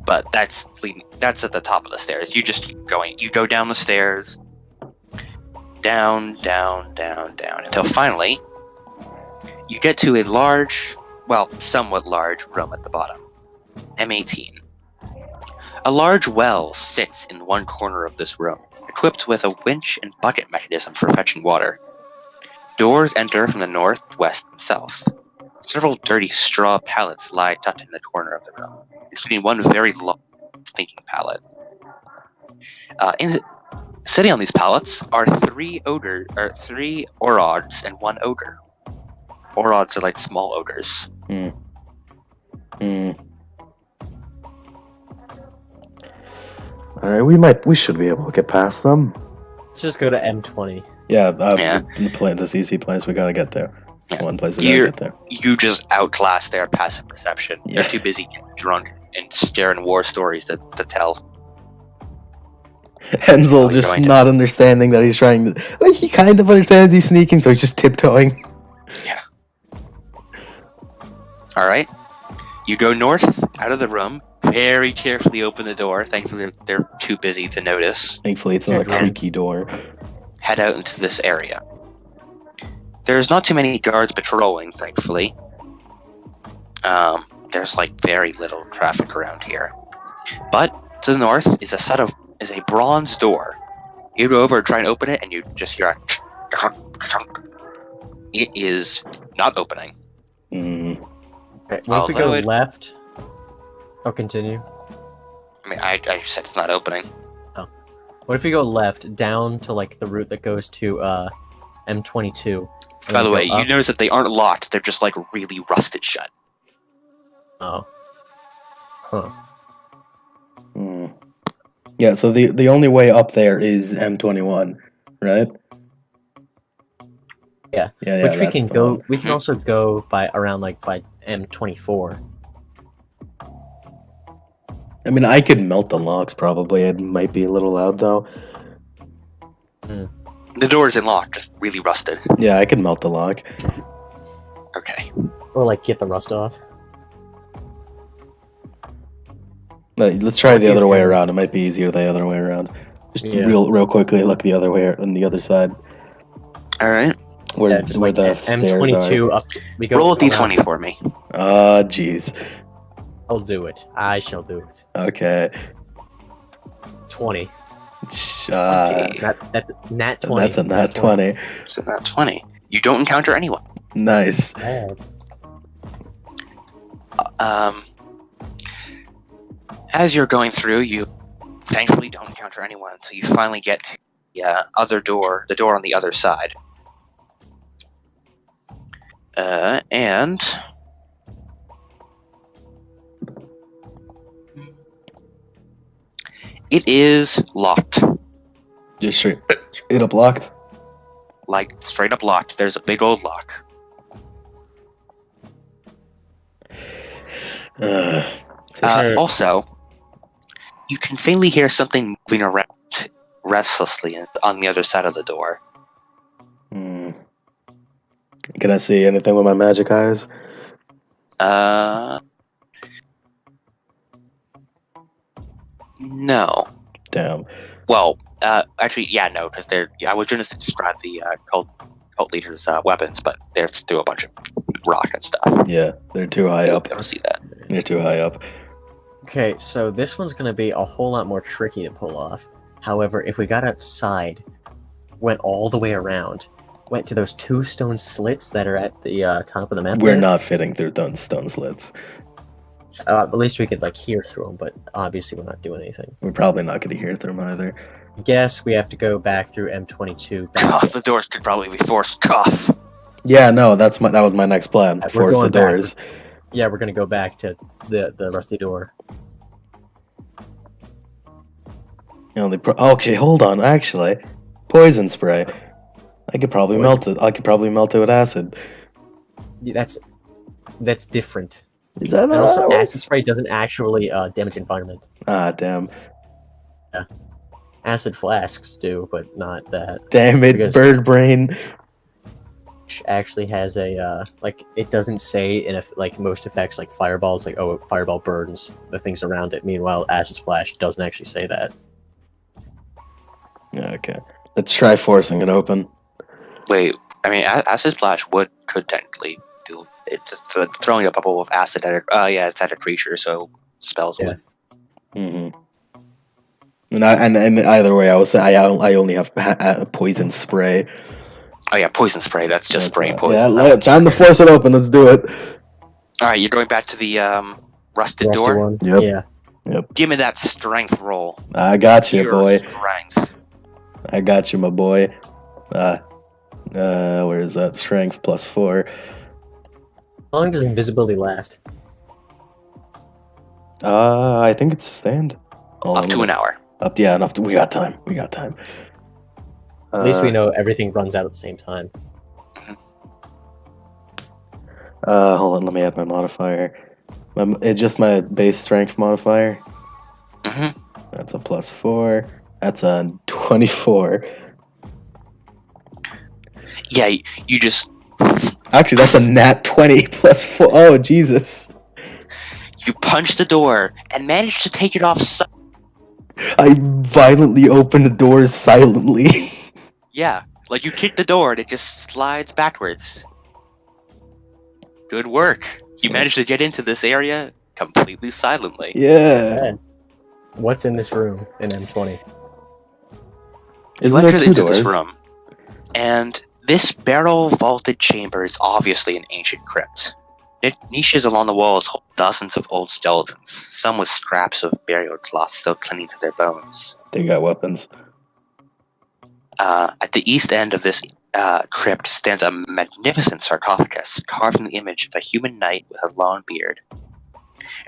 But that's at the top of the stairs. You just keep going. You go down the stairs, down, down, down, down, until finally you get to a large, well, somewhat large room at the bottom. M18. A large well sits in one corner of this room, equipped with a winch and bucket mechanism for fetching water. Doors enter from the north, west, and south. Several dirty straw pallets lie tucked in the corner of the room, including one very long, stinking pallet. Sitting on these pallets are three orods and one ogre. Orods are like small ogres. Alright, we should be able to get past them. Let's just go to M20. Yeah, Yeah. This easy place, we gotta get there. Yeah. One place we gotta get there. You just outclass their passive perception. Yeah. They're too busy getting drunk and staring war stories to tell. Hensel just not understanding that he's trying to... Like, he kind of understands he's sneaking, so he's just tiptoeing. Yeah. Alright. You go north, out of the room, very carefully open the door. Thankfully, they're too busy to notice. Thankfully, it's not a creaky door. Head out into this area. There's not too many guards patrolling, thankfully. There's like very little traffic around here. But to the north is a bronze door. You go over and try and open it, and you just hear a it is not opening. Okay, what if we go left? Oh, continue. I mean, I said it's not opening. Oh. What if we go left down to like the route that goes to M22? By the way, you notice that they aren't locked, they're just like really rusted shut. Oh. Huh. Yeah, so the only way up there is M21, right? Yeah. Yeah, which we can go. We can also go by around like by M24. I mean, I could melt the locks probably. It might be a little loud though. The door isn't locked, just really rusted. Yeah, I could melt the lock. Okay. Or like get the rust off. Let's try the other way around. It might be easier the other way around. Just real quickly look the other way on the other side. All right. Where like the M22 stairs are. up. We go roll a d20 for me. Jeez. I'll do it. I shall do it. Okay. 20. Okay. That's nat 20. That's a nat 20. It's a nat 20. You don't encounter anyone. Nice. As you're going through, you thankfully don't encounter anyone until you finally get to the other door, the door on the other side. And it is locked. Just straight up locked? Like, straight up locked. There's a big old lock. Also, you can faintly hear something moving around restlessly on the other side of the door. Can I see anything with my magic eyes? No. Damn. Well, actually, yeah, no, because I was going to describe the cult leaders' weapons, but they're still a bunch of rock and stuff. Yeah, they're too high up. I don't see that. They're too high up. Okay, so this one's going to be a whole lot more tricky to pull off. However, if we got outside, went all the way around, went to those 2 stone slits that are at the top of the map. We're not fitting through stone slits. At least we could like hear through them, but obviously we're not doing anything. We're probably not going to hear through them either. I guess we have to go back through M22. The doors could probably be forced. Cough. Yeah, no, that was my next plan. We're Force the going back. doors. Yeah, we're gonna go back to the rusty door. You know, okay, hold on. Actually, poison spray. I could probably melt it. I could probably melt it with acid. That's different. Is that And how also, that acid works? spray doesn't actually damage environment. Ah, damn. Acid flasks do, but not that. Damn it, Because- bird brain. Which actually has a like it doesn't say in like most effects like fireball. It's like, oh, fireball burns the things around it. Meanwhile, acid splash doesn't actually say that. Okay. Let's try forcing it open. Wait, I mean, acid splash could technically do it's throwing a bubble of acid at it. It's at a creature, so spells Yeah. would. Mm-hmm. And either way, I will say I only have poison spray. Oh yeah, poison spray. That's just spraying poison. Yeah, That one's time to force it open. Let's do it. All right, you're going back to the rusted Rusty door. one. Yep. Yeah. Give me that strength roll. I got you, Pure boy. Strength. I got you, my boy. Where is that? Strength +4. How long does invisibility last? I think it's stand. Up to an hour. We got time. We got time. At least we know everything runs out at the same time. Hold on. Let me add my modifier. It's just my base strength modifier. Mm-hmm. That's a +4. That's a 24. Yeah, you just Actually, that's a nat 20 +4. Oh, Jesus. you punch the door and manage to take it off. I violently open the doors silently. Yeah, like you kick the door and it just slides backwards. Good work. You managed to get into this area completely silently. Yeah. Bad. What's in this room in M20? You Isn't there entered two into doors? this room, and this barrel-vaulted chamber is obviously an ancient crypt. Niches along the walls hold dozens of old skeletons, some with scraps of burial cloth still clinging to their bones. They got weapons. At the east end of this crypt stands a magnificent sarcophagus carved in the image of a human knight with a long beard.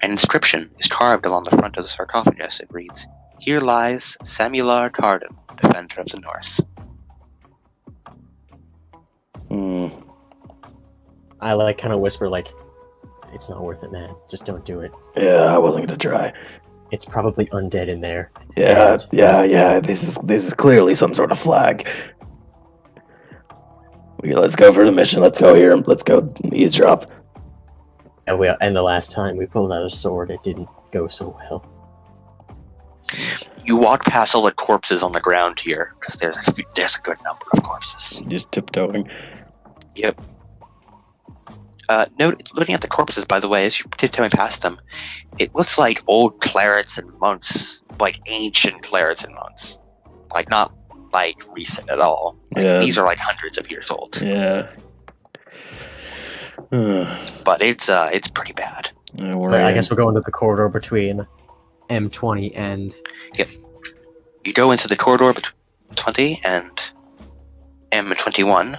An inscription is carved along the front of the sarcophagus. It reads, "Here lies Samular Tardan, defender of the North." Hmm. I like kind of whisper like, "It's not worth it, man. Just don't do it. Yeah, I wasn't gonna try. It's probably undead in there." Yeah, yeah. This is clearly some sort of flag. Let's go for the mission. Let's go here. Let's go eavesdrop. And the last time we pulled out a sword, it didn't go so well. You walk past all the corpses on the ground here, because there's a good number of corpses. Just tiptoeing. Yep. Looking at the corpses, by the way, as you're tiptoeing past them, it looks like old clerics and monks, like ancient clerics and monks. Like, not, like, recent at all. Like, Yeah. these are, like, hundreds of years old. Yeah. But it's pretty bad. I guess we're going to the corridor between M20 and... You go into the corridor between 20 and M21,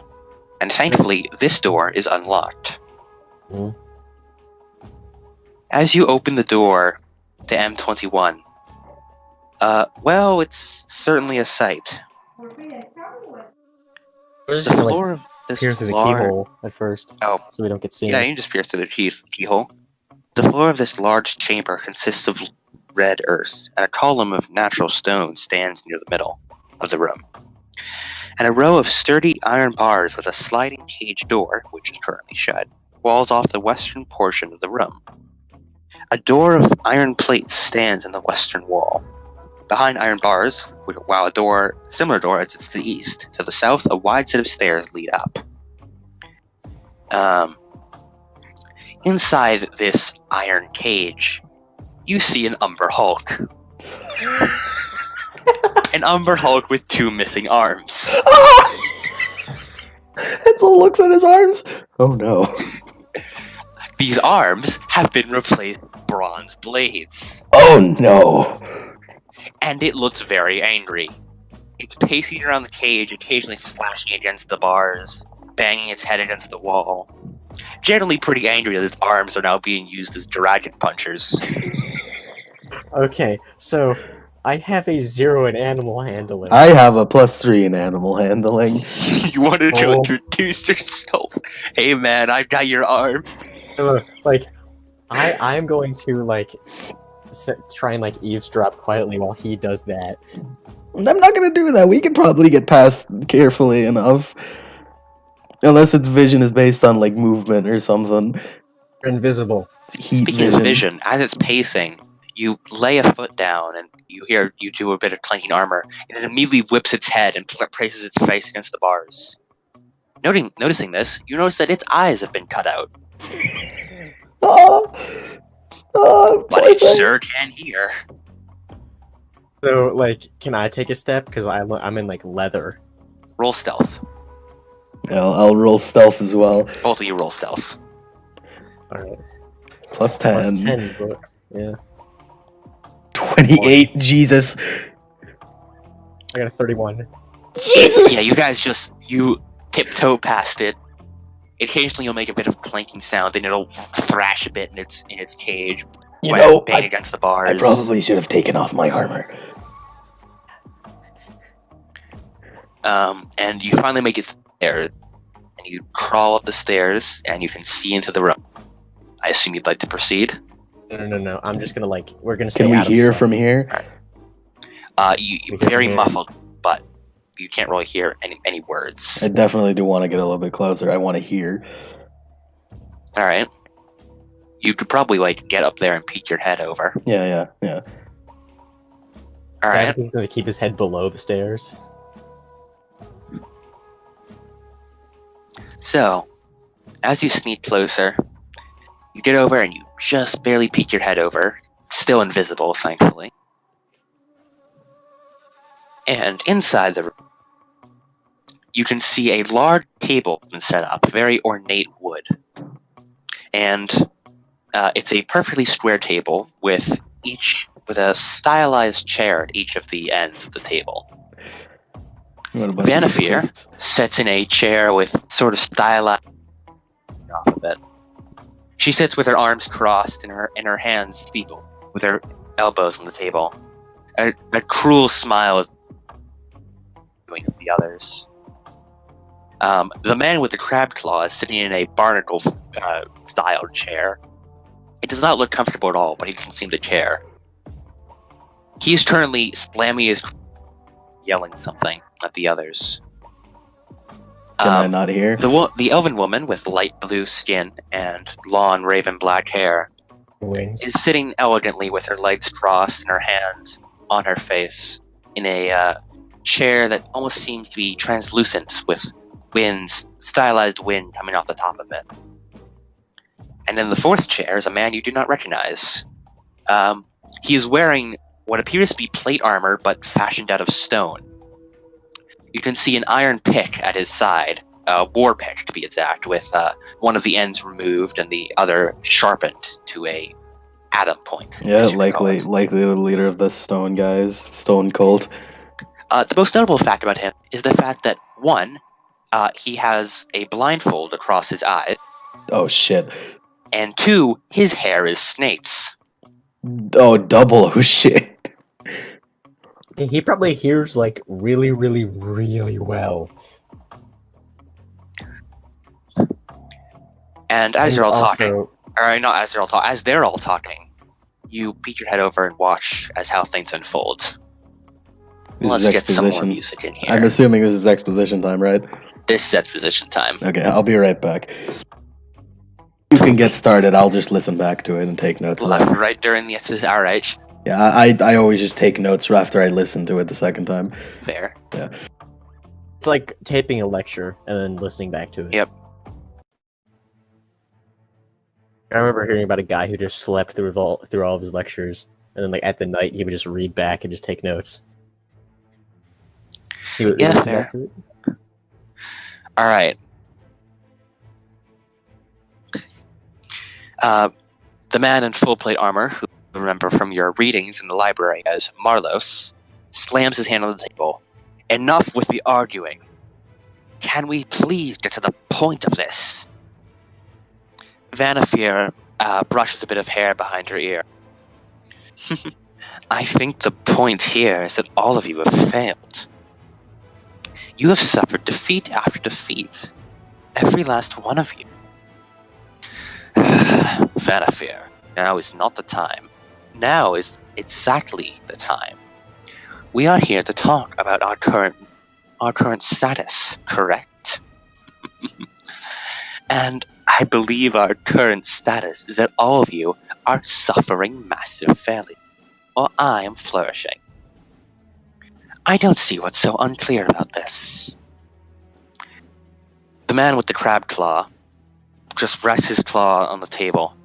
and thankfully, this door is unlocked. Mhm. As you open the door to M21, well, it's certainly a sight. We're just The gonna like floor of this peer through the large... keyhole at first, Oh. so we don't get seen. Yeah, you can just peer through the keyhole. The floor of this large chamber consists of red earth, and a column of natural stone stands near the middle of the room. And a row of sturdy iron bars with a sliding cage door, which is currently shut, walls off the western portion of the room. A door of iron plates stands in the western wall. Behind iron bars, while a similar door exits to the east. To the south, a wide set of stairs lead up. Inside this iron cage, you see an Umber Hulk. An Umber Hulk with 2 missing arms. Edsel looks at his arms. Oh no. These arms have been replaced with bronze blades. Oh no. And it looks very angry. It's pacing around the cage, occasionally slashing against the bars. banging its head against the wall. Generally pretty angry that its arms are now being used as dragon punchers. Okay, so I have a 0 in animal handling. I have a +3 in animal handling. You wanted to Oh. introduce yourself. Hey man, I've got your arm. Like, I'm going to like try and like eavesdrop quietly while he does that. I'm not gonna do that. We can probably get past carefully enough. Unless its vision is based on like movement or something. You're invisible. It's heat Speaking of vision, as it's pacing, you lay a foot down and you hear you do a bit of clanking armor, and it immediately whips its head and places its face against the bars. Noticing this, you notice that its eyes have been cut out. But it sure can hear. So, like, can I take a step? Because I'm in, like, leather. Roll stealth. I'll roll stealth as well. Both of you roll stealth. Alright. +10. Plus 10, but, yeah. 28, Jesus. I got a 31. Jesus! Yeah, you guys you tiptoe past it. Occasionally you'll make a bit of clanking sound and it'll thrash a bit in its cage. You know, bang against the bars. I probably should have taken off my armor. And you finally make it there, and you crawl up the stairs, and you can see into the room. I assume you'd like to proceed? No. I'm just gonna, like, we're gonna stay Can we out of hear sight. from here? You're very muffled, but you can't really hear any words. I definitely do want to get a little bit closer. I want to hear. Alright. You could probably, like, get up there and peek your head over. Yeah. Alright. He's gonna keep his head below the stairs. So, as you sneak closer, you get over and you just barely peek your head over. Still invisible, thankfully. And inside the room, you can see a large table been set up, very ornate wood. And it's a perfectly square table with a stylized chair at each of the ends of the table. Vanafir sits in a chair with sort of stylized off of it. She sits with her arms crossed and her hands steepled, with her elbows on the table. A cruel smile is doing of the others. The man with the crab claw is sitting in a barnacle styled chair. It does not look comfortable at all, but he doesn't seem to care. He is currently slamming his yelling something at the others. Can I not hear? The elven woman with light blue skin and long raven black hair Wings. is sitting elegantly with her legs crossed and her hands on her face in a chair that almost seems to be translucent with stylized wind coming off the top of it. And in the fourth chair is a man you do not recognize. He is wearing what appears to be plate armor, but fashioned out of stone. You can see an iron pick at his side, a war pick to be exact, with one of the ends removed and the other sharpened to a Adam point. Yeah, likely the leader of the stone guys, stone cult. The most notable fact about him is the fact that, one, he has a blindfold across his eyes. Oh shit. And two, his hair is snakes. Oh, double. Oh shit. He probably hears, like, really, really, really well. And as you're all talking, Also, or not as they're all talking, you peek your head over and watch as how things unfold. Let's get some more music in here. I'm assuming this is exposition time, right? This is exposition time. Okay, I'll be right back. You can get started. I'll just listen back to it and take notes. Right during the exposition. All right. Yeah, I always just take notes after I listen to it the second time. Fair. Yeah. it's like taping a lecture and then listening back to it. Yep. I remember hearing about a guy who just slept through all of his lectures, and then like at the night he would just read back and just take notes. He would listen fair. back to it. All right. The man in full plate armor, who you remember from your readings in the library as Marlos, slams his hand on the table. Enough with the arguing. can we please get to the point of this? Vanafir brushes a bit of hair behind her ear. I think the point here is that all of you have failed. You have suffered defeat after defeat. Every last one of you. Vanafir, now is not the time. Now is exactly the time. We are here to talk about our current status, correct? And I believe our current status is that all of you are suffering massive failure, while I am flourishing. I don't see what's so unclear about this. The man with the crab claw just rests his claw on the table.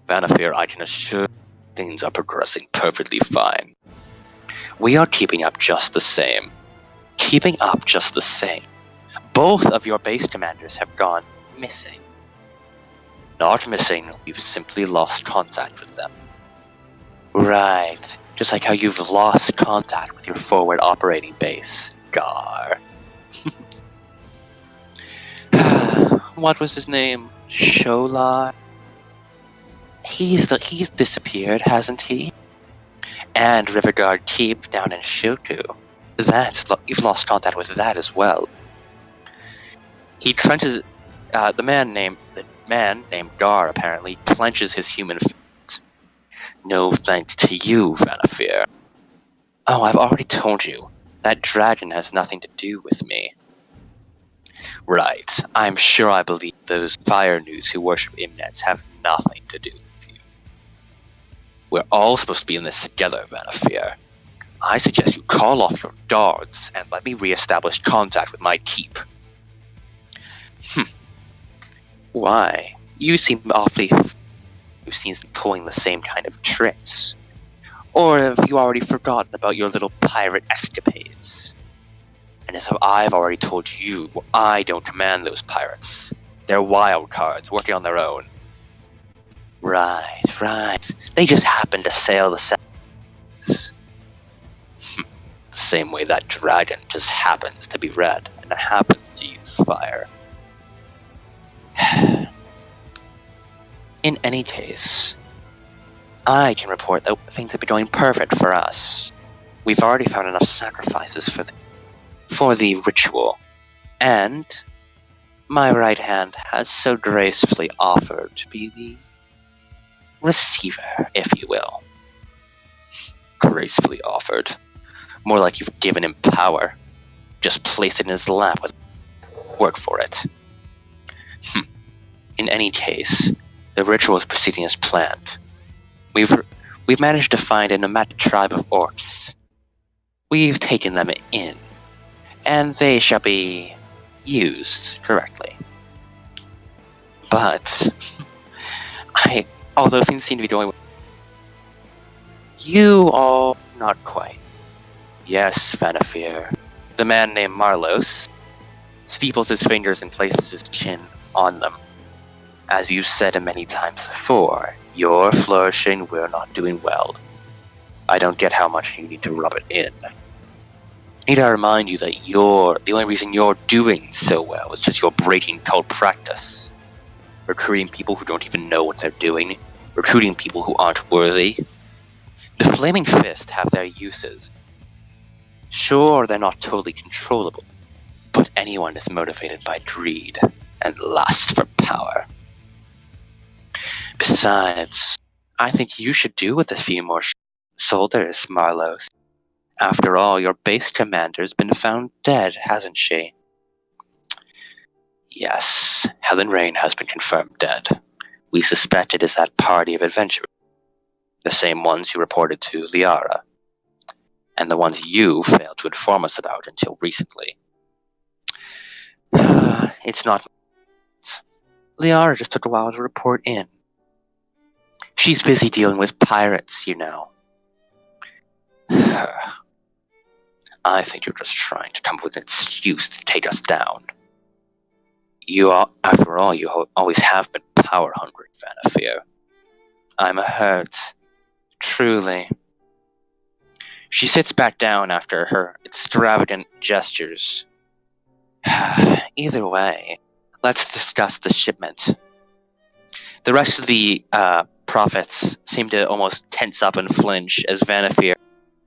Vanafir, I can assure you, things are progressing perfectly fine. We are keeping up just the same. Keeping up just the same. Both of your base commanders have gone missing. Not missing, we've simply lost contact with them. Right, just like how you've lost contact with your forward operating base, Gar. What was his name? Sholar? He's disappeared, hasn't he? And Riverguard Keep down in Shoku. You've lost contact with that as well. He trenches. The man named Gar apparently clenches his human fist. No thanks to you, Vanafir. Oh, I've already told you that dragon has nothing to do with me. Right, I'm sure I believe those fire news who worship Imnets have nothing to do with you. We're all supposed to be in this together, Vanafir. I suggest you call off your guards and let me re-establish contact with my keep. Why? You seem awfully... You seem to be pulling the same kind of tricks. Or have you already forgotten about your little pirate escapades? And as I've already told you, I don't command those pirates. They're wild cards, working on their own. Right. They just happen to sail the seas. The same way that dragon just happens to be red and happens to use fire. In any case, I can report that things have been going perfect for us. We've already found enough sacrifices for the ritual, and my right hand has so gracefully offered to be the receiver, if you will. Gracefully offered. More like you've given him power. Just place it in his lap with work for it. In any case, the ritual is proceeding as planned. We've managed to find a nomadic tribe of orcs. We've taken them in, and they shall be used correctly. But although things seem to be going well, you all not quite. Yes, Vanafir. The man named Marlos steeples his fingers and places his chin on them. As you said many times before, you're flourishing, we're not doing well. I don't get how much you need to rub it in. I need to remind you that the only reason you're doing so well is just you're breaking cult practice. Recruiting people who don't even know what they're doing. Recruiting people who aren't worthy. The Flaming Fist have their uses. Sure, they're not totally controllable, but anyone is motivated by greed and lust for power. Besides, I think you should do with a few more soldiers, Marlos. After all, your base commander's been found dead, hasn't she? Yes, Helen Rain has been confirmed dead. We suspect it is that party of adventurers. The same ones who reported to Liara. And the ones you failed to inform us about until recently. It's not... Liara just took a while to report in. She's busy dealing with pirates, you know. I think you're just trying to come up with an excuse to take us down. After all, you always have been power-hungry, Vanafir. I'm hurt. Truly. She sits back down after her extravagant gestures Either way, let's discuss the shipment. The rest of the prophets seem to almost tense up and flinch as Vanafir,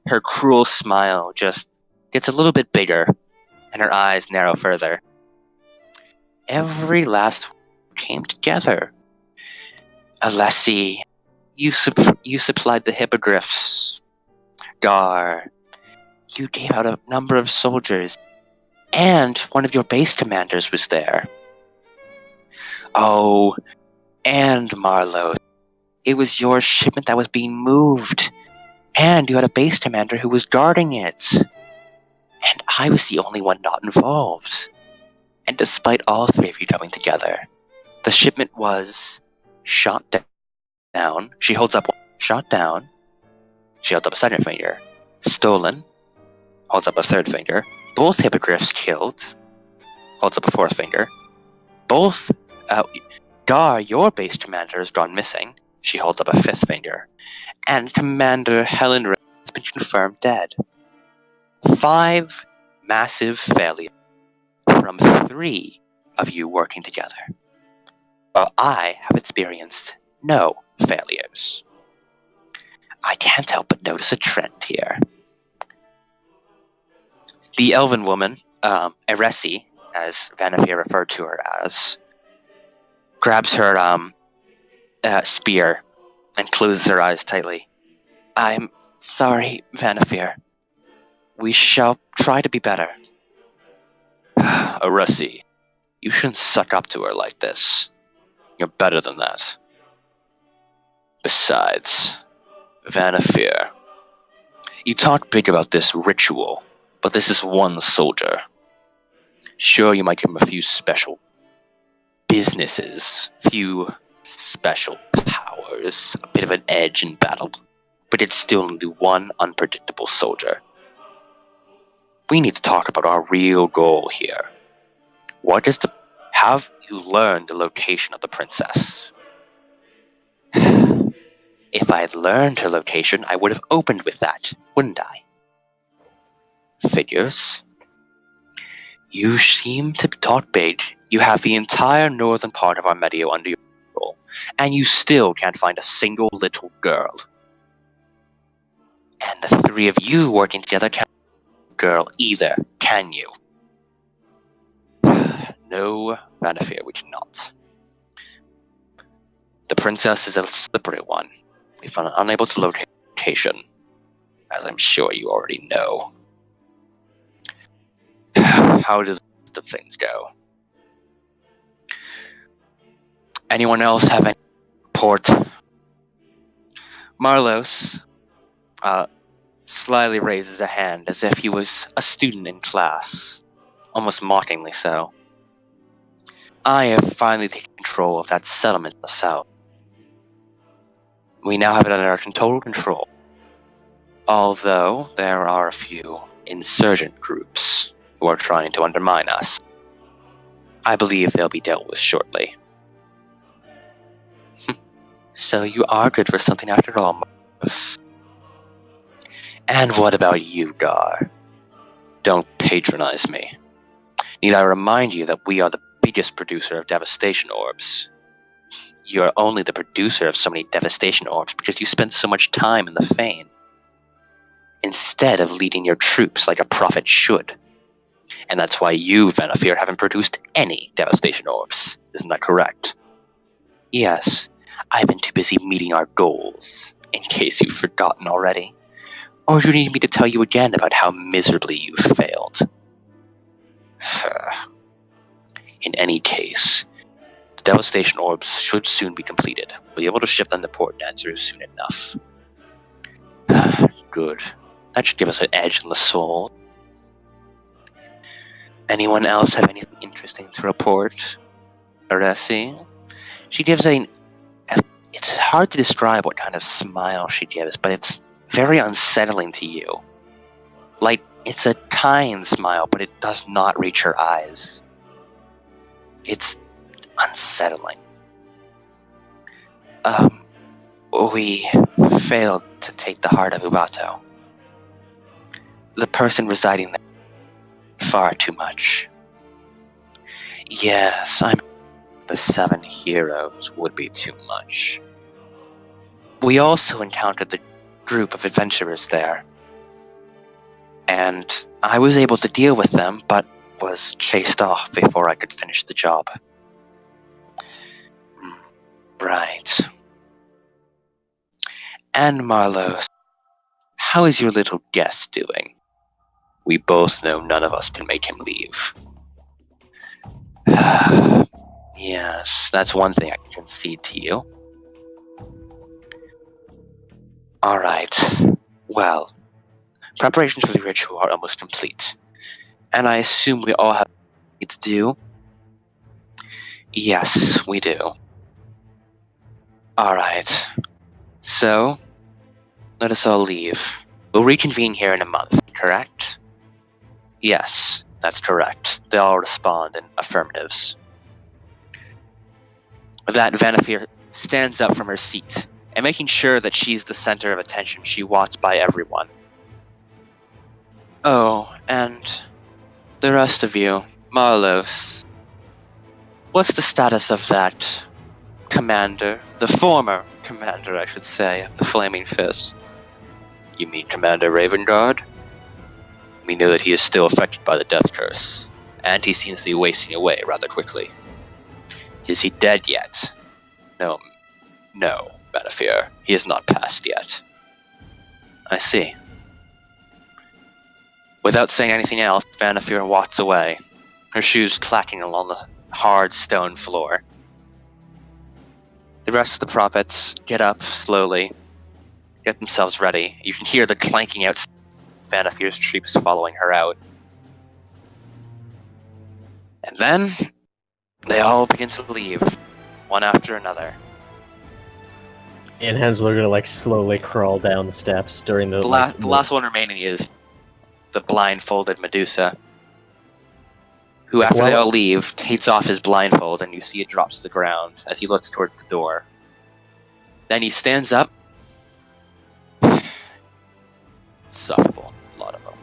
her cruel smile just gets a little bit bigger and her eyes narrow further. Every last one came together. Alessi, you supplied the hippogriffs. Gar, you gave out a number of soldiers. And one of your base commanders was there. Oh, and Marlowe. It was your shipment that was being moved. And you had a base commander who was guarding it. And I was the only one not involved. And despite all three of you coming together, the shipment was shot down. She holds up one. Shot down. She holds up a second finger. Stolen. Holds up a third finger. Both hippogriffs killed. Holds up a fourth finger. Both... Gar, your base commander, has gone missing. She holds up a fifth finger. And Commander Helen Ray has been confirmed dead. 5 massive failures from 3 of you working together. While I have experienced no failures. I can't help but notice a trend here. The elven woman, Eresi, as Vanafir referred to her as, grabs her spear and closes her eyes tightly. I'm sorry, Vanafir. We shall try to be better. Eresi, you shouldn't suck up to her like this. You're better than that. Besides, Vanafir, you talk big about this ritual, but this is one soldier. Sure, you might give him a few special businesses, few special powers, a bit of an edge in battle, but it's still only one unpredictable soldier. We need to talk about our real goal here. Have you learned the location of the princess? If I had learned her location, I would have opened with that, wouldn't I? Figures. You seem to talk big. You have the entire northern part of our Medio under your control, and you still can't find a single little girl. And the 3 of you working together can't find a girl either, can you? No, Vanafir, we cannot. The princess is a slippery one. We've been unable to locate her location, as I'm sure you already know. How do the rest of things go? Anyone else have any report? Marlos slyly raises a hand as if he was a student in class, almost mockingly so. I have finally taken control of that settlement in the south. We now have it under our total control, although there are a few insurgent groups who are trying to undermine us. I believe they'll be dealt with shortly. So you are good for something after all, Marcos. And what about you, Gar? Don't patronize me. Need I remind you that we are the biggest producer of devastation orbs? You are only the producer of so many devastation orbs because you spent so much time in the Fane, instead of leading your troops like a prophet should. And that's why you, Vanafir, haven't produced any devastation orbs. Isn't that correct? Yes, I've been too busy meeting our goals, in case you've forgotten already. Or do you need me to tell you again about how miserably you've failed? In any case, the devastation orbs should soon be completed. We'll be able to ship them to Port Dancer soon enough. Good. That should give us an edge in the soul. Anyone else have anything interesting to report? Eresi? She gives it's hard to describe what kind of smile she gives, but it's very unsettling to you. Like, it's a kind smile, but it does not reach her eyes. It's unsettling. We failed to take the heart of Ubato. The person residing there far too much. Yes, the 7 heroes would be too much. We also encountered the group of adventurers there. And I was able to deal with them, but was chased off before I could finish the job. Right. And Marlowe, how is your little guest doing? We both know none of us can make him leave. Yes, that's one thing I can concede to you. Alright. Well, preparations for the ritual are almost complete. And I assume we all have to do? Yes, we do. Alright. So, let us all leave. We'll reconvene here in a month, correct? Yes, that's correct. They all respond in affirmatives. With that, Vanafir stands up from her seat, and making sure that she's the center of attention, she walks by everyone. Oh, and the rest of you, Marlos. What's the status of that commander? The former commander, I should say, of the Flaming Fist. You mean Commander Ravenguard? We know that he is still affected by the death curse, and he seems to be wasting away rather quickly. Is he dead yet? No, Vanafir. He is not passed yet. I see. Without saying anything else, Vanafir walks away, her shoes clacking along the hard stone floor. The rest of the prophets get up slowly, get themselves ready. You can hear the clanking outside, Vanafir's troops following her out. And then, they all begin to leave, one after another. Me and Hensel are gonna like slowly crawl down the steps during the The last one remaining is the blindfolded Medusa, who, after they all leave, takes off his blindfold, and you see it drop to the ground as he looks toward the door. Then he stands up. Insufferable, a lot of them.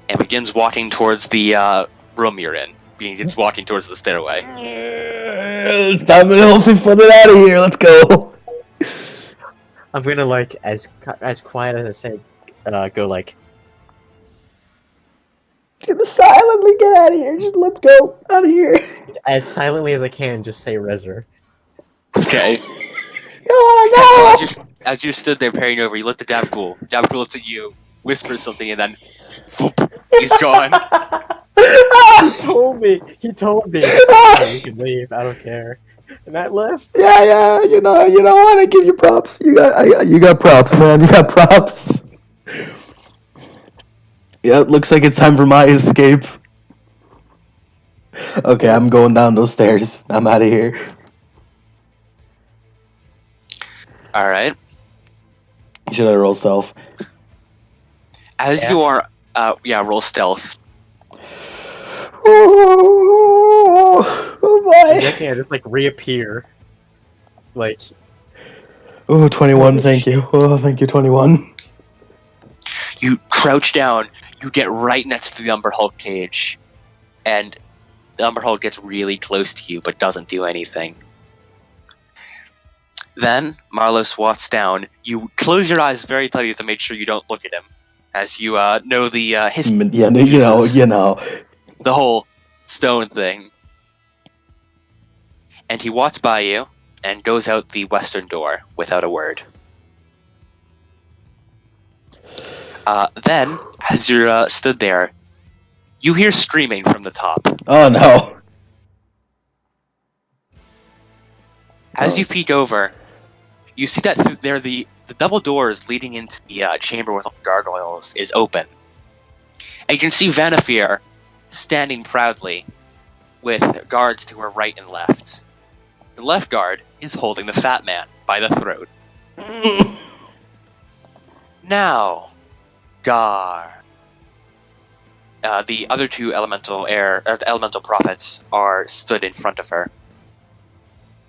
And begins walking towards the room you're in. Begins walking towards the stairway. It's time to help me put it out of here. Let's go. I'm gonna like as quiet as I say, go like. Silently get out of here. Just let's go out of here. As silently as I can, just say Rezer. Okay. Oh So as you stood there peering over, you looked at Davgul. Davgul looks at you, whispers something, and then whoop, he's gone. He told me. Like, you can leave. I don't care. And that left. Yeah. You know what? I give you props. You got props, man. You got props. Yeah, it looks like it's time for my escape. Okay, I'm going down those stairs. I'm out of here. Alright. Should I roll stealth? As you are, roll stealth. Oh boy. I'm guessing I just like reappear. Like. Oh, 21, thank you. Oh, thank you, 21. You crouch down, you get right next to the Umber Hulk cage, and the Umber Hulk gets really close to you but doesn't do anything. Then, Marlos walks down. You close your eyes very tightly to make sure you don't look at him, as you know the history. Yeah, you know. The whole stone thing. And he walks by you and goes out the western door without a word. Then, as you're stood there, you hear screaming from the top. Oh no. As you peek over, you see that there the double doors leading into the chamber with gargoyles is open. And you can see Vanafir standing proudly with guards to her right and left. The left guard is holding the fat man by the throat. Now, Gar. The other two elemental prophets are stood in front of her.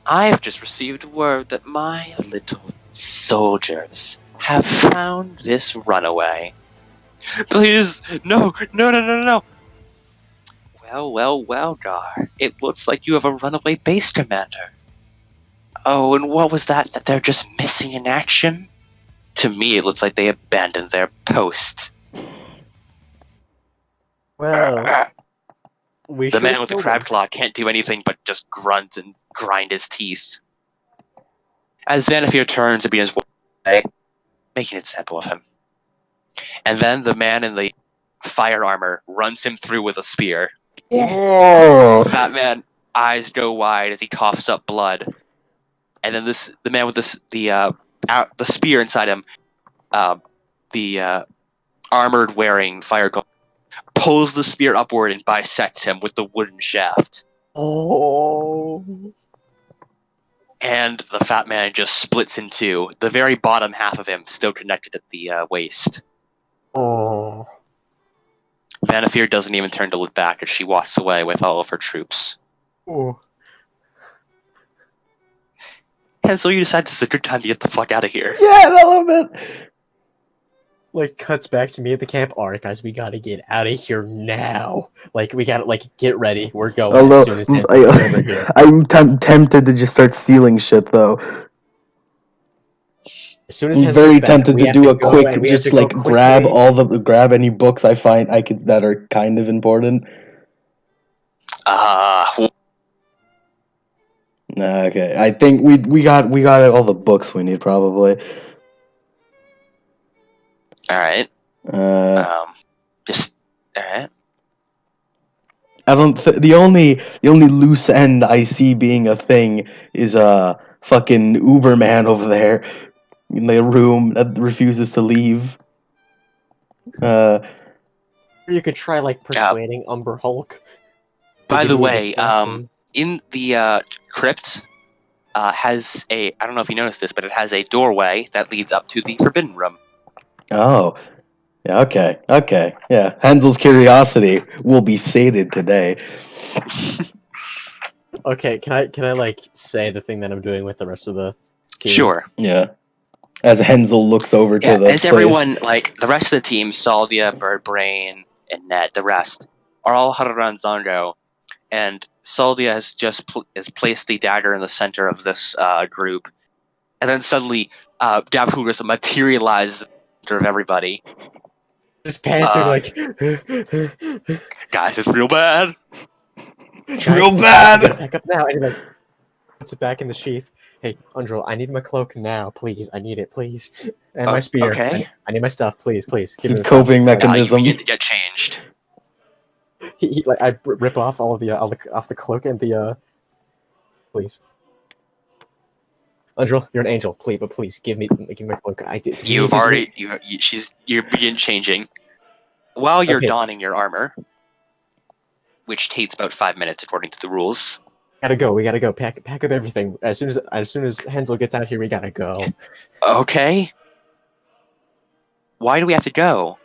I have just received word that my little soldiers have found this runaway. Please, no. Well, Gar. It looks like you have a runaway base commander. Oh, and what was that they're just missing in action? To me, it looks like they abandoned their post. Well, we The should man with the kill crab them. claw can't do anything but just grunt and grind his teeth. As Vanafir turns to be his way, making it simple of him. And then the man in the fire armor runs him through with a spear. Oh, Fat man eyes go wide as he coughs up blood. And then the man with the spear inside him, the armored wearing fire guard, pulls the spear upward and bisects him with the wooden shaft. Oh. And the fat man just splits in two, the very bottom half of him still connected at the waist. Oh. Vanafir doesn't even turn to look back as she walks away with all of her troops. Oh. And so you decide this is a good time to get the fuck out of here. yeah, I love it. Like, cuts back to me at the camp. Alright, guys, we gotta get out of here now. Like, we gotta, get ready. We're going Although as soon as it's over here. I'm tempted to just start stealing shit though. As soon as I'm Hansel very gets back, tempted we to have do a go, quick, and we have just to go like grab quickly. grab any books I find that are kind of important. Okay, I think we got all the books we need probably. Alright. Uh, Alright. I don't. The only loose end I see being a thing is a fucking Uberman over there in the room that refuses to leave. Or you could try, persuading Umber Hulk. to By give the you a way, distraction. in the crypt has a, I don't know if you noticed this, but it has a doorway that leads up to the Forbidden Room. Oh, yeah. Okay. Yeah. Hansel's curiosity will be sated today. Okay, can I say the thing that I'm doing with the rest of the team? Sure. Yeah. As Hensel looks over to the As place. everyone, the rest of the team, Saldia, Birdbrain, and Ned, the rest, are all huddled around Zongo, and Saldia has just has placed the dagger in the center of this group, and then suddenly Dabhu just materializes in the center of everybody. Just panting Guys, it's real bad. It's guys, real we bad. gotta pack up now. And he puts it back in the sheath. Hey, Undril, I need my cloak now, please. I need it, please. And my spear. Okay. I need my stuff, please. Give me the Coping stuff. mechanism. You begin to get changed. I rip off all of the off the cloak and the please. Undril, you're an angel, please give me my cloak. You begin changing. While you're donning your armor, which takes about 5 minutes according to the rules. We gotta go. Pack up everything. As soon as Hansel gets out here, we gotta go. Okay. Why do we have to go?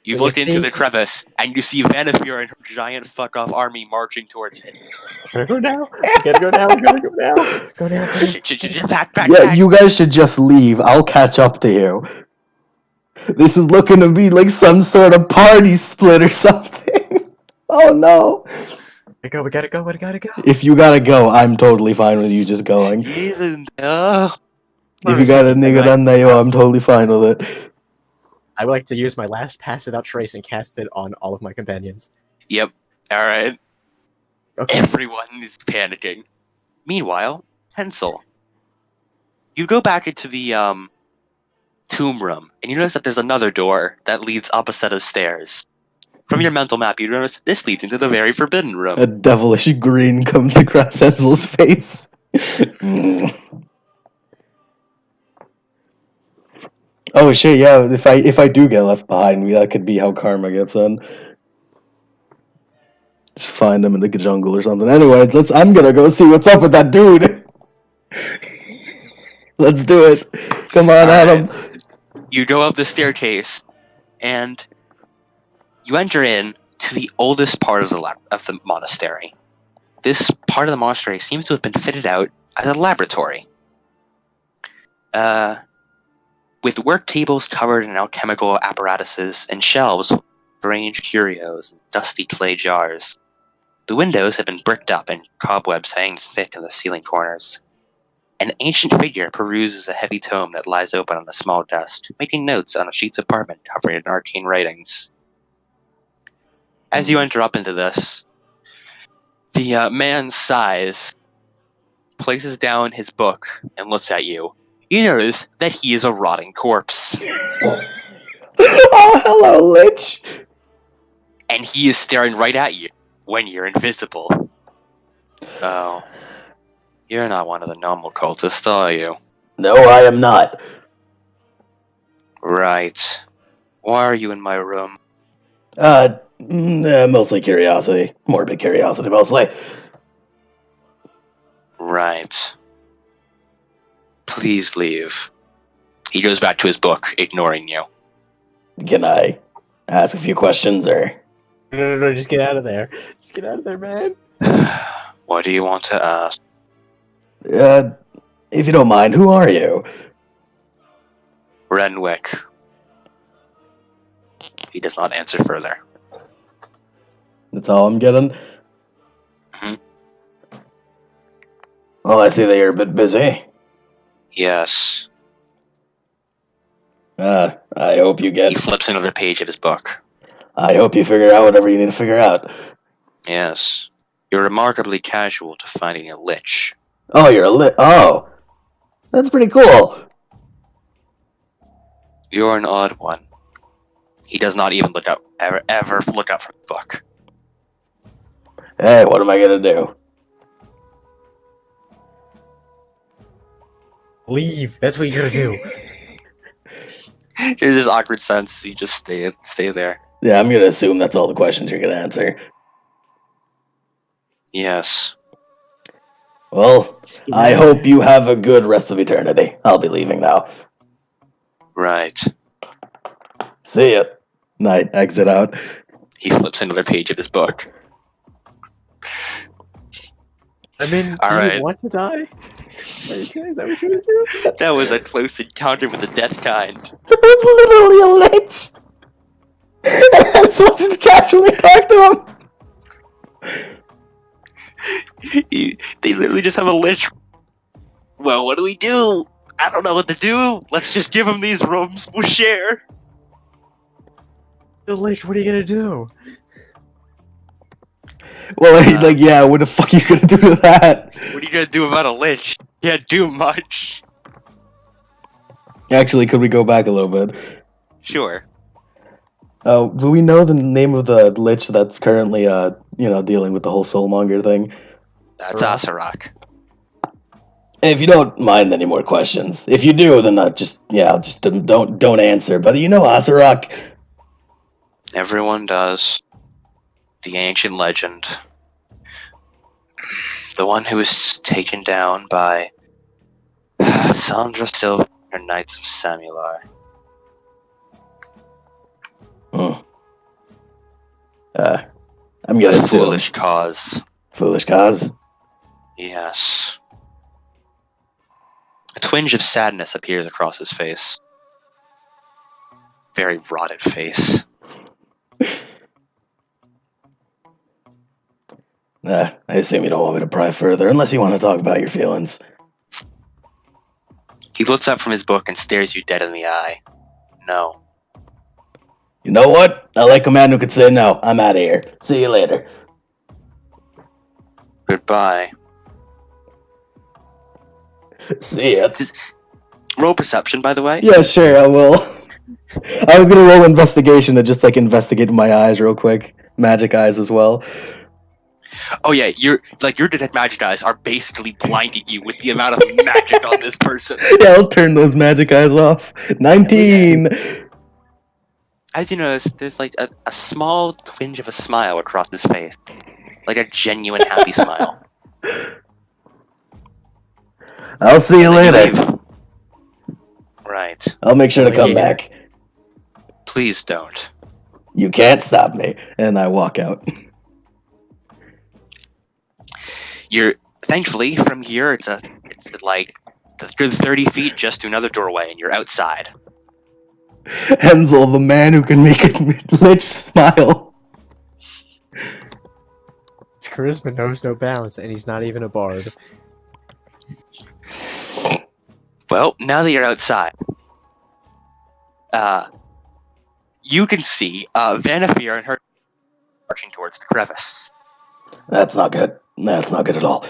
You've looked into the crevice, and you see Vanafir and her giant fuck-off army marching towards it. Gotta go now. We gotta go now. Go now. Back. Yeah, you guys should just leave. I'll catch up to you. This is looking to be like some sort of party split or something. Oh no. We gotta go. If you gotta go, I'm totally fine with you just going. If you got a nigga done that, I'm totally fine with it. I would like to use my last pass without trace and cast it on all of my companions. Yep. Alright. Okay. Everyone is panicking. Meanwhile, Hansel. You go back into the tomb room, and you notice that there's another door that leads up a set of stairs. From your mental map, you notice this leads into the very Forbidden Room. A devilish grin comes across Hansel's face. Oh shit! Yeah, if I do get left behind, that could be how karma gets on. Just find him in the jungle or something. Anyway, I'm gonna go see what's up with that dude. Let's do it. Come on, Adam. You go up the staircase, and you enter in to the oldest part of the monastery. This part of the monastery seems to have been fitted out as a laboratory. With work tables covered in alchemical apparatuses and shelves with strange curios and dusty clay jars. The windows have been bricked up and cobwebs hang thick in the ceiling corners. An ancient figure peruses a heavy tome that lies open on a small desk, making notes on a sheets of parchment covered in arcane writings. As you enter up into this, the man sighs, places down his book, and looks at you. You notice that he is a rotting corpse. Oh, hello, Lich. And he is staring right at you when you're invisible. Oh. You're not one of the normal cultists, are you? No, I am not. Right. Why are you in my room? Mostly curiosity. Morbid curiosity, mostly. Right. Please leave. He goes back to his book, ignoring you. Can I ask a few questions, or? No, just get out of there. Just get out of there, man. What do you want to ask? If you don't mind, who are you? Renwick. He does not answer further. That's all I'm getting? Mhm. Well, I see that you're a bit busy. Yes. I hope you get... He flips another page of his book. I hope you figure out whatever you need to figure out. Yes. You're remarkably casual to finding a lich. Oh, you're a lit... Oh! That's pretty cool! You're an odd one. He does not even look up, ever look up from the book. Hey, what am I gonna do? Leave. That's what you gotta do. There's this awkward sense. You just stay there. Yeah, I'm gonna assume that's all the questions you're gonna answer. Yes. Well, I hope you have a good rest of eternity. I'll be leaving now. Right. See ya. Night. Exit out. He flips another page of his book. I mean, All do right. you want to die? Is that what you're gonna do? That was a close encounter with the death kind. Literally a lich! So just casually talk to him! They literally just have a lich. Well, what do we do? I don't know what to do. Let's just give him these rooms. We'll share. The Lich, what are you gonna do? Well, like, yeah, what the fuck are you gonna do to that? What are you gonna do about a lich? Can't do much. Actually, could we go back a little bit? Sure. Do we know the name of the lich that's currently, dealing with the whole soulmonger thing? That's Asarak. And if you don't mind any more questions, if you do, then don't answer. But you know Asarak. Everyone does. The ancient legend. The one who was taken down by Sandra Silver and Knights of Samular. I'm gonna A assume. foolish cause. Foolish cause? Yes. A twinge of sadness appears across his face. Very rotted face. I assume you don't want me to pry further, unless you want to talk about your feelings. He looks up from his book and stares you dead in the eye. No. You know what? I like a man who could say no. I'm out of here. See you later. Goodbye. See ya. Roll perception, by the way. Yeah, sure, I will. I was gonna roll investigation to just, investigate my eyes real quick. Magic eyes as well. Oh yeah, your detect magic eyes are basically blinding you with the amount of magic on this person. Yeah, I'll turn those magic eyes off. 19! I do notice there's a small twinge of a smile across his face. Like a genuine happy smile. I'll see you later. Leave. Right. I'll make sure to come back. Please don't. You can't stop me. And I walk out. Thankfully, from here, it's like a good 30 feet just to another doorway, and you're outside. Hensel, the man who can make a lich smile. charisma knows no bounds, and he's not even a bard. Well, now that you're outside, you can see Vanafir and her marching towards the crevice. That's not good. That's not good at all.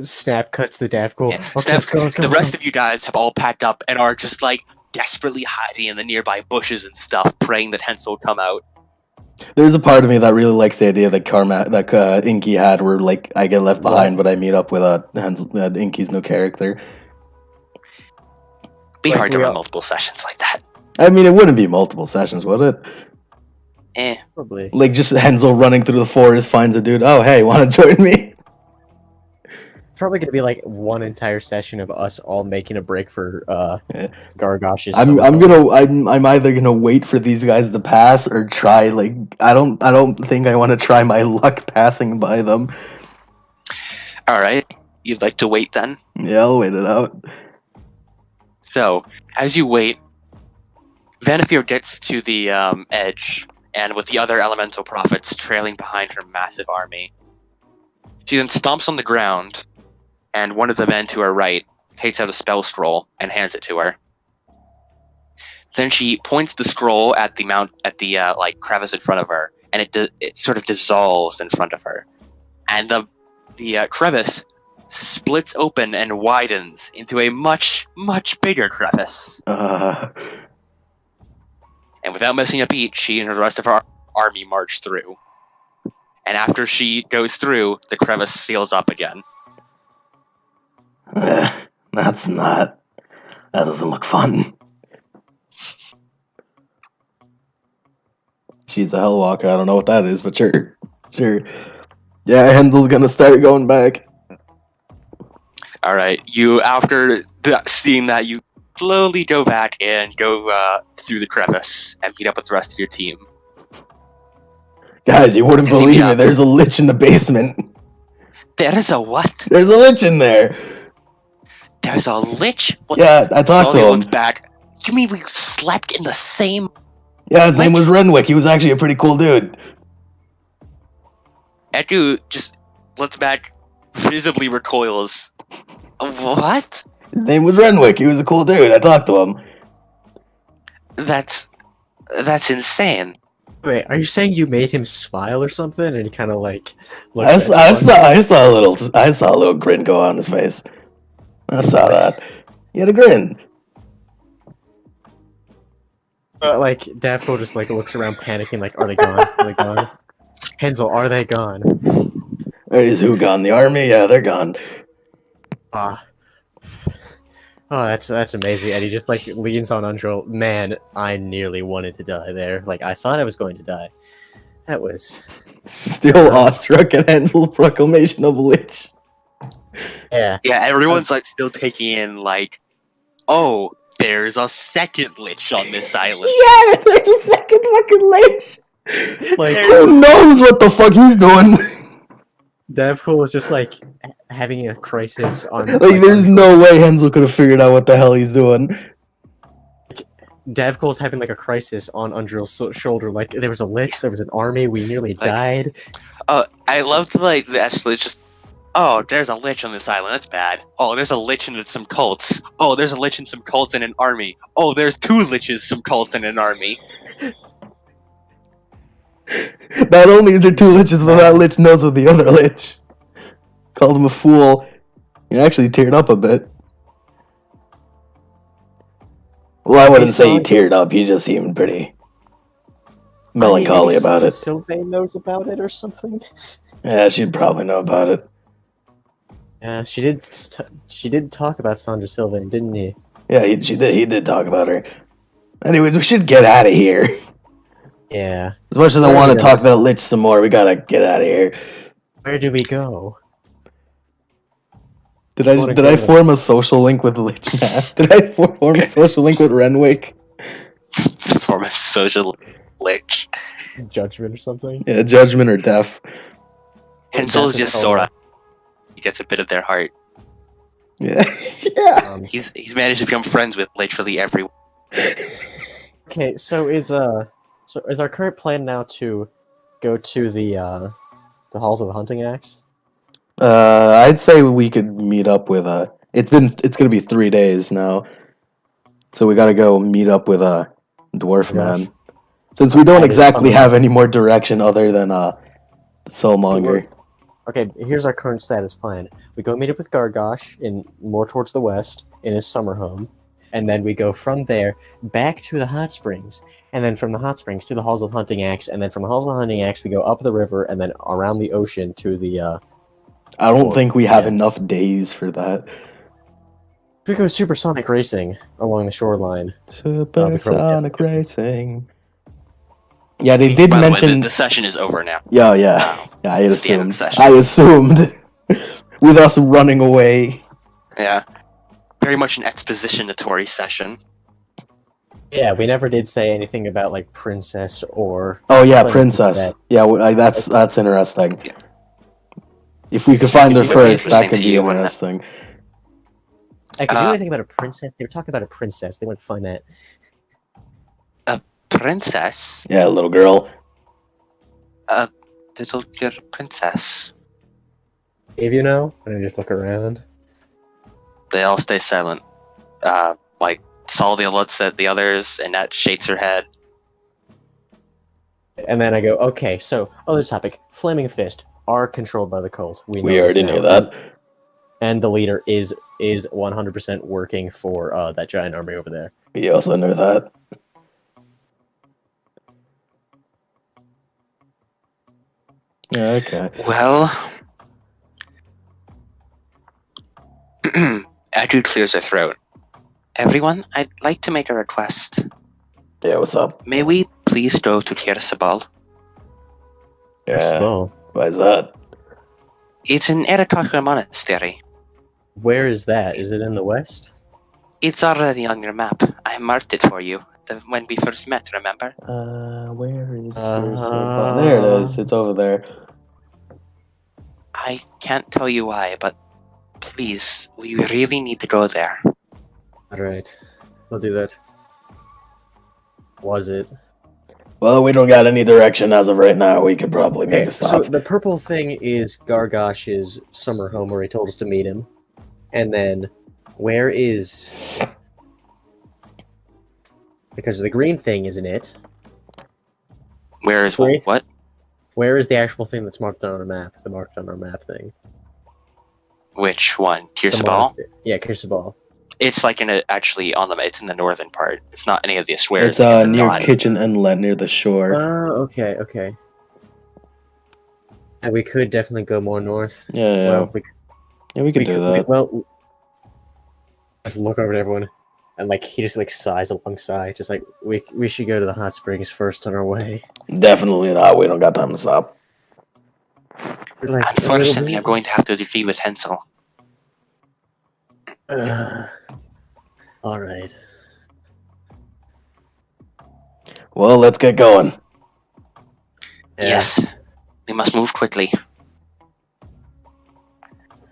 Snap cuts the Davgul. Yeah. Okay, let's go. The rest of you guys have all packed up and are just like desperately hiding in the nearby bushes and stuff, praying that Hensel will come out. There's a part of me that really likes the idea that Inky had, where like I get left behind, but I meet up with Inky's new character. Be Like, hard to we run all- multiple sessions like that. I mean, it wouldn't be multiple sessions, would it? Probably. Like just Hensel running through the forest finds a dude. Oh, hey, want to join me? Probably gonna be like one entire session of us all making a break for Gargosh's. I'm either gonna wait for these guys to pass or try. Like I don't think I want to try my luck passing by them. All right, you'd like to wait then? Yeah, I'll wait it out. So as you wait, Vanafir gets to the edge, and with the other elemental prophets trailing behind her massive army, she then stomps on the ground. And one of the men to her right takes out a spell scroll and hands it to her. Then she points the scroll at the like crevice in front of her, and it sort of dissolves in front of her, and the crevice splits open and widens into a much bigger crevice. Uh, And without missing a beat, she and the rest of her army march through. And after she goes through, the crevice seals up again. that's not. That doesn't look fun. She's a Hellwalker. I don't know what that is, but sure. Yeah, Hensel's gonna start going back. All right, you after seeing that, you slowly go back and go through the crevice and meet up with the rest of your team. Guys, you wouldn't believe Yeah. it. There's a lich in the basement. There is a what? There's a lich in there. There's a lich? What? Yeah, I talked to Slowly him. looks back. You mean we slept in the same? Yeah, his name Lich? was Renwick. He was actually a pretty cool dude. Edu just looks back, visibly recoils. What? His name was Renwick. He was a cool dude. I talked to him. That's insane. Wait, are you saying you made him smile or something? And he kind of like looks I at saw a little grin go on his face. I saw that. He had a grin. like Davko just like looks around panicking, like, are they gone? Are they gone? Hensel, are they gone? Is who gone? The army? Yeah, they're gone. Ah. Oh, that's amazing. And he just like leans on Undril. Man, I nearly wanted to die there. Like I thought I was going to die. That was Still awestruck at Hensel's proclamation of Lich. yeah. Yeah, everyone's like still taking in like, oh, there's a second lich on this island. Yeah, there's a second fucking Lich. Like Who knows what the fuck he's doing? Davko was just like having a crisis on. Like, there's no way Hensel could have figured out what the hell he's doing. Davko's having like a crisis on Undril's shoulder. Like there was a lich, there was an army, we nearly died. I love like that's just. Oh, there's a lich on this island. That's bad. Oh, there's a lich and some cults. Oh, there's a lich and some cults and an army. Oh, there's two liches, some cults and an army. Not only is there two Liches, but that Lich knows what the other Lich. Called him a fool. He actually teared up a bit. Well, I wouldn't say he teared up. He just seemed pretty melancholy about it. Sylvain knows about it or something. Yeah, she'd probably know about it. Yeah, she did. She did talk about Sandra Sylvain, didn't he? Yeah, he did talk about her. Anyways, we should get out of here. Yeah. As much as I want to talk about Lich some more, we gotta get out of here. Where do we go? Did I form a social link with Lich Math? Did I form a social link with Renwick? Form a social lich. Judgment or something? Yeah, Judgment or Death. Hensel is just Sora. He gets a bit of their heart. Yeah. Yeah. He's managed to become friends with literally everyone. Okay, so is So is our current plan now to go to the halls of the hunting axe? I'd say we could meet up with It's gonna be 3 days now, so we gotta go meet up with a dwarf Gosh. man. Since we don't That is exactly something. have any more direction other than Soulmonger. Okay, here's our current status plan. We go meet up with Gargosh in more towards the west in his summer home, and then we go from there back to the hot springs, and then from the hot springs to the halls of hunting axe, and then from the halls of hunting axe we go up the river and then around the ocean to the. I don't think we have yeah. enough days for that. We go supersonic racing along the shoreline. Supersonic racing. Yeah, they did By mention. the way, the session is over now. Yeah. Wow. Yeah, I It's the end of the assumed. session. I assumed. With us running away. Yeah. Very much an expositionatory session. Yeah, we never did say anything about like princess or. Oh yeah, Like, princess. that. Yeah, that's interesting. Yeah. If we could find her It would be first, that interesting could to be you, wouldn't it? interesting. I could do anything about a princess. They were talking about a princess. They want to find that. Princess? Yeah, little girl. Little girl princess. If you know, and I just look around. They all stay silent. Like, Saldia looks at the others, and that shakes her head. And then I go, okay, so other topic. Flaming Fist are controlled by the cult. We We already knew that. And the leader is 100% working for that giant army over there. We also knew that. Yeah, okay. Well... Adru clears her throat. Everyone, I'd like to make a request. Yeah, what's up? May we please go to Kirsabal? Yeah. Well, Why is that? It's an Eretaka monastery. where is that? Is it in the west? It's already on your map. I marked it for you when we first met, remember? Where is Uh, There it is. It's over there. I can't tell you why, but please, we really need to go there. Alright, I'll do that. Was it? Well, we don't got any direction as of right now. We could probably make Okay, a so stop. the purple thing is Gargosh's summer home where he told us to meet him. And then, where is... Because the green thing isn't it. Where is Wait. what? Where is the actual thing that's marked on our map? The marked on our map thing. Which one? The Kirsabal? monastery. Yeah, Kirsabal. It's like it's in the northern part. It's not any of the squares. It's like in the near non- Kitchen Inlet, near the shore. Okay. And we could definitely go more north. Yeah, Well, we could do that. Well, just look over at everyone, and like he just like sighs alongside, just like we should go to the hot springs first on our way. Definitely not. We don't got time to stop. We're like, Unfortunately, I'm going to have to agree with Hensel. All right. Well, let's get going. Yeah. Yes, we must move quickly.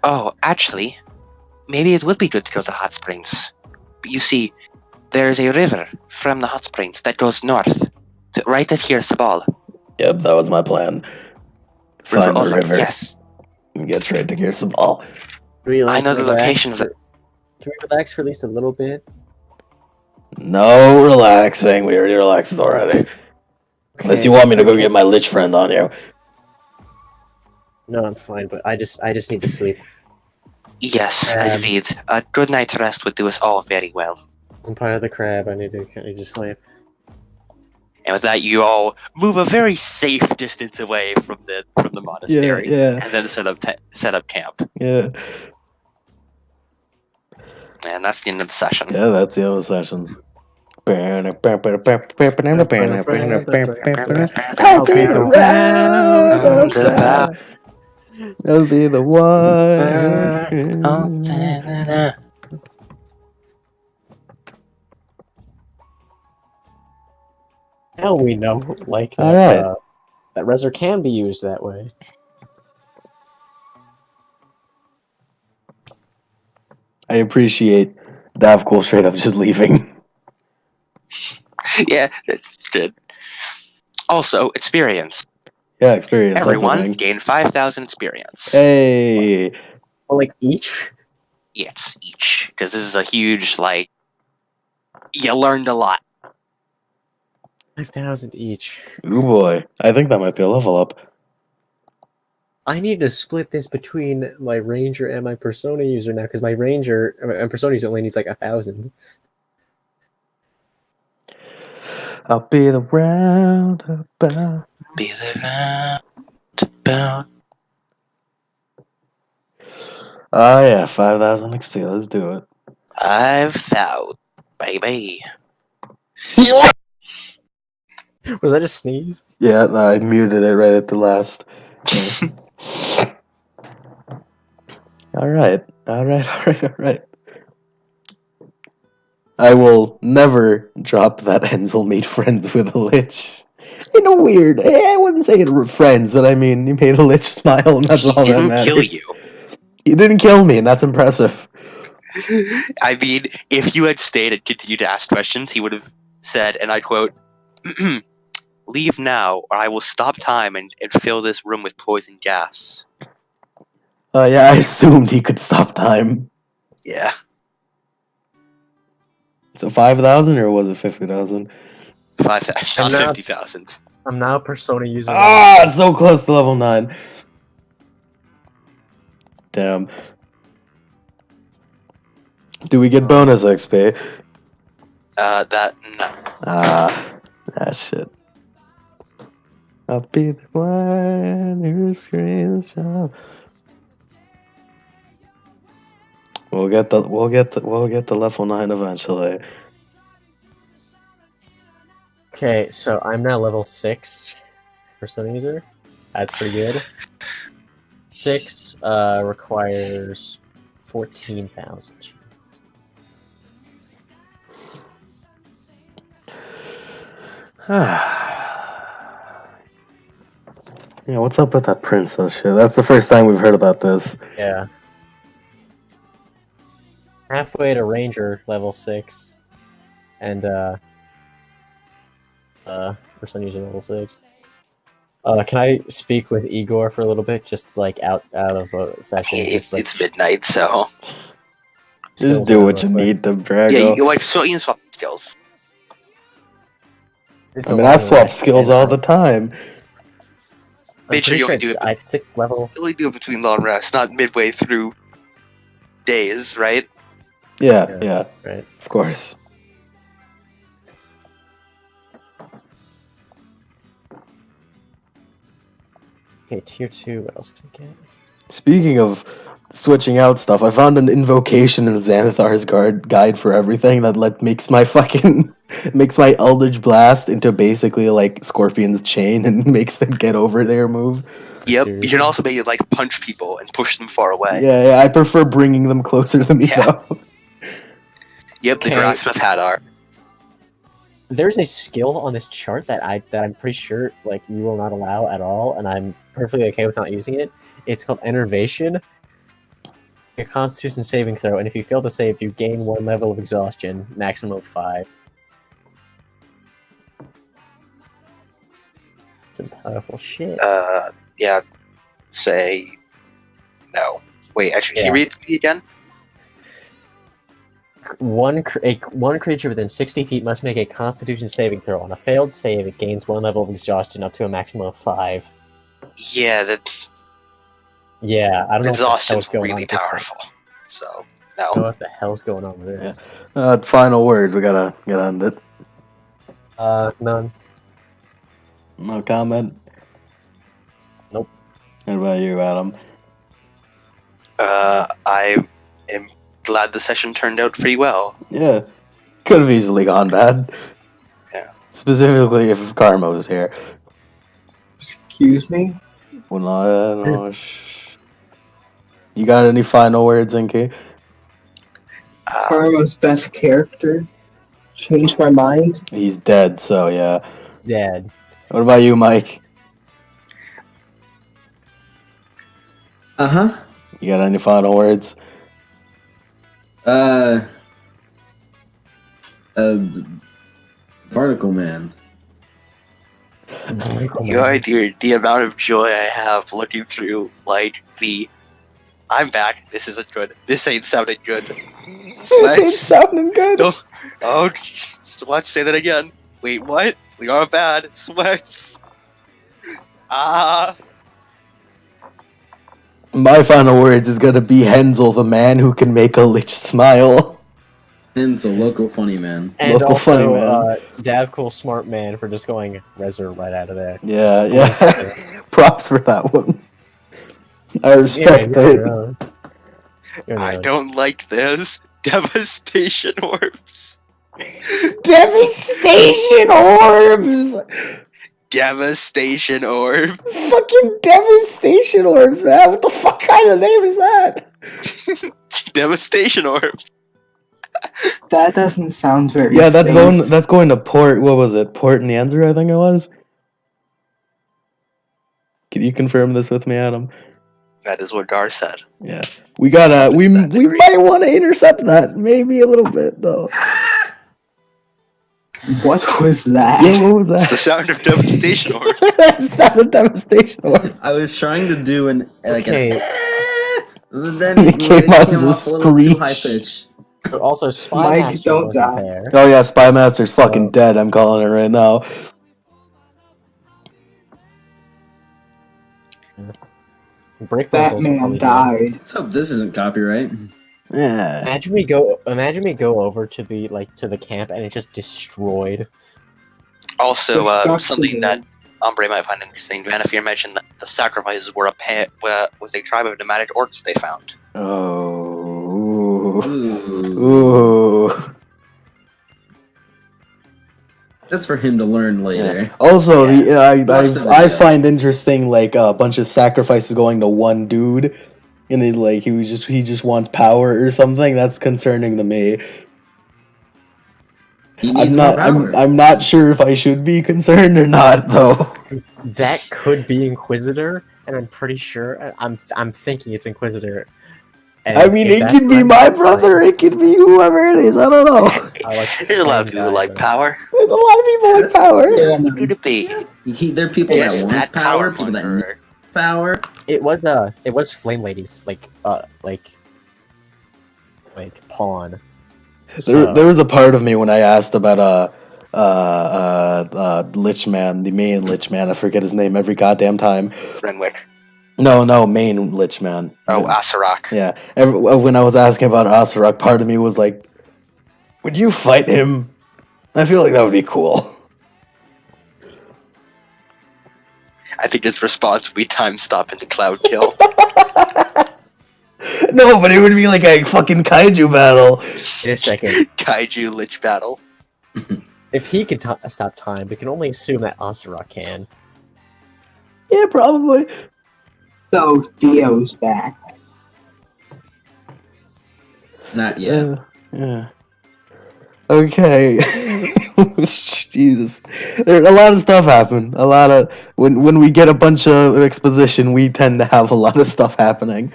Oh, actually, maybe it would be good to go to the hot springs. You see, there's a river from the hot springs that goes north, right at Kirsabal. Yep, that was my plan. Find the river Yes. and get straight to Kirsabal. I know the location of the... Can we relax for at least a little bit? No relaxing. We already relaxed already. Unless you want me to go get my lich friend on you. No, I'm fine, but I just need to sleep. Yes, agreed. A good night's rest would do us all very well. Umpire the crab. I need to sleep. And with that, you all move a very safe distance away from the monastery, Yeah. and then set up camp. Yeah. And that's the end of the session. Yeah, that's the other session. I'll be the I'll be the one. Now we know, like, that, Alright. that Reser can be used that way. I appreciate Davcool straight up just leaving. Yeah, it's good. Also, experience. Yeah, experience. That's a Everyone thing. gain 5,000 experience. Hey. Well, like each. Yes, each. Because this is a huge, like, you learned a lot. 5,000 each. Ooh boy. I think that might be a level up. I need to split this between my ranger and my persona user now, because my ranger and persona user only needs like 1,000. I'll be the roundabout. Be the roundabout. Oh yeah, 5,000 XP. Let's do it. 5,000, baby. Was that a sneeze? Yeah, no, I muted it right at the last. All right. I will never drop that Enzel made friends with a lich. In a weird, I wouldn't say it were friends, but I mean, he made a lich smile, and that's all He that didn't matters. kill you. He didn't kill me, and that's impressive. I mean, if you had stayed and continued to ask questions, he would have said, and I quote, "Leave now, or I will stop time and fill this room with poison gas." Yeah, I assumed he could stop time. Yeah. So 5,000, or was it 50,000? 5,000, And now- 50,000. I'm now persona user. Ah, so close to level 9. Damn. Do we get bonus XP? No. Shit. I'll be the one who screams from. We'll get the level 9 eventually. Okay, so I'm now level 6 persona user. That's pretty good. 6 requires 14,000. Yeah, what's up with that princess shit? That's the first time we've heard about this. Yeah. Halfway to ranger level 6. And persona user level 6. Can I speak with Igor for a little bit, just like out of a session? It's midnight, so Just do what you need to, Drago. yeah. You can swap skills. I mean, I swap skills all the time. Make sure you only do it. At 6th level. You only do it between long rests, not midway through days, right? Yeah, Right. of course. Okay, tier 2. What else can I get? Speaking of switching out stuff, I found an invocation in Xanathar's guide for everything that makes my Eldritch Blast into basically like Scorpion's Chain and makes them get over their move. Yep. Seriously? You can also make it like punch people and push them far away. Yeah, I prefer bringing them closer to me Yeah. though. Yep, the Okay. Grasp of Hadar. There's a skill on this chart that I'm pretty sure like you will not allow at all, and I'm perfectly okay with not using it. It's called Enervation. A Constitution saving throw, and if you fail to save, you gain 1 level of exhaustion, maximum of 5. Some powerful shit. Yeah. Say no. Wait, actually, can Yeah. you read it again? One creature within 60 feet must make a Constitution saving throw. On a failed save, it gains 1 level of exhaustion up to a maximum of 5. Yeah, Yeah, I don't know what the exhaustion's hell's going on. really with this powerful. So thing. I don't know no. what the hell's going on with this. Final words. We gotta get on it. None. No comment. Nope. What about you, Adam? I am glad the session turned out pretty well. Yeah, could have easily gone bad. Yeah. Specifically if Karma was here. Excuse me? Well, no, You got any final words, Inky? Karma's best character. Changed my mind. He's dead, so yeah. Dead. What about you, Mike? Uh-huh. You got any final words? Barnacle Man. No idea the amount of joy I have looking through, like, I'm back, this isn't good, this ain't sounding good. This ain't sounding good. No. Oh, let's say that again. Wait, what? We are bad. Sweats. My final words is gonna be Hensel, the man who can make a lich smile. Hensel, local funny man. And Local also, funny man. Davcool smart man for just going Reser right out of there. Yeah, yeah. Props for that one. I respect it. I don't like this. Devastation orbs. Devastation orbs! Devastation orb. Fucking devastation orbs, man. What the fuck kind of name is that? Devastation orb. That doesn't sound very Yeah, that's safe. going to Port. What was it? Port Nyanza, I think it was. Can you confirm this with me, Adam? That is what Gar said. Yeah, we gotta. We might want to intercept that, maybe a little bit though. What was that? Yeah, what was It's that? the sound of devastation orb. That's not a devastation orb. I was trying to do an Okay. but then It came out as a off a little too screech. high pitch. Also, Spy Mike, Master don't wasn't die. there. Oh yeah, Spy Master's So- fucking dead. I'm calling it right now. Brickman's also Batman probably dead. died. Let's hope this isn't copyright. Yeah. Imagine me go over to the camp and it's just destroyed. Also, Disgusting. something that Ombre might find interesting. Vanafier mentioned that the sacrifices were was a tribe of nomadic orcs they found. Oh. Ooh. Ooh. That's for him to learn later. Yeah. Also, Watch the I video. find interesting like a bunch of sacrifices going to one dude, and then like he just wants power or something. That's concerning to me. He needs more power. I'm not sure if I should be concerned or not though. That could be Inquisitor, and I'm pretty sure I'm thinking it's Inquisitor. And I mean, if it that's could be right, my then brother. It could be whoever it is. I don't know. I like There's a lot of people who like power. There's a lot of people with power. Who could it be? There are people Yes, that want that power, people that need conqueror. power. It was Flame Ladies, like pawn. There was a part of me when I asked about Lich Man, the main Lich Man. I forget his name every goddamn time. Renwick. No, main Lich Man. Oh, Asarak. Yeah. When I was asking about Asarak, part of me was like, would you fight him? I feel like that would be cool. I think his response would be time stop in the cloud kill. No, but it would be like a fucking kaiju battle. In a second, Kaiju Lich battle. if he can stop time, we can only assume that Asarak can. Yeah, probably. So Theo's back. Not yet. Yeah. Okay. Jesus. There's a lot of stuff happen. A lot of when we get a bunch of exposition, we tend to have a lot of stuff happening.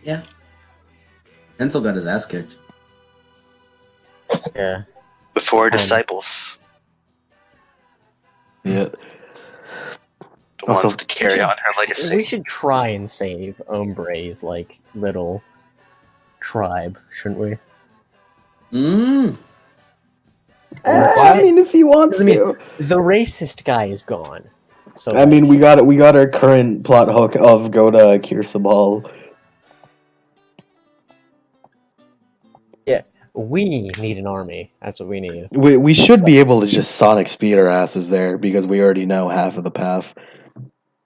Yeah. Hensel got his ass kicked. Yeah. Before disciples. Yeah. The ones Also- to carry on her We legacy. should try and save Ombre's little tribe, shouldn't we? I mean, if he wants I mean, to. the racist guy is gone. So I mean, we got our current plot hook of go to Kirsabal. we need an army. That's what we need. We should be able to just sonic speed our asses there because we already know half of the path.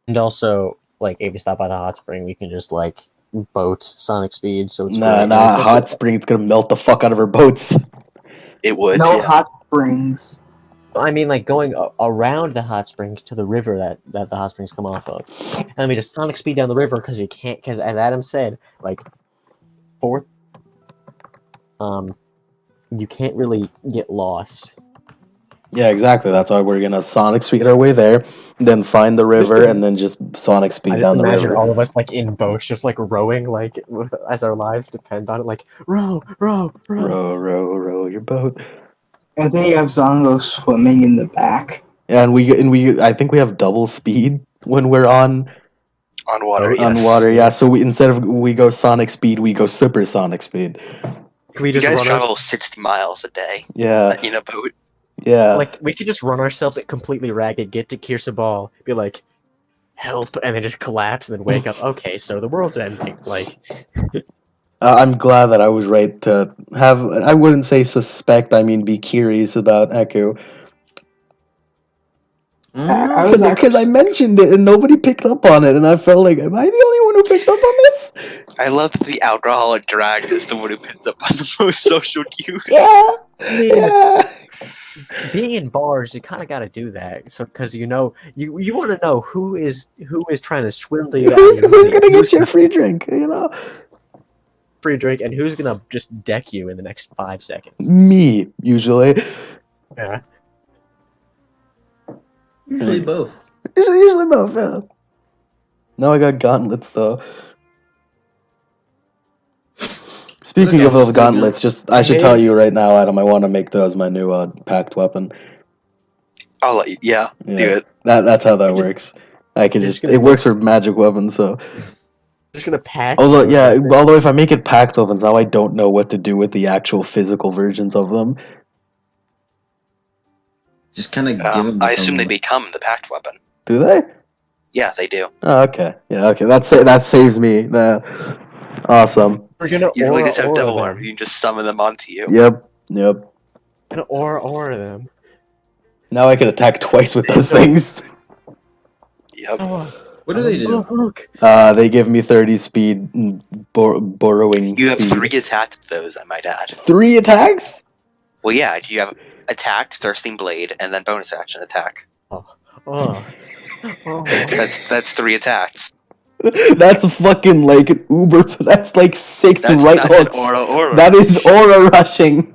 And also, if we stop by the hot spring, we can just boat Sonic Speed. So it's Nah, great. Hot Spring's gonna melt the fuck out of our boats. It would, No yeah. hot springs. I mean, going around the hot springs to the river that the hot springs come off of. And then we just Sonic Speed down the river because you can't. Because as Adam said, fourth, you can't really get lost. Yeah, exactly. That's why we're gonna sonic speed our way there, then find the river, and then just sonic I speed just down the imagine river. all of us in boats, just rowing, as our lives depend on it. Row, row, row. Row your boat. And then you have Zongo swimming in the back. and we I think we have double speed when we're on water. on Yes. water. Yeah, so instead of we go sonic speed, we go supersonic speed. Can we You just guys run travel 60 miles a day Yeah, in a boat. yeah. like we could just run ourselves at completely ragged, get to Kirsa Ball, be like, help, and then just collapse and then wake up. Okay, so the world's ending. Like, I'm glad that I was right to have. I wouldn't say suspect. I mean, be curious about Echo. I was Because I mentioned it and nobody picked up on it, and I felt like, am I the only one who picked up on this? I love that the alcoholic drag is the one who picked up on the most social cues. Yeah, mean- yeah. being in bars, you kind of got to do that. So, because you know, you want to know who is trying to swindle you. Who's out of your gonna money, get your free drink? You know, free drink, and who's gonna just deck you in the next 5 seconds? me usually. Yeah. Usually both. Usually both. Yeah. Now I got gauntlets though. Speaking Okay, of those so gauntlets, just I should Hey. tell you right now, Adam. I want to make those my new packed weapon. I'll let you. Yeah, Yeah. do it. That's how that You just- works. I can you're just just gonna it works for magic weapons. So Just gonna pack. although those yeah, weapons. although if I make it packed weapons, now I don't know what to do with the actual physical versions of them. Just kind of give them. I assume they become the packed weapon. Do they? Yeah, they do. Oh, okay. Yeah. Okay. That saves me. Awesome. We're gonna You really aura just have devil them. arms. You can just summon them onto you. Yep. Yep. Gonna aura them. Now I can attack twice with those things. Yep. Oh, What do they do? look. They give me 30 speed, and borrowing. You have speed. 3 attacks with those, I might add. 3 attacks? Well, yeah, you have attack, thirsting blade, and then bonus action attack. Oh. That's 3 attacks. That's fucking like Uber. That's like 6 right That's hooks. an aura. That is aura rushing.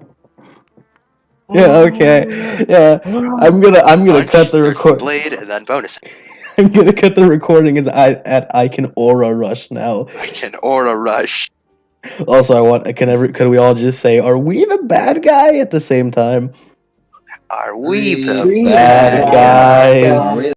Yeah. Okay. Yeah. I'm gonna Punch, cut the thirsting record. blade, and then bonus. I'm gonna cut the recording as I can aura rush now. I can aura rush. Also, I want. Can we all just say, "Are we the bad guy?" at the same time? Are we the We Bad bad guys. guys. Are we